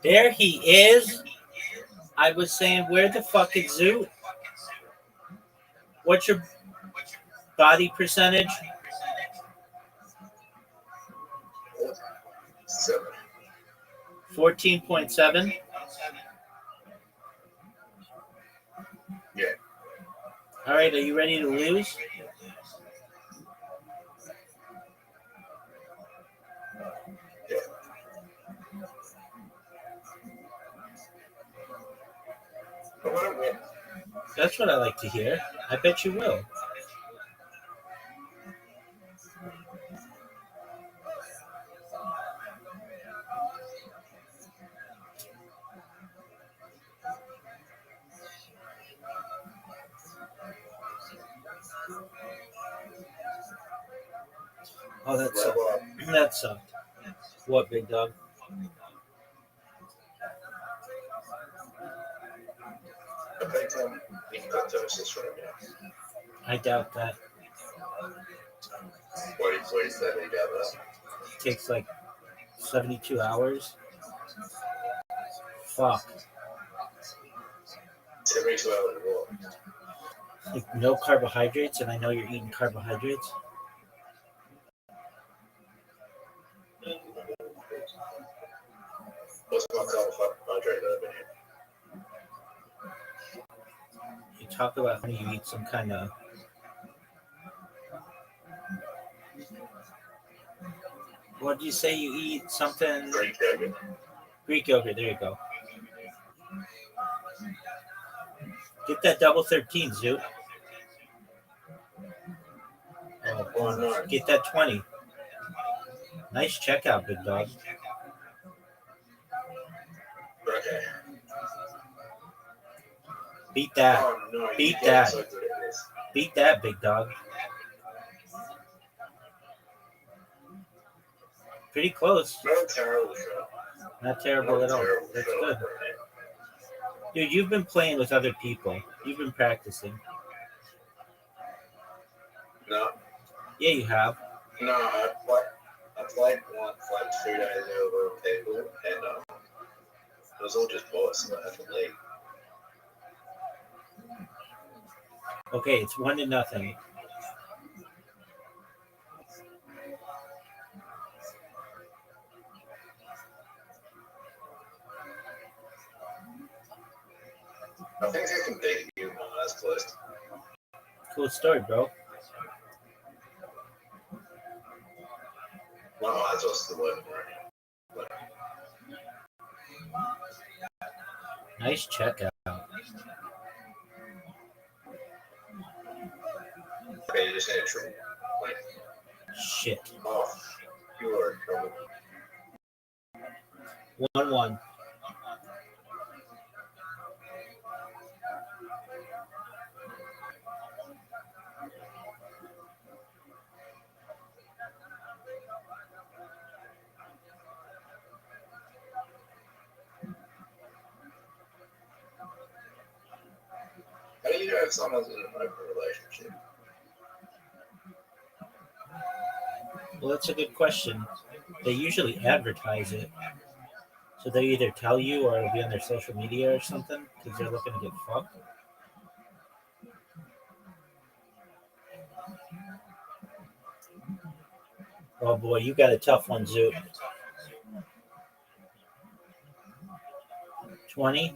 There he is. I was saying, where the fuck is Zoot? What's your body percentage? 7. 14.7. Yeah. All right, are you ready to lose? Yeah. I want to win. That's what I like to hear. I bet you will. Oh, that sucked. Rabbi, That sucked. What, big dog? I think in ketosis right now. I doubt that. What he said he got that. It takes like 72 hours. Fuck. 72 hours walk. Like no carbohydrates, and I know you're eating carbohydrates. What's my carbohydrate level? You talk about when you eat some kind of. What do you say? You eat something. Greek yogurt. Greek yogurt. There you go. Get that double 13, Zoot. Oh, no. Get that 20. Nice checkout, big dog. Okay. Beat that. Oh, no. Beat You that. so good at this. Beat that, big dog. Pretty close. Not a terrible show. Not terrible at all. That's good. Dude, you've been playing with other people. You've been practicing. No. Yeah, you have. No, I played once, like 2 days over with people, and it was all just bullets, so I had to leave. Okay, it's 1-0. I think I can beat you in my eyes closed. Cool story, bro. My eyes are still open right Nice checkout. Okay, you just need a triple. Like, Shit. oh, you are in trouble. 1-1. How do you know if someone's in an open relationship? Well, that's a good question. They usually advertise it. So they either tell you or it'll be on their social media or something because they're looking to get fucked. Oh boy, you got a tough one, Zoot. 20?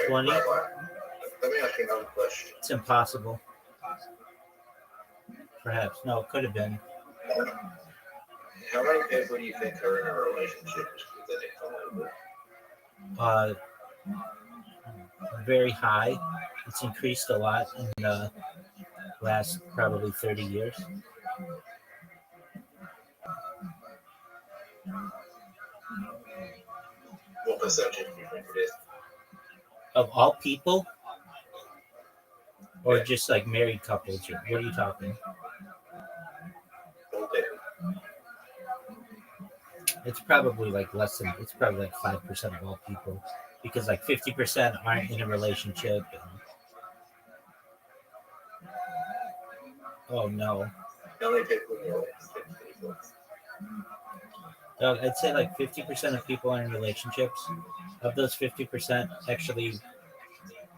20? Rabbi, let me ask you another question. It's impossible. Perhaps. No, it could have been. How many people do you think are in a relationship that they come over? Very high. It's increased a lot in the last probably 30 years. What percentage do you think it is? Of all people? Or just like married couples? What are you talking? All people. It's probably like less than, it's probably like 5% of all people. Because like 50% aren't in a relationship. And, oh no. How many people in your relationship? Doug, I'd say like 50% of people are in relationships. Of those 50%, actually,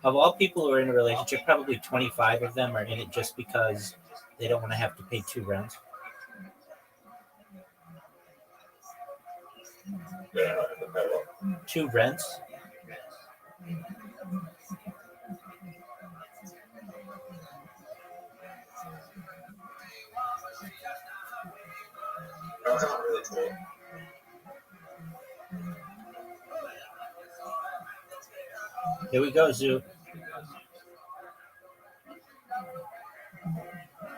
of all people who are in a relationship, probably 25 of them are in it just because they don't want to have to pay two rents. Yeah, the pedal. Two rents? I can't really talk. Here we go, Zoo.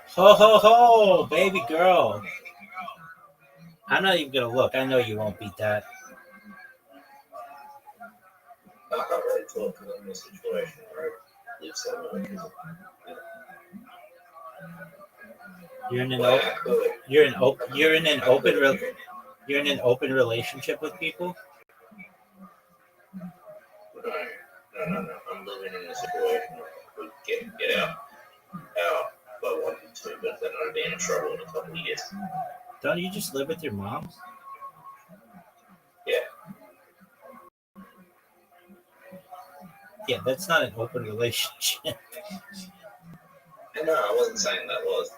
Ho, ho, ho, baby girl. I'm not even going to look. I know you won't beat that. I can't really talk because I'm in a situation where I live somewhere. You're in an Well, open, I could. you're in an I open could. you're in an open relationship with people. No, no. I'm living in a situation where I could get out if I wanted to, but then I'd be in trouble in a couple of years. Don't you just live with your mom? Yeah. Yeah, that's not an open relationship. No, I wasn't saying that was.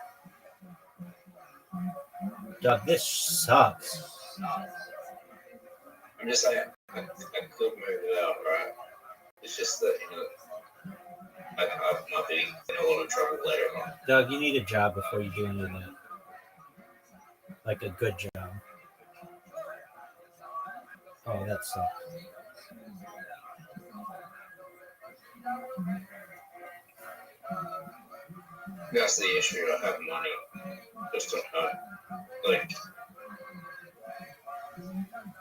Doug, this sucks. I'm just saying I could move it out, right? It's just that, I might be in a lot of trouble later on. Doug, you need a job before you do any of that. Like a good job. Oh, that sucks. That's the issue. I have money. Just don't know. Like,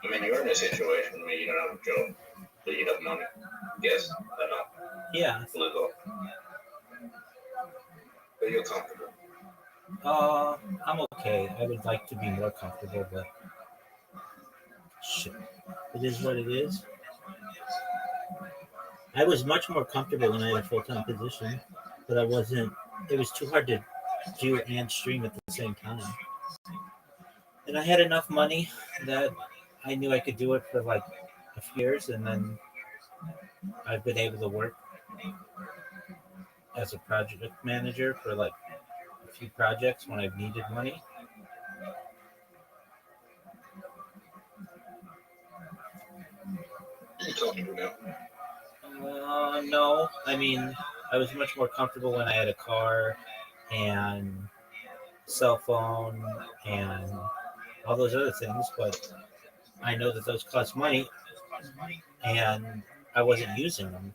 I mean, you're in a situation where you don't have a job, but you have money. Yes, they're not Yeah. legal. But you're comfortable. I'm okay. I would like to be more comfortable, but shit. It is what it is. I was much more comfortable when I had a full-time position, but I wasn't. It was too hard to do and stream at the same time. And I had enough money that I knew I could do it for like a few years, and then I've been able to work as a project manager for like a few projects when I've needed money. You're comfortable now. No, I mean, I was much more comfortable when I had a car and cell phone and all those other things, but I know that those cost money and I wasn't using them.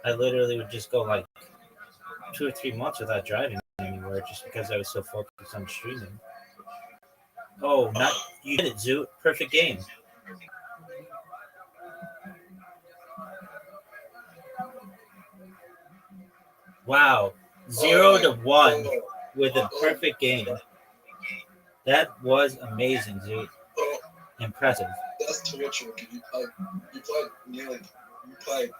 I literally would just go like 2 or 3 months without driving anywhere just because I was so focused on streaming. Oh, not you did it, Zoo. Perfect game. Wow. 0 to 1 with a perfect game. That was amazing, Zoo. Impressive. That's torture because you played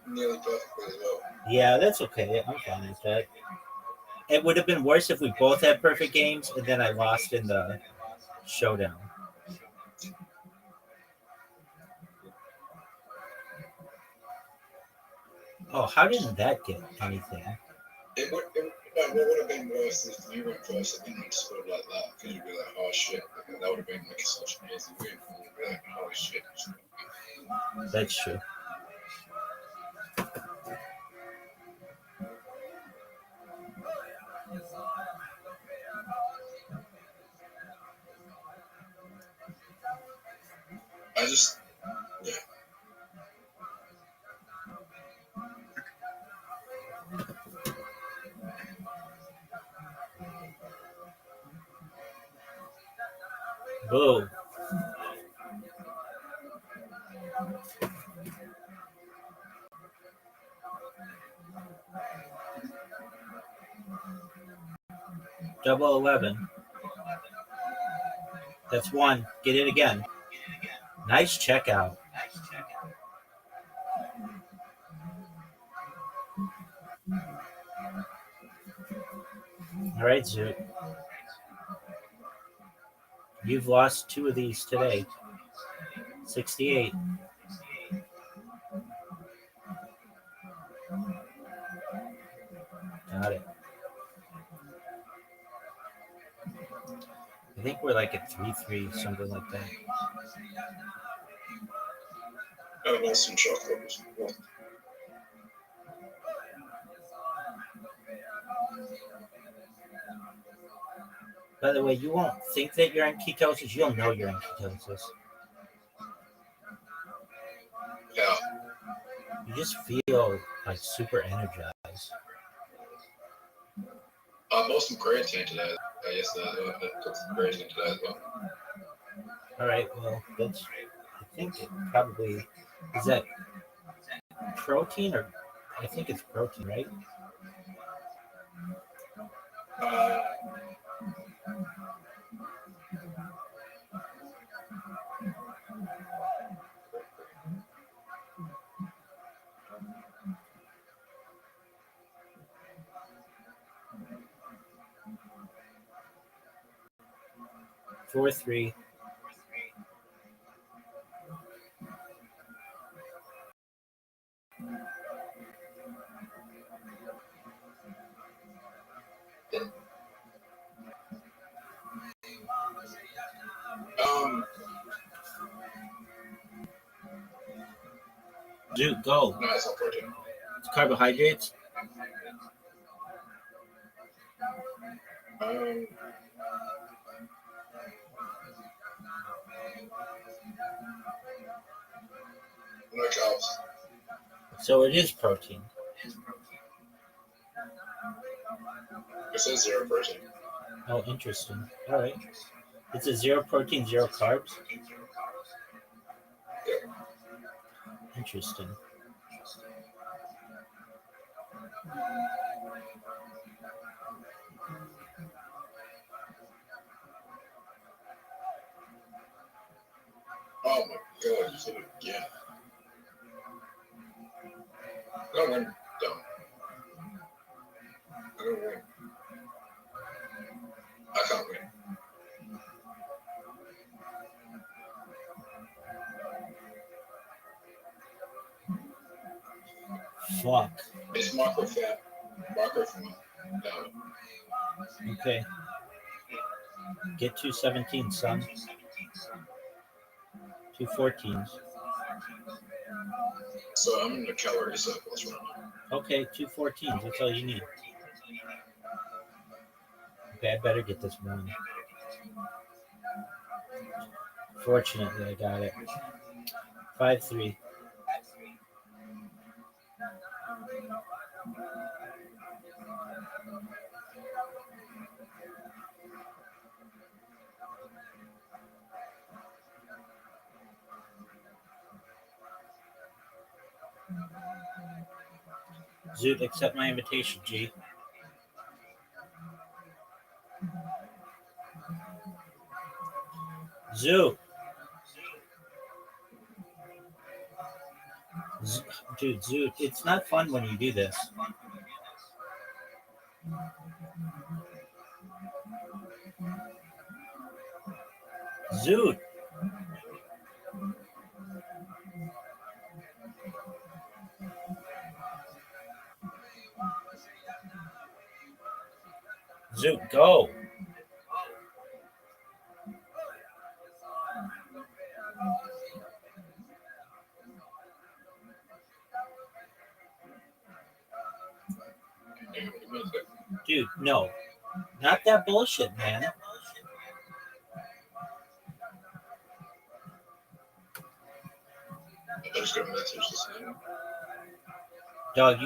nearly perfectly as well. Yeah, that's okay. I'm fine with that. It would have been worse if we both had perfect games and then I lost in the showdown. Oh, how didn't that get anything? What would have been worse if you went first and then scored like that? Because you'd be like, oh shit, that would have been like such an easy win. And you'd be like, oh shit. That's true. I just, yeah. Boo. Double 11. That's one. Get it again. Nice checkout. All right, Zoo. You've lost 2 of these today. 68. Got it. I think we're like at 3-3, something like that. I want some chocolate. By the way, you won't think that you're in ketosis. You'll know you're in ketosis. Yeah. You just feel like super energized. I bought some creatine today. Yesterday. I took some creatine today as well. All right. Well, that's. I think it probably is that protein or I think it's protein, right? Uh, 4-3. Dude, go. no, it's not protein. It's carbohydrates. No carbs. So it is protein. It says 0 protein. Oh, interesting. All right. It's a 0 protein, 0 carbs. Yeah. Interesting. Oh my god, you said it again. I win. Dumb. I don't win. I can't win. Fuck. It's microfat. Microfat. Okay. Get 217, son. 214s. So I'm in the calorie surplus right now. Okay, 214s. That's all you need. Okay, I better get this one. Fortunately, I got it. 5-3. Zoot, accept my invitation, G. Zoo. Dude, Zoot, it's not fun when you do this. Zoot. Zoot, go. Dude, no. Not that bullshit, man. I just got a message this morning. Dog,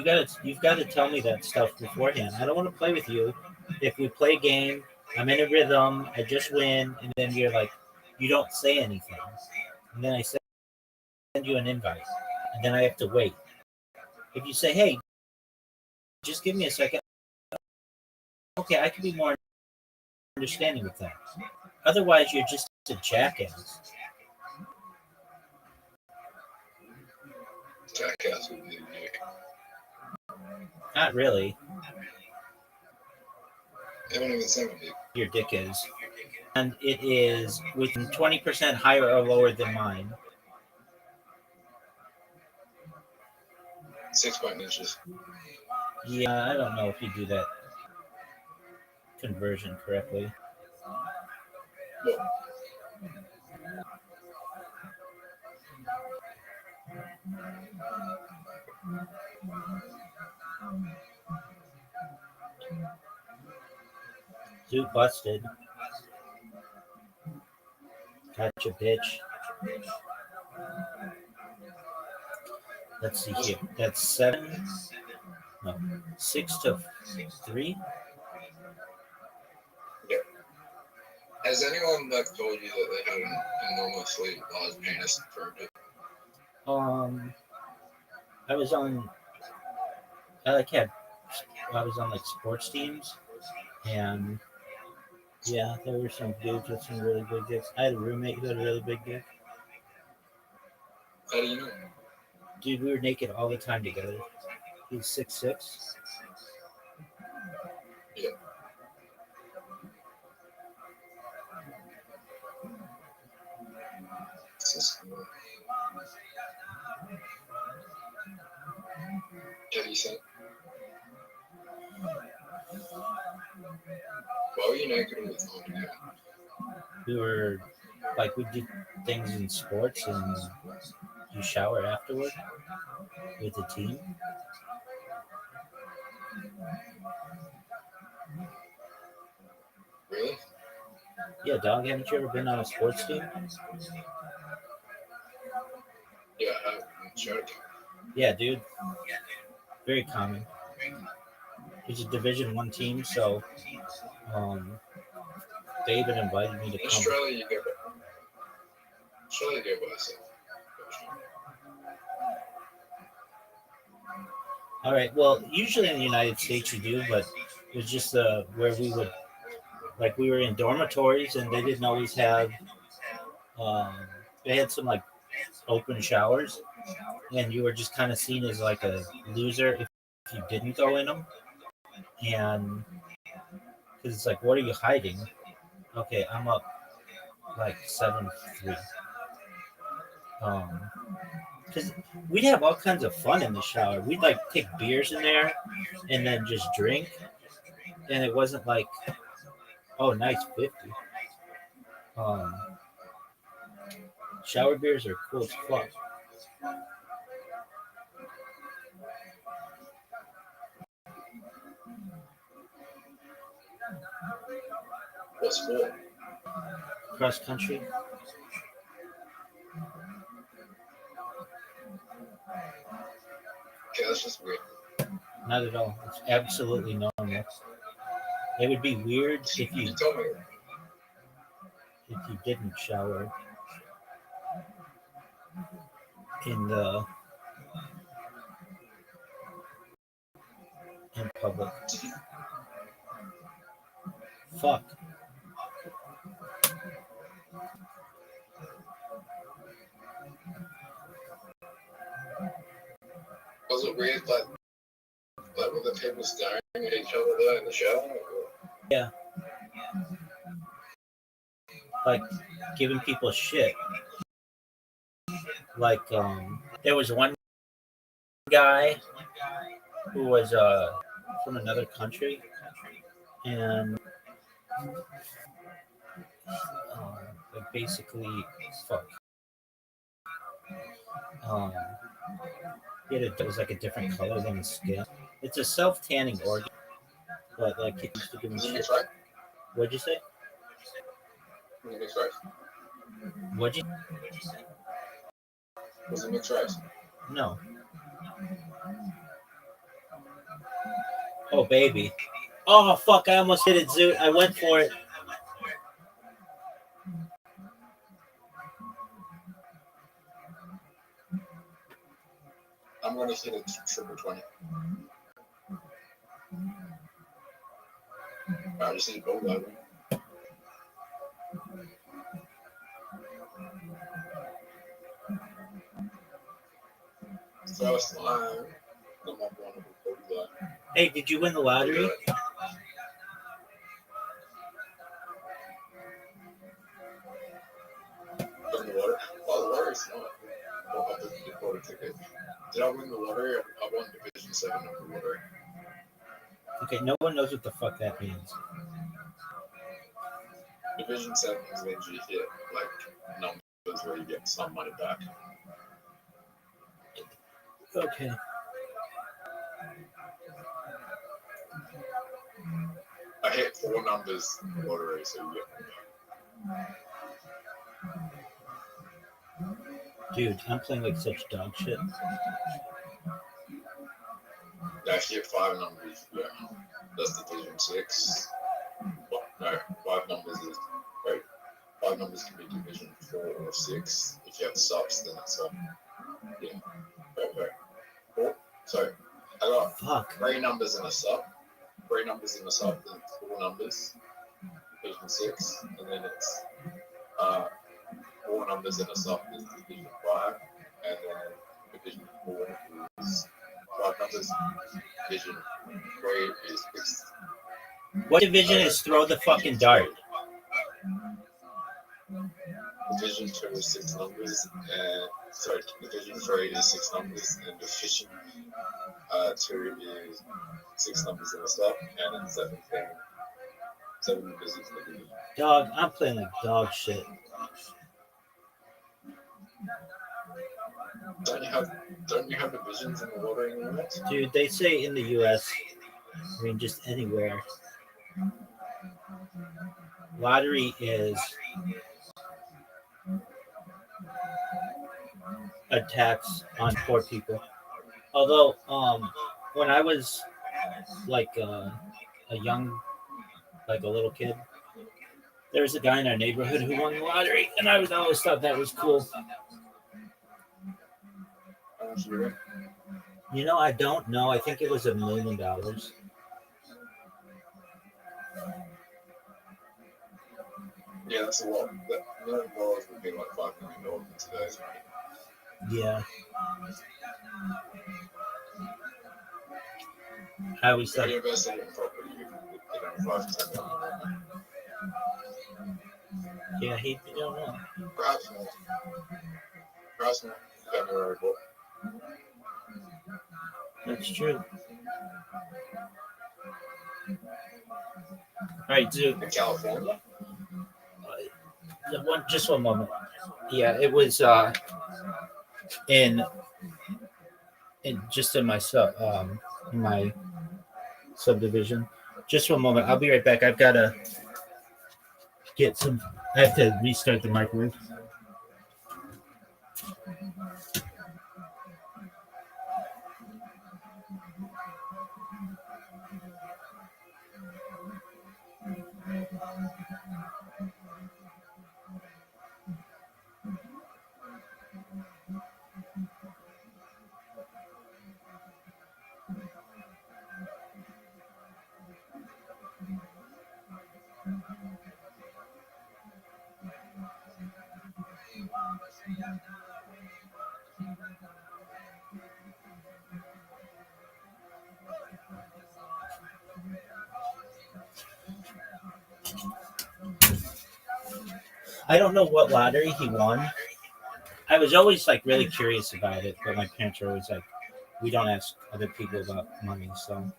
you've gotta tell me that stuff beforehand. I don't want to play with you. If we play a game, I'm in a rhythm, I just win, and then you're like, you don't say anything. And then I send you an invite, and then I have to wait. If you say, hey, just give me a second, okay, I can be more understanding with that. Otherwise, you're just a jackass. Jackass would be unique. Not really. They won't even say what Your dick is. and it is within 20% higher or lower than mine. 6 inches. Yeah, I don't know if you do that conversion correctly. Look, Zoo busted. Gotcha, bitch. Let's see here. That's 7. No, 6-3. yeah. Has anyone like told you that they had an enormous sleep while his penis confirmed it? I was on. I like had. I was on like sports teams, and yeah, there were some dudes with some really big dicks. I had a roommate who had a really big dick. How do you know? Dude, we were naked all the time together. He was 6'6". Yeah. This is cool. Teddy said. Why were you naked on the phone together? We were like we did things in sports, and you shower afterward with the team. Really? Yeah, dog. Haven't you ever been on a sports team? Yeah, I showed it. Yeah, dude. Very common. It's a Division 1 team, so they even invited me to In come. Australia, you go by yourself. All right. Well, usually in the United States you do, but it was just where we would, like, we were in dormitories, and they didn't always have. They had some like open showers, and you were just kind of seen as like a loser if you didn't go in them. And because it's like, what are you hiding? Okay, I'm up like 7-3. Because we'd have all kinds of fun in the shower. We'd like take beers in there and then just drink. And it wasn't like, oh, nice 50. Shower beers are cool as fuck. What sport? Cross country. Okay, that's just weird. Not at all. It's absolutely normal. It would be weird if You you told me. didn't shower in public. Fuck. Was it weird, like were the people staring at each other there in the shower? Or? Yeah. Like giving people shit. Like there was one guy who was from another country, and like basically fuck. It was like a different color than his skin. It's a self-tanning organ, but like it used to give him Was it shit. mixed right? What'd you say? Was it mixed rice? What'd you? Was it mixed rice? No. Oh baby. Oh fuck! I almost hit it, Zoot. I went for it. I'm going to hit a triple 20. I just need gold over. First time, I'm not going to go to that. Hey, did you win the lottery? Okay, no one knows what the fuck that means. Division 7 is when you hit like numbers where you get some money back. Okay. I hit 4 numbers in the lottery, so you get money back. Dude, I'm playing like such dog shit. Yeah, if you hit 5 numbers, yeah, that's Division 6. Well, no, 5 numbers is wait. 5 numbers can be Division 4 or 6. If you have subs, then it's yeah. Wait. 4? Sorry, I got Fuck. 3 numbers in a sub. 3 numbers in a sub, then 4 numbers. Division 6, and then it's 4 numbers in a sub is Division 5, and then Division 4 is 5 numbers. Division 3 is 6. What division is throw the fucking dart? Division 2 is 6 numbers, and sorry, Division 3 is 6 numbers, and Division 2 is 6 numbers in a sub, and then 7 numbers in the division. Dog, I'm playing like dog shit. Don't you have divisions in the lottery in the US? Dude, they say in the US, I mean, just anywhere, lottery is a tax on poor people. Although, when I was like a little kid, there was a guy in our neighborhood who won the lottery, and I always thought that was cool. How much do you win? You know, I don't know. I think it was $1 million. Yeah, that's a lot. That $1 million would be like $5 million in today's money. Yeah. I always If thought, you invested in property, you could 5 to 10 million. yeah, he don't know. Perhaps more. Depending on where you bought. That's true. All right, dude. In California? Just one moment. Yeah, it was in just in my subdivision. Just one moment. I'll be right back. I've got to get some. I have to restart the microwave. I don't know what lottery he won. I was always like really curious about it, but my parents were always like, "We don't ask other people about money." So,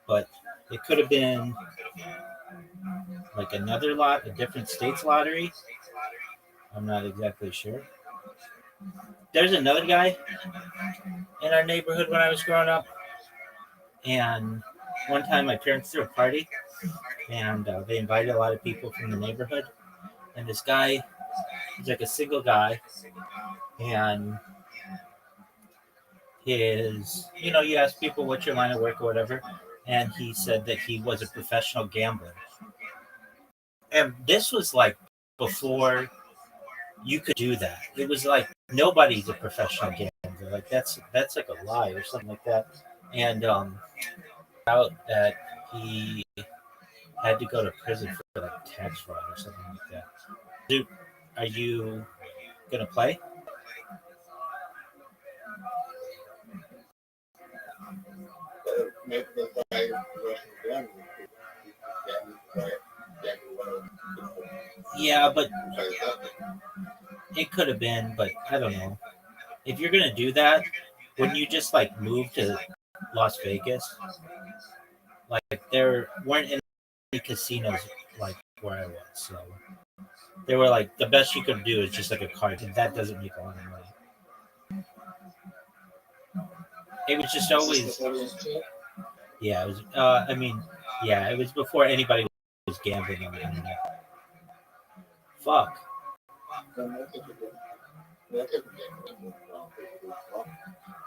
but it could have been like a different state's lottery. I'm not exactly sure. There's another guy in our neighborhood when I was growing up, and one time my parents threw a party, and they invited a lot of people from the neighborhood. And this guy, he's like a single guy, and you ask people what's your line of work or whatever, and he said that he was a professional gambler. And this was like before you could do that. It was like nobody's a professional gambler. Like that's like a lie or something like that. And out that he had to go to prison for like tax fraud or something like that. Dude, are you gonna play? Maybe the guy Russian Yeah, but it could have been, but I don't know. If you're gonna do that, wouldn't you just like move to Las Vegas. Like there weren't any casinos like where I was, so they were like the best you could do is just like a card, and that doesn't make a lot of money. It was just always, yeah. It was. I mean, yeah. It was before anybody was gambling on the internet. Fuck.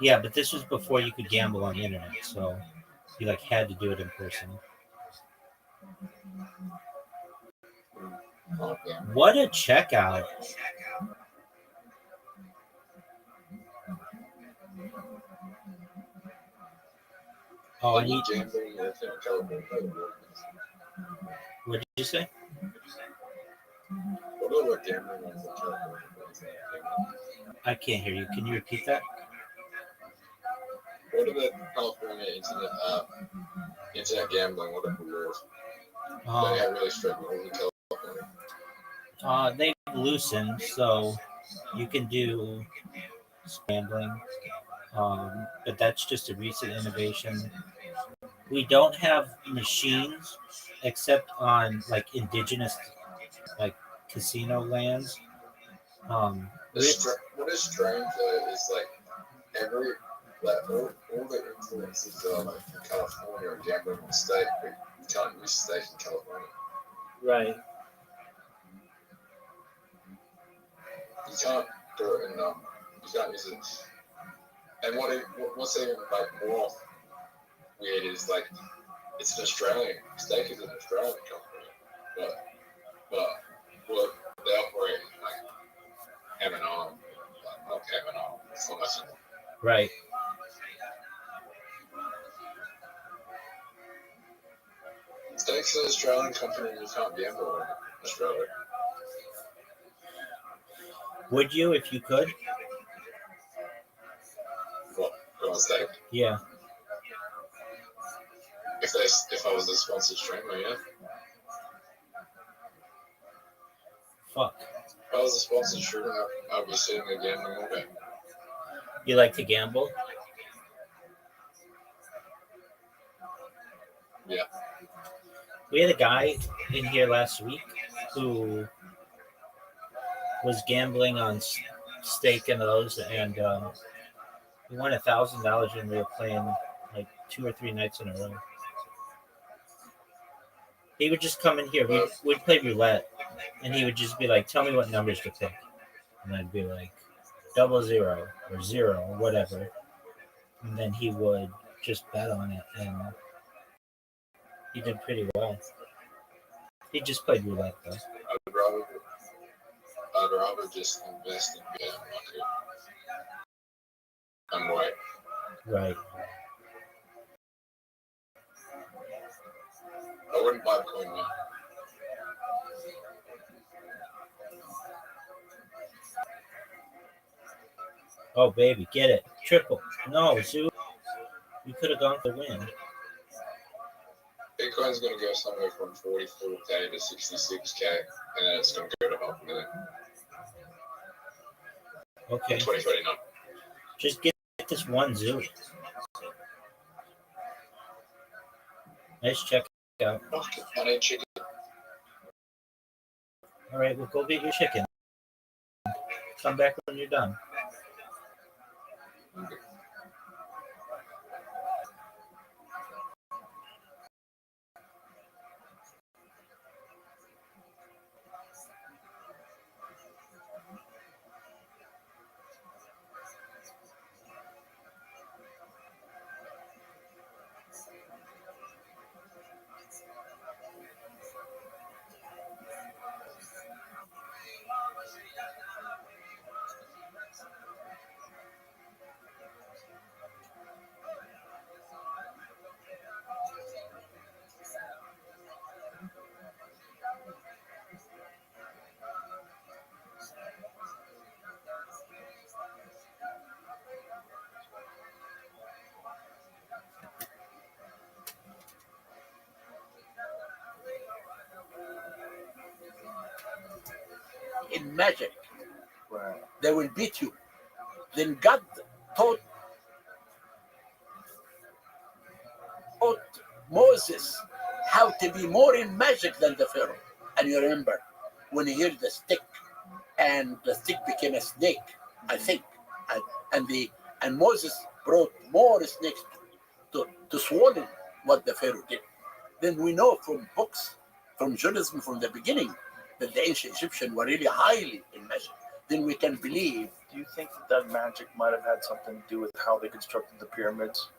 Yeah, but this was before you could gamble on the internet, so you like had to do it in person. What a checkout! Oh, I need. What did you say? I can't hear you. Can you repeat that? What are the California internet gambling? What are the rules? They have really strict rules in California. They've loosened, so you can do gambling, but that's just a recent innovation. We don't have machines except on like indigenous like casino lands. What is strange is like every all the influences like in California are gambling in the state, but you can't use state in California. Right. You can't do it in you can't use it. And what's even like more weird is like it's an Australian stake is an Australian company, but well, they operate like M&R, not M&R, it's not much. Right. Stake's an Australian company, you can't gamble in Australia. Would you if you could? What? On stake? Yeah. If I was a sponsored streamer, yeah. Fuck. If I was a sponsored streamer, I'd be sitting there gambling all day. You like to gamble? Yeah. We had a guy in here last week who was gambling on stake and those, and he won $1,000 when we were playing like 2 or 3 nights in a row. He would just come in here. We'd play roulette, and he would just be like, "Tell me what numbers to pick," and I'd be like, 00 or 0 or whatever, and then he would just bet on it, and he did pretty well. He just played roulette though. I'd rather just invest in game market and wait. Right. I wouldn't buy Bitcoin now. Oh baby, get it. Triple. No, Zoo. You could have gone for the win. Bitcoin's going to go somewhere from 44k to 66k, and then it's going to go to $500,000. Okay. In 2029. Just get this one Zoo. Nice check out. I need chicken. All right, well, go get your chicken. Come back when you're done. In magic, Right. they will beat you. Then God taught taught Moses how to be more in magic than the Pharaoh. And you remember when he heard the stick, and the stick became a snake, I think, and Moses brought more snakes to swallow what the Pharaoh did. Then we know from books, from Judaism from the beginning, that the ancient Egyptians were really highly in magic. Then we can believe. Do you think that magic might have had something to do with how they constructed the pyramids?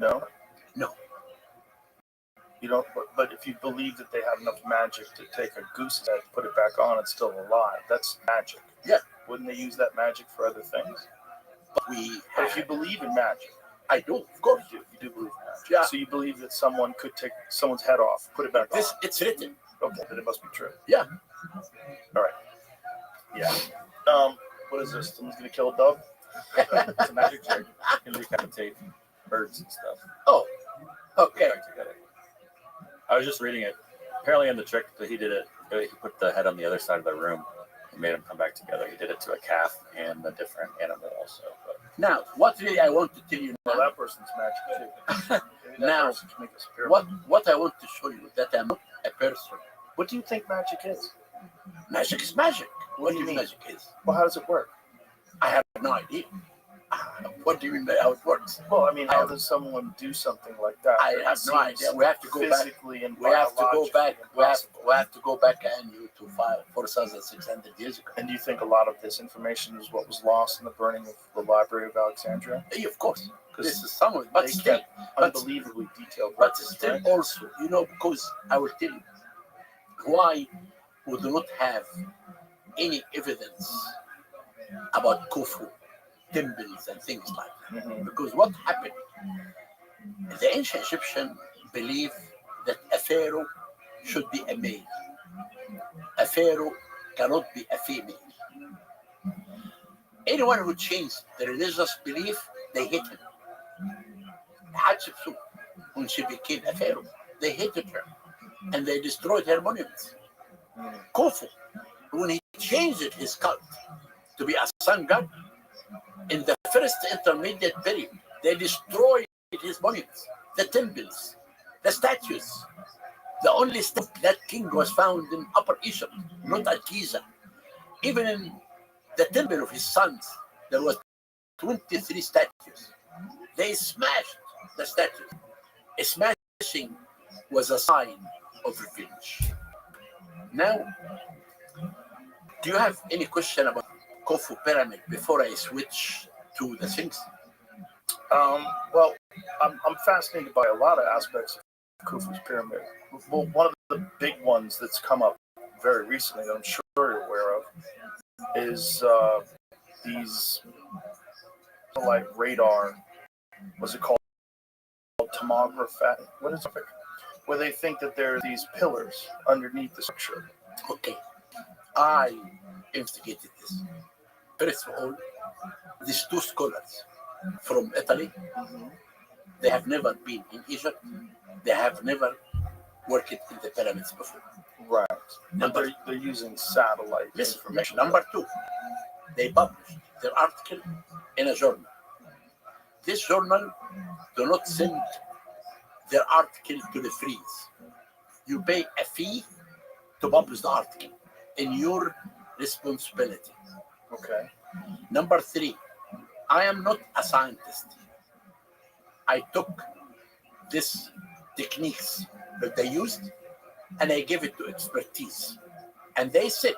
No? No. You don't, but if you believe that they have enough magic to take a goose's head, put it back on, it's still alive. That's magic. Yeah. Wouldn't they use that magic for other things? But if you believe in magic, I do, of course. you do believe in magic. Yeah. So you believe that someone could take someone's head off, put it back on. It's written. Okay, then it must be true. Yeah. All right. Yeah. What is this? Someone's gonna kill a dove? It's a magic trick. You can decapitate birds and stuff. Oh, okay. Back together. I was just reading it. Apparently, in the trick that he did it, he put the head on the other side of the room. He made them come back together. He did it to a calf and a different animal also. But Now, what really I want to tell you Well, now, that person's magic too. Maybe that Now, person can make us a pyramid. what I want to show you that I'm not a person. What do you think magic is? Magic is magic. What do you mean? mean magic is? Well, how does it work? I have no idea. What do you mean by how it works? Well, I mean, how does someone do something like that? I It have no seems idea. We have to go back. physically and We have to go biologically back. impossible. We have to go back and you to 4,600 years ago. And do you think a lot of this information is what was lost in the burning of the Library of Alexandria? Yeah, of course, Because this is some of it, but they still, kept unbelievably detailed but records, still right? also, because I will tell you why we do not have any evidence about Khufu, temples and things like that. Mhm. Because what happened? The ancient Egyptian believed that a pharaoh should be a male. A pharaoh cannot be a female. Anyone who changed the religious belief, they hate him. Hatshepsut, when she became a pharaoh, they hated her and they destroyed her monuments. Khufu, when he changed his cult to be a sun god, in the first intermediate period, they destroyed his monuments, the temples, the statues. The only that king was found in Upper Egypt, not at Giza. Even in the temple of his sons, there was 23 statues. They smashed the statues. A smashing was a sign of revenge. Now, do you have any question about Khufu pyramid before I switch to the things? Well, I'm fascinated by a lot of aspects of Khufu's pyramid. Well, one of the big ones that's come up very recently that I'm sure you're aware of is these like radar. What's it called? Tomography. What is it? Where they think that there are these pillars underneath the structure. Okay, I investigated this. First of all, these two scholars from Italy, they have never been in Egypt. They have never worked in the pyramids before. Right. But Number, they're using satellite listen, information. number two, they published their article in a journal. This journal do not send their article to the freeze. You pay a fee to publish the article in your responsibility. Okay. Number three, I am not a scientist. I took these techniques that they used and I gave it to expertise. And they said,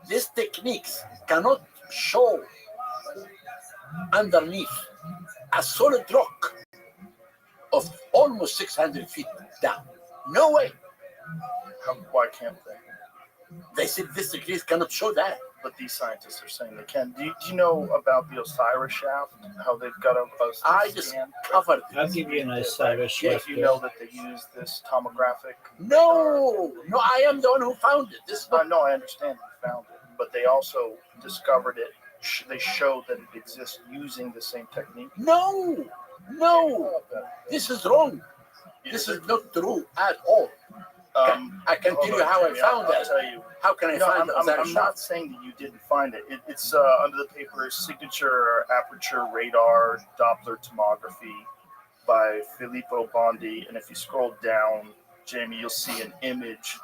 these techniques cannot show underneath a solid rock of almost 600 feet down. No way. Why can't they? They said this technique cannot show that. But these scientists are saying they can. Do you know about the Osiris shaft? How they've got a I just scan? covered it. I'll give you an Osiris Yeah, shaft Do you there. know that they use this tomographic? No, I am the one who found it. This is not, No, I understand you found it, but they also discovered it. They showed that it exists using the same technique. no, this is wrong. This is not true at all. I can tell you how I found I'll that. tell you. How can I No, find I'm that? not saying that you didn't find it. It's under the paper signature aperture radar Doppler tomography. by Filippo Bondi, and if you scroll down, Jamie, you'll see an image,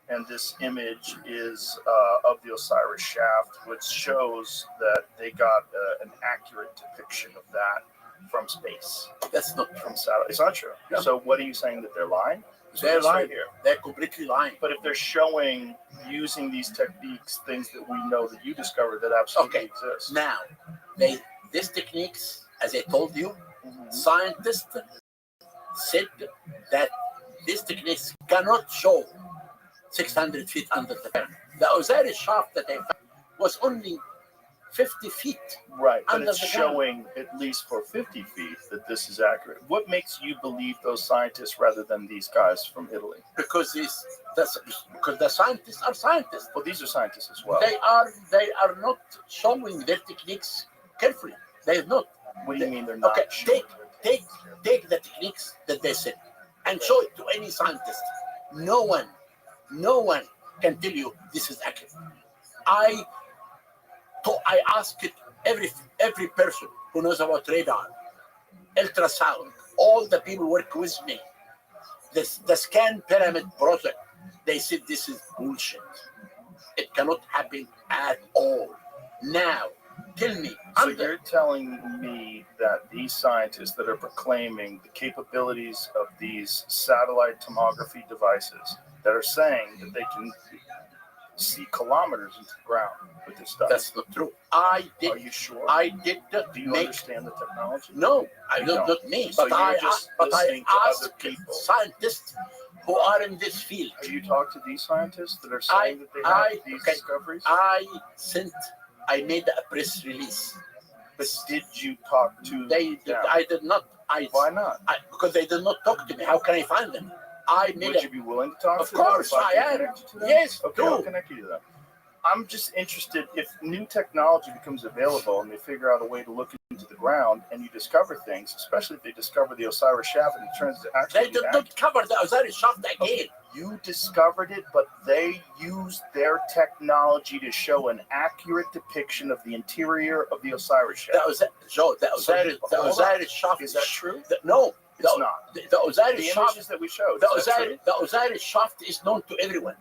and this image is of the Osiris shaft, which shows that they got an accurate depiction of that from space. That's not From satellite. It's not true. No. So what are you saying, that they're lying? So They're this right lying. here. They're completely lying. But if they're showing, using these techniques, things that we know that you discovered that absolutely Okay. exist. Now, these techniques, as I told you, Mhm. scientists said that these techniques cannot show 600 feet under the pyramid. The Osiris shaft that I found was only 50 feet. Right, but Under it's the ground. showing, at least for 50 feet, that this is accurate. What makes you believe those scientists rather than these guys from Italy? Because because the scientists are scientists. Well, these are scientists as well. They are not showing their techniques carefully. They are not. What do you mean they're not? Okay, showing take the techniques that they said and show it to any scientist. No one can tell you this is accurate. I asked it every person who knows about radar, ultrasound, all the people work with me. The scan pyramid project, they said this is bullshit. It cannot happen at all. Now, tell me. So you're telling me that these scientists that are proclaiming the capabilities of these satellite tomography devices that are saying that they can see kilometers into the ground with this stuff. That's not true. Are you sure? I did Do you make. understand the technology? No, I You don't, don't. not me. So but you're just but I listening to other asked people. scientists who are in this field. Have you talked to these scientists that are saying that they have these discoveries? I made a press release. But did you talk to them? I did not. Why not? Because they did not talk to me. How can I find them? I made Would you be willing to talk Of to them? course, if I can am. connect you to them? Yes, Okay, do. I'll connect you to them. I'm just interested, if new technology becomes available and they figure out a way to look into the ground and you discover things, especially if they discover the Osiris shaft and it turns to actually They did not cover the Osiris shaft again. Okay, you discovered it, but they used their technology to show an accurate depiction of the interior of the Osiris shaft. The Osiris shaft. Is that true? No, It's not. The Osiris The shaft. images that we showed. The Osiris shaft is known to everyone.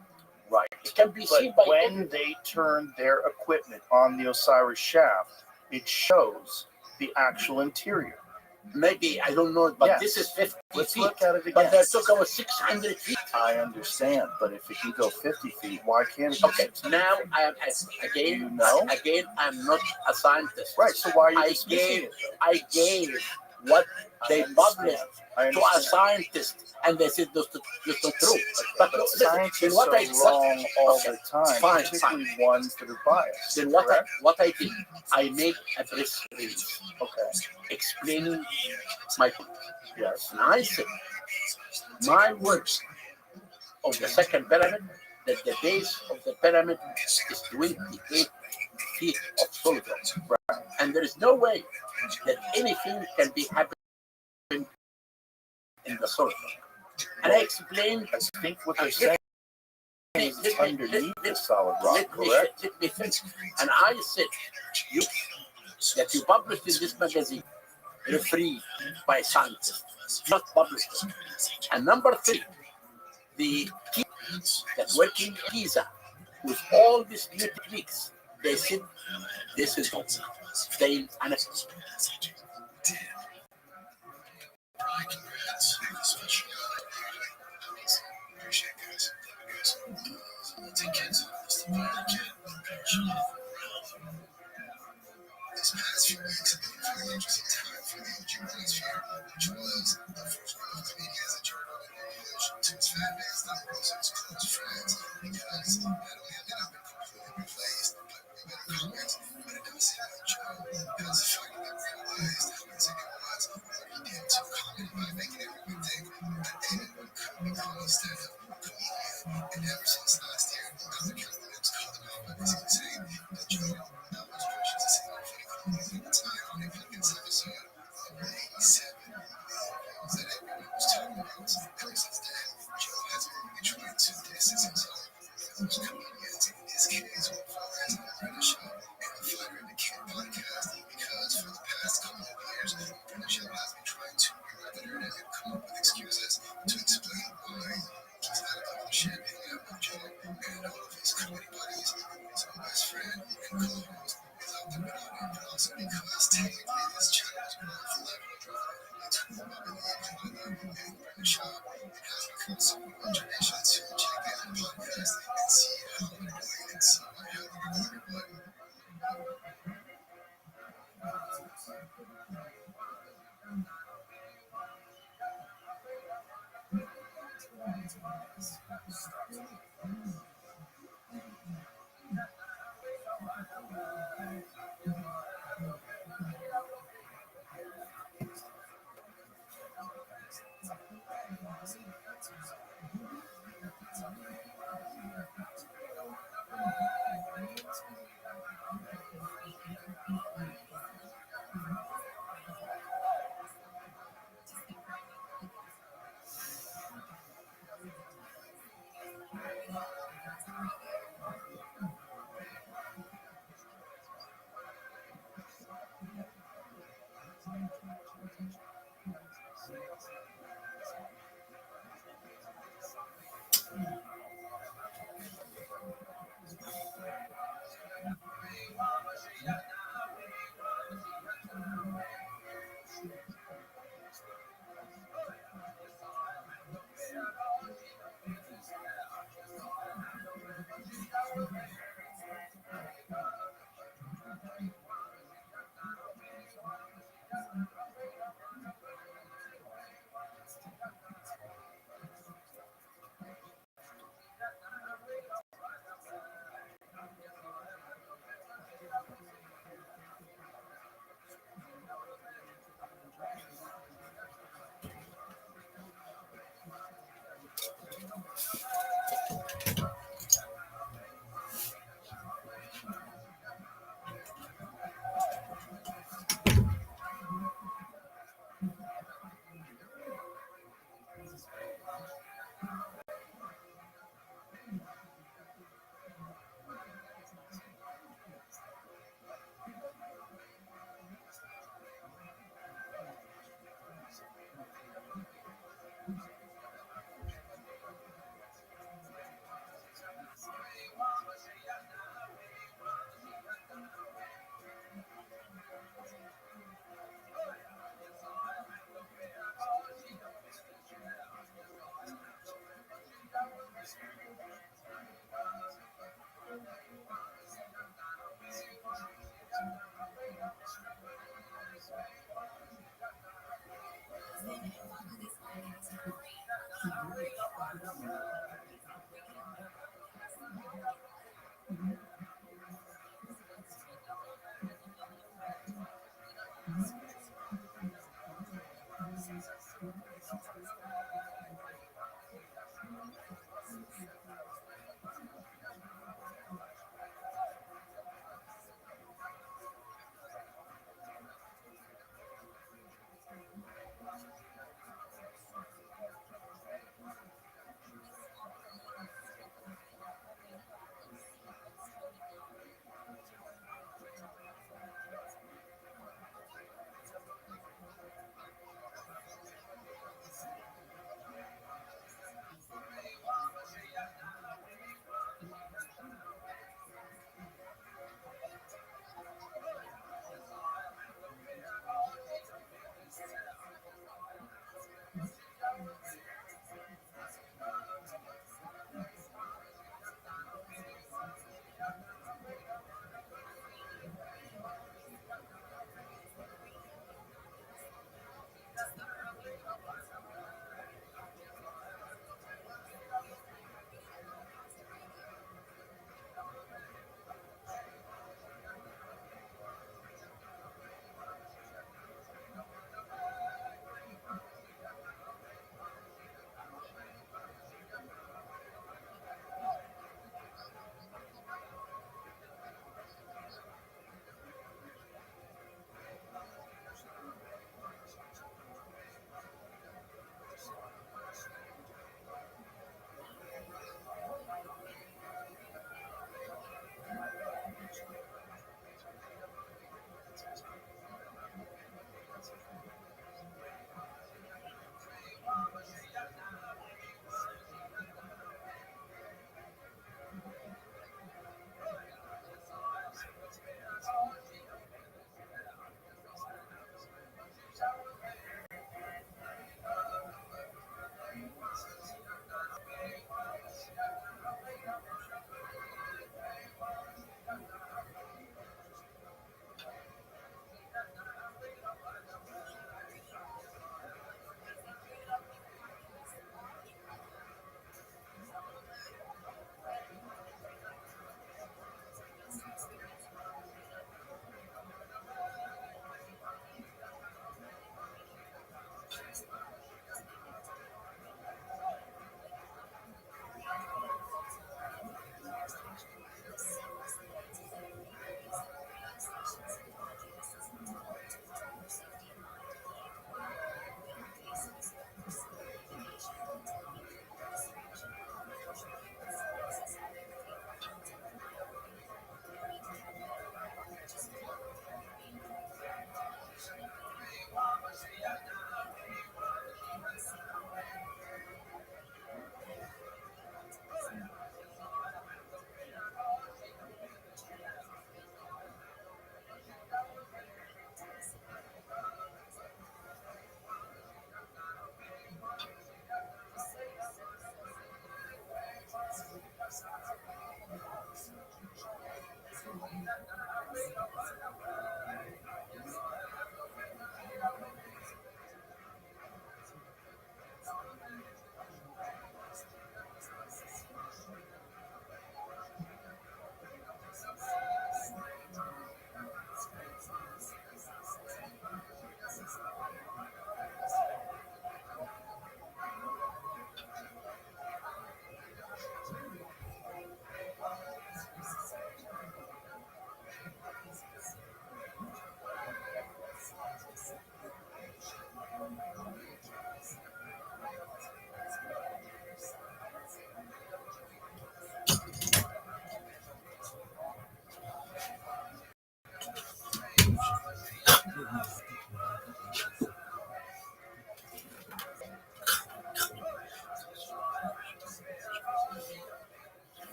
Right. It can be But seen by when everyone. they turn their equipment on the Osiris shaft, it shows the actual interior. Maybe, I don't know, but Yes. this is 50 Let's feet. look at it again. But they took about 600 feet. I understand, but if it can go 50 feet, why can't it go Okay, 600 now feet? I am You know? again. I'm not a scientist. Right, so why are you I dismissing gave it? I gave what they published I to a understand. scientist, and they said that's not true. But But listen, scientists then what are I wrong all okay, the time, fine, particularly ones that are biased. then correct? what I did, I made a press release Okay, explaining my point. yes. And I said, my work of the second pyramid, that the base of the pyramid is 28 feet of solid rock. And there is no way that anything can be happening in the solid rock. And I explained. I think what they're saying is it's underneath the solid rock, Let correct? me finish. And I said, that you published in this magazine, free by scientists, not published. And number 3, the team that working in Pisa with all these new techniques, they said this is not. They and Congrats. Special. Appreciate it, guys. Take kids. That's the part I can't prepare. This past few weeks have been a very interesting time for the OG Manosphere, which was the first one of the media as a journal and evolution to its fan base, not also its close friends, because not only have they not been completely replaced, but we better comments, but it does say that Joe, because the fact that we realize internet and come up with excuses to explain why he's had a couple of champagne with Joe and all of his comedy buddies, his own best friend, and co-host without the middleman, but also because technically this child is more of a level drive into the up in the Iguana and Burger Shop. It has become somewhat of a tradition to check in on podcast and see how annoying and somewhat how the recorder button.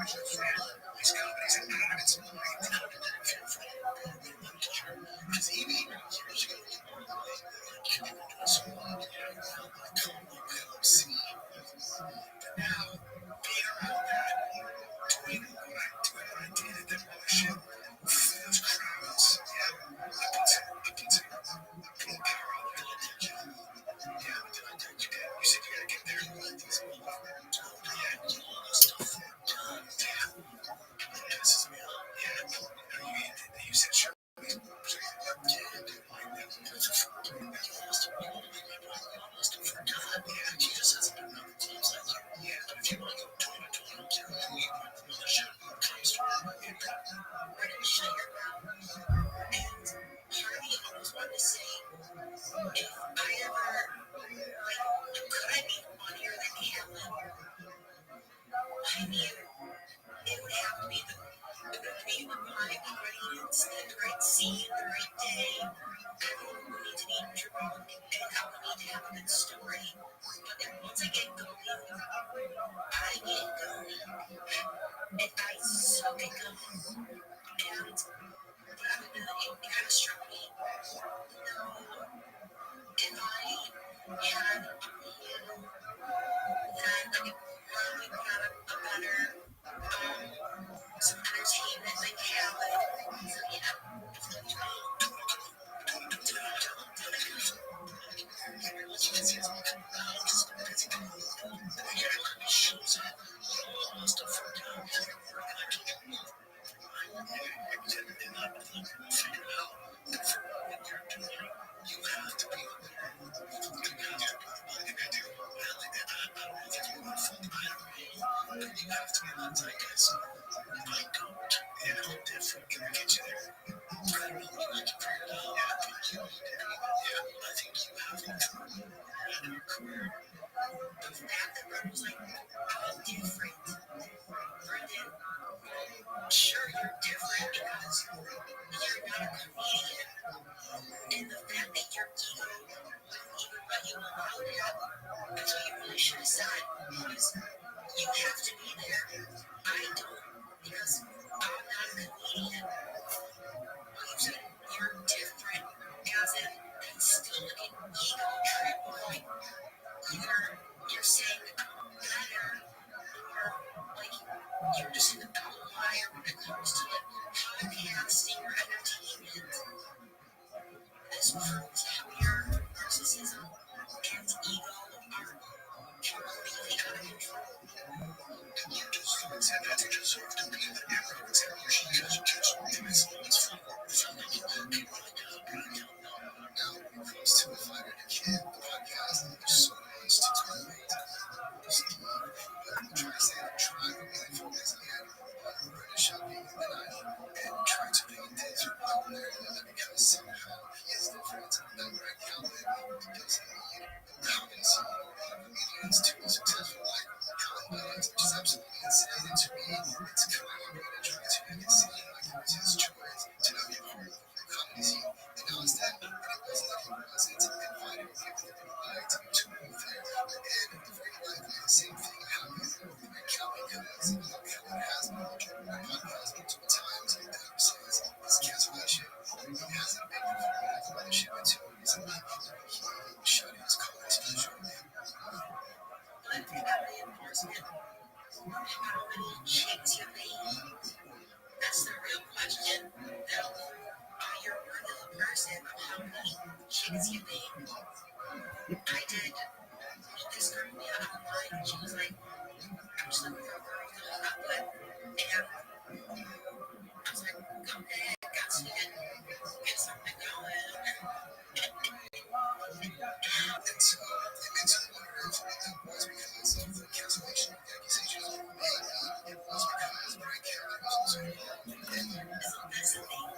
original fan. These comedies and animates mind the content feel for because even years ago, you were doing so well, see. But now, being around that, doing what I did at that mothership, those crowds, up into being power out there. Yeah, but then I told you that. You said you gotta get there. These people you all that stuff. Yeah. It pisses me off. Yeah. You said sure. Yeah, he just hasn't been enough teams like you. Yeah, but if you want to go 20 to 20, another shot comes to me. We're gonna shut your mouth. And Harvey always wanted to say, if I ever, could I be funnier than Hamlin? I mean, it would have to be the right audience, the right scene, the right day. Everyone would need to be drunk, and I would need to have a good story. But then once I get going, I get going. And I suck at going. And it kind of struck me. No, if I had a plan, then I could probably put on a better some entertainment like Hamlet. So yeah. Sure, you're different because you're not a comedian. And the fact that your ego wouldn't even let you allow that, that's what you really should have said, was you have to be there. I don't, because I'm not a comedian. But you said you're different, as in, it's still like an ego trip. Like, either you're saying I'm better, or like you're just an outlier when it comes to like podcasting or entertainment. This proves how your narcissism and ego are completely out of control. You just said that to deserve to be the emperor. She just it's from people like now when it comes to the fighter and kid podcast, there's so much to talk about. Try to say I'm trying to be focused again on British shopping and try to be things with popular because somehow he is different. That right now doesn't mean comedies comedians to be successful like comedians, which is absolutely insane. And to me, it's kind of hard to try to make it seem like it was his choice to not be a part of the comedy scene. And now instead, and it wasn't like he wasn't inviting people that he liked to move there. And very likely the same thing happened with Kelly because Kelly has been looking at my podcast multiple times and says this cancellation. He hasn't been informative about the shit I told him. He shut his comments to the show. But about reinforcement, how many chicks you made? That's the real question. That'll prove you're worth of a person of how many chicks you made. I did this girl me out online and she was like, I'm just looking for a girl to hook up with. And I was like, come back, got to get something going. And so it makes me wonder if that was because of the cancellation of the accusations. Maybe it was because Brian Caroline was also involved. And that's the thing.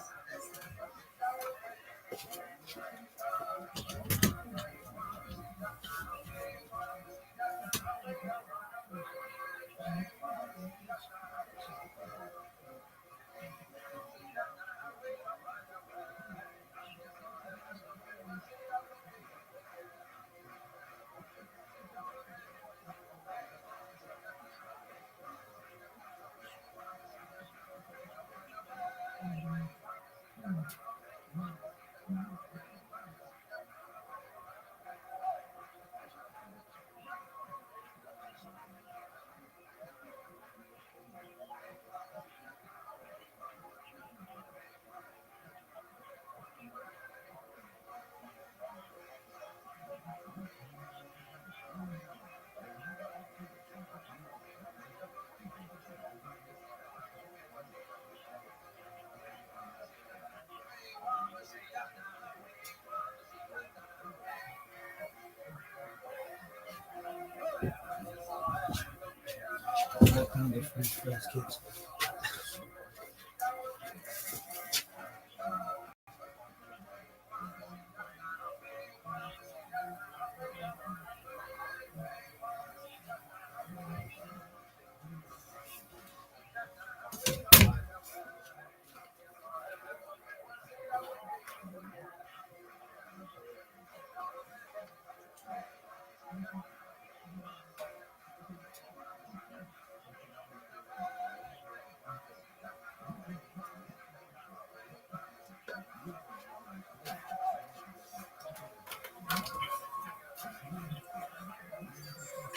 that kind of French fries, kids.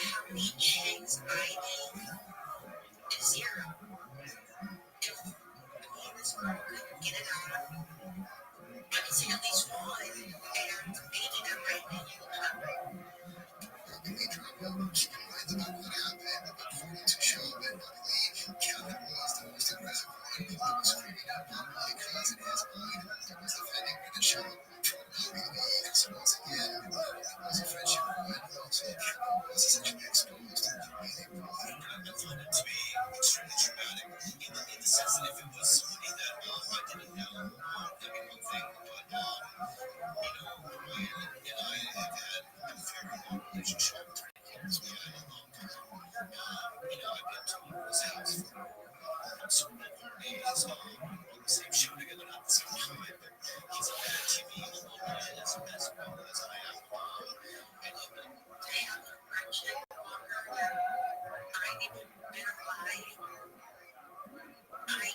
How many chicks I ate is zero. If me and this girl couldn't get it out, I could say at least one, and maybe that might make you hungry. Keep in mind about what happened, according to Shaman, I believe Kevin was the most aggressive one. He was screaming at Mom because in his mind, he was defending me the Shaman. So once again, it was a friendship one. Also, Kevin was essentially exposed to the way they brought it. I find it to be extremely traumatic in the sense that if it was somebody that I didn't know, that'd be one thing. But Ryan and I have had a very long relationship. We had a long time. I've been to his house for so many days. On the same show together, not at the same time. But he's a bad TV alone as well as I am. And even to have a friendship longer than I've been alive, I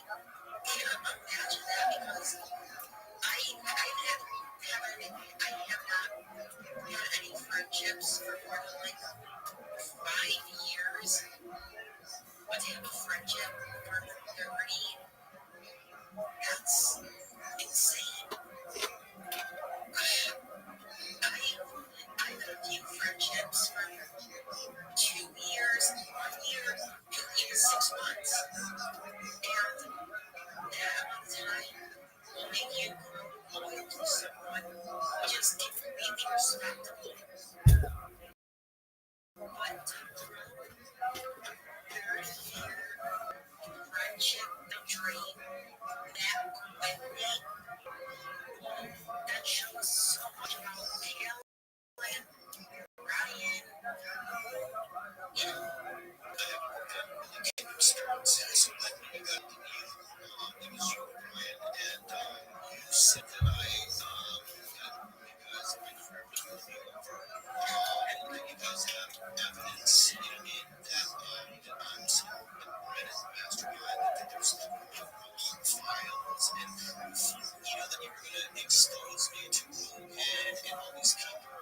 can't imagine that because I have not had any friendships for more than like 5 years. But to have a friendship for 30, that's insane. I've had a few friendships for 2 years, 1 year, even 6 months. And that amount of time will make you grow loyal to someone, which is completely respectable. But to grow a 30-year friendship, the dream, that quickly, that shows so much about Caleb, Ryan, experiences like when you got to meet it was you and Ryan, and you said that because my friend was with you over, and that you guys have evidence in that I'm some Reddit mastermind, that there's files, and that you were going to expose me to and all these people.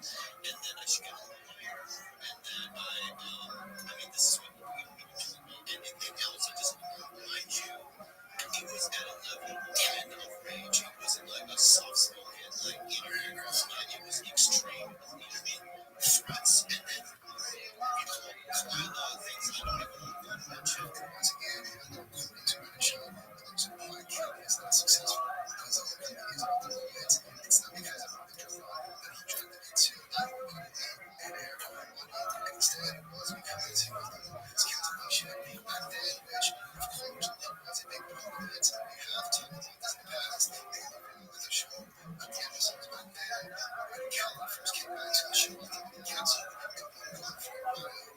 And then I should get a lawyer, and then this is what we and also just remind you, it was at a level 10 of rage. It wasn't like a soft spoken, like it was extreme, threats, and then so I love things I don't even mention. Once again, according to my show, there's a why Kelly is not successful because of the companies of the movement. It's not because of the drama that he drove into and everyone wanted. Instead, it was because he was the movement's cancellation back then, which, of course, was a big part of it. We have talked about this in the past. They never knew the show, but the episodes back then, when Kelly first came back to the show after being canceled, it went on for a while.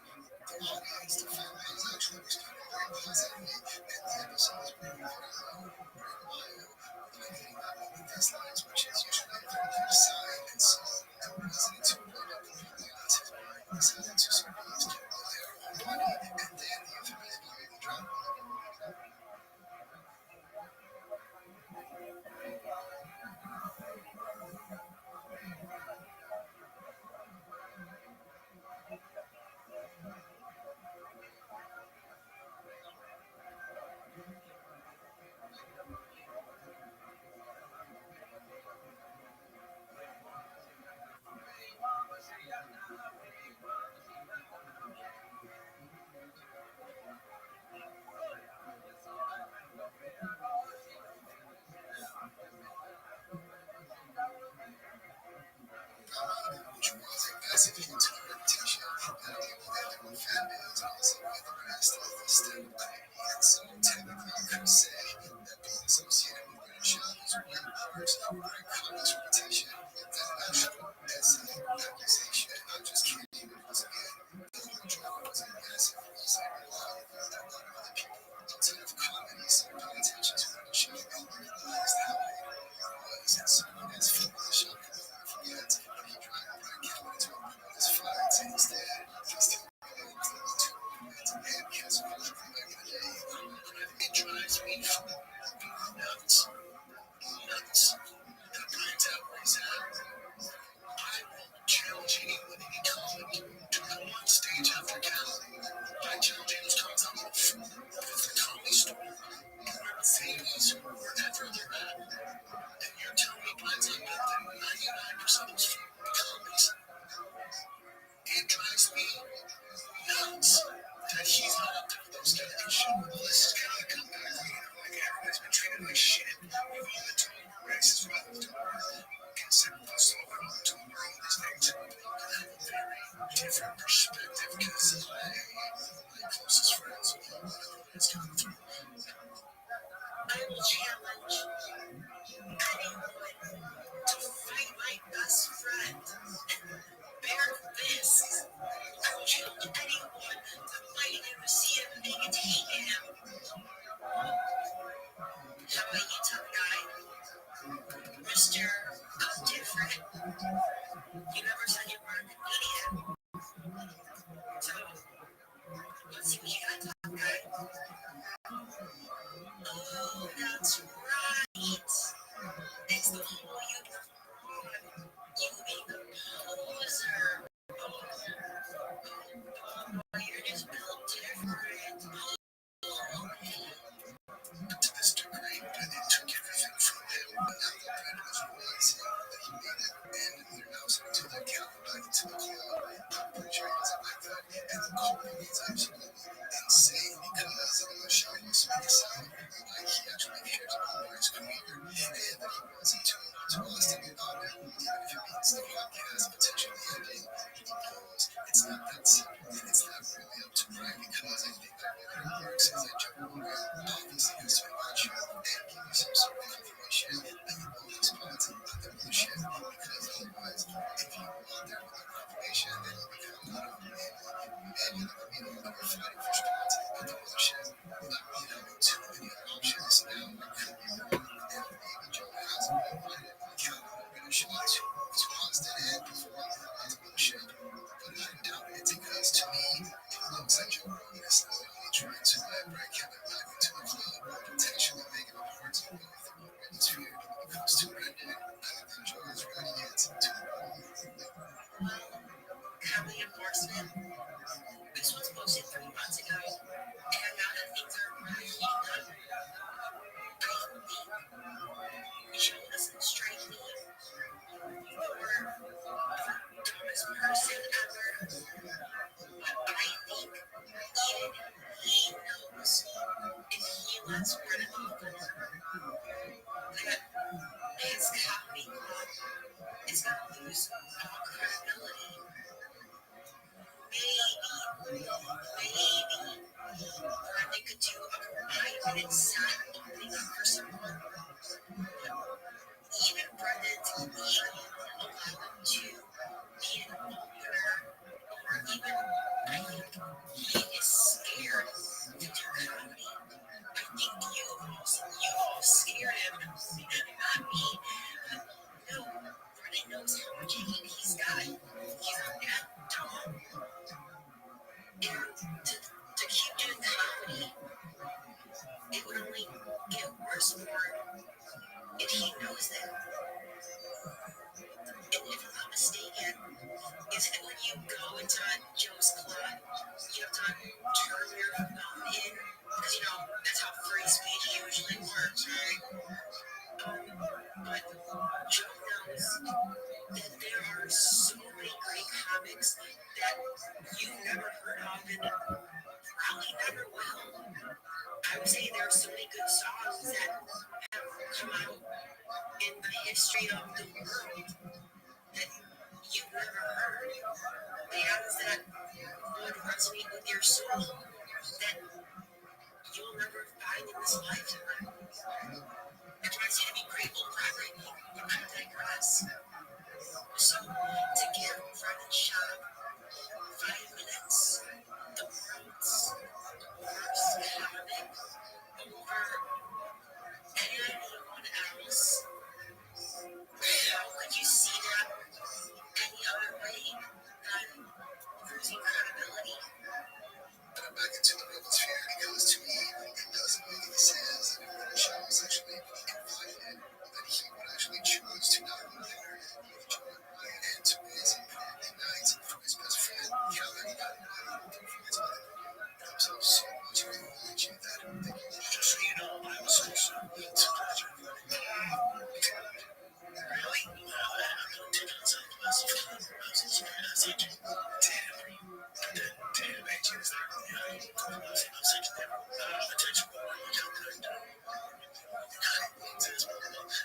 The audience, the fan base actually responded very positively, and the episodes were very low, very mild, but getting back over these lines, which is usually a very good sign, and so the residents who wrote it completely on his mind decided to sort of use their own money, and then the infamous Miami drama. Instead of convenience, technically you could say that being associated with Rothschild is way worse for great comics reputation than an actual accusation. I'm just kidding, because again, the Rothschild was a massive wholesaler that a lot of other people outside of comedy started paying attention to Rothschild and realized how big it was. And so as foolish, I'm going to forget when he dragged Brad Kelly to a promoter's fights, and instead he's still and kids are back in the day. It drives me nuts. The Brian Towers I will challenge anyone in comedy to go on stage after Cali. I challenge anyone to come tell me if the comedy store or Mercedes or wherever they're at, and you're telling me Brian's not better than 99% of those comedies. It drives me nuts that he's not up to those guys. This is kind of a comeback, like everybody's been treated like shit. We've all been told racist rather than considered us over to the world these days. I have a very different perspective because my closest friends it's coming through. I will challenge anyone to fight my best friend and bare fists. I will challenge anyone to fight him to see him make it hate him. How about you, tough guy? Mr. I'm different. You never said you were a comedian. So, let's see what you got, tough guy. Oh, that's right. It's the whole you perform. You being a poser. Oh, you're just built different. To this degree, but it took everything from him. But now the bread was realizing that he made it, and they're now starting to like count back into the club. I'm pretty sure he doesn't like that. And the culprit is absolutely insane because the show was so exciting. Like he actually cares about his career, and that he wasn't too optimistic about it. Even if it means the podcast potentially ending, he knows it's not that simple, and it's not really up to Brian because I think that really works as a joke. Obviously, there's so much and give you some sort of information that you won't respond to the bullshit because otherwise, if you want there with the confirmation, then you become not a man. And you're fighting for response with the bullshit. Too many options now. Could be one, and maybe Joe has a invited accountable shot to Austin and before the bullshit. But I doubt it because to me, it looks like Joe Rogan is slowly trying to break Kevin back into the club, potentially making it hard to go with the Rogan sphere when it comes to Reddit. I don't think Joe is ready yet to Kelly enforcement. This was posted 3 months ago, and now that things are really heating up, Joe doesn't strike me or the dumbest person ever. I think even he knows if he lets Brennan off the hook, that his comedy club is going to lose all credibility. Maybe Brennan could do a 5-minute set opening up for someone. Even Brennan's ego won't allow him to be an opener, or even, I think, he is scared to do comedy. I think you all scared him, not me. No, Brennan knows how much hate he's got. He's not that dumb. And to keep doing comedy, it would only get worse for him if he knows that. And if I'm not mistaken, is it when you go into Joe's club, you have to turn your phone in? Because, that's how free speech usually works, right? But Joe knows that there are so many great comics that you've never heard of and probably never will. I would say there are so many good songs that have come out in the history of the world that you've never heard. Bands that would resonate with your soul that find in this lifetime. It was heavy, grateful, vibrating, I digress. So, to give front and shop 5 minutes, the world's worst happening over anyone else. How could you see that any other way than losing credibility? But I'm back into the real sphere because to me, it doesn't make any sense that Rothschild was actually confided that he would actually choose to not go there, give joy and to his important night from his best friend, Calvin, from his mother. I'm so much of a religion that just so you know, I was also it's a pleasure. Really? Well, I'm going to do something else. Damn, AJ is there. Yeah, potential.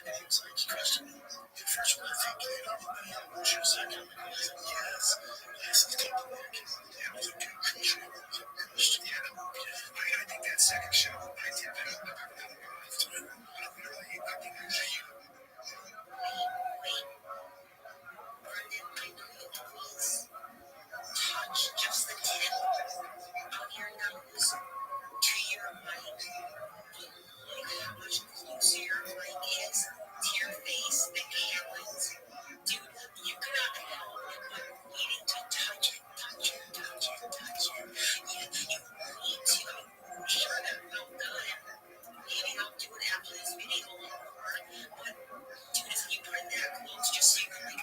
And he was like, he questioned me. First one, I think, she was second. Yes, it's complete. Yeah, it was a good question. I think that second show, I did that. I think that's you. Touch just the tip of your nose to your mic. Look how much closer your mic is to your face than Cameron's. Dude, you cannot help but needing to touch it. You need to. I'm sure that felt good. Maybe I'll do it after this video but dude, if you put that close just so you can like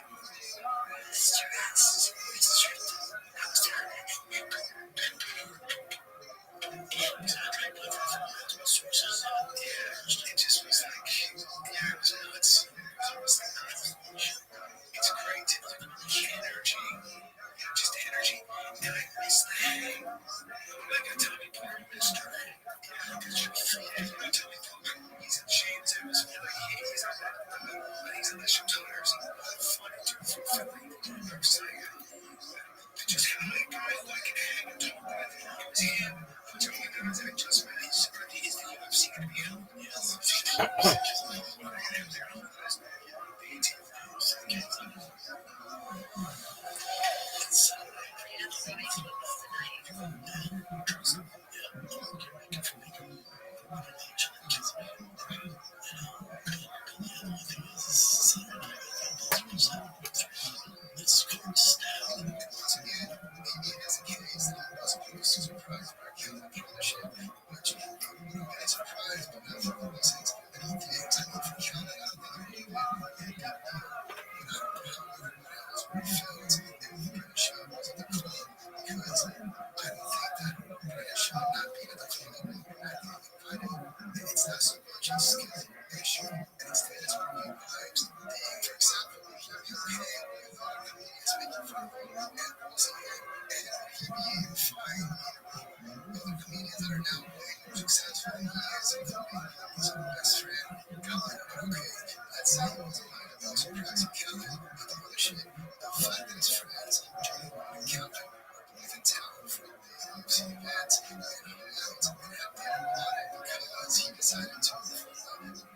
stressed. I was tired of it. It just was like, yeah, it was nuts. It was nuts. It's great. Energy. Just energy. And I miss that. Like a Tommy Parker mystery. Tommy Parker, he's in James. It was like, he's on the ship tires. Funny to fulfilling. I'm saying, just how I got like an hang and talk with. It was him. Tony guys, I just met. Is the UFC going to be out? Yes. It's not so much a skill issue, and instead it's really vibes. For example, it's making fun of him and was and fine. Other comedians that are now way more successful than he is, he's my best friend. God, okay, let's say he was a line of those who practice Calvin, but the other shit, the fact that his friends, Johnny and Calvin, live in town for a big UFC event, and hung out and have dinner on it because he decided to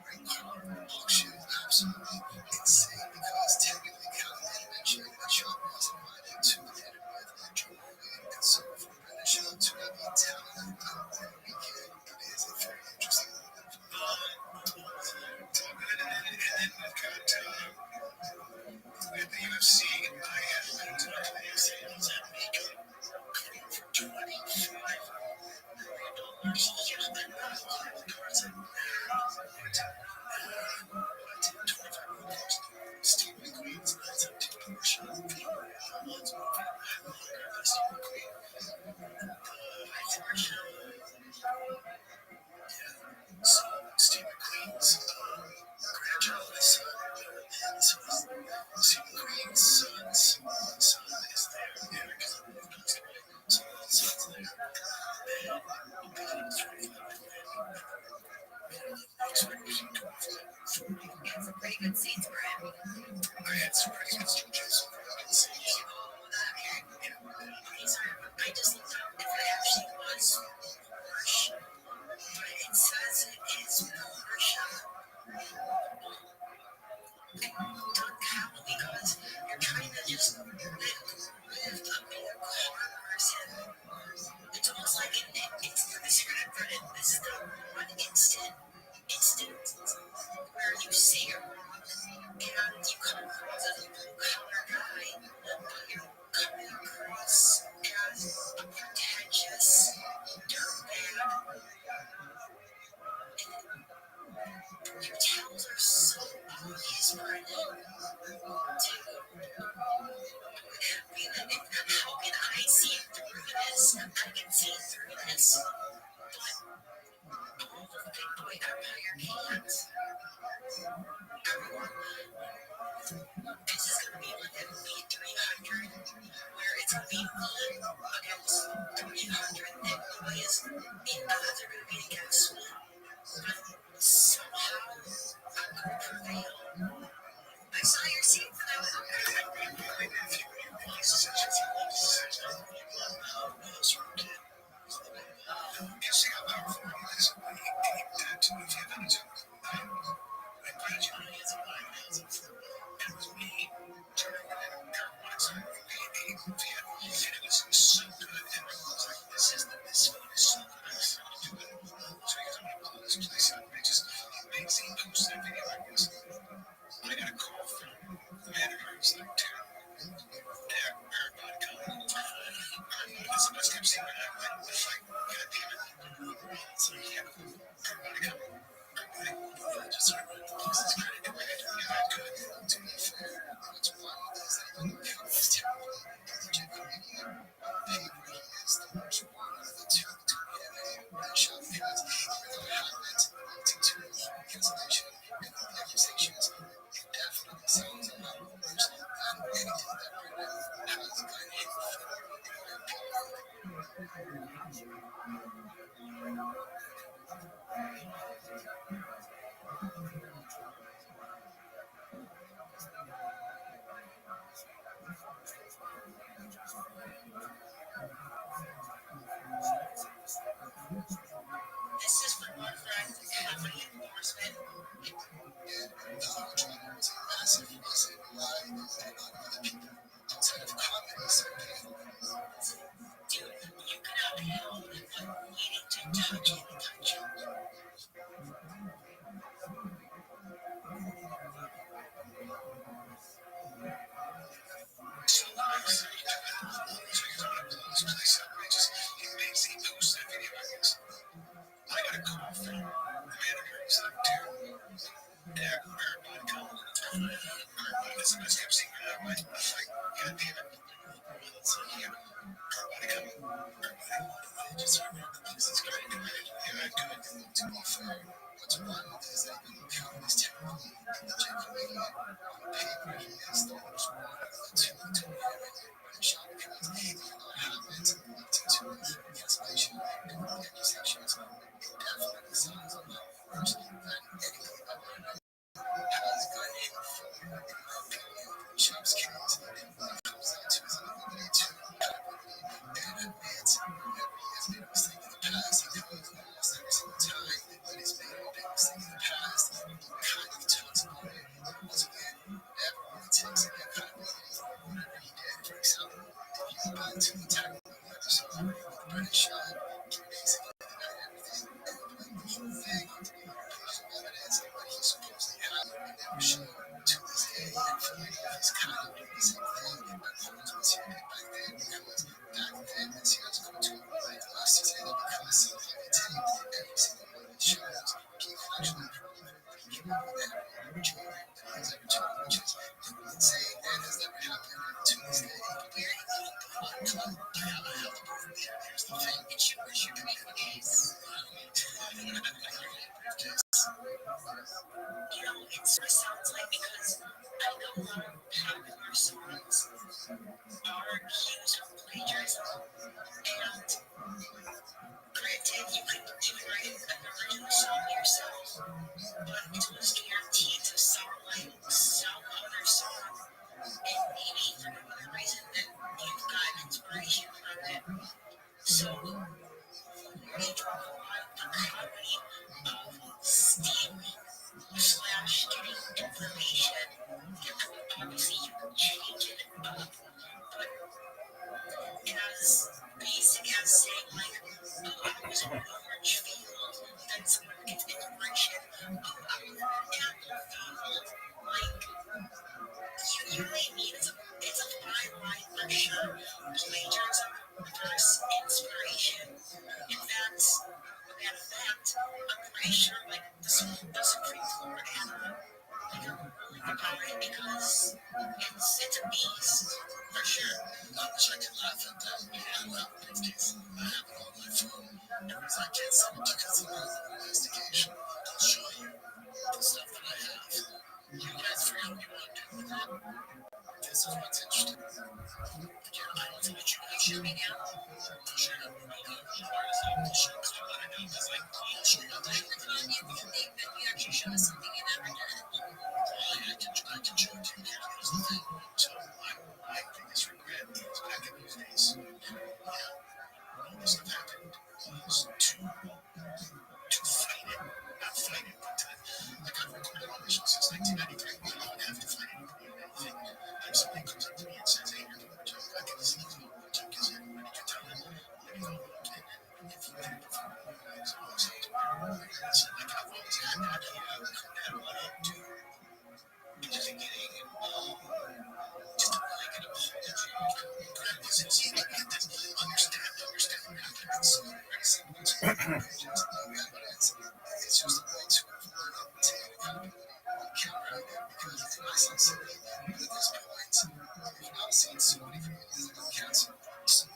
bring auction absolutely insane because technically Calvin had mentioned that Sean wasn't invited to the dinner with Joe Rogan, and so for British to not be in town on the weekend, it is a very interesting and then we've got with the UFC, I have been to the UFC in Zambica for $25 Steve McQueen's nights up to the show. So Steve McQueen's grandchild, his son, Steve McQueen's son's son is there. Yeah, because I'm passed away. So his son's there. It's a pretty good seats for him. I had some pretty good jujitsu for good seats. Sorry, I just looked up if it actually was Porsche. But it says This is the one instant where you say you're wrong and you come across as a blue collar guy, but you're coming across as a pretentious dirtbag. And your towels are so obvious, Brennan. Dude. How can I see through this? I can see through this. But all the big boy empire can't. Everyone, this is going to be like a B300 where it's going to be me against 300 big boys, and odds are going to be against me. But somehow, I'm going to prevail. I saw your scene for that. My nephew, he's such a you see how powerful he is. That, if you haven't talked about I'm glad you really is a line of it was me turning it in marijuana side of the baby. And it was so good. And I was like, this food is so good. I started doing it. So I got to pull this place up. And I just magazine posted a video like this. I got a call from the manager. He's like, dude, everybody coming. This must have seen it. I'm like, God damn it. So yeah, everybody coming. I just sort of this is great. And I'm good. To be fair, what's wild is that even though it was terrible, legit comedian, he really is the worst one of the two to get a shot because even though it highlights acting to cancellation and all the accusations, it definitely sounds a lot worse than anything that Brennan has got hit for. This is for one fact comedy enforcement. The whole drama was a massive reason why a lot of other people outside of comedy started getting Dude, you cannot help but needing to touch it. so nice. So you're going to blow this place up. I just, he basically posted a video like this. I got a call from the manager. He's like, dude, everybody calling. Everybody, this must have seen it. I'm like, God damn it. So yeah, everybody coming. Everybody. Just remember, this is great. Yeah, I'm good. To be fair, what's wild is that even though comedy is terrible, legit comedian, on paper, he is the worst one of the two to get a shot because even though it happens, to cancellation and all the accusations, it definitely sounds a lot worse than anything that Brennan has gone in for. In my opinion, Chubb's case, when it comes down to his ability to credibility and advance whenever he has made a mistake in the past, he comes almost every single time that he's made a big mistake in the past, he kind of talks about it. Once again, everyone takes it at credibility, whatever he did. For example, if you go back to the technical episode with British Shot, 3 days ago, and everything, and like the whole thing, proof of evidence, what he supposedly had, and never showed to this day. And for many of his kind of doing the same thing, but Holmes was here back then because back then, this year was going to like last season because somehow he taped every single one of his shows. He could actually prove it, but he came up with every arbitrary that he has ever told, which is insane and has never happened to this day. We're in the one club. I have the proof. Here's the thing. It's your communities. You know, it sort of sounds like because I know a lot of popular songs are accused of plagiarism, and granted, you could write an original song yourself, but it's almost guaranteed to sound like some other song, and maybe for no other reason than you've got inspiration from it. So, you draw the line of comedy of stealing / getting information. Obviously, you can change it up, but as basic as saying, like, oh, I was in Rothschild I'm pretty sure like this one doesn't create more power because it's a beast for sure. I wish I could laugh at that. Yeah, well, in this case, I have it on my phone. The reason I can't send it because of the investigation. I'll show you the stuff that I have. You guys figure out what you want to do with it. This is what's interesting. Again, I don't think that you guys show me now. I'll show you the show because I want to know because like I'll show you the show. You think that you actually show us something you never did. I can show it to you. Here's the thing. So my biggest regret is back in those days. All this stuff happened was to fight it. Not fight it, but like I've recorded all this since 1993. I don't have to fight anybody or anything. If somebody comes up to me and says, hey, you're doing a joke, I can listen to what the joke is in. When did you tell them? Let me go look at it. If you did it before, it's awesome. It's like I've always had that idea. I couldn't have wanted to because of getting just to really get a hold of you. See, like, get this, understand after it's so very simple to just it's just a way to take accountability on camera because it's nice and silly. But at this point, we've not seen somebody from illegal cancer. So,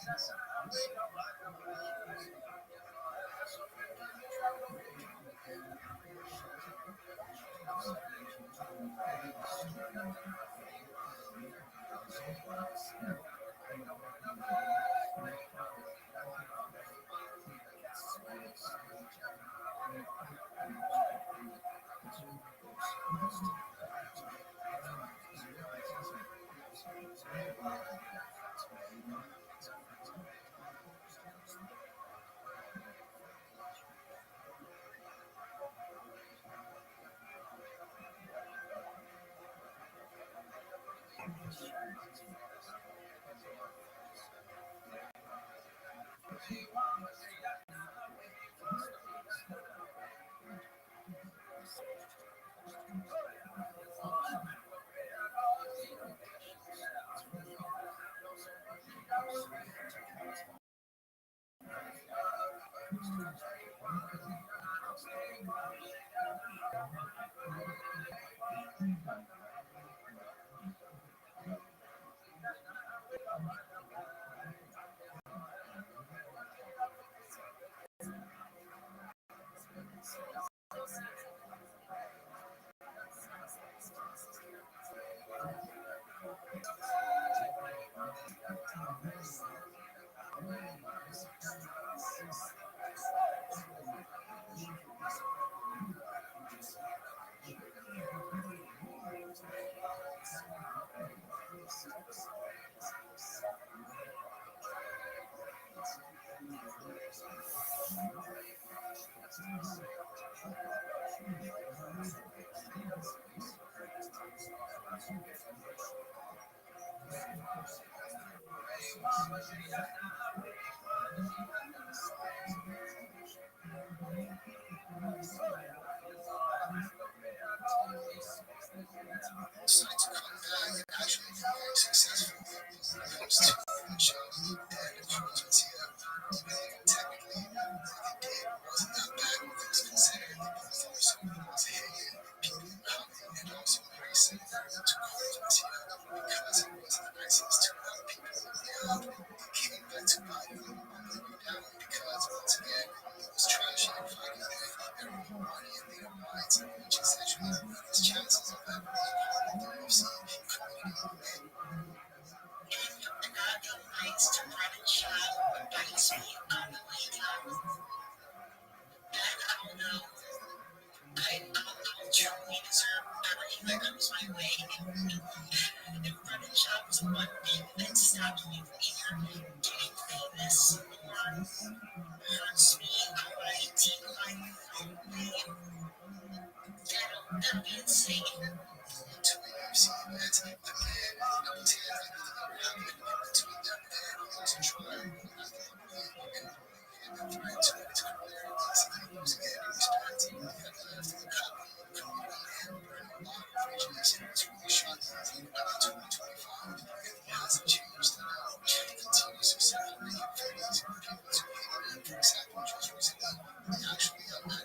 decided to come back and actually be very successful when it comes to Rothschild and Rothschild. Technically, the game wasn't that bad when things considered. They both also was a hit. People comedy and also very similar to Rothschild because it wasn't the nicest to a lot of people in the world. It came back to bite them down because once again, it was trashy and funny and everyone wanted in their minds, which essentially ruined his chances of ever being part of the UFC community. And I don't like to run and shot, but bites me on the way down. And I don't know. I'll truly deserve everything that comes my way. If running shot was the one thing that stopped me from either getting famous or hurts me on my deep life way, that'll be insane. To the UFC event, the man, I would say that never happened between them and also trying to trying to his career, he was getting respect. He had left the community and learned a lot of prejudice. He was really shocked that he got to 2025 and he hasn't changed at all. He continues to separate families and people to hate him. For example, just recently, he actually got mad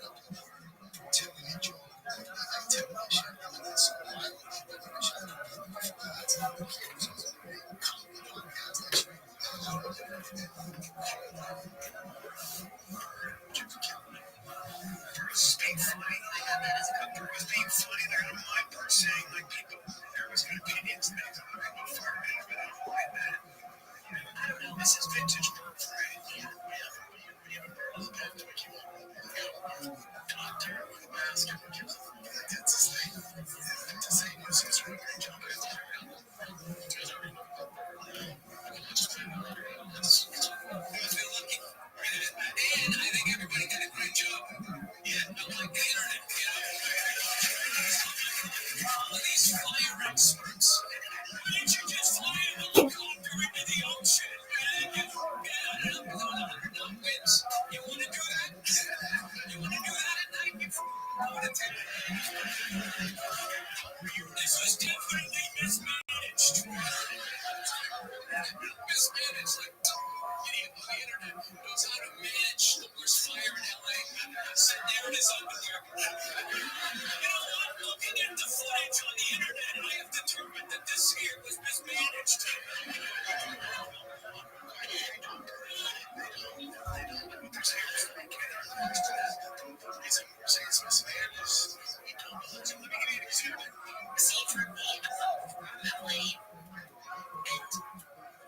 doctor with a mask and gives a that's his thing. To say he was a really great job. I feel lucky. And I think everybody did a great job. Yeah, I like the internet. All of these flyer experts. Why didn't you just fly a helicopter into the ocean? And you get out of $100 wins. You want to do that? You want to do that at night? You want to take this was definitely mismanaged. Mismanaged. Like, idiot on the internet knows how to manage the worst fire in LA. Sitting there in his underwear. You know what? Looking at the footage on the internet, I have determined that this here was mismanaged. See, for me, LA, and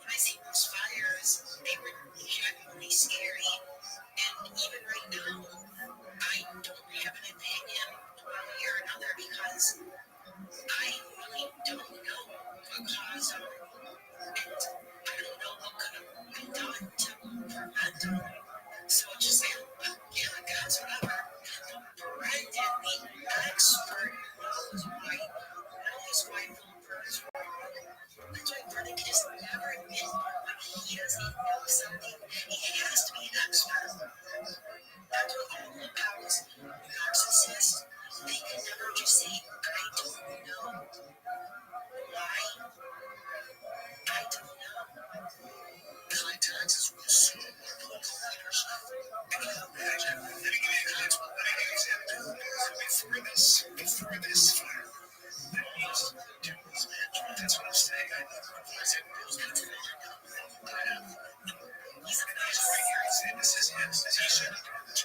I see those fires, they were genuinely scary. And even right now, I don't have an opinion one way or another because I really don't know what caused them. And I don't know what could have been done to prevent them. So it's just like, yeah, guys, whatever. Brendan, the expert, knows why. Knows why Wilbur is wrong. That's why Brendan can just never admit when he doesn't know something. He has to be an expert. That's what all about narcissists. They can never just say, I don't know. Why? I don't know. Contacts is real slow. Political leaders. I can imagine. Let me give you an example. Before this fire, that means doing this management. That's what I'm saying. I said, those guys are he's a nice right here. This is his. He should have done this.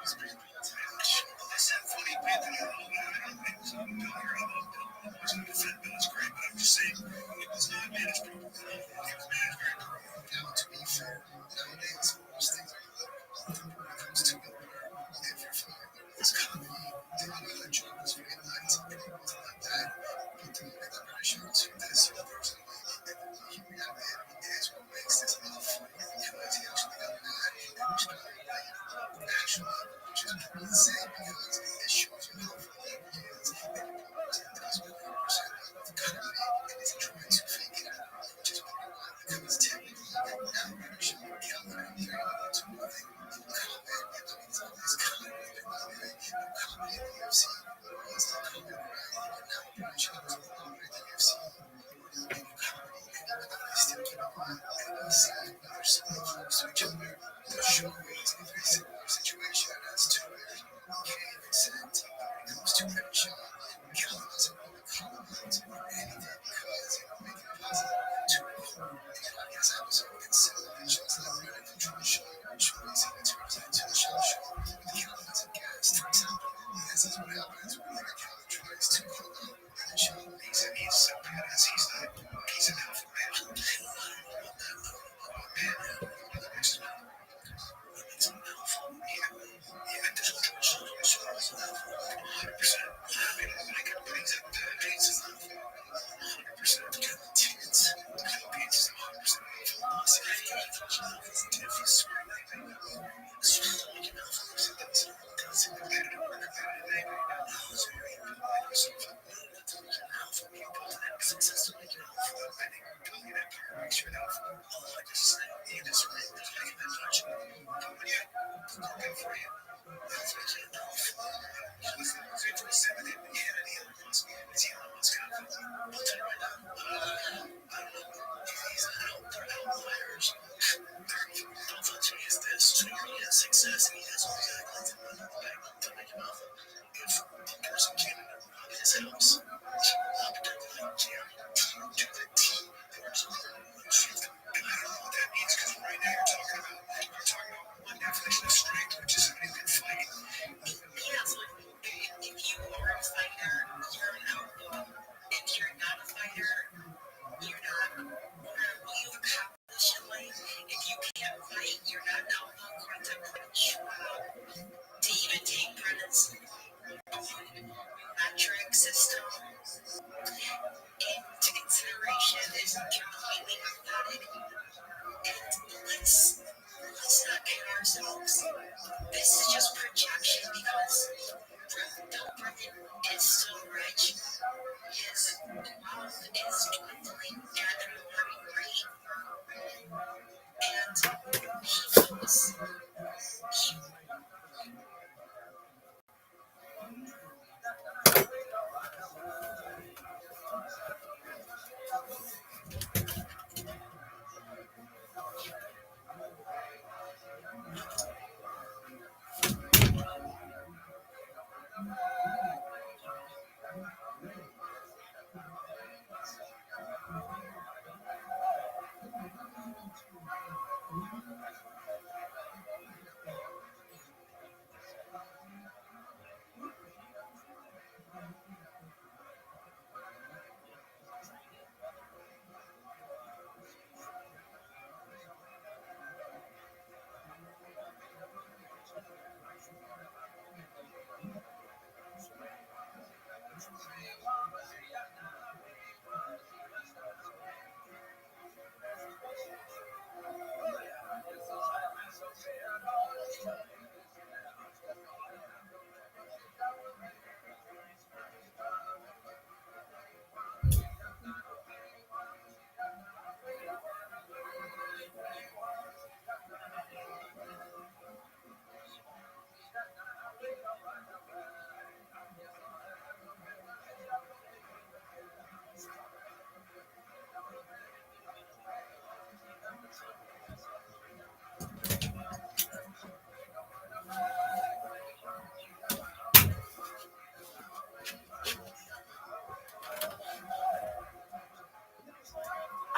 I said, funny, man. I don't think it was on the dollar. I wasn't going to defend Bill. It's great, but I'm just saying it was not management. It was management. Now, to be fair, nowadays, most things are when it comes to every fire. It's comedy. They do a good job. It's very nice. It wasn't like that. But the way that I showed to this person, here we have it. It's what makes this a lot of fun. Because he actually got mad. And was actually, which is pretty insane because it shows you how funny he is. And it does 100% of the comedy and he's trying to fake it out, which is pretty wild because technically, now we're going to show you Calvin and they're going to nothing. Comment, it's always comedy and comedy in the UFC. It's not comedy, right? And now we're going to show you comedy in the UFC. And comedy, and still get on and see another side close to each other. The show is a very similar situation as to where Kane and Sent, when it comes to every shot, Calvin doesn't really comment or anything because, make it possible to record the podcast episode and sell it. It's just like really control the show, which is in terms of to the show. Calvin as a guest, for example, this is what happens when Calvin tries to hold up the show. He's so badass, he's an alpha male. If you're not a fighter,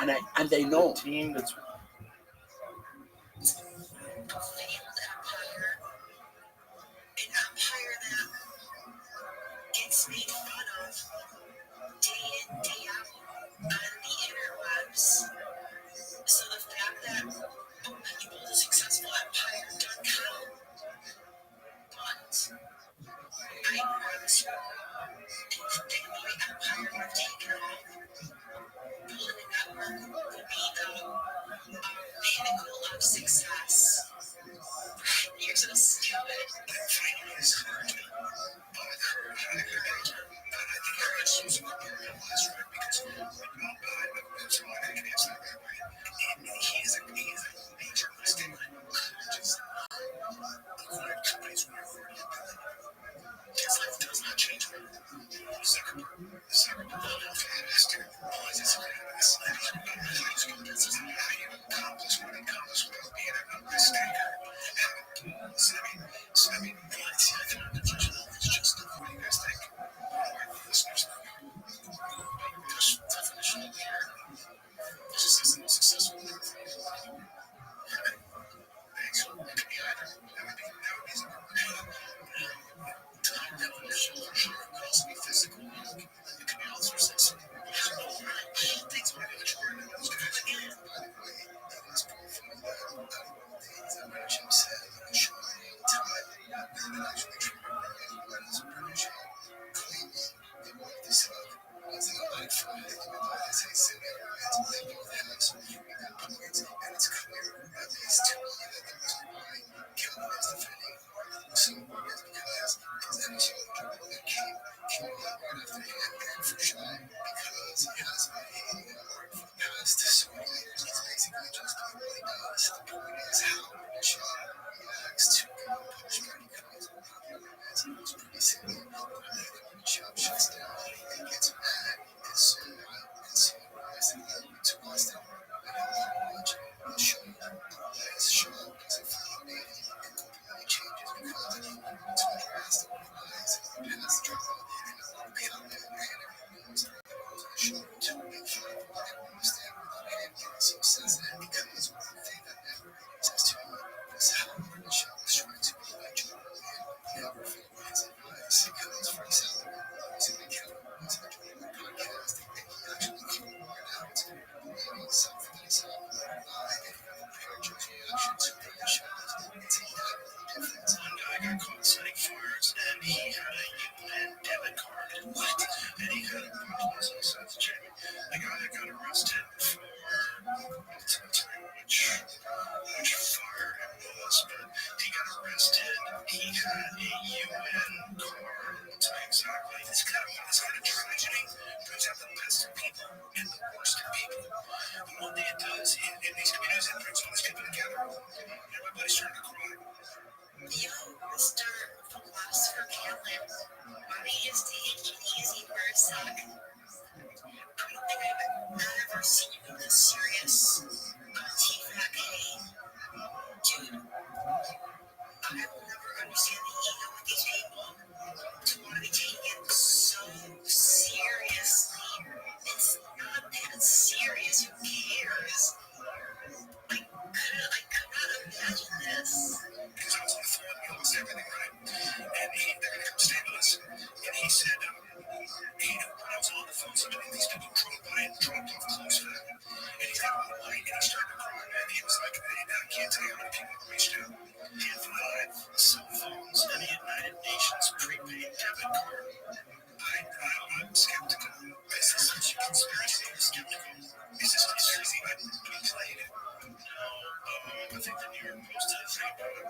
and I The know. team that's failed empire, an empire that gets made fun of day in, day out on the interwebs. So the fact that you build a successful empire doesn't count. But I promise you, if the Illinois empire would have taken off, building a network would be the pinnacle of success. You're so stupid. Finally, it's hard. But I think our issues are realized, right? Because so I can answer that way. He is a major listing. Just acquired companies when you're already his life does not change. Zuckerberg has to realize it's this is how you accomplish what accomplished without being a mistake. So I mean, it's just what do you guys think? Our listeners, there's definition here. This is the most successful one. Thanks. It could be either. That would be Zuckerberg. Definition for sure. It could also be physical. It could be all sorts of things. Things might be true. Those guys. By the way, that is powerful. What Jim said, I'm sure time that actually true. What is a British clean? They want this up. Once they got it from it, as I said, they both have some unique points, and it's clear at least to me that the reason why Kevin is defending so hard is because his energy that came right after he had banned for shy because he has been hating him for the past so many years. He's basically just doing what he does. The point is how Shy reacts to punishment he comes and it's pretty simple. When the shop shuts down, he gets mad and so wild and so wise and to us down. And I'll watch I'll show you that his show doesn't follow me and completely changes because it's when he has to realize and pass drama and a lot of people and everyone knows that it goes on show to make fun of what I understand without any so sense that because one thing that never says to me is how the show is trying to be like Jordan and never follow his advice because for example using the Kevin was actually a podcast and he actually came out maybe something that's live and compare Joe's reaction to the show. It's entirely different. One guy got caught setting fires and he had a UN debit card. What? And he had a bunch of sense check. The guy that got arrested for I'll tell you which fire it was, but he got arrested. He had a UN card. I'll tell you exactly. This kind of tragedy brings out the best in people and the worst in people. And one thing it does in these communities, it brings all these people together. Everybody's starting to cry. Yo, Mr. Philosopher Caleb, why is taking it easy for a sec? I don't think I've ever seen you this serious on T-Fac. Dude, I will never understand the ego with these people. To want to be taken so seriously. It's not that serious. Who cares? I could not imagine this. Because I was on the phone, we lost everything, right? And they're going to come stay with us. And he said, when I was on the phone, some of these people drove by and dropped off clothes for him. And he's got a light and he started to cry. And he was like, I can't tell you how many people reached out. He had 5 cell phones and a United Nations prepaid debit card. I'm skeptical. Is this such a conspiracy? I'm skeptical. Is this conspiracy? I played it. No, I think the New York Post did a thing about it.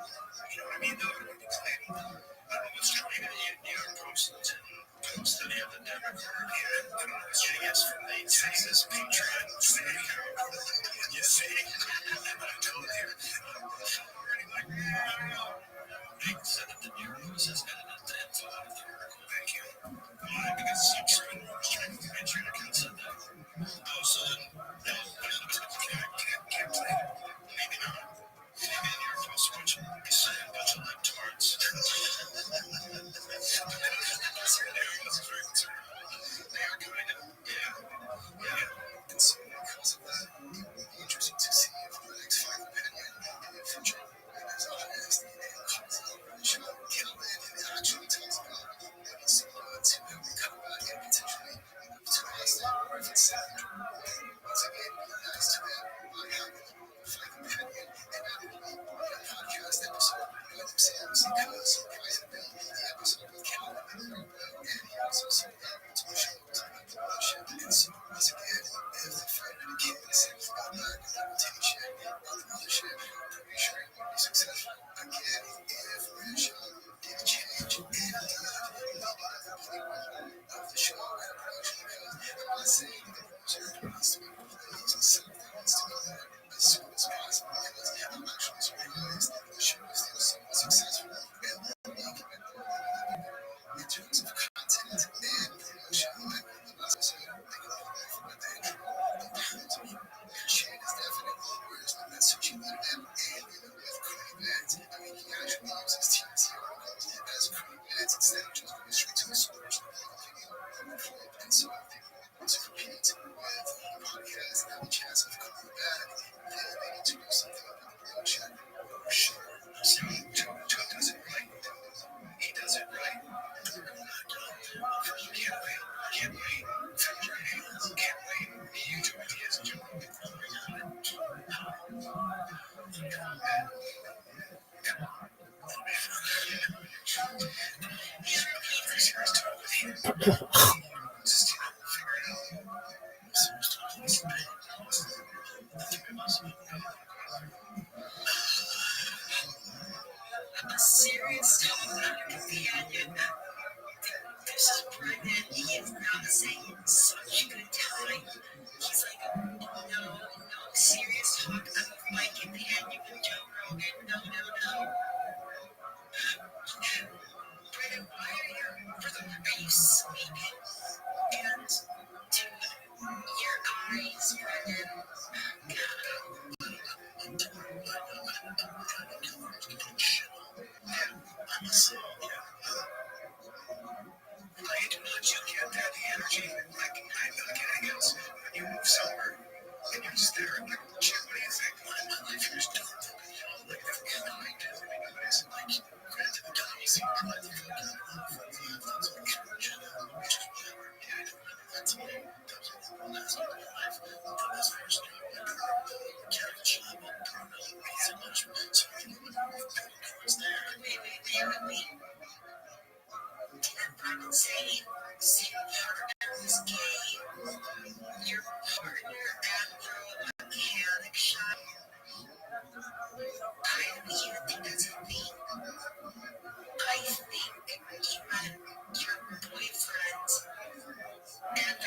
You know what I mean? Though it would be played. I don't know what's trying to New York Post that they have the debit card. Yeah, I don't know what's getting us from the Texas Patriot fake. You see? I told you. Already like, I don't know. They said that the New York Post has edited the info out of the article. Thank you. Why? Because it's not true. I was trying to convince your account said that. Oh, so then, no, can't play it. Maybe not. Maybe the New York Post is a bunch of libtards. They are kind of, yeah. And so because of that, Just figure it out. So much talking is bad. The three of us. A serious talk on your companion. This is Brendan. He is not saying such a good time. He's like, no, serious talk of my companion with Joe Rogan. No. Brendan, why are you sleeping? And dude, your eyes, Brendan. I do not you get that the energy like I guess when you move somewhere and you're just there and like shit, what do you think? My life is different. Like that kind of like nobody's like granted the time you see try to Wait. Didn't Brendan say partner was gay? Your partner at the mechanic shop? I don't even think that's a thing. I think you meant your boyfriend and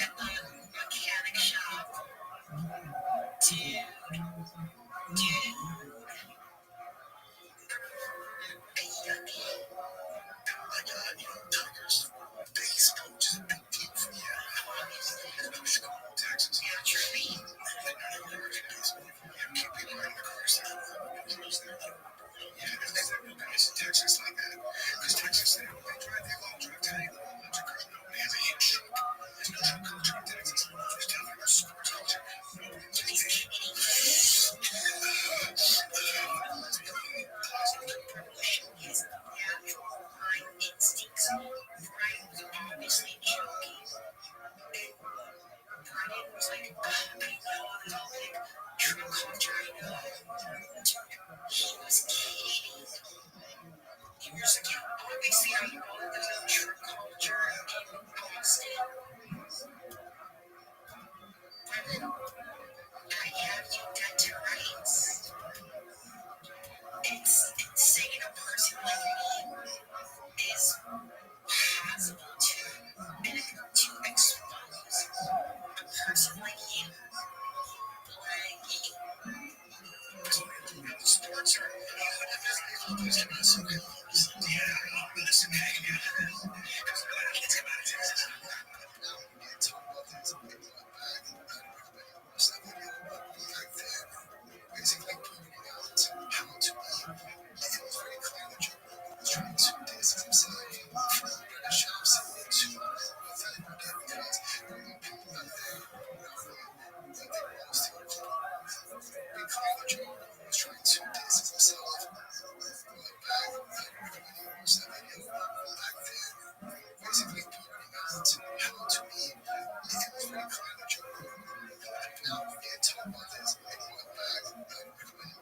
at the mechanic shop. Dude. Tigers, biggest coaches, big team from here. Texas. Naturally. Texas like that. Because Texas, they all drive today. Nobody has a hit show. There's no show culture in Texas. There's definitely no sports culture. His natural line instincts. Brian was obviously joking. Brendan was like, I know that like true culture, I know. He was kidding. He was like, yeah, obviously I know that there's no true culture in Boston. Brendan, I have you dead to rights. It's insane a person like me is possible to expose a person like you. Sports are listen, basically pointing out how to be. It was very clear that Joe was trying to distance himself from the shops and to because people back there that they were lost in the very clear that Joe was trying to distance himself from the back that they knew back then. Basically pointing out how to be. It was very clear that Joe now we get told about this and he went back and quit.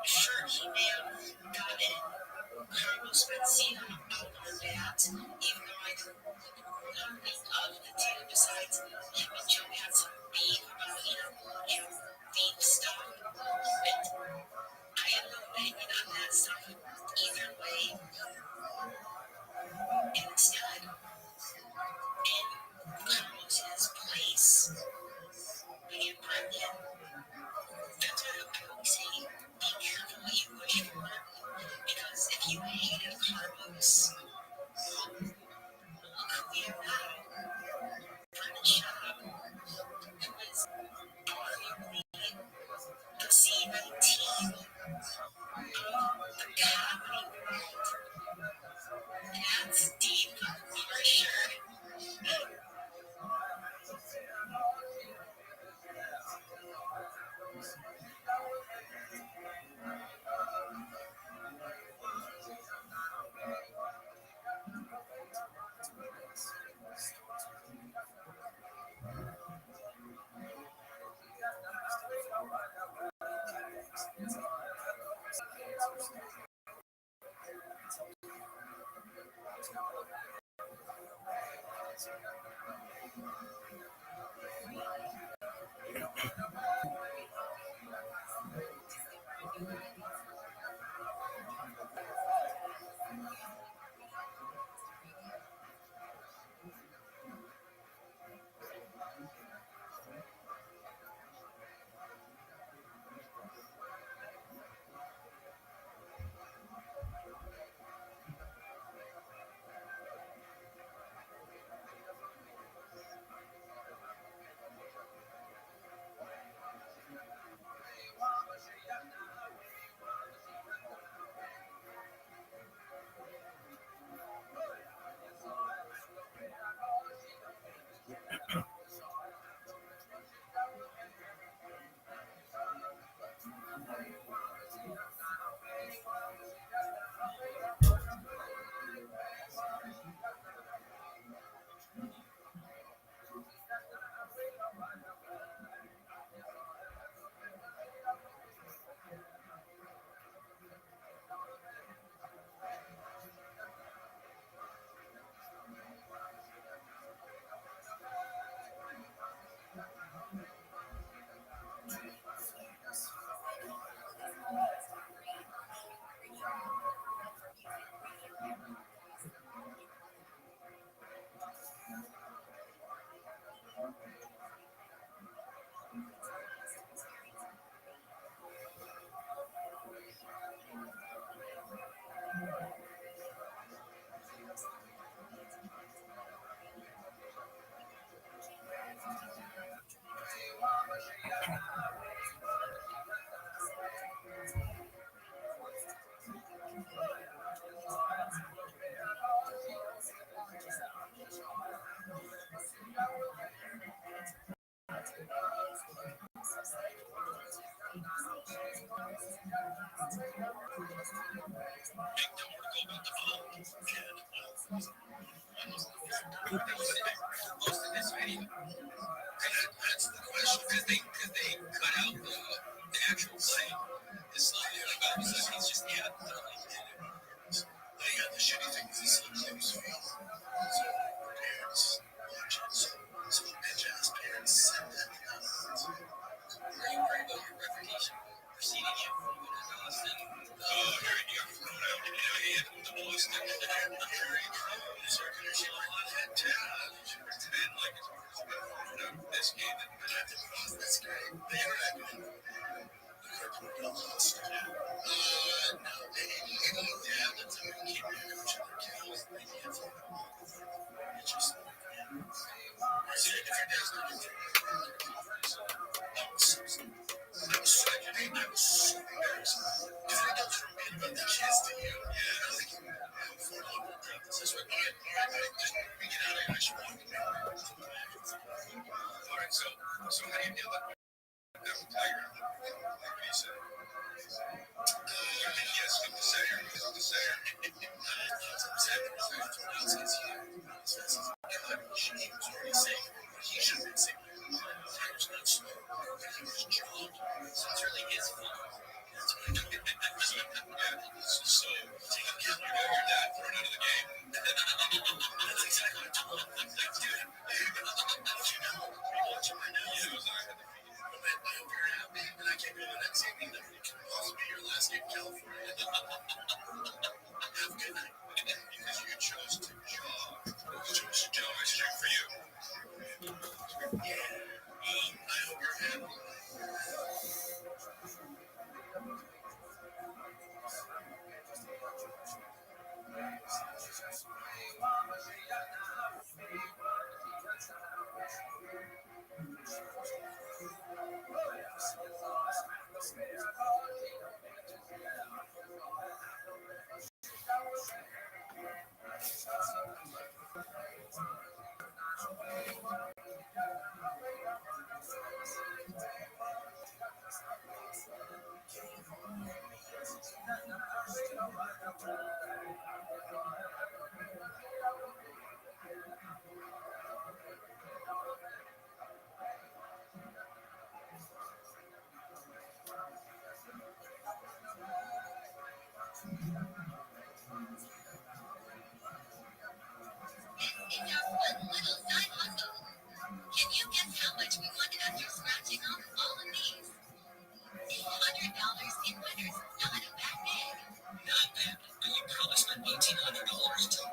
Sure, he may have gotten Carlos Mencia out on that, even though I could think of the two besides him and Joe had some beef about, beef stuff. But I have no opinion on that stuff either way. Instead, in Carlos's place, in my opinion, that's what I would say. Be careful what you wish for. Because if you hated Carlos, look who we have now. Brendan Schaub, who is arguably the C-19 of the comedy world. That's deep for sure. Most of this video. That's the question. Because they cut out the actual play. It's like, he's just, literally did it. The shitty thing is this Kim's face. So parents watch it. So bitch ass parents send that out. Are you worried about your reputation preceding you from you to Austin? Oh, you got thrown out in the Boston. She had dad. And like this game and this game. The internet. No, any dad that's keep each other cows, they can't find out. It's just see different days. I was so embarrassed. Because I don't forget about the chance to you. Yeah, like, for a long time. This is what all right, just we get out of here. I should walk in. All right, so how do you deal with that tiger? Like what do you say? escape California. Have a good night. Because you chose to jog. You chose to jog. I check for you. Yeah. I hope you're happy. Can you guess how much we won after scratching off all of these? $100 in winners. Not a bad day. Not bad. And you probably spent $1,800 too.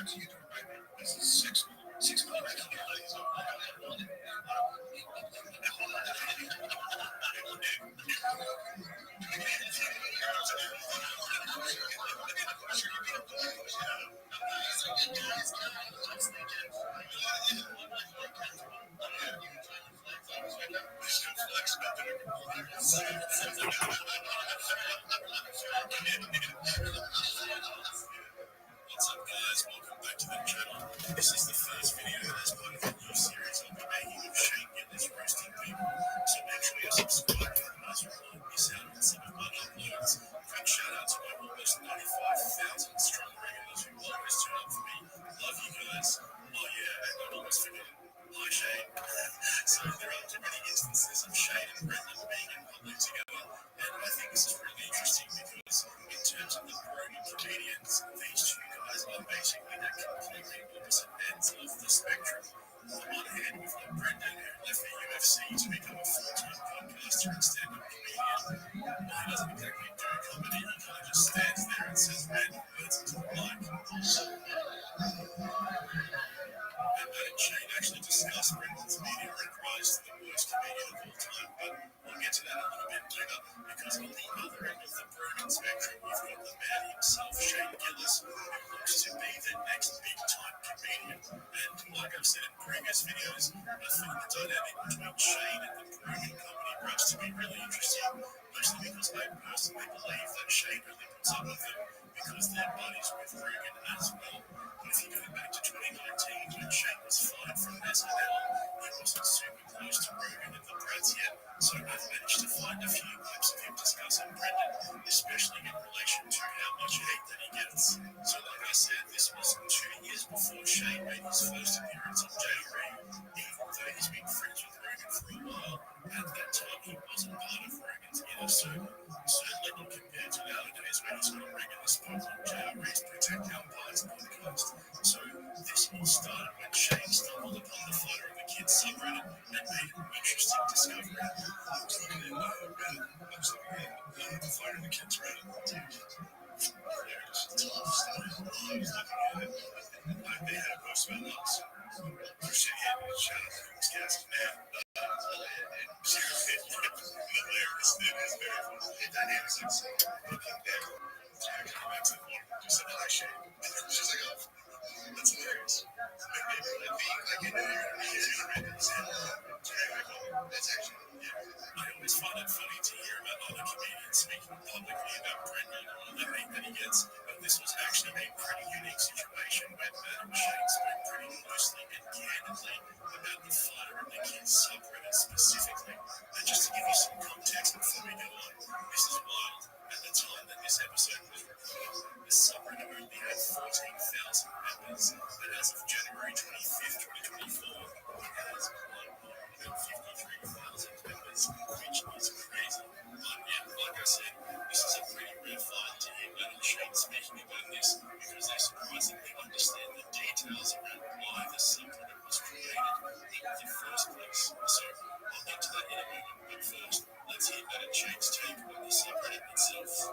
once you get to right, this is six months. What's up, guys? Welcome back to the channel. This is the first video as part of a new series I'll be making of Shane Gillis roasting people. So make sure you're subscribed, otherwise you won't miss out on some of my uploads. Quick shout out to my almost 95,000 strong regulars who always turn up for me. Love you guys. Oh yeah, and I almost forgot. Hi Shane. So there are many instances of Shane and Brendan being in public together, and I think this is really interesting because in terms of the Rogan comedians, these two guys are basically at completely opposite ends of the spectrum. On the one hand, we've got Brendan, who left the UFC to become a full-time podcaster and stand-up comedian. Well, he doesn't exactly do comedy, he kind of just stands there and says random words into the mic. And Shane actually discussed Brendan's meteoric rise to the worst comedian of all time, but we'll get to that a little bit later, because on the other end of the Rogan spectrum, you've got the man himself, Shane Gillis, who looks to be the next big-time comedian. And like I've said in previous videos, I find the dynamic between Shane and the Rogan comedy brush to be really interesting, mostly because I personally believe that Shane only puts up with them because they're buddies with Rogan as well. But if you go back to 2019, when Shane was fired from SNL, he wasn't super close to Rogan and the Brats yet, so I've managed to find a few clips of him discussing Brendan, especially in relation to how much hate that he gets. So like I said, this was 2 years before Shane made his first appearance on JRE, even though he's been friends with Rogan for a while. At that time, he wasn't part of Rogan's inner circle, certainly not compared to nowadays when he's got a regular spot on JRE's Protect Our Pies podcast. So this all started when Shane stumbled upon the photo of a kid's subreddit and made an interesting discovery. I was looking at Reddit. I was looking at the photo of the kids Reddit. It's a tough stuff. I was looking at it. Like they had a post about us. Shit hit me. Shout out to Cook's Cast now. Seriously, hilarious. It is very funny. The dynamics are insane. Looking down. Coming back to the corner. Just said hi, Shane. She's like, oh, that's hilarious. Being like, you know, you're going to be his that's actually, yeah. I always find it funny to hear about other comedians speaking publicly about Brendan and all the hate that he gets, but this was actually a pretty unique situation where Matt and Shane spoke pretty loosely and candidly about the fighter of the kids subreddit specifically. And just to give you some context before we go on, this is wild. At the time that this episode was recorded, the subreddit only had 14,000 members, but as of January 25th, 2024, it has 153,000 members, which is crazy. But yeah, like I said, this is a pretty rare find to hear Matt and Shane speaking about this, because they surprisingly understand the details around why the subreddit was created in the first place. So I'll get to that in a moment, but first, let's hear Matt and Shane's take on the subreddit itself.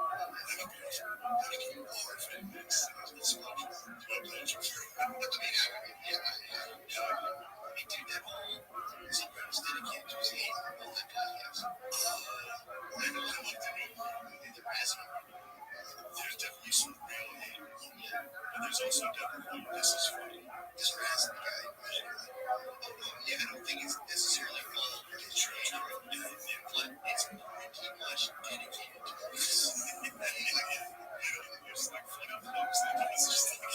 There's definitely some real hate, but there's also definitely this is funny. This Razzle guy, yeah, I don't think it's necessarily wrong or it's true, but it's too much dedicated to this. It's like funny folks that it's just like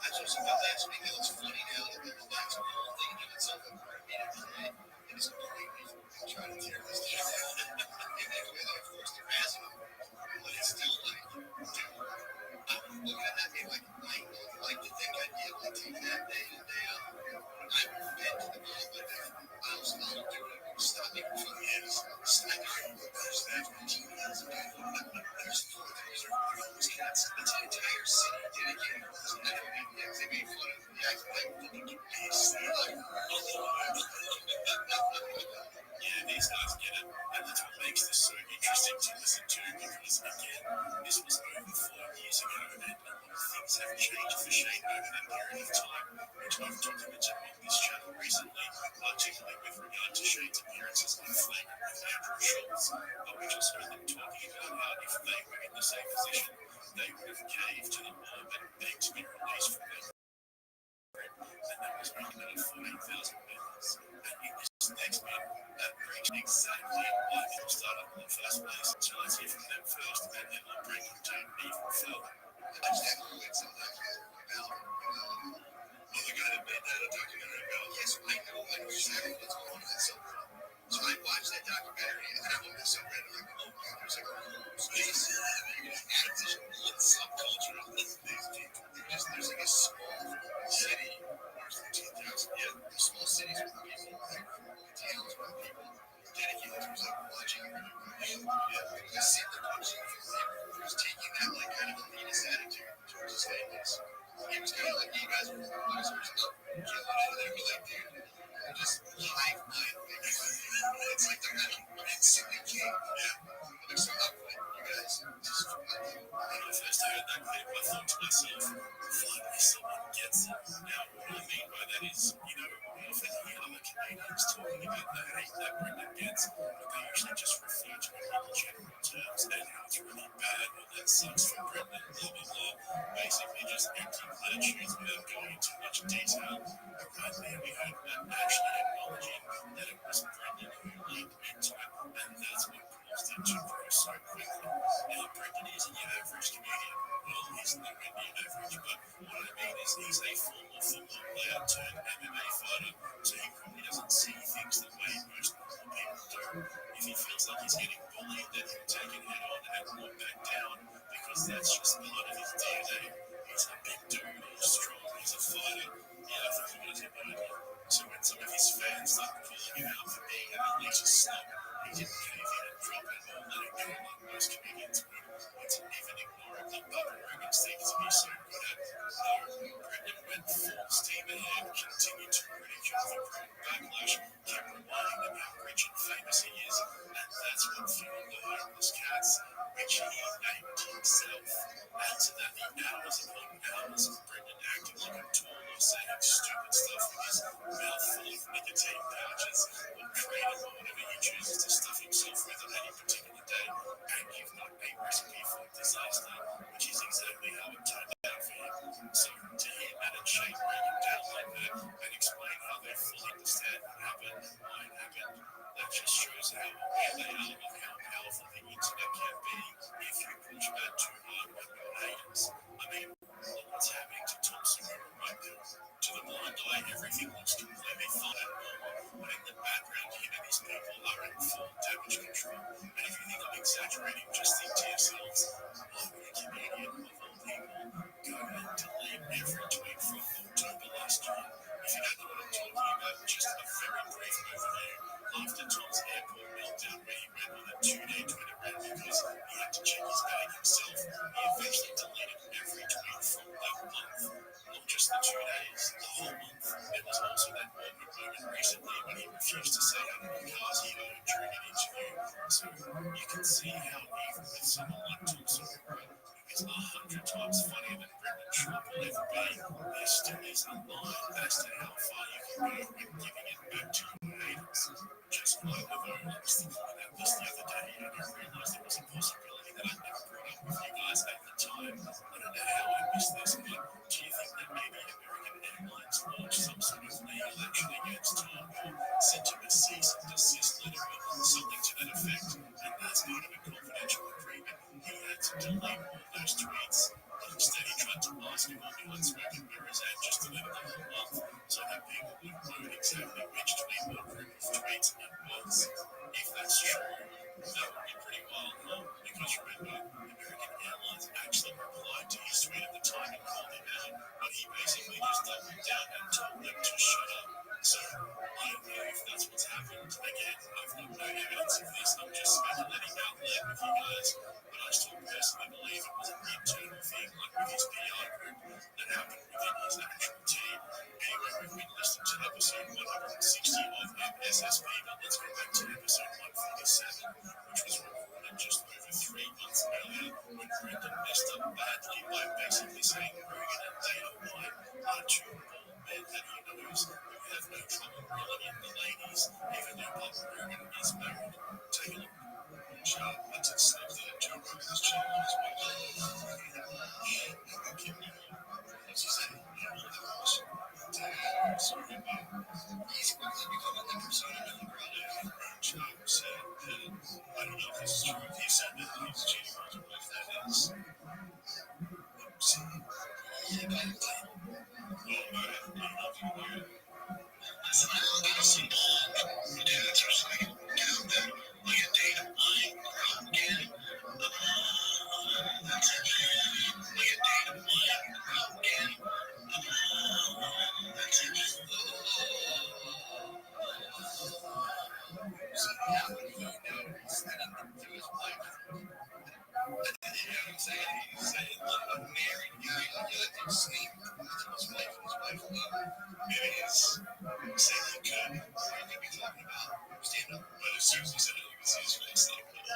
that's what's about last week. It was funny now that people back to the whole thing and it's something for me today. It is completely trying to tear this down. And then with it, of course, the Razzle, but it's still like, dude, I'm looking at that being like to think I did recommended 14,000 members. And in this next bit, that brings exactly why people started in the first place. So let's hear from them first, and then we'll break it down even further. I just had to wait some documentary about, Well, the guy that made that a documentary about. yes, I know exactly what's going on in that subreddit. So I watched that documentary, and then I went to the subreddit, and I'm like, oh, there's like a whole space. There's one subculture of these people. There's like a small city, there's 13,000, yeah, small cities with people, like towns with people dedicated to like watching everything. Yeah, you see the watching who's taking that like kind of elitist attitude towards his families. He was kind of like, you guys are losers, killing it, and they were like, dude, they're just hive mind things. It's like they're not simply king. Yeah, they're so up with you guys. Just When I first heard that clip, I thought to myself, finally someone gets it. Now, what I mean by that is, you know, we often hear other comedians talking about the hate that Brendan gets, but they usually just refer to it in general terms and how it's really bad or that sucks for Brendan, blah, blah, blah. Basically just empty platitudes without going into much detail. But right there we heard Matt actually acknowledging that it was Brendan who leaned into it, and that's what caused it to grow so quickly. Now, Brendan isn't your average comedian. Well, he's nowhere near average, but what I mean is he's a former football player turned MMA fighter, so he probably doesn't see things the way most normal people do. If he feels like he's getting bullied, then he'll take it head on and walk back down, because that's just part of his DNA. He's a big dude, he's strong, he's a fighter. Yeah, I think he was in early. So when some of his fans started calling him out for being an elitist snob, he didn't cave in and drop it or let it go like most comedians would. He didn't even ignore it like other Rogan seems to be so good at. No, Brendan went full steam ahead, continued to ridicule the backlash, kept reminding them how rich and famous he is, and that's what fueled the homeless cats, which he named himself. Add to that the hours upon hours of Brendan acting like a tool or saying stupid stuff with his mouth full of nicotine pouches or creating or whatever he chooses to stuff himself with on any particular day, and you've got a recipe for disaster, which is exactly how it turned out for him. So to hear Matt and Shane break it down like that and explain how they fully understand what happened and why it happened, that just shows how aware they are of how powerful the internet can be if you push back too hard on your haters. I mean, look what's happening to Thompson right now. To the blind eye, everything looks completely fine and normal, but in the background, him and his people are in full damage control. And if you think I'm exaggerating, just think to yourselves, why would a comedian of all people go and delete every tweet from October last year? If you don't know what I'm talking about, just a very brief overview. After Tom's airport meltdown, where he went on a 2-day Twitter rant because he had to check his bag himself, he eventually deleted every tweet from that month. Not just the 2 days, the whole month. There was also that awkward moment recently when he refused to say how many cars he owned during an interview. So you can see how even with someone like Thompson, who is 100 times funnier than Brendan Sharp will ever be, there still is a line as to how far you can go when giving it back to your haters. Just like the though, I was thinking about this the other day, and I realised there was a possibility that I never brought up with you guys at the time. I don't know how I missed this, but do you think that maybe American Airlines launched some sort of legal action against Tom or sent him a cease and desist letter or something to that effect? And that's part of a confidential agreement. He had to delete all those tweets, but instead he tried to mask him on behind smoke and mirrors and just delivered the whole month so that people would know exactly which tweet or group of tweets it was. If that's true, that would be pretty wild, huh? Because remember, American Airlines actually replied to his tweet at the time and called him out, but he basically just doubled down and told them to shut up. So, I don't know if that's what's happened. Again, I've got no evidence of this, I'm just speculating out loud with you guys, but I still personally believe it was an internal thing, like with his PR group, that happened within his actual team. Anyway, we've been listening to episode 160 of MSSP, but let's go back to episode 147, which was recorded just over 3 months earlier, when Brendan messed up badly by basically saying Rogan and Dana White are two bald men that he knows who have no trouble rolling in the ladies, even though Bob Rogan is married. Take a look. Sure, that's a stuff that Joe Rogan's channel is watching. What's he saying? Yeah, all the house. Sorry. Listen, I don't give a simple dudes are just like down there, like a data mine, again. That's it. Like a data mine, again. That's it. So yeah, when he noticed that to his wife, I'm saying he's saying, look, I'm married, you let him sleep to his wife, and his wife, maybe he's saying he could, or he could be talking about stand up. But as soon as he said it, you can see his face like, and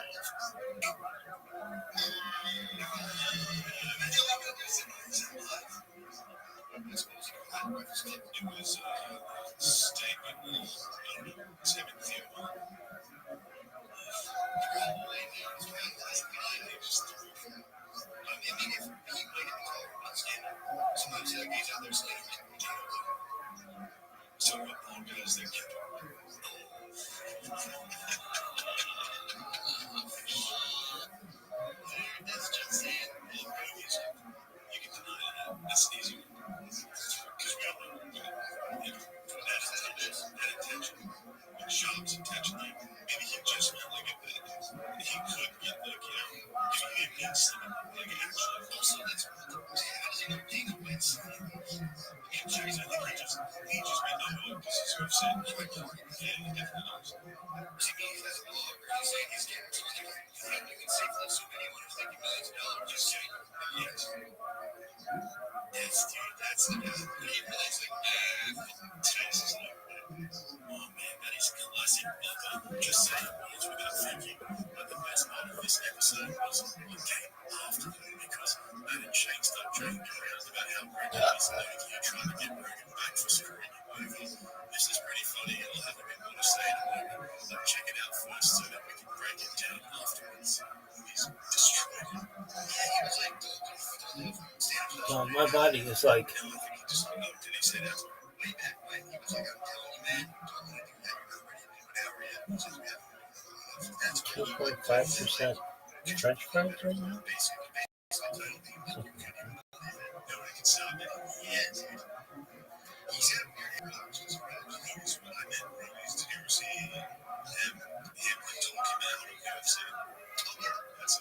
then he'll have to listen to his life. I suppose my wife is going to do his steak and, I don't know, Sam and Theo. Sometimes he he's out there sleeping. So what Paul does, they're that's just saying, you can deny that. That's an easy one. Because we all know that intention. When Shop's intentionally, maybe he just really get that. He could get the, if he admits like actually. Also, that's how does he know Dana wins? I think he just may know it because he's upset. Yeah, he definitely knows. To me, that's a blogger. He's saying he's getting $20. You can safely assume anyone who's making millions of dollars just saying, yes. That's the guy. He realized, like, Texas is like, oh man, that is classic. Just saying, without thinking. But the best part of this episode was it came after that because Matt and Shane started joking around about how Brendan is like you trying to get Brendan back for screwing you over. This is pretty funny. I'll have a bit more to say in a moment. But check it out first so that we can break it down afterwards. He's destroyed it. Yeah, he was like, my body is like. no, I think he just, did he say that way back when? He was like, I'm telling you, man, don't want to do that. You're not ready to do whatever yet. He says, we haven't. That's 2.5% French fries right now. Nobody can stop it. Yeah, dude. He's had a weird inbox. He's one of the cleanest when I met Rose. Did you ever see him like talking about UFC? Oh yeah, that's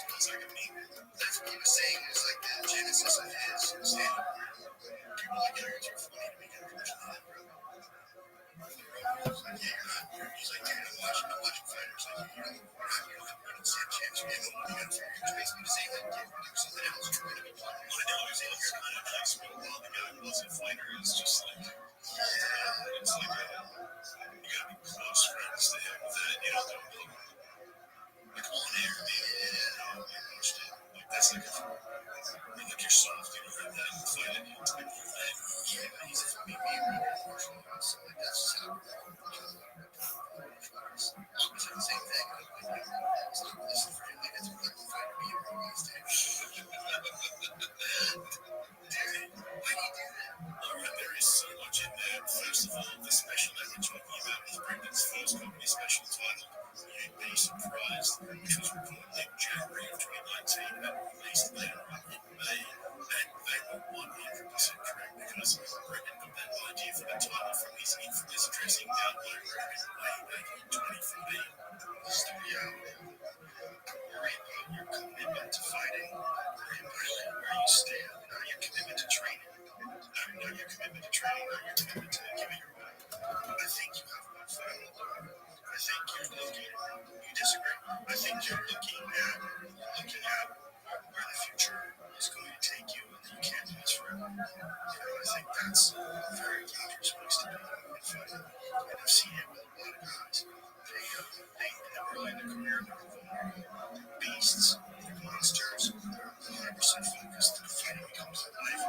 what's like a meme. That's what he was saying. It's like the genesis of his stand-up. People like you're too funny to make a version of that, bro. He's like, yeah, you're not. He's like, dude, I'm watching fighters. Like, you don't have to stand chance. You don't want to go through. You're basically the same thing. Do something else. Try to be fun. I know he's kind of nice, but while the guy who was a fighter is just like, yeah, it's like you gotta be close friends to him with that. You don't know, like on air, man. Like that's like you're soft. You don't have that fight in you. It's like yeah, but he's a fucking martial arts. So like that's just how. It's the same thing. It's not listen for him. Like it's a fucking fight to be a pro these days. Dude, why do you do that? Alright, there is so much in that. First of all, the special that we're talking about is Brendan's first comedy special titled You'd Be Surprised, which was recorded in January of 2019 and released later on in May. And they were 100% correct because Brendan got that idea for the title from his infamous dressing down by Rogan way back in 2014. This is the reality. Worry about your commitment to fighting. Worry about where you stand, not your commitment to training. Not your commitment to training, not your commitment to giving your all. I think you have one foot in the door. I think you're looking. You disagree? I think you're looking at where the future is going to take you, and you can't do this forever. I think that's a very dangerous place to be in fighting. And I've seen it with a lot of guys. They early in their career, they're beasts, they're monsters, they're 100% focused, and fighting becomes a life.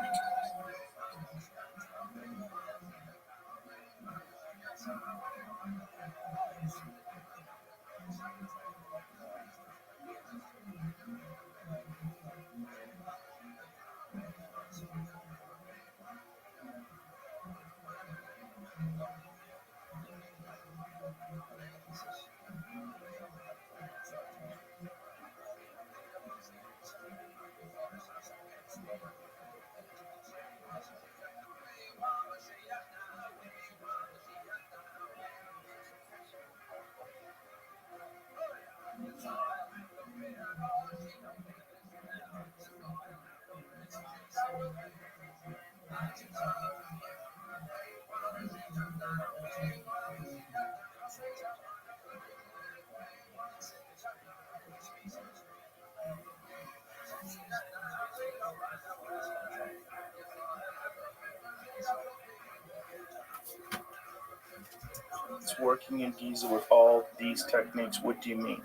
working in Giza with all these techniques, what do you mean?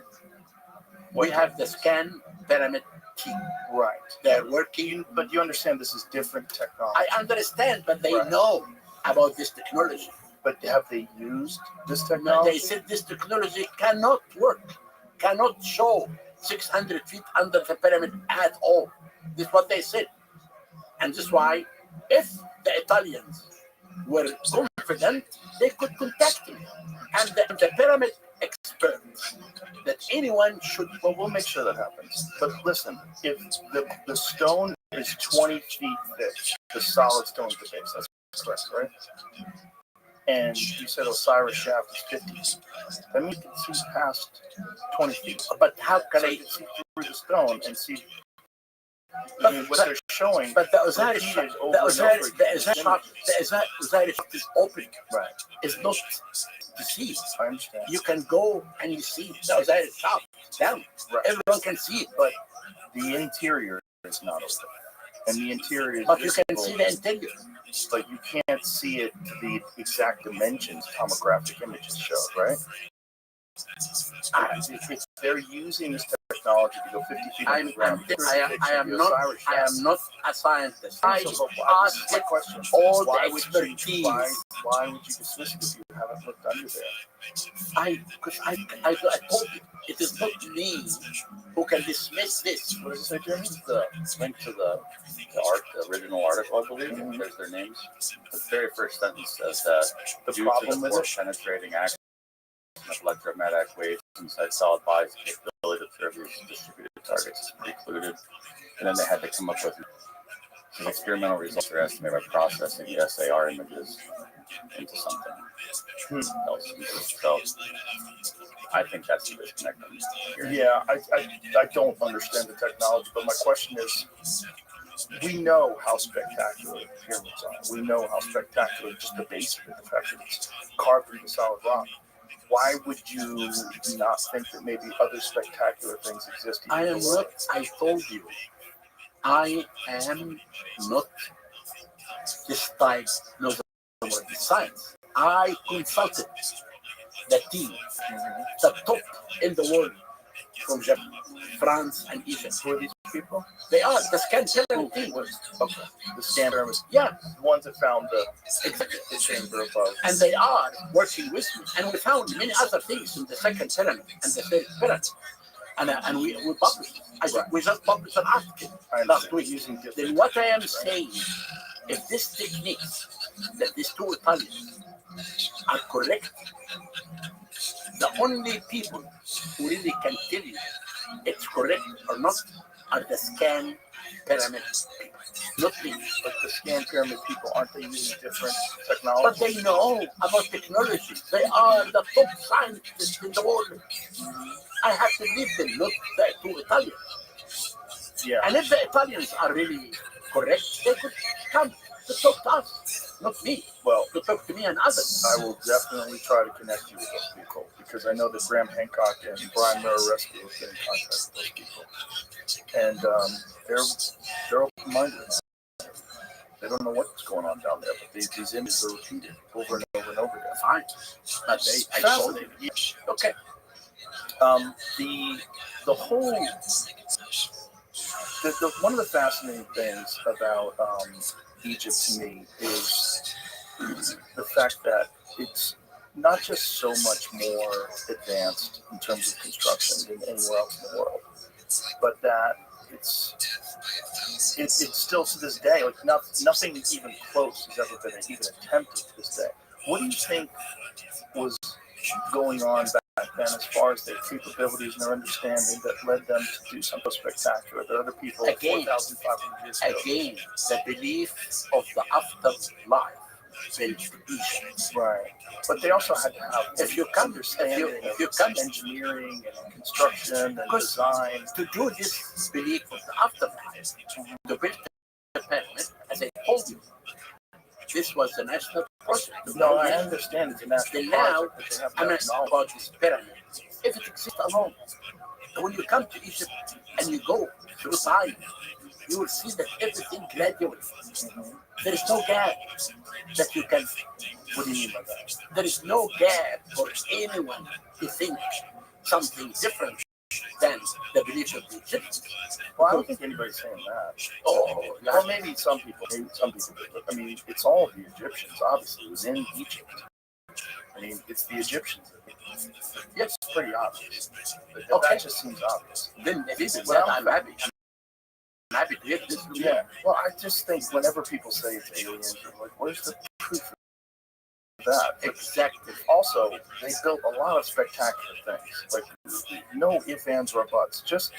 We have the scan pyramid team. Right. They're working. But you understand this is different technology. I understand, but they Right. know about this technology. But have they used this No, technology? they said this technology cannot work, cannot show 600 feet under the pyramid at all. This is what they said. And this is why, if the Italians were confident, they could contact me. And the pyramid experts that anyone should. Well, we'll make sure that happens. But listen, if the stone is 20 feet thick, the solid stone at the base, that's correct, right? And you said Osiris shaft is 50 feet. That means you can see past 20 feet. But how can So I? you can see through the stone and see. I But- mean, what they're showing. But the Osiris repeated shaft, over and over again. the Osiris shaft is open. Right. It's not to see. I understand. You can go and you see the Osiris shaft down. Right. Everyone can see it. But the interior is not open. And the interior is But you can visible, see the interior. but you can't see it to the exact dimensions tomographic images show, right? If they're using this technology to go 50 feet I underground, am not a scientist. I asked my question. all the Why expertise. would you dismiss it if you haven't looked under there? Because I told you, it is not me who can dismiss this. What does it say, Jeremy? The link to the original article, I believe. There's their names. The very first sentence says that The due problem to the with force it? penetrating action of electromagnetic waves inside solid bodies, the capability to observe these distributed targets is precluded. And then they had to come up with the experimental results are estimated by processing the SAR images into something else. So I think that's the disconnect. Yeah, I don't understand the technology, but my question is, we know how spectacular the pyramids are. We know how spectacular just the base of it, the fact that it's carved into solid rock. Why would you not think that maybe other spectacular things exist? I am not, I told you, I am not this type of science. I consulted the team, the top in the world from Japan, France, and Egypt. Who are these people? They are the scan pyramid team. Okay, the scan pyramids. Yeah, The ones that found exactly. the chamber above. And they are working with me. And we found many other things in the second pyramid and the third pyramid. And we published. We just published an article last week. Using different Then what I am saying, if these techniques that these two Italians are correct, the only people who really can tell you it's correct or not are the scan pyramid people, not me. But the scan pyramid people, aren't they using different But technology? they know about technology. They are the top scientists in the world. I have to leave them, not the two Italians. Yeah. And if the Italians are really correct, they could come to talk to us, not me, Well, to talk to me and others. I will definitely try to connect you with those people because I know that Graham Hancock and Brian Murarescu have been in contact with those people, and they're open-minded. They don't know what's going on down there, but these images are repeated over and over and over again. Fine, but I told them. Fascinating. Okay, The whole one of the fascinating things about Egypt to me is the fact that it's not just so much more advanced in terms of construction than anywhere else in the world, but that it's still to this day like nothing even close has ever been even attempted to this day. What do you think was going on back then as far as their capabilities and their understanding that led them to do something spectacular that other people Again. 4,500 years ago? again, the belief of the afterlife built Egypt. Right. But they also had to have If you come, understanding if you of come engineering and construction and Because- design. to do this belief of the afterlife, to build the pyramid, as I told you, this was a national project. No, I understand it's a national Then now, project, but they have I'm no asking knowledge. about this pyramid. If it exists alone, when you come to Egypt and you go through time, you will see that everything gradually. There is no gap that you can What do you mean by that? There is no gap for anyone to think something different than the belief of the Egyptians. Well, I don't think anybody's saying that. Oh, yeah. Or maybe some people do. But I mean, it's all the Egyptians, obviously. It was in Egypt. I mean, it's the Egyptians. It's pretty obvious. That just seems obvious. Then if it's that, I'm happy. I'm happy to hear this. Yeah. Well, I just think whenever people say it's aliens, they're like, where's the proof of that? Exactly. Also, they built a lot of spectacular things. Like, no ifs, ands, or buts. Just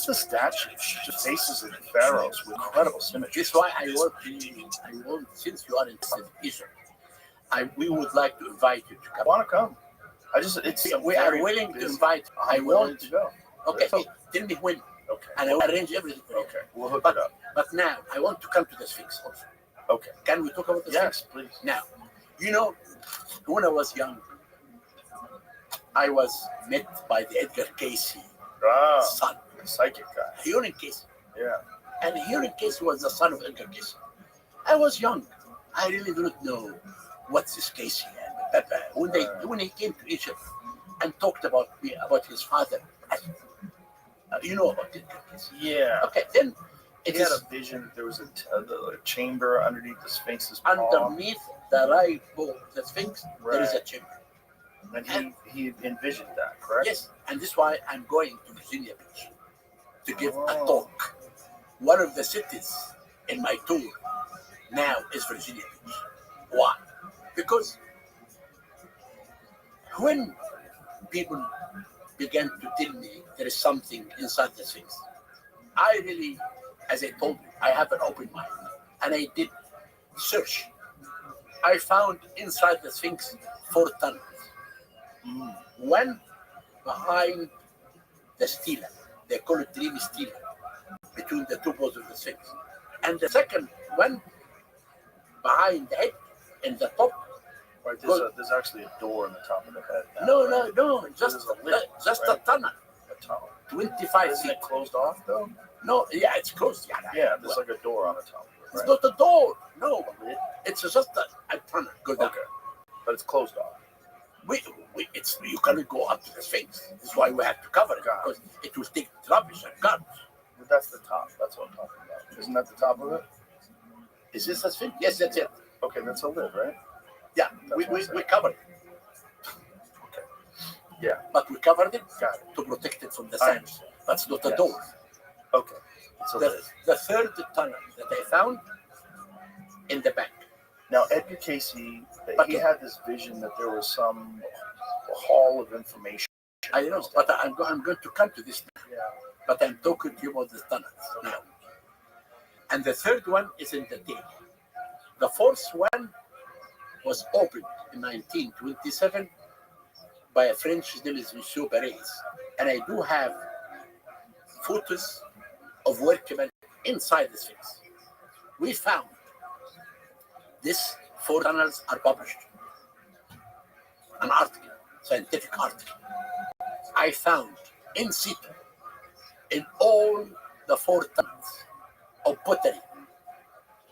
the statues, just faces of the pharaohs with incredible symmetry. That's why I want, since you are interested in Israel, we would like to invite you to I come. want to come. We are willing to invite. I'm willing to go. Okay, so tell me when, Okay. and I will arrange everything for you. Okay. We'll hook it up. But now, I want to come to the Sphinx also. Okay. Can we talk about the Sphinx? Yes, please. Now, when I was young, I was met by the Edgar Casey son, The psychic guy. Hearing Casey. Yeah. And Hearing Casey was the son of Edgar Casey. I was young. I really didn't know what's this Casey and Papa. When he came to Egypt and talked about his father, you know about Edgar Casey. Yeah. Okay, then He had a vision. There was a chamber underneath the Sphinx's paw. underneath the right bone, the Sphinx, there is a chamber. And he envisioned that, correct? Yes, and this is why I'm going to Virginia Beach to give a Oh. talk. One of the cities in my tour now is Virginia Beach. Why? Because when people began to tell me there is something inside the Sphinx, I really, as I told you, I have an open mind. And I did search. I found inside the Sphinx 4 tunnels. One behind the stela. They call it dream stela, between the 2 poles of the Sphinx. And the second one behind the head in the top. Right, there's actually a door in the top of the head. No, just There's a lid, just right? a tunnel, A tunnel. 25 Isn't feet. it closed off though? No, yeah, it's closed. Yeah, there's like a door on the top of It's it, right? not a door. No, it's just a tunnel. Go down. Okay, but it's closed off. You cannot go up to the Sphinx. That's why we have to cover it, because it will take rubbish and garbage. But that's the top. That's what I'm talking about. Isn't that the top of it? Is this a Sphinx? Yes, that's it. Okay, that's a lid, right? Yeah, That's we what I'm saying. covered it. Okay. Yeah. But we covered it Got it. to protect it from the I sun. understand. That's not a Yes. door. Okay. It's a lid. The third tunnel that I found in the back. Now, Edgar Casey, he Okay. had this vision that there was some hall of information. I know, but I'm going to come to this. Yeah. But I'm talking to you about the tunnels now. And the third one is in the tail. The fourth one was opened in 1927 by a French, his name is Monsieur Perez. And I do have photos of workmen inside the Sphinx. We found these 4 tunnels are published. An article, scientific article. I found in situ, in all the 4 tunnels of pottery,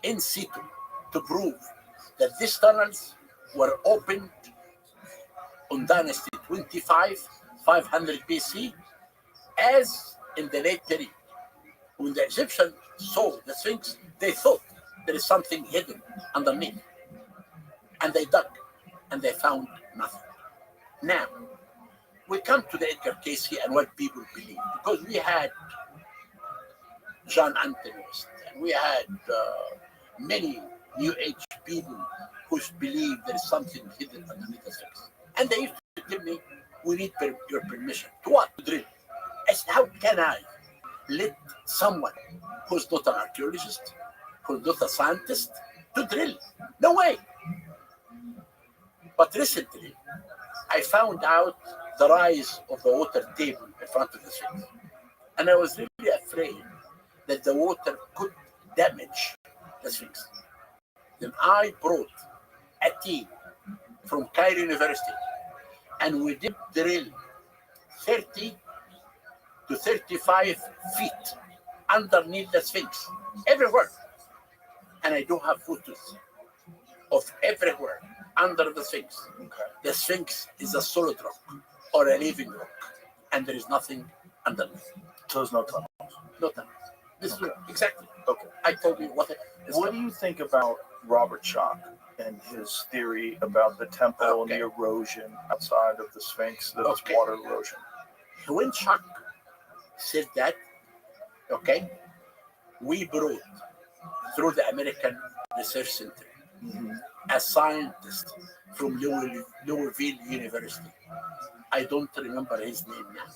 in situ, to prove that these tunnels were opened on Dynasty 25, 500 BC, as in the late period. When the Egyptians saw the Sphinx, they thought there is something hidden underneath. And they dug, and they found nothing. Now, we come to the Edgar Casey and what people believe, because we had John Anthony West, and we had many New Age people who believe there is something hidden underneath the Sphinx. And they used to tell me, we need your permission. To what? To drill. I said, how can I let someone who's not an archaeologist, who's not a scientist, to drill? No way. But recently, I found out the rise of the water table in front of the Sphinx. And I was really afraid that the water could damage the Sphinx. Then I brought a team from Cairo University, and we did drill 30 to 35 feet underneath the Sphinx, everywhere. And I do have photos of everywhere. under the Sphinx. Okay. The Sphinx is a solid rock or a living rock, and there is nothing underneath. So there's no tunnel. No tunnel. This is exactly. Okay. I told you what. What do you think about Robert Schock and his theory about the temple and the erosion outside of the Sphinx, that it's water erosion? When Schock said that, okay, we brought through the American Research Center a scientist from Louisville University. I don't remember his name now.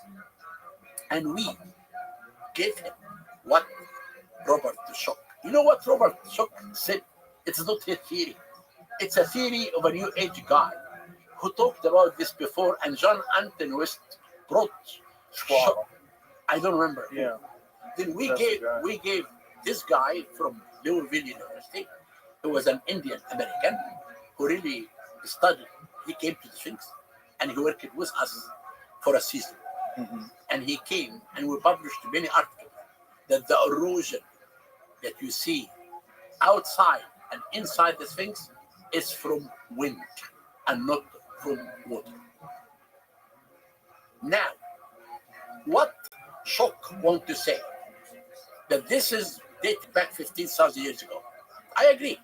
And we gave him what Robert Schock. You know what Robert Schock said? It's not his theory. It's a theory of a New Age guy who talked about this before, and John Anton West brought Schock. I don't remember. Yeah. Then we That's gave the guy. this guy from Louisville University, who was an Indian American, who really studied. He came to the Sphinx, and he worked with us for a season. And he came, and we published many articles that the erosion that you see outside and inside the Sphinx is from wind and not from water. Now, what Schock want to say? That this is dated back 15,000 years ago. I agree.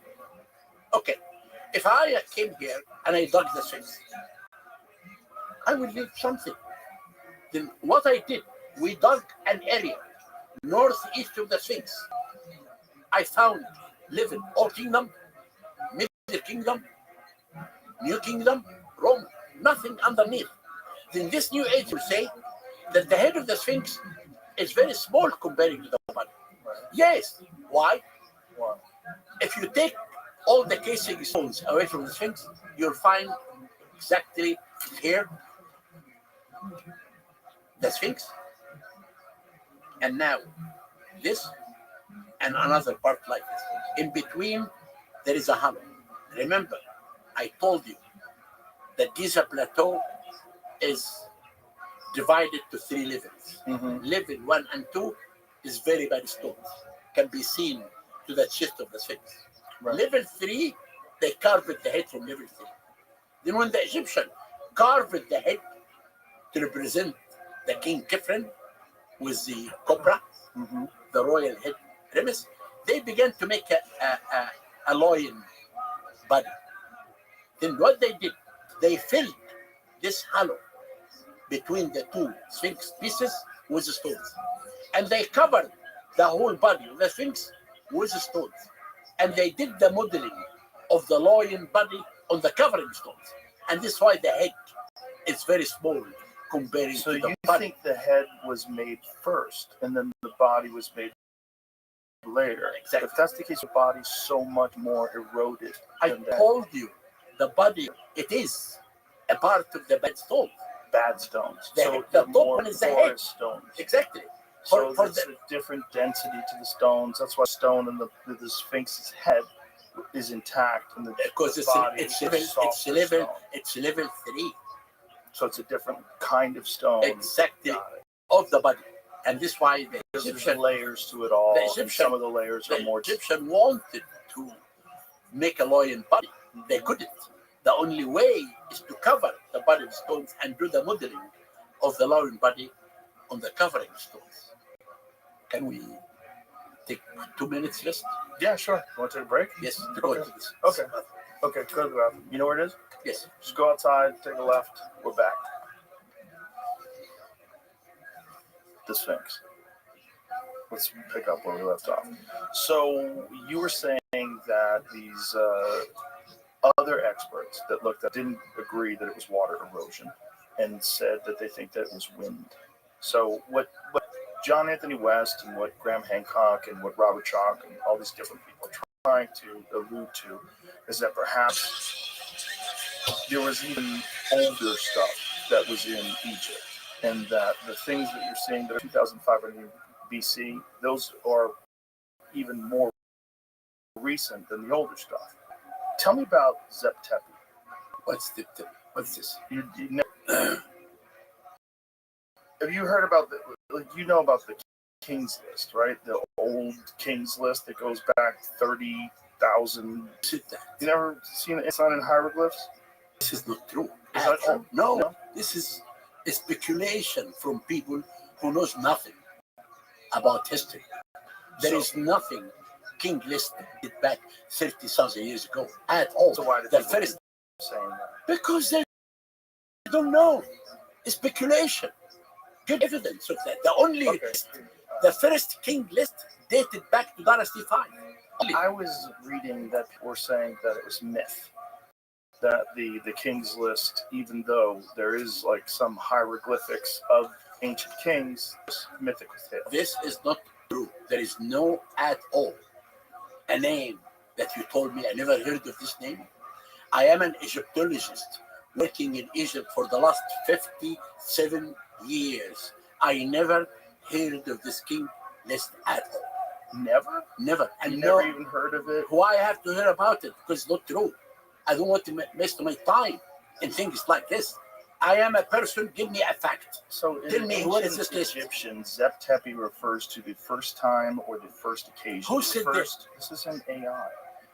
Okay, if I came here and I dug the Sphinx, I will leave something. Then what I did, we dug an area northeast of the Sphinx. I found living Old Kingdom, Middle Kingdom, New Kingdom, Rome, nothing underneath. Then this New Age will say that the head of the Sphinx is very small compared to the body. Yes. Why? Wow. If you take all the casing stones away from the Sphinx, you'll find exactly here the Sphinx, and now this, and another part like this. In between, there is a hollow. Remember, I told you that Giza Plateau is divided to 3 levels. Level 1 and 2 is very bad stones, can be seen to the chest of the Sphinx. Right. Level 3, they carved the head from level 3. Then when the Egyptian carved the head to represent the King Kefren with the cobra, the royal head premise, they began to make a lion body. Then what they did, they filled this hollow between the 2 Sphinx pieces with the stones. And they covered the whole body of the Sphinx with the stones. And they did the modeling of the lion body on the covering stones. And this is why the head is very small comparing So to the you body. think the head was made first, and then the body was made later? Exactly. If that's the case, the body's so much more eroded. I than that. told you, the body, it is a part of the bad stone. Bad stones. The- So the top more one is the porous head. stones. Exactly. So For there's a different density to the stones. That's why stone in the Sphinx's head is intact, and the because body it's is softer level 3. So it's a different kind of stone. Exactly. Got it. Of the body. And this is why the There's Egyptian, layers to it all. the and Egyptian- some of the layers are the more. Egyptian wanted to make a lion body. They couldn't. The only way is to cover the body with stones and do the modeling of the lion body on the covering stones. Can we take 2 minutes rest? Yeah, sure. Want to take a break? Yes, to go Okay. to this. Okay. Okay, go to the bathroom. You know where it is? Yes. Just go outside, take a left. We're back. The Sphinx. Let's pick up where we left off. So you were saying that these other experts that looked at didn't agree that it was water erosion, and said that they think that it was wind. So what John Anthony West and what Graham Hancock and what Robert Schock and all these different people are trying to allude to is that perhaps there was even older stuff that was in Egypt, and that the things that you're seeing that are 2,500 BC, those are even more recent than the older stuff. Tell me about Zep-Tepi. What's this? You know, have you heard about you know about the King's List, right? The old King's List that goes back 1,000. Sit there. You never seen it? It's not in hieroglyphs. This is not true. Is that true? No, this is a speculation from people who knows nothing about history. There is nothing King listed back 30,000 years ago at all. So why did The people first, keep saying that? because they don't know. It's speculation. Good evidence of that. The first king list dated back to Dynasty 5. I was reading that people were saying that it was myth. That the King's List, even though there is like some hieroglyphics of ancient kings, is mythical tale. This is not true. There is no at all a name that you told me. I never heard of this name. I am an Egyptologist working in Egypt for the last 57 years. I never heard of this king list at all. Never? Never. And And never no, even heard of it? why I have to hear about it? Because it's not true. I don't want to waste my time in things like this. I am a person, give me a fact. So in Tell me, what is ancient this list? Egyptian, Zep-Tepi refers to the first time or the first occasion. Who It said refers- This is an AI.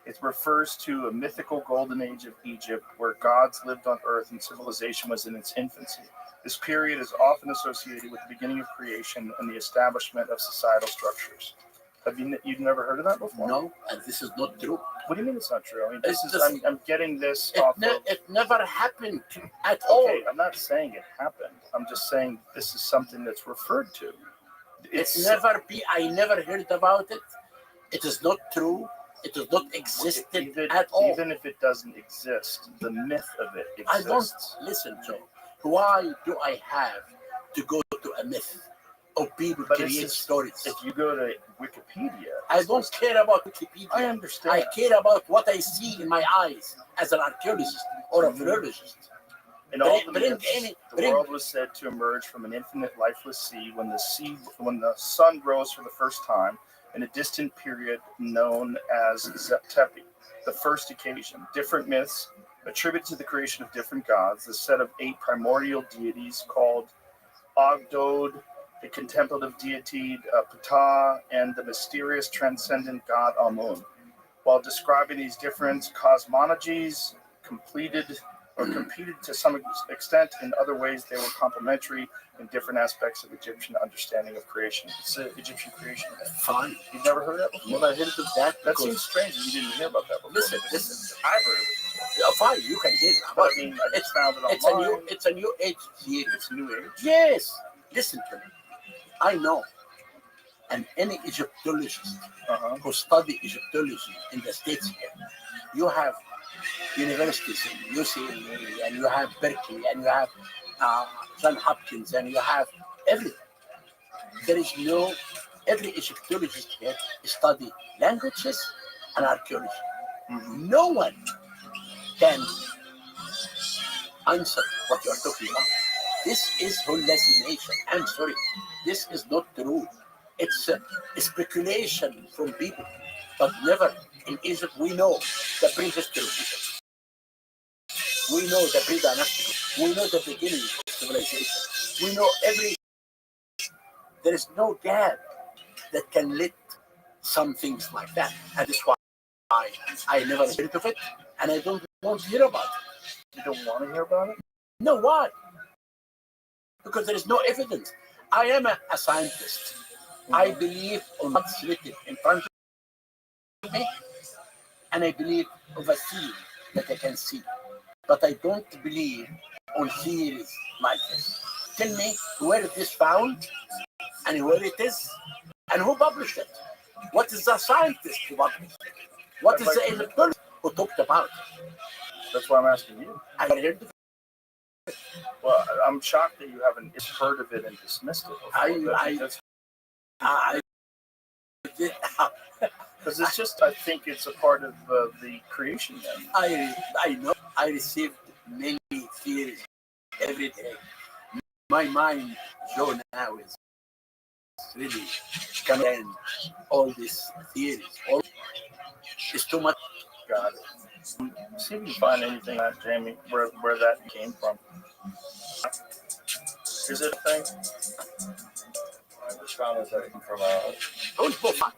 It refers to a mythical golden age of Egypt where gods lived on earth and civilization was in its infancy. This period is often associated with the beginning of creation and the establishment of societal structures. Have you've never heard of that before? No, and this is not true. What do you mean it's not true? I mean, It's this is just- I'm getting this off of. It never happened at all. Okay, I'm not saying it happened. I'm just saying this is something that's referred to. I never heard about it. It is not true. It does not exist at all. Even if it doesn't exist, the myth of it I don't exists. listen, Joe. Why do I have to go to a myth of people But create stories? If you go to Wikipedia, I don't care about Wikipedia. I understand. I care about what I see in my eyes as an archaeologist or a philologist. In all the Bring myths, any- the bring- world was said to emerge from an infinite lifeless sea when the sun rose for the first time in a distant period known as Zep-Tepi, the first occasion. Different myths attributed to the creation of different gods, the set of 8 primordial deities called Ogdod, the contemplative deity Ptah, and the mysterious transcendent god Amun. While describing these different cosmologies, competed to some extent. In other ways, they were complementary in different aspects of Egyptian understanding of creation. It's an Egyptian creation myth. Fine. You've never heard that before? Never heard of that. That because- seems strange that you didn't hear about that before. Listen. I've heard of it. Yeah, fine, you can hear it. But I mean, I just found it It's a online. new age theory. It's new age. Yes. Listen to me. I know, and any Egyptologist who study Egyptology in the States here, you have universities in UCLA, and you have Berkeley, and you have Johns Hopkins, and you have everything. There is every Egyptologist here study languages and archaeology. No one can answer what you are talking about. This is hallucination. I'm sorry. This is not true. It's a speculation from people. But never in Egypt, we know the prehistory of Egypt. We know the pre-dynastic. We know the beginning of civilization. We know there is no gap that can let some things like that. And that's why I never heard of it, and I don't want to hear about it. You don't want to hear about it? No, why? Because there is no evidence. I am a scientist. I believe on what's written in front of me, and I believe of a theory that I can see. But I don't believe on theories like this. Tell me where it is found, and where it is, and who published it. What is the scientist who published it? What is the Egyptologist who talked about it? That's why I'm asking you. I heard of it. Well, I'm shocked that you haven't heard of it and dismissed it before. Because it's just, I think it's a part of the creation myth. I know. I received many theories every day. My mind, Joe, now is really coming all these theories. It's too much. Got it. See if you can find anything on Jamie where that came from. Is it a thing? I just found this from Don't go back.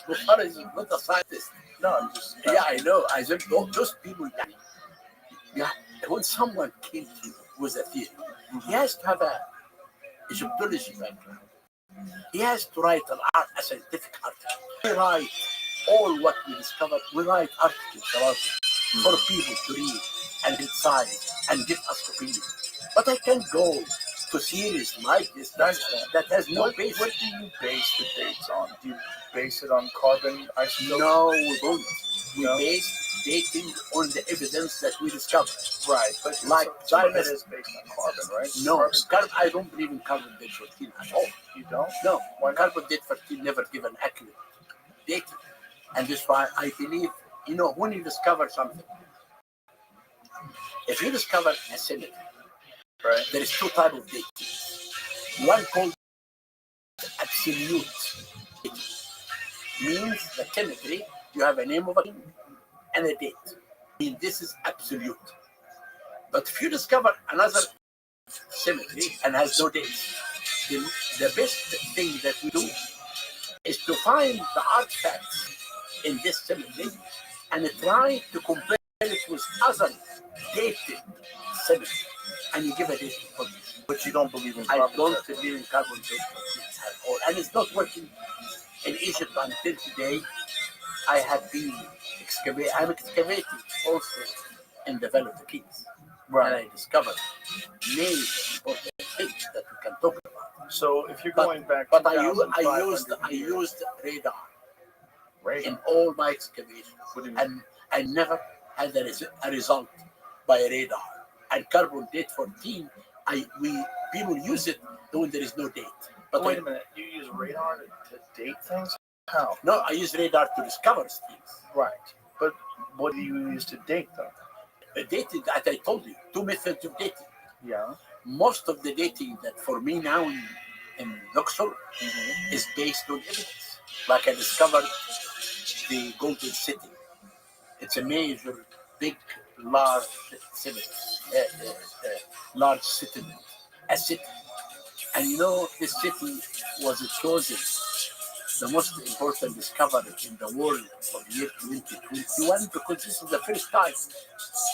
Bukhari is not a scientist. No, I'm just. Yeah, I know. I said those people. Yeah, when someone came to you with a theory, he has to have a Egyptology background. He has to write a scientific article. We write all what we discovered. We write articles about it for people to read and decide and give us opinion. But I can't go to series like this that has no basis. What do you base the dates on? Do you base it on carbon isotopes? No, we don't. We No? base dating on the evidence that we discovered. Right, but Like some of it diamonds. is based on carbon, right? No, I don't believe in carbon-14 at all. You don't? No, Why not? carbon-14 never give an accurate dating. And that's why I believe, when you discover something, if you discover a cemetery, Right. there is two types of dating. One called absolute dating. Means the cemetery, you have a name of a king and a date. This is absolute. But if you discover another cemetery and has no date, the best thing that we do is to find the artifacts in this cemetery and try to compare it with other dated cemeteries. And you give a date for this. But you don't believe in I carbon. don't believe in carbon-14 at all. And it's not working in Egypt until today. I have been I'm excavating also in the Valley of the Kings. Right. And I discovered many important things that we can talk about. So if you're going back, But I 2,500 used radar Right. in all my excavations, What do you mean? and I never had a result by radar. And carbon date 14, people use it when there is no date. But Wait a minute. You use radar to date things? How? No, I use radar to discover things. Right. But what do you use to date them? Dating, that I told you, two methods of dating. Yeah. Most of the dating that for me now in Luxor is based on evidence. Like I discovered the Golden City. It's a major, big, large city, large settlement, a city. And this city was chosen the most important discovery in the world of year 2021 because this is the first time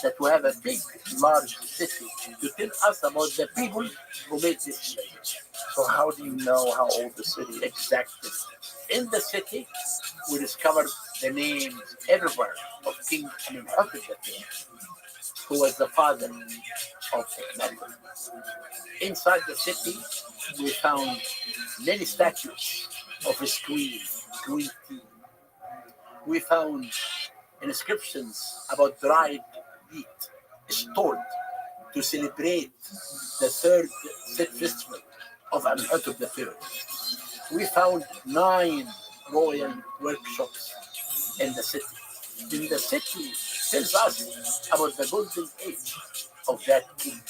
that we have a big, large city to tell us about the people who made this city. So how do you know how old the city is? Exactly. In the city, we discovered the names everywhere of King Amenhotep III, who was the father of Akhenaten. Inside the city, we found many statues of his queen Tea. We found inscriptions about dried meat stored to celebrate the third Set festival of Amenhotep III. We found 9 royal workshops in the city. In the city tells us about the golden age of that king.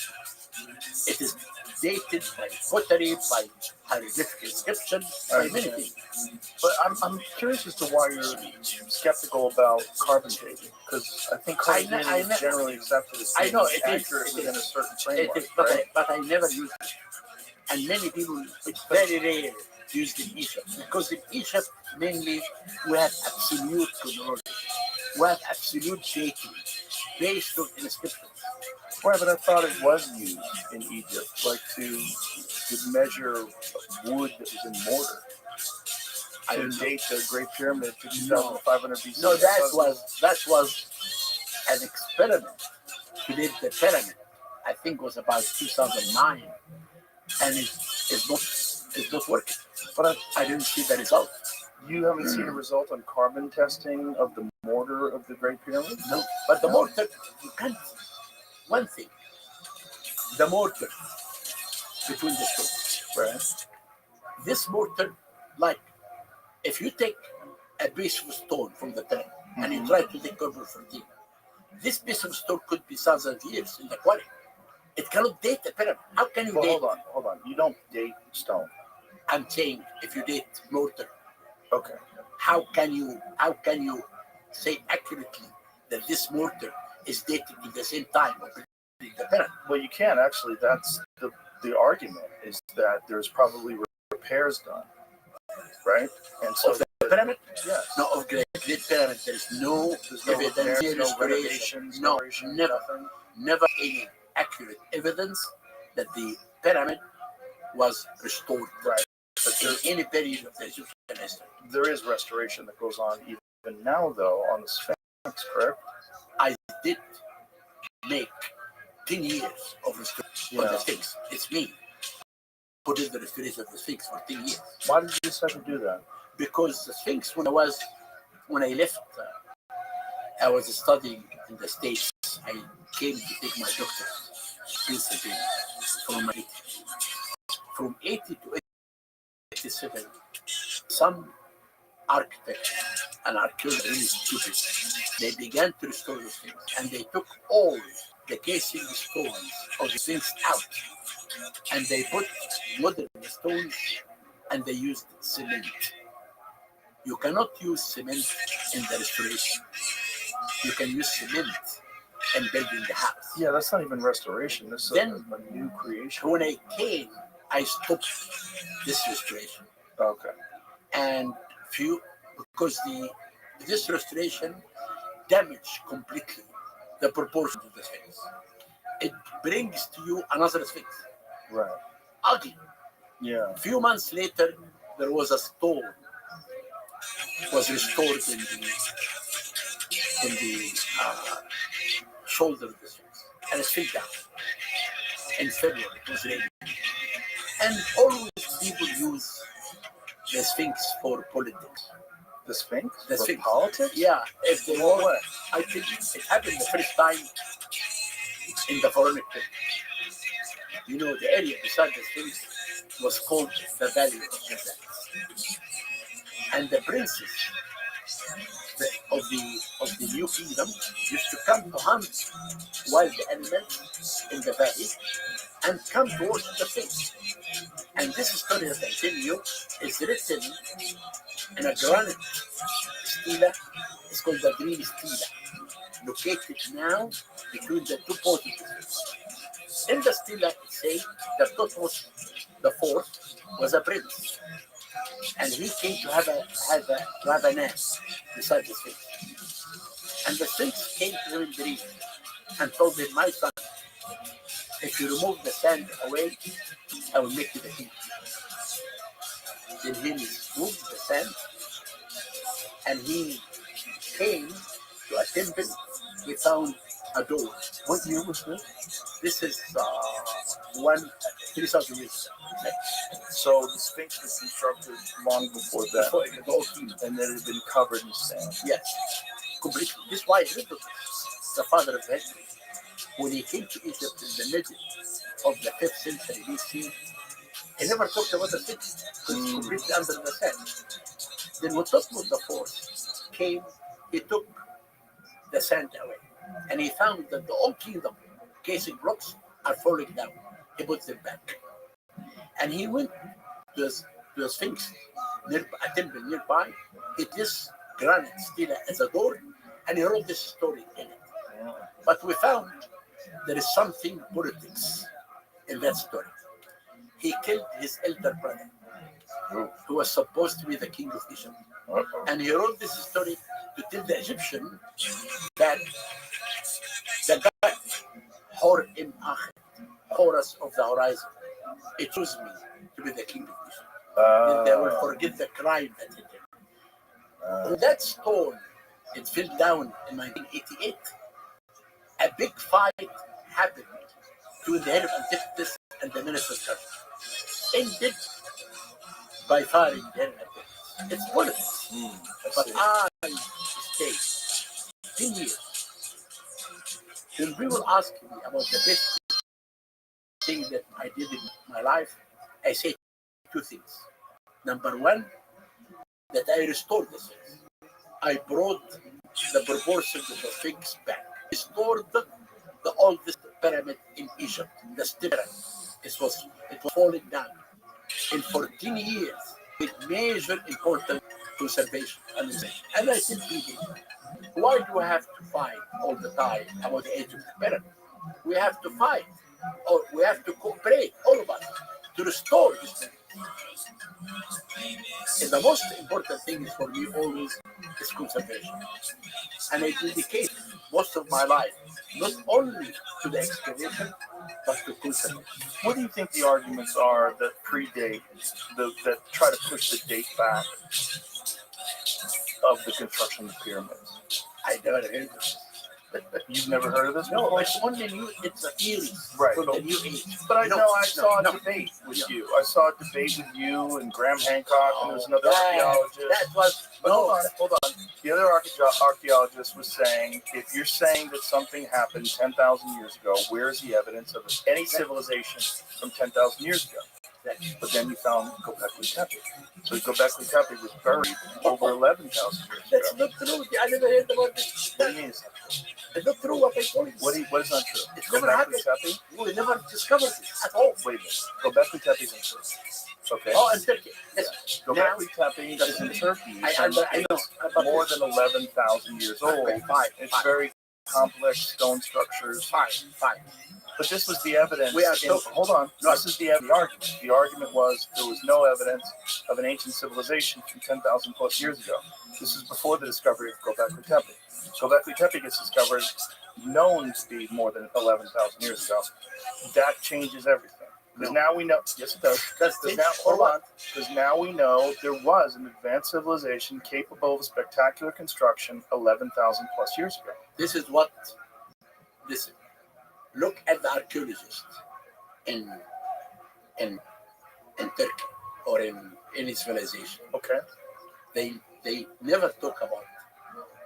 It is dated by pottery, by hieroglyphic inscription, by many things. But I'm curious as to why you're skeptical about carbon dating, because I think carbon dating is generally accepted as I being know, it is, accurate it within is. a certain It framework. is, but, Right? I never used it. And many people, it's very rare used in Egypt because in Egypt mainly we have absolute chronology, we have absolute dating based on inscriptions. Right, but I thought it was used in Egypt, like to measure wood that was in mortar. I To don't know. date the Great Pyramid to No. 2,500 BC. No, that was an experiment to date the pyramid. I think it was about 2009, and it's not working. But I didn't see the result. You haven't seen a result on carbon testing of the mortar of the Great Pyramid? No, but the mortar, you can't. One thing, the mortar between the two. Right. This mortar, like if you take a piece of stone from the pyramid and you try to take carbon 14, this piece of stone could be thousands of years in the quarry. It cannot date the pyramid. How can you Well, date? hold on. You don't date stone. I'm saying if you date mortar, Okay. how can you say accurately that this mortar is dated to the same time of the pyramid? Well, you can actually. That's the argument is that there's probably repairs done, right? And so Of the pyramid? yes. No, of Great Great Pyramid, there is no There's no evidence, repairs, no restoration. renovations, No, restoration, never. nothing. Never any accurate evidence that the pyramid was restored Right. But in any period of the Egyptian history. there is restoration that goes on even now, though, on the Sphinx, correct? I did make 10 years of restoration of the Sphinx. It's me who did the restoration of the Sphinx for 10 years. Why did you decide to do that? Because the Sphinx, when I left, I was studying in the States. I came to take my doctorate in Pennsylvania from 80 to 87. Some architects and archaeologists, really stupid, they began to restore the Sphinx, and they took all the casing stones of the Sphinx out, and they put modern stones, and they used cement. You cannot use cement in the restoration. You can use cement in building the house. Yeah, that's not even restoration. This is Then, a new creation. when I came, I stopped this restoration. Okay. And because this restoration damaged completely the proportion of the Sphinx. It brings to you another Sphinx, Right. ugly. Yeah. A few months later, there was a stone was restored in the shoulder of the Sphinx, and it fell down. In February, it was raining. And always people use the Sphinx for politics. The Sphinx? The For Sphinx. politics? Yeah, if they What want, way? I think it happened the first time in the Pharaonic period. You know, the area beside the Sphinx was called the Valley of the Dead. And the princes of the new kingdom used to come to hunt wild animals in the valley and come to worship the Sphinx. And this story that I tell you is written in a granite stela. It's called the Green Stela, located now between the two porticoes. In the stela, it says that Thutmose the fourth was a prince, and he came to have a nest beside the Sphinx. And the Sphinx came to him in dream and told him, "My son, if you remove the sand away, I will make you the king." Then he removed the sand, and he came to a temple. He found a door. What year was this? This is 3,000 years ago. So the Sphinx was constructed long before that, Before the whole kingdom. and then it had been covered in sand. Yes, completely. This is why Herodotus, the father of history, when he came to Egypt in the middle of the 5th century BC, he never talked about the Sphinx because it's completely under the sand. Then when Thutmose the fourth came, he took the sand away, and he found that the old kingdom casing blocks are falling down. He put them back, and he went to the Sphinx, a temple nearby. It is granite stela as a door, and he wrote this story in it. But we found there is something politics in that story. He killed his elder brother, who was supposed to be the king of Egypt. And he wrote this story to tell the Egyptian that the God, Horus of the horizon, he chose me to be the king of Egypt. Then they will forget the crime that he did. When that stone, it fell down in 1988, a big fight happened between the head of Antiquities and the minister of culture. Ended by firing the head of Antiquities. It's politics. But I stayed 10 years. When people ask me about the best thing that I did in my life, I say two things. Number one, that I restored the Sphinx. I brought the proportions of the Sphinx back. Restored the oldest pyramid in Egypt, the pyramid. It was falling down. In 14 years, with major important conservation. And I tell people, why do we have to fight all the time about the age of the pyramid? We have to fight, or we have to cooperate, all of us, to restore this pyramid. And the most important thing is for me always is conservation. And I dedicate most of my life not only to the excavation, but to conservation. What do you think the arguments are that predate, that try to push the date back of the construction of the pyramids? I never heard of it. You've never heard of this No, before? it's only new. It's a theory Right. from the new age. But I No, know I saw a no. debate with you. I saw a debate with you and Graham Hancock, and there was another That archaeologist. was But no. hold on. The other archaeologist was saying, if you're saying that something happened 10,000 years ago, where's the evidence of any civilization from 10,000 years ago? But then you found Göbekli Tepe. So Göbekli Tepe was buried over 11,000 years That's ago. not true. I never heard about this. What do you mean it's not true? It's not true what I told you. What is not true? It's never Göbekli happened. Tepe? We never discovered this at all. Wait a minute. Göbekli Tepe is in Turkey. Okay. Oh, and Turkey. Yes. Göbekli Tepe is in Turkey. I know. It's About more this. than 11,000 years old. Fine. It's very complex stone structures. Fine. But this was the evidence. We are talking. Hold on. This is the argument. The argument was there was no evidence of an ancient civilization from 10,000 plus years ago. This is before the discovery of Göbekli Tepe. Göbekli Tepe gets discovered known to be more than 11,000 years ago. That changes everything. Because now we know. Yes, it does. Because now we know there was an advanced civilization capable of spectacular construction 11,000 plus years ago. This is what. Listen. Look at the archaeologists in Turkey or in any civilization. Okay, They never talk about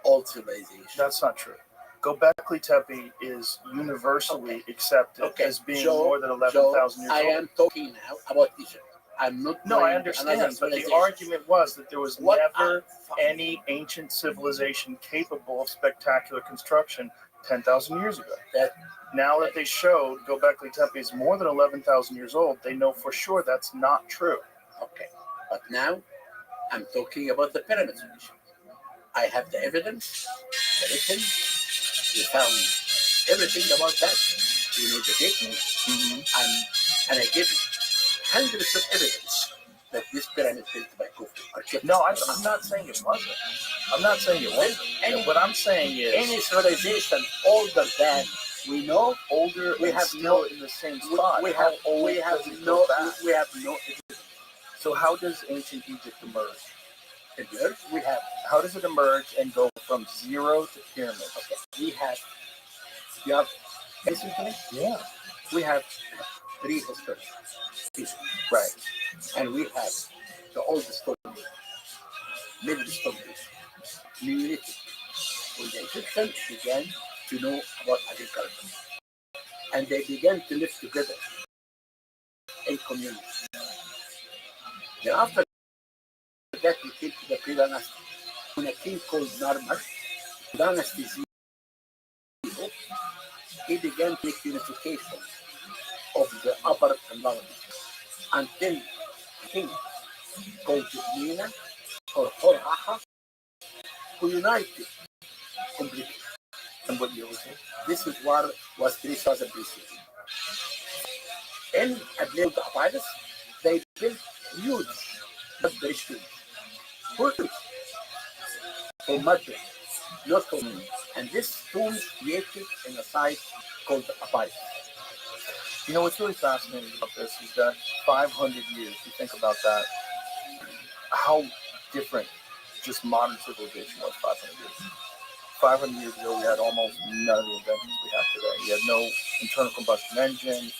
old civilization. that's not true. Göbekli Tepe is universally accepted as being more than 11,000 years old. I am talking now about Egypt. I'm not. No, I understand, but the argument was that there was never any ancient civilization capable of spectacular construction 10,000 years ago. Now that they showed Göbekli Tepe is more than 11,000 years old, they know for sure that's not true. Okay, but now I'm talking about the pyramids in Egypt. I have the evidence, the written. We found everything about that. You know the dating, and I give you hundreds of evidence that this pyramid built by Khufu. No, I'm not saying it wasn't. I'm not saying it wasn't. What I'm saying is any civilization older than we know, we have still in the same spot. We have no evidence. So how does ancient Egypt emerge? Emerge? How does it emerge and go from zero to pyramid? Okay. We have listen to me? Yeah. We have three historians. Right. And we have the oldest stone, middle stone, Neolithic. When the Egyptians began to know about agriculture, and they began to live together in community. Then after that, we came to the pre-dynasty. When a king called Narmer, dynasty zero, he began to make unification of the upper and lower until a king called Mina or Horhaha, who united completely. And what year was it? This war was 3000 BC. In Abneu the Abidas, they built huge mud bridge tombs. For mud bridge, not for me. And this tomb created in a site called the Abidas. You know what's really fascinating about this is that 500 years, you think about that, how different just modern civilization was 500 years. 500 years ago, we had almost none of the inventions we have today. We had no internal combustion engine,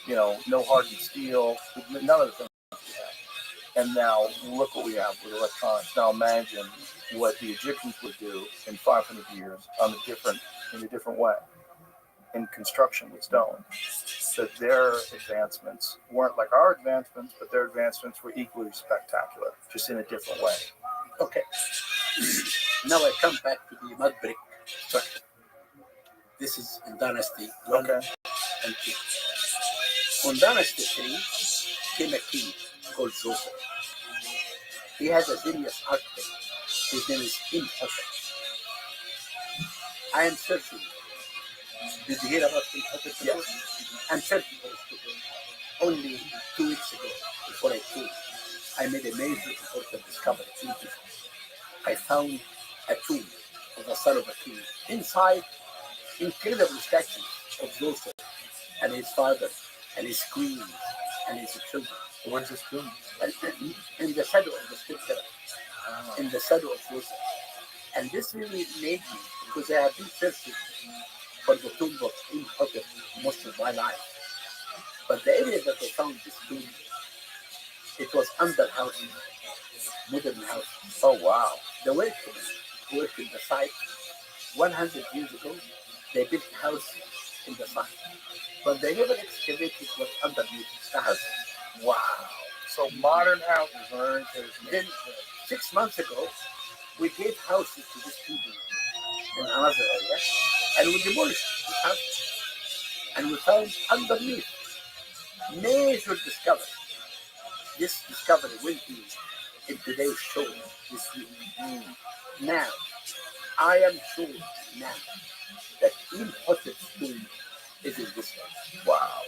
no hardened steel, none of the things we have. And now look what we have with electronics. Now imagine what the Egyptians would do in 500 years in a different way in construction with stone. That their advancements weren't like our advancements, but their advancements were equally spectacular, just in a different way. Okay. Now I come back to the mud brick structure. This is in Dynasty 1 and 2. On Dynasty 3 came a king called Joseph. He had a genius architect. His name is Imhotep. I am searching. Did you hear about Imhotep? Yes. I'm searching for his story. only 2 weeks ago, before I came, I made a major important discovery. I found a tomb of the son of a king. Inside, incredible statues of Joseph and his father and his queen and his children. Where's this tomb? And in the shadow of the scripture, in the shadow of Joseph. And this really made me, because I have been searching for the tomb of Imhotep most of my life. But the area that I found this tomb, it was under houses, modern houses. Oh, wow. The workmen worked in the site 100 years ago. They built houses in the site, but they never excavated what's underneath the house. Wow. So modern houses are Then 6 months ago, we gave houses to these people in another area, and we demolished the house. And we found underneath major discovery. This discovery will be in today's show this week. Now, I am sure now that Imhotep's tomb is in this one. wow.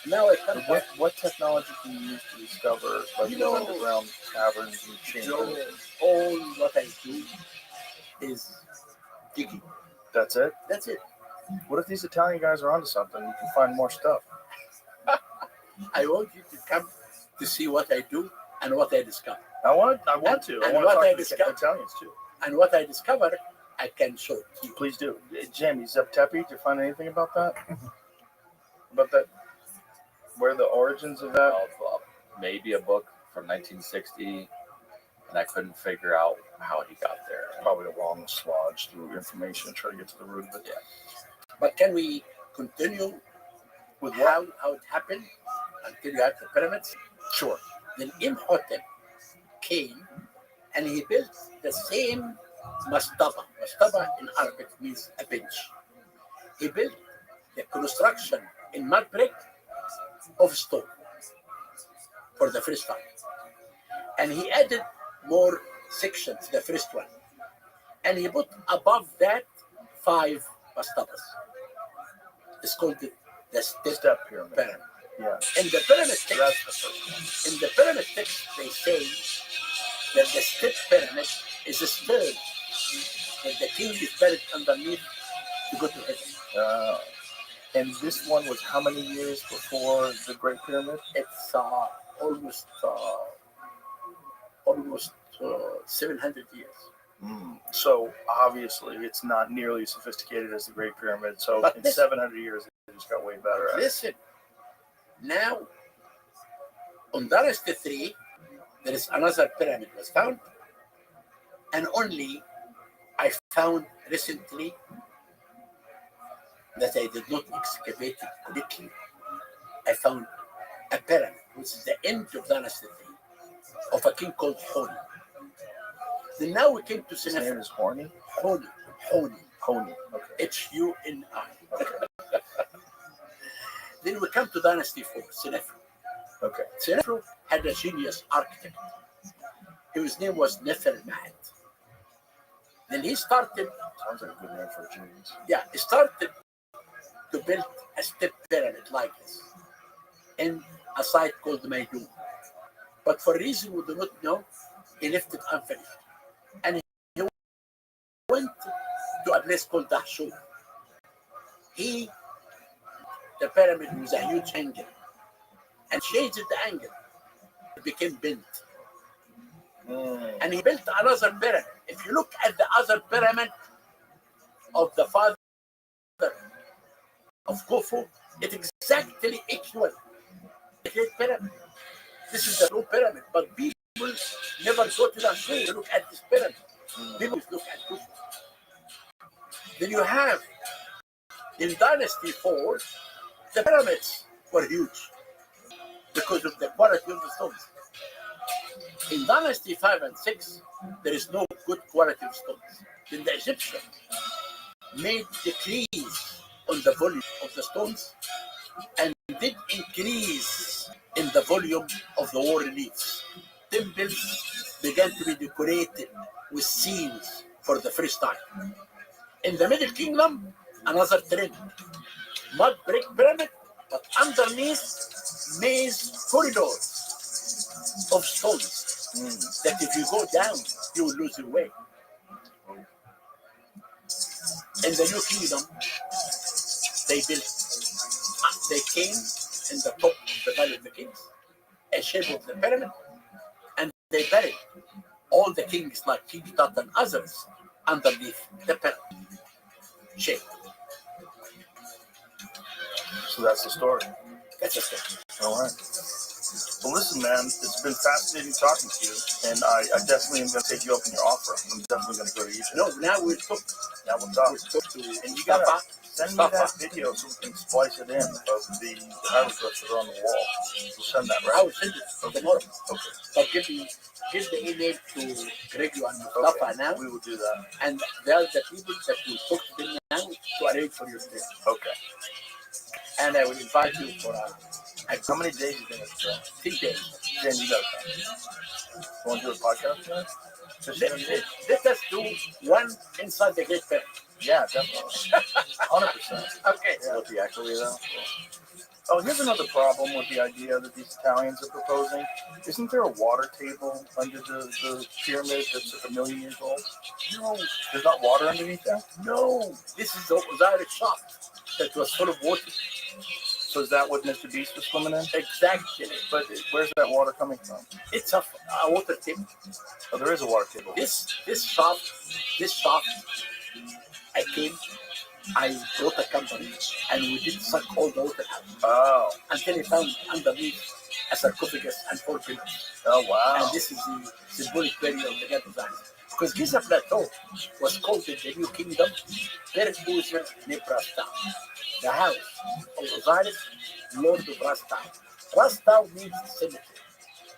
Now I come What technology can you use to discover like You these know, underground caverns and Joe, chambers? all what I do is digging. That's it? That's it. What if these Italian guys are onto something? You can find more stuff. I want you to come to see what I do and what I discover. I want to. I And want to what talk I to the discover- Italians too. And what I discover, I can show it to you. Please do. Jamie, Zeptepi, did you find anything about that? About that? Where the origins of that? Of maybe a book from 1960, and I couldn't figure out how he got there. Probably a long slodge through information and try to get to the root of it. But can we continue With how it happened until you have the pyramids? Sure. Then Imhotep came and he built the same mastaba. Mastaba in Arabic means a bench. He built the construction in mud brick of stone for the first time. And he added more sections, the first one. And he put above that 5 mastabas. It's called the Step pyramid. pyramid. Yeah. In the pyramid So text, that's the first one. in the pyramid text, they say that the step pyramid is a stone that the king is buried underneath to go to heaven. And this one was how many years before the Great Pyramid? It's almost 700 years. So obviously it's not nearly as sophisticated as the Great Pyramid. So But in this- 700 years, it just got way better at it. Listen, now on Dynasty 3, there is another pyramid was found, and only I found recently that I did not excavate it correctly. I found a pyramid, which is the end of Dynasty 3, of a king called Honi. Then now we came to His name Senefru. is Horny. Honi. Hony. Okay. H-U-N-I. Then we come to Dynasty 4, Senefru. Okay. Senefru had a genius architect. His name was Nefermad. Then he started, Sounds like a good name for a genius. he started to build a step pyramid like this in a site called Maydun. But for a reason we do not know, he left it unfinished. And he went to a place called Dahshur. The pyramid was a huge angle, and changed the angle. It became bent. And he built another pyramid. If you look at the other pyramid of the father of Khufu, it's exactly equal. The Great Pyramid. This is the true pyramid, but people never go to the show to look at this pyramid. People look at Khufu. Then you have in Dynasty 4, the pyramids were huge because of the quality of the stones. In Dynasty 5 and 6, there is no good quality of stones. Then the Egyptians made decrease on the volume of the stones and did increase in the volume of the war reliefs. Temples began to be decorated with scenes for the first time. In the Middle Kingdom, another trend. Mud brick pyramid, but underneath maze corridors of stones that if you go down, you will lose your way. In the New Kingdom, they came in the top of the Valley of the Kings, a shape of the pyramid, and they buried all the kings like King Tut and others underneath the pyramid shape. So that's the story. That's a story. All right. Well, listen, man, it's been fascinating talking to you, and I definitely am going to take you up on your offer. I'm definitely going to go to Egypt. No, now we'll talk. We'll talk. And you got to send me that Mustafa. video so we can splice it in of the hieroglyphs that are on the wall. We'll send that, I right? will send it tomorrow. Okay. But give the email to Gregory and Mustafa now, We will do that. and they are the people that will talk to them now to arrange for your stay. Okay. And I will invite you for How many days do you think it's 3 days. Jen, you got to come. You want to do a podcast tonight? Let us do one inside the Great Pyramid. Yeah, definitely. 100%. Okay. Yeah. What the actually though? Oh, here's another problem with the idea that these Italians are proposing. Isn't there a water table under the pyramid that's like 1 million years old? No, There's not water underneath there? no. This is the Osiris shaft that was full of water. So is that what Mr. Beast was swimming in? Exactly. But where's that water coming from? It's a water table. Oh, there is a water table. This shaft, I brought a company and we did suck all the water out Oh. until we found underneath a sarcophagus and 4 pillars. Oh, wow. And this is the symbolic burial of the god Osiris. Because Giza Plateau was called in the New Kingdom Perkuser Nebrasta, the house of Osiris, Lord of Rastau. Rastau means cemetery,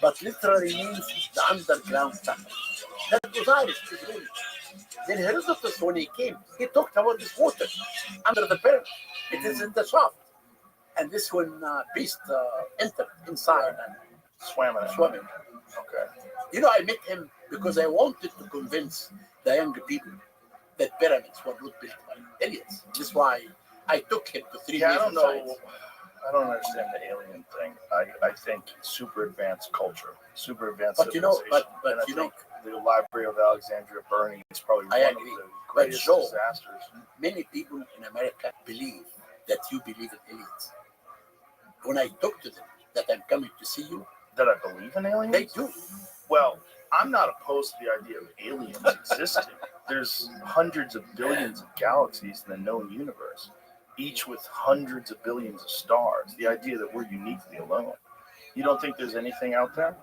but literally means the underground tunnel. That Osiris is ruling. Then Herodotus, when he came, he talked about this water under the pyramid. It is in the shaft. And this when Beast entered inside and Swam in it. swam in. Okay. You know, I met him because I wanted to convince the young people that pyramids were not built by aliens. That's why I took him to 3 Yeah, I major don't know. sites. I don't understand the alien thing. I think super advanced culture, super advanced But you know, civilization. but And I you know, think the Library of Alexandria burning is probably I one agree. of the But greatest Joe- disasters. many people in America believe that you believe in aliens. When I talk to them that I'm coming to see you, That I believe in aliens? they do. Well, I'm not opposed to the idea of aliens existing. There's hundreds of billions of galaxies in the known universe, each with hundreds of billions of stars. The idea that we're uniquely alone. You don't think there's anything out there?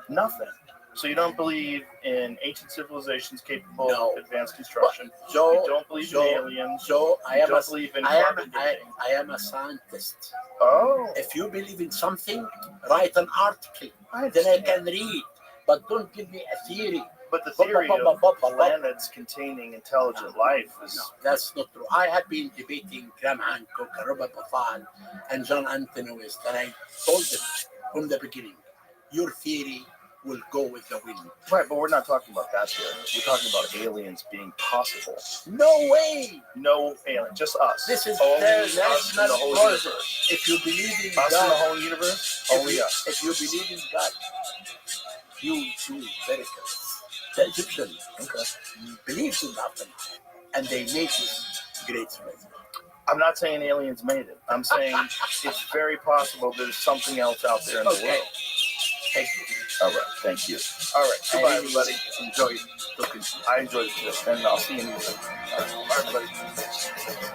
Nothing. So you don't believe in ancient civilizations capable No. of advanced construction. Joe, You don't believe Joe, in aliens. So I You am don't believe in I am carbon I, dating. I am a scientist. Oh. If you believe in something, write an article. I Then I understand. can read. But don't give me a theory. But the theory of planets containing intelligent life is... No, that's not true. I have been debating Graham Hancock, Robert Bafal, and John Anthony West, and I told them from the beginning, your theory will go with the wind. Right, but we're not talking about that theory. We're talking about aliens being possible. No way! No alien, just us. This is Only their us in the national whole project. universe. If you believe in Us in the God, whole universe? Only us. if you believe in God, you do miracles. The Egyptians believed in the afterlife, and they made this great civilization. I'm not saying aliens made it. I'm saying it's very possible there's something else out there in the Okay. world. Thank you. All right, thank you. All right, I goodbye, really everybody. enjoyed talking to you. I enjoyed it too, and I'll see you in a minute. All right, bye, everybody.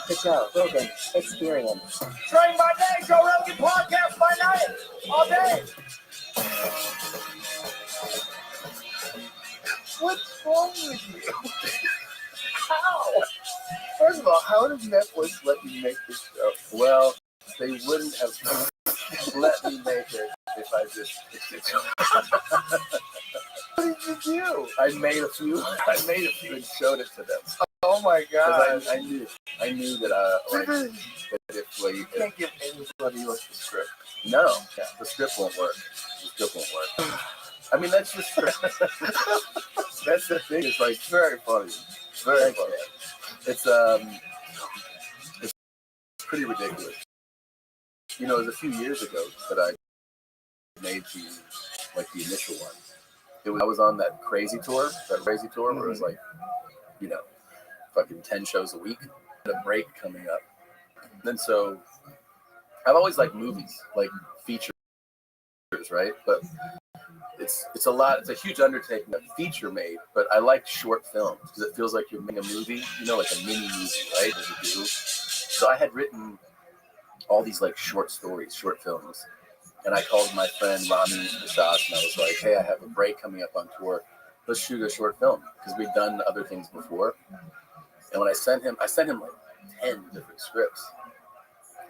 Check out Rogan Experience. Train by day, Joe Rogan podcast by night, all day. What's wrong with you? How? First of all, how does Netflix let you make this show? Well, they wouldn't have let me make it if I just pitched it to them. What did you do? I made a few and showed it to them. Oh my god! I knew that that if you can't give anybody like the script. No, the script won't work. I mean, that's just that's the thing. It's like very funny. Very funny. It's pretty ridiculous. You know, it was a few years ago that I made the initial one. I was on that crazy tour where it was like, you know, fucking 10 shows a week. A break coming up. And so I've always liked movies, like features, right? But it's a huge undertaking, a feature made, but I like short films because it feels like you're making a movie, you know, like a mini movie, right? As you do. So I had written all these like short stories, short films. And I called my friend Rabbi and I was like, hey, I have a break coming up on tour. Let's shoot a short film because we'd done other things before. And when I sent him like 10 different scripts.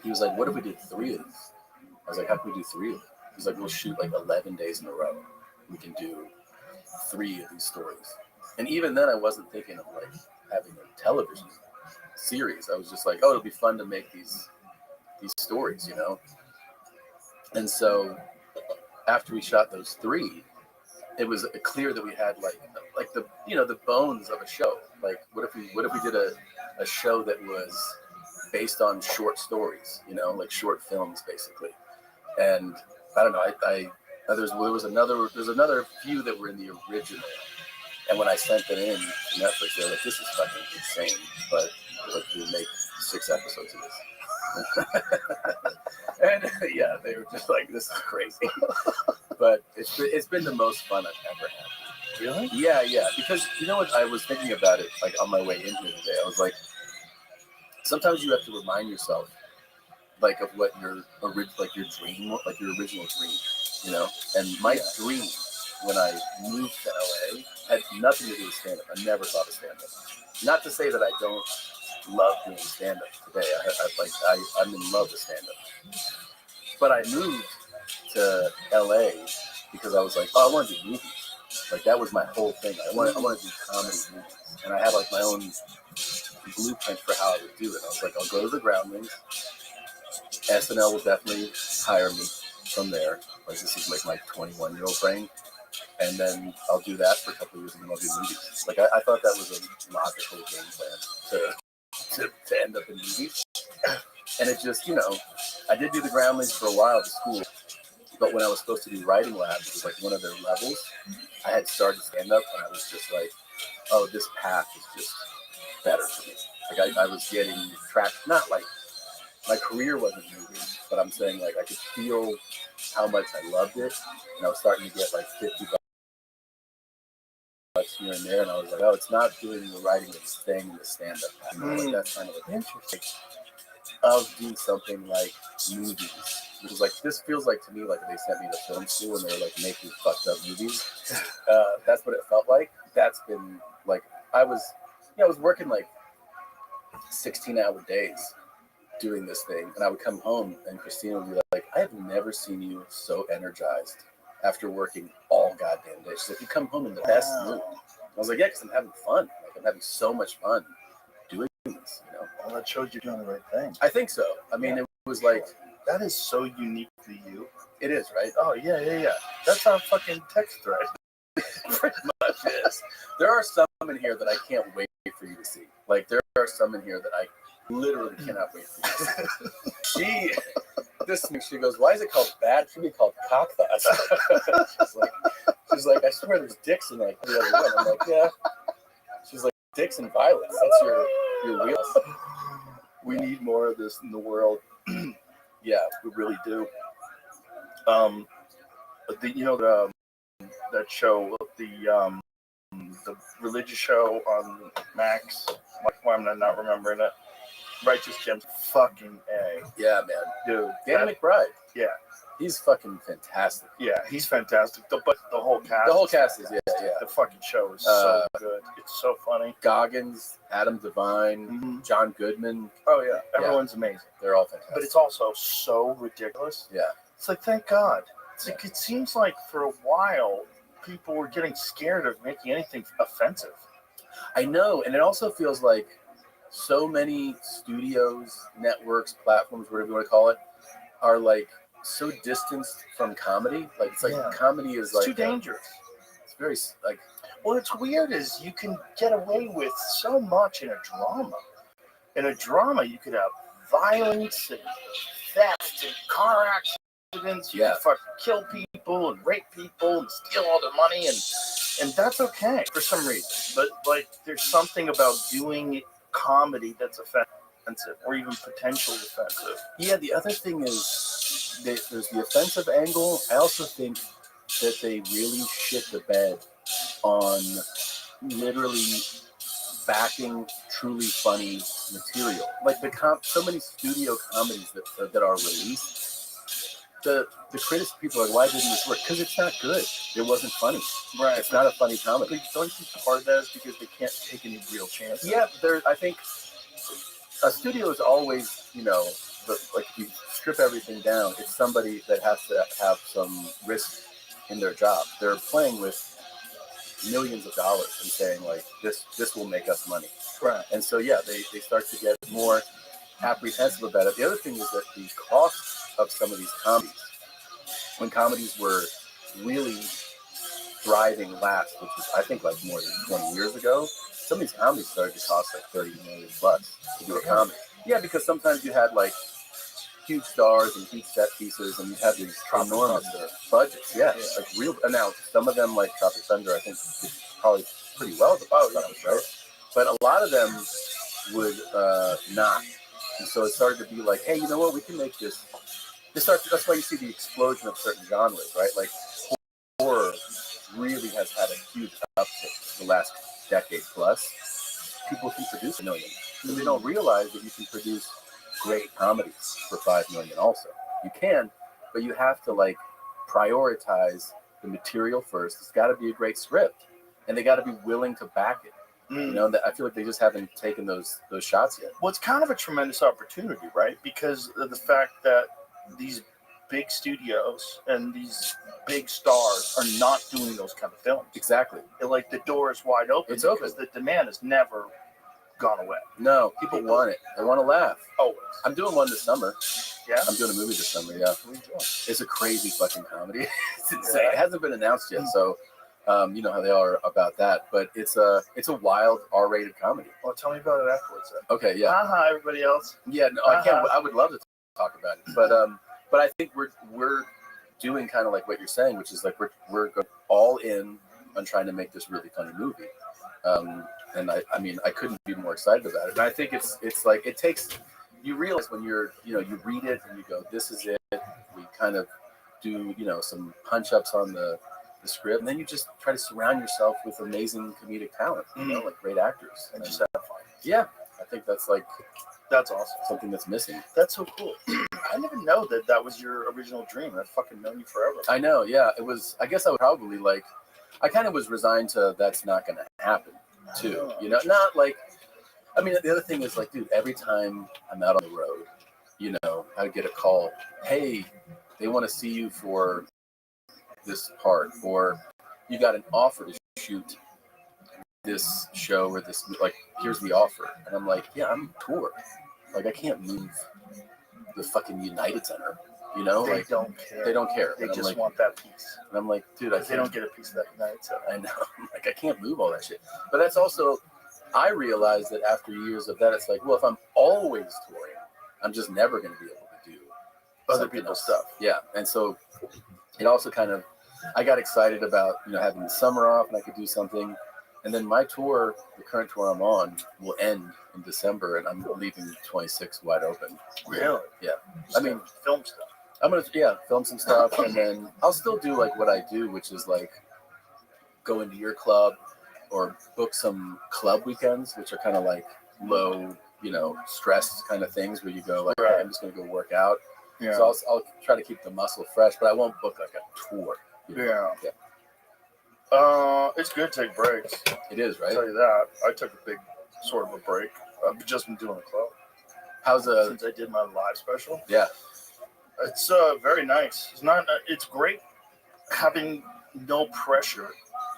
He was like, what if we did 3 of these? I was like, how can we do 3 of them? He's like, we'll shoot like 11 days in a row. We can do 3 of these stories. And even then I wasn't thinking of like having a television series. I was just like, oh, it'll be fun to make these stories, you know? And so after we shot those 3, it was clear that we had like the, you know, the bones of a show. Like, what if we did a show that was based on short stories, you know, like short films basically. And I don't know, there's another few that were in the original. And when I sent it in to Netflix, they were like, this is fucking insane. But like, we'll make 6 episodes of this. And yeah, they were just like, this is crazy. But it's been the most fun I've ever had. Really? Yeah. Because you know what, I was thinking about it like on my way in here today. I was like, sometimes you have to remind yourself like of what your dream, like your original dream, you know? And my dream when I moved to LA had nothing to do with stand-up. I never thought of stand-up. Not to say that I don't love doing stand-up today. I'm in love with stand-up. But I moved to LA because I was like, oh, I want to do movies. Like that was my whole thing. I want to do comedy movies. And I had like my own blueprint for how I would do it. I was like, I'll go to the Groundlings. SNL will definitely hire me from there. Like this is like my 21-year-old brain. And then I'll do that for a couple of years and then I'll do movies. Like I thought that was a logical game plan to end up in movies. And it just, you know, I did do the Groundlings for a while at school. But when I was supposed to do writing labs, it was like one of their levels. I had started stand up and I was just like, oh, this path is just better for me. Like I was getting tracked, not like my career wasn't moving, but I'm saying like I could feel how much I loved it. And I was starting to get like $50 here and there. And I was like, oh, it's not doing the writing, it's staying in the stand up. You know, like that's kind of like interesting. Of doing something like movies, which is like, this feels like to me like they sent me to film school and they were like making fucked up movies. That's what it felt like. That's been like, I was working like 16-hour days doing this thing, and I would come home and Christina would be like, I have never seen you so energized after working all goddamn day. She's like, you come home in the best mood. I was like, yeah, because I'm having fun. Like I'm having so much fun doing this, you know. Well, that shows you're doing the right thing. I think so. I mean, it was like, that is so uniquely you. It is, right? Oh yeah. That's our fucking text thread. Pretty much is. There are some in here that I can't wait for you to see. Like there are some in here that I literally cannot wait for you to see. She goes, why is it called bad? It should be called cock thoughts. she's like, I swear there's dicks in like the other one. I'm like, yeah. She's like, dicks and violence. That's your wheels. We need more of this in the world. Yeah, we really do. That show, the religious show on Max. Why am I not remembering it? Righteous Gems. Fucking A. Yeah, man. Dude. Danny McBride. Yeah. He's fucking fantastic. Yeah, he's fantastic. But the whole cast. The whole cast is, yeah. The fucking show is so good. It's so funny. Goggins, Adam Devine, John Goodman. Oh, yeah. Everyone's amazing. They're all fantastic. But it's also so ridiculous. Yeah. It's like, thank God. It's like, it seems like for a while, people were getting scared of making anything offensive. I know, and it also feels like so many studios, networks, platforms, whatever you want to call it, are like so distanced from comedy. Like it's like comedy is It's like too dangerous. It's very like. Well, what's weird is you can get away with so much in a drama. In a drama, you could have violence and theft and car accidents. You can fucking kill people and rape people and steal all their money, and that's okay for some reason. But like, there's something about doing comedy that's offensive or even potentially offensive. Yeah, the other thing is there's the offensive angle. I also think that they really shit the bed on literally backing truly funny material. Like so many studio comedies that are released. The critics, people are like, why didn't this work? Because it's not good. It wasn't funny. Right. It's not a funny comedy. But don't you think part of that is because they can't take any real chances? Yeah, I think a studio is always, like if you strip everything down, it's somebody that has to have some risk in their job. They're playing with millions of dollars and saying like this will make us money. Right. And so they start to get more apprehensive about it. The other thing is that the cost of some of these comedies, when comedies were really thriving last, which was I think like more than 20 years ago, some of these comedies started to cost like $30 million to do a comedy. Yeah, because sometimes you had like huge stars and huge set pieces, and you have these enormous budgets. Yeah, like real. And now some of them, like Tropic Thunder, I think did probably pretty well at the box office, right? But a lot of them would not. And so it started to be like, hey, you know what? We can make this. That's why you see the explosion of certain genres, right? Like horror really has had a huge uptick the last decade plus. People can produce $1 million, but they don't realize that you can produce great comedies for $5 million. Also, you can, but you have to like prioritize the material first. It's got to be a great script, and they got to be willing to back it. I feel like they just haven't taken those shots yet. Well, it's kind of a tremendous opportunity, right? Because of the fact that these big studios and these big stars are not doing those kind of films. Exactly. Like the door is wide open. It's open. Because the demand has never gone away. No, people want it. They want to laugh. Always. I'm doing one this summer. Yeah? I'm doing a movie this summer, yeah. It's a crazy fucking comedy. It's insane. Yeah. It hasn't been announced yet, so you know how they are about that. But it's a wild R-rated comedy. Well, tell me about it afterwards then. Okay, yeah. Haha, everybody else. Yeah, no, I can't. I would love to talk about it. But I think we're doing kind of like what you're saying, which is like we're all in on trying to make this really funny movie. And I mean, I couldn't be more excited about it. And I think it's like it takes. You realize when you read it and you go, this is it. We kind of do some punch ups on the script, and then you just try to surround yourself with amazing comedic talent. Like great actors, and just have fun. Yeah, I think that's awesome. Something that's missing. That's so cool. I didn't know that was your original dream. I've fucking known you forever. I know. Yeah, it was. I guess I would probably I kind of was resigned to that's not going to happen too. Not like. I mean, the other thing is dude, every time I'm out on the road, I get a call. Hey, they want to see you for this part, or you got an offer to shoot this show or this, here's the offer. And I'm like, yeah, I'm tour. I can't move the fucking United Center, They don't care. They don't care. They just want that piece. And I'm like, dude, they don't get a piece of that United Center. I know. I can't move all that shit. But that's also, I realized that after years of that, it's like, well, if I'm always touring, I'm just never going to be able to do other people's stuff. Yeah. And so it also kind of, I got excited about, having the summer off and I could do something. And then my tour, the current tour I'm on, will end in December, and I'm leaving 26 wide open. Really? Yeah. I mean, film stuff. I'm going to, film some stuff, and then I'll still do what I do, which is go into your club or book some club weekends, which are kind of low, stress kind of things where you go right. Hey, I'm just going to go work out. Yeah. So I'll try to keep the muscle fresh, but I won't book a tour. Yeah. It's good to take breaks. It is, right? I'll tell you that. I took a big sort of a break. I've just been doing a club. Since I did my live special. Yeah. It's very nice. It's not. It's great having no pressure.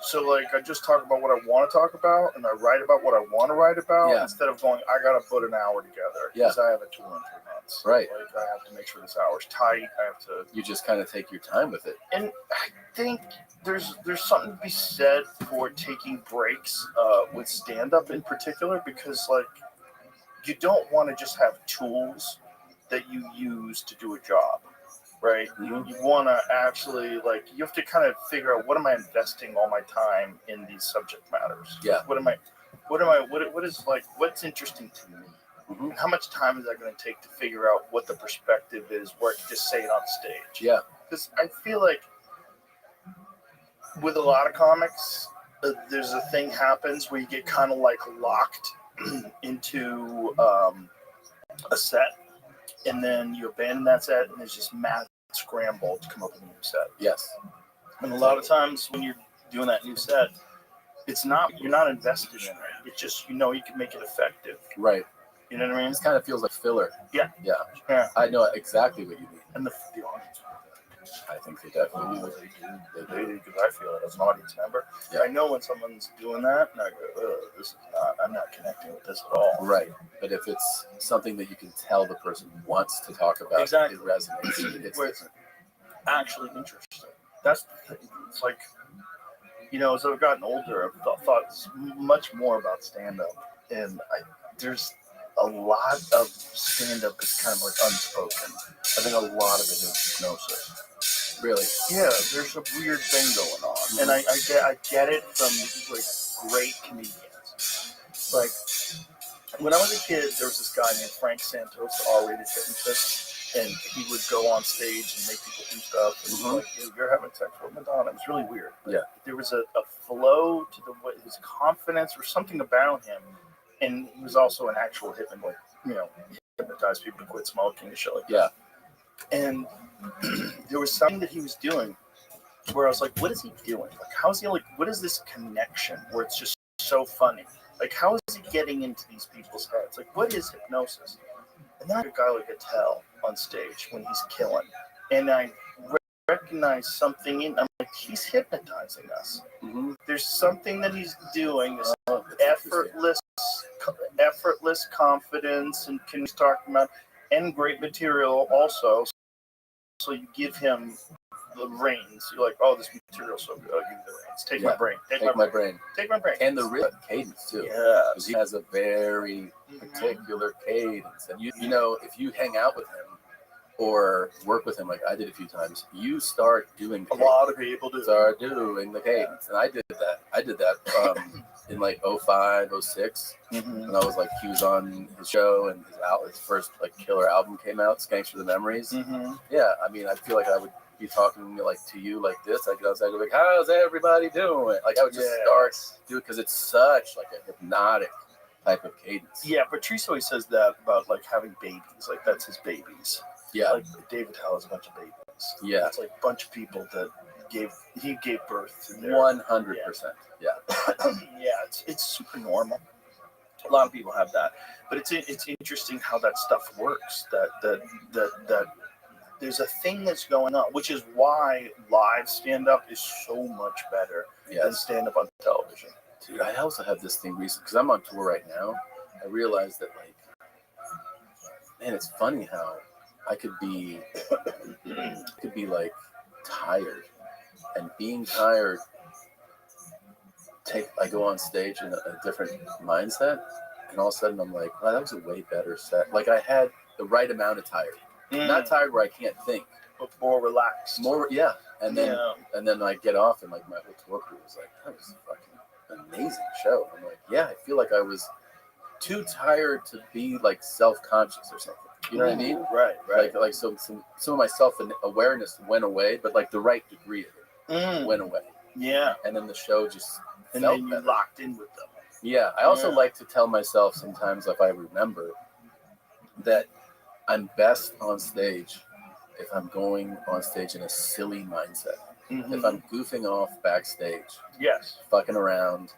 So like, I just talk about what I want to talk about, and I write about what I want to write about Yeah. instead of going, I gotta put an hour together because I have a tour in 3 months. Right. Like I have to make sure this hour's tight. I have to. You just kind of take your time with it. And I think there's something to be said for taking breaks with stand up in particular, because like you don't want to just have tools that you use to do a job, right? Mhm. You want to actually like you have to kind of figure out, what am I investing all my time in these subject matters? Yeah. What's interesting to me? Mhm. And how much time is that going to take to figure out what the perspective is, where I can just say it on stage? Yeah. Because I feel like with a lot of comics, there's a thing happens where you get kind of like locked into a set, and then you abandon that set, and there's just mad scramble to come up with a new set. Yes. And a lot of times when you're doing that new set, you're not invested in it. It's just you can make it effective. Right. You know what I mean? It kind of feels like filler. Yeah. Yeah. Yeah. I know exactly what you mean. And the audience. I think they definitely do. They do, because I feel it as an audience member. Yeah. I know when someone's doing that, and I go, I'm not connecting with this at all. Right. But if it's something that you can tell the person wants to talk about, Exactly. it resonates. It's Where it's actually interesting. That's the thing. It's like, as I've gotten older, I've thought much more about stand-up. And there's a lot of stand-up is kind of like unspoken. I think a lot of it is hypnosis. Really? Yeah, there's a weird thing going on, and I get it from like great comedians. Like when I was a kid, there was this guy named Frank Santos, the R-rated hypnotist, and he would go on stage and make people do stuff. And Mhm. like, you're having sex with Madonna. It was really weird. Yeah. There was a flow to his confidence, or something about him, and he was also an actual hypnotist. Hypnotize people to quit smoking and shit like that. Yeah. And there was something that he was doing where I was like, what is he doing? Like, how is he what is this connection where it's just so funny? Like, how is he getting into these people's heads? Like, what is hypnosis? And then I had a guy like Attell on stage when he's killing. And I recognize something I'm like, he's hypnotizing us. Mm-hmm. There's something that he's doing, this effortless confidence, and he's talking about, and great material also. So you give him the reins. You're like, oh, this material's so good. I'll give you the reins. Take my brain. Take my brain. Take my brain. And the real cadence too. Yeah. Because he has a very particular cadence. And if you hang out with him or work with him like I did a few times, you start doing the cadence. A lot of people do. Start doing the cadence. And I did that in like 05, 06. Mm-hmm. And I was like, he was on his show, and his first like killer album came out, Skanks for the Memories. Mm-hmm. Yeah, I mean, I feel like I would be talking like to you like this. I'd go outside and be like, how's everybody doing? Like I would just start do it because it's such like a hypnotic type of cadence. Yeah, Patrice always says that about like having babies. Like that's his babies. Yeah. Like David Hell has a bunch of babies. Yeah. It's like a bunch of people that he gave birth to. 100%. Yeah. Yeah, it's super normal. A lot of people have that, but it's interesting how that stuff works. That there's a thing that's going on, which is why live stand-up is so much better than stand-up on television. Dude, I also have this thing recently because I'm on tour right now. I realized that man, it's funny how I could be like tired, and being tired. I go on stage in a different mindset, and all of a sudden I'm like, wow, that was a way better set. Like I had the right amount of tired. Not tired where I can't think, but more relaxed. And then I get off, and like my whole tour crew was like, that was a fucking amazing show. I'm like, yeah, I feel like I was too tired to be like self-conscious or something. You know what I mean? Right. Like some of my self-awareness went away, but like the right degree of it went away. Yeah. And then the show just and felt then you better. locked in with them. Yeah. I also like to tell myself sometimes, if I remember, that I'm best on stage if I'm going on stage in a silly mindset. Mm-hmm. If I'm goofing off backstage. Yes. Fucking around,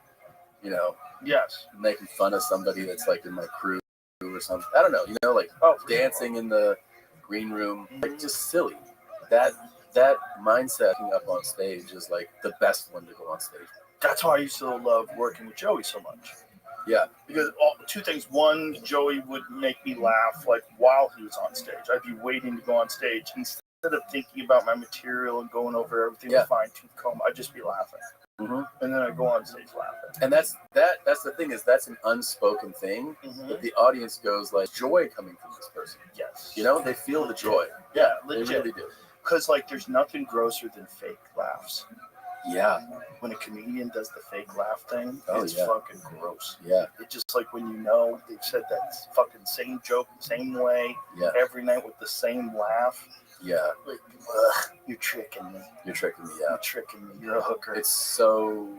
Yes. making fun of somebody that's like in my crew or something. I don't know, like dancing in the green room, like just silly. That mindset up on stage is like the best one to go on stage. That's why I used to love working with Joey so much. Yeah, because two things. One, Joey would make me laugh like while he was on stage. I'd be waiting to go on stage instead of thinking about my material and going over everything with fine tooth comb. I'd just be laughing, and then I'd go on stage laughing. And that's the thing is that's an unspoken thing that the audience goes like joy coming from this person. Yes, you know they feel the joy. Yeah, legit. They really do. Because like there's nothing grosser than fake laughs. Yeah. When a comedian does the fake laugh thing, it's yeah. fucking gross. Yeah. It's just like when you know they've said that fucking same joke the same way every night with the same laugh. Yeah. Like, you're tricking me. You're tricking me, yeah. You're tricking me. You're a hooker. It's so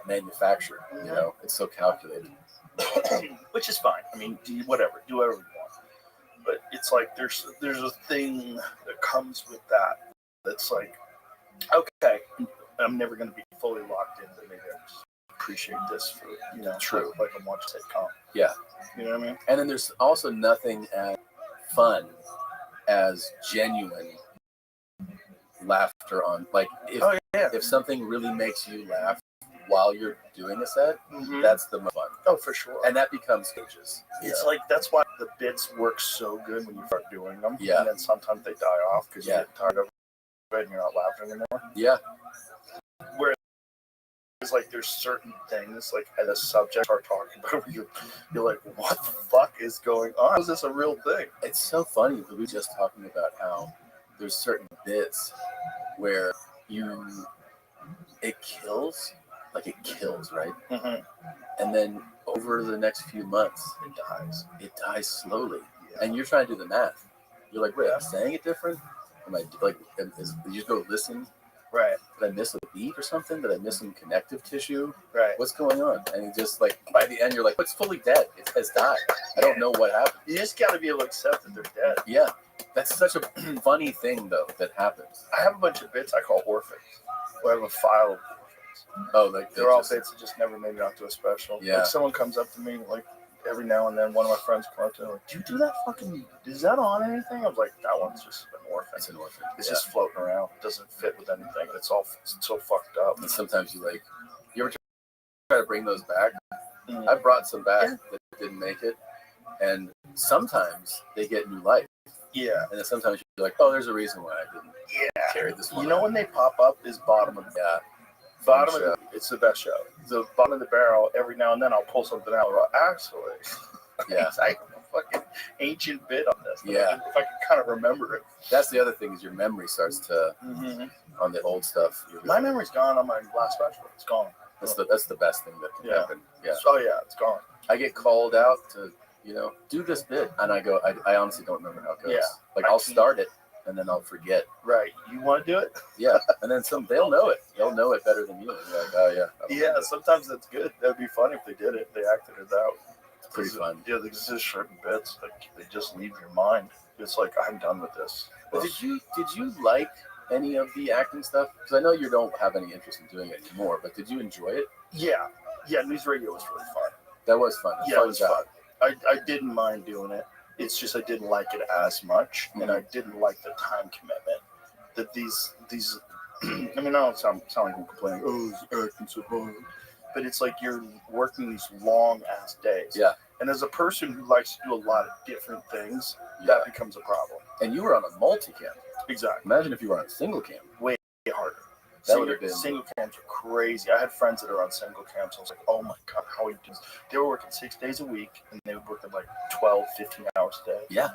manufactured, you know? It's so calculated. Which is fine. I mean, do whatever you want. But it's like there's a thing that comes with that that's like, okay, I'm never going to be fully locked in, but maybe I just appreciate this for, True. Like I'm watching sitcom. Yeah. You know what I mean? And then there's also nothing as fun as genuine laughter on, like, if something really makes you laugh while you're doing a set, that's the most fun. Oh, for sure. And that becomes stages. It's like, that's why the bits work so good when you start doing them. Yeah. And then sometimes they die off because you get tired of it and you're not laughing anymore. Yeah. Whereas it's like there's certain things like as a subject start talking about where you're like, what the fuck is going on? Is this a real thing? It's so funny. We were just talking about how there's certain bits where it kills, right? And then over the next few months, it dies slowly. And you're trying to do the math. You're like, wait, I'm saying it different? Am I like, did you go listen? Right. Did I miss a beat or something? Did I miss some connective tissue? Right. What's going on? And you just like, by the end, you're like, it's fully dead. It has died. I don't know what happened. You just got to be able to accept that they're dead. Yeah. That's such a funny thing, though, that happens. I have a bunch of bits I call orphans. I have a file of orphans. Oh, like they're all bits that just never made it out to a special. Yeah. Like someone comes up to me, like every now and then, one of my friends comes up to me, like, do you do that fucking, is that on anything? I was like, that one's just an orphan. It's an orphan. It's just floating around. It doesn't fit with anything. It's so fucked up. And sometimes you ever try to bring those back? I brought some back that didn't make it. And sometimes they get new life. Yeah. And then sometimes you're like, oh, there's a reason why I didn't carry this one. You know when they pop up is bottom of the bottom of it's the best show. The bottom of the barrel, every now and then I'll pull something out. Well, actually, I have a fucking ancient bit on this. If I can kind of remember it. That's the other thing is your memory starts to, on the old stuff. My memory's gone on my last special. It's gone. That's the best thing that can happen. Yeah. Oh, yeah, it's gone. I get called out to, do this bit. And I go, I honestly don't remember how it goes. Yeah. Like, I'll start it. And then I'll forget. Right. You want to do it? Yeah. And then they'll know it. They'll know it better than you. And you're like, oh, yeah. Yeah, sometimes that's good. That'd be funny if they did it. They acted it out. It's pretty fun. Yeah, there's just certain bits that they just leave your mind. It's like, I'm done with this. But did you like any of the acting stuff? Because I know you don't have any interest in doing it anymore, but did you enjoy it? Yeah. Yeah, news radio was really fun. That was fun. It was fun. I didn't mind doing it. It's just I didn't like it as much, and I didn't like the time commitment. That these I mean, I don't sound like I'm complaining. Oh, it's acting so hard, but it's like you're working these long ass days. Yeah. And as a person who likes to do a lot of different things, that becomes a problem. And you were on a multi-cam. Exactly. Imagine if you were on a single cam. Way harder. That would have been. Single cams are crazy. I had friends that are on single cams. I was like, oh my God, how are you doing this? They were working 6 days a week, and they would work at like 12, 15 hours a day. Yeah.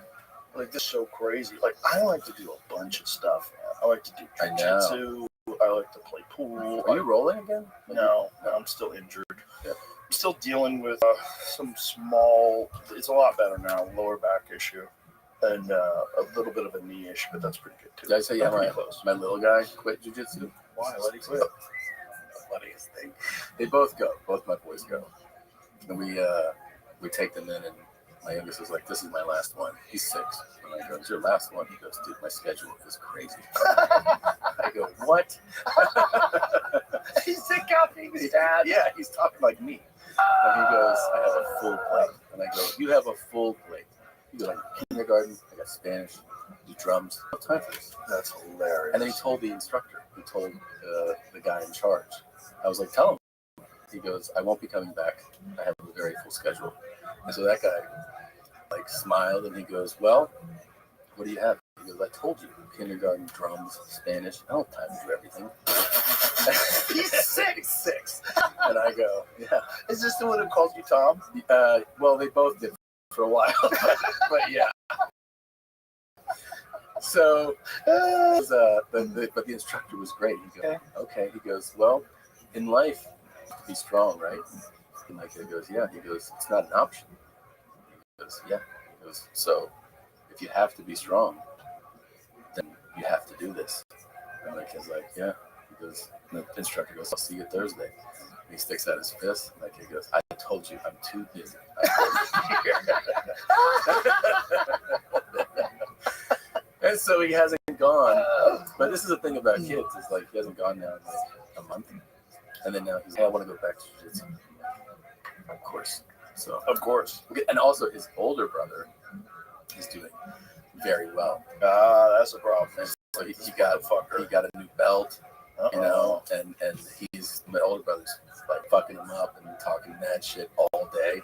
Like, this is so crazy. Like, I like to do a bunch of stuff, man. I like to do jiu-jitsu. I like to play pool. Are you rolling again? No, I'm still injured. Yeah. I'm still dealing with some small, it's a lot better now, lower back issue. And a little bit of a knee issue, but that's pretty good too. Did I say my little guy quit jiu-jitsu? Why? Why did he quit? The funniest thing. They both go. Both my boys go. And we take them in, and my youngest is like, this is my last one. He's 6. And I go, it's your last one? He goes, dude, my schedule is crazy. I go, what? He's copying his dad. Yeah, he's talking like me. And he goes, I have a full plate. And I go, you have a full plate. He goes, like kindergarten, I got Spanish, he drums. No time for this. That's hilarious. And then he told the instructor. He told the guy in charge. I was like, tell him. He goes, I won't be coming back. I have a very full schedule. And so that guy like smiled and he goes, well, what do you have? He goes, I told you, kindergarten, drums, Spanish. I don't have time to do everything. He's 6'6". And I go, yeah. Is this the one who calls you Tom? Well, they both did for a while, but yeah. So, but the instructor was great. He goes, okay. He goes, well, in life, be strong, right? And my kid goes, yeah. He goes, it's not an option. He goes, yeah. He goes, so if you have to be strong, then you have to do this. And my kid's like, yeah. He goes, and the instructor goes, I'll see you Thursday. And he sticks out his fist. And my kid goes, I told you, I'm too busy. And so he hasn't gone. But this is the thing about kids, is like he hasn't gone now in like a month. And then now he's, hey, I want to go back to jiu-jitsu. Of course. So Of course. and also his older brother is doing very well. That's a problem. And so he got a new belt, you know, and he's, my older brother's like fucking him up and talking mad shit all day.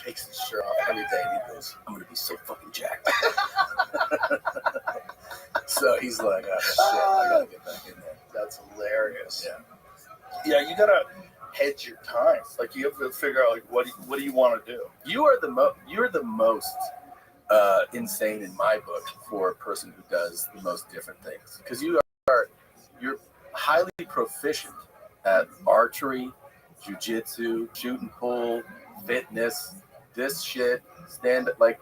Takes his shirt off every day and he goes, I'm gonna be so fucking jacked. So he's like, oh shit, I gotta get back in there. That's hilarious. Yeah. Yeah, you gotta hedge your time. Like you have to figure out like what do you want to do. You're the most insane in my book for a person who does the most different things, because you're highly proficient at archery, jiu-jitsu, shoot and pull, fitness, this shit, stand like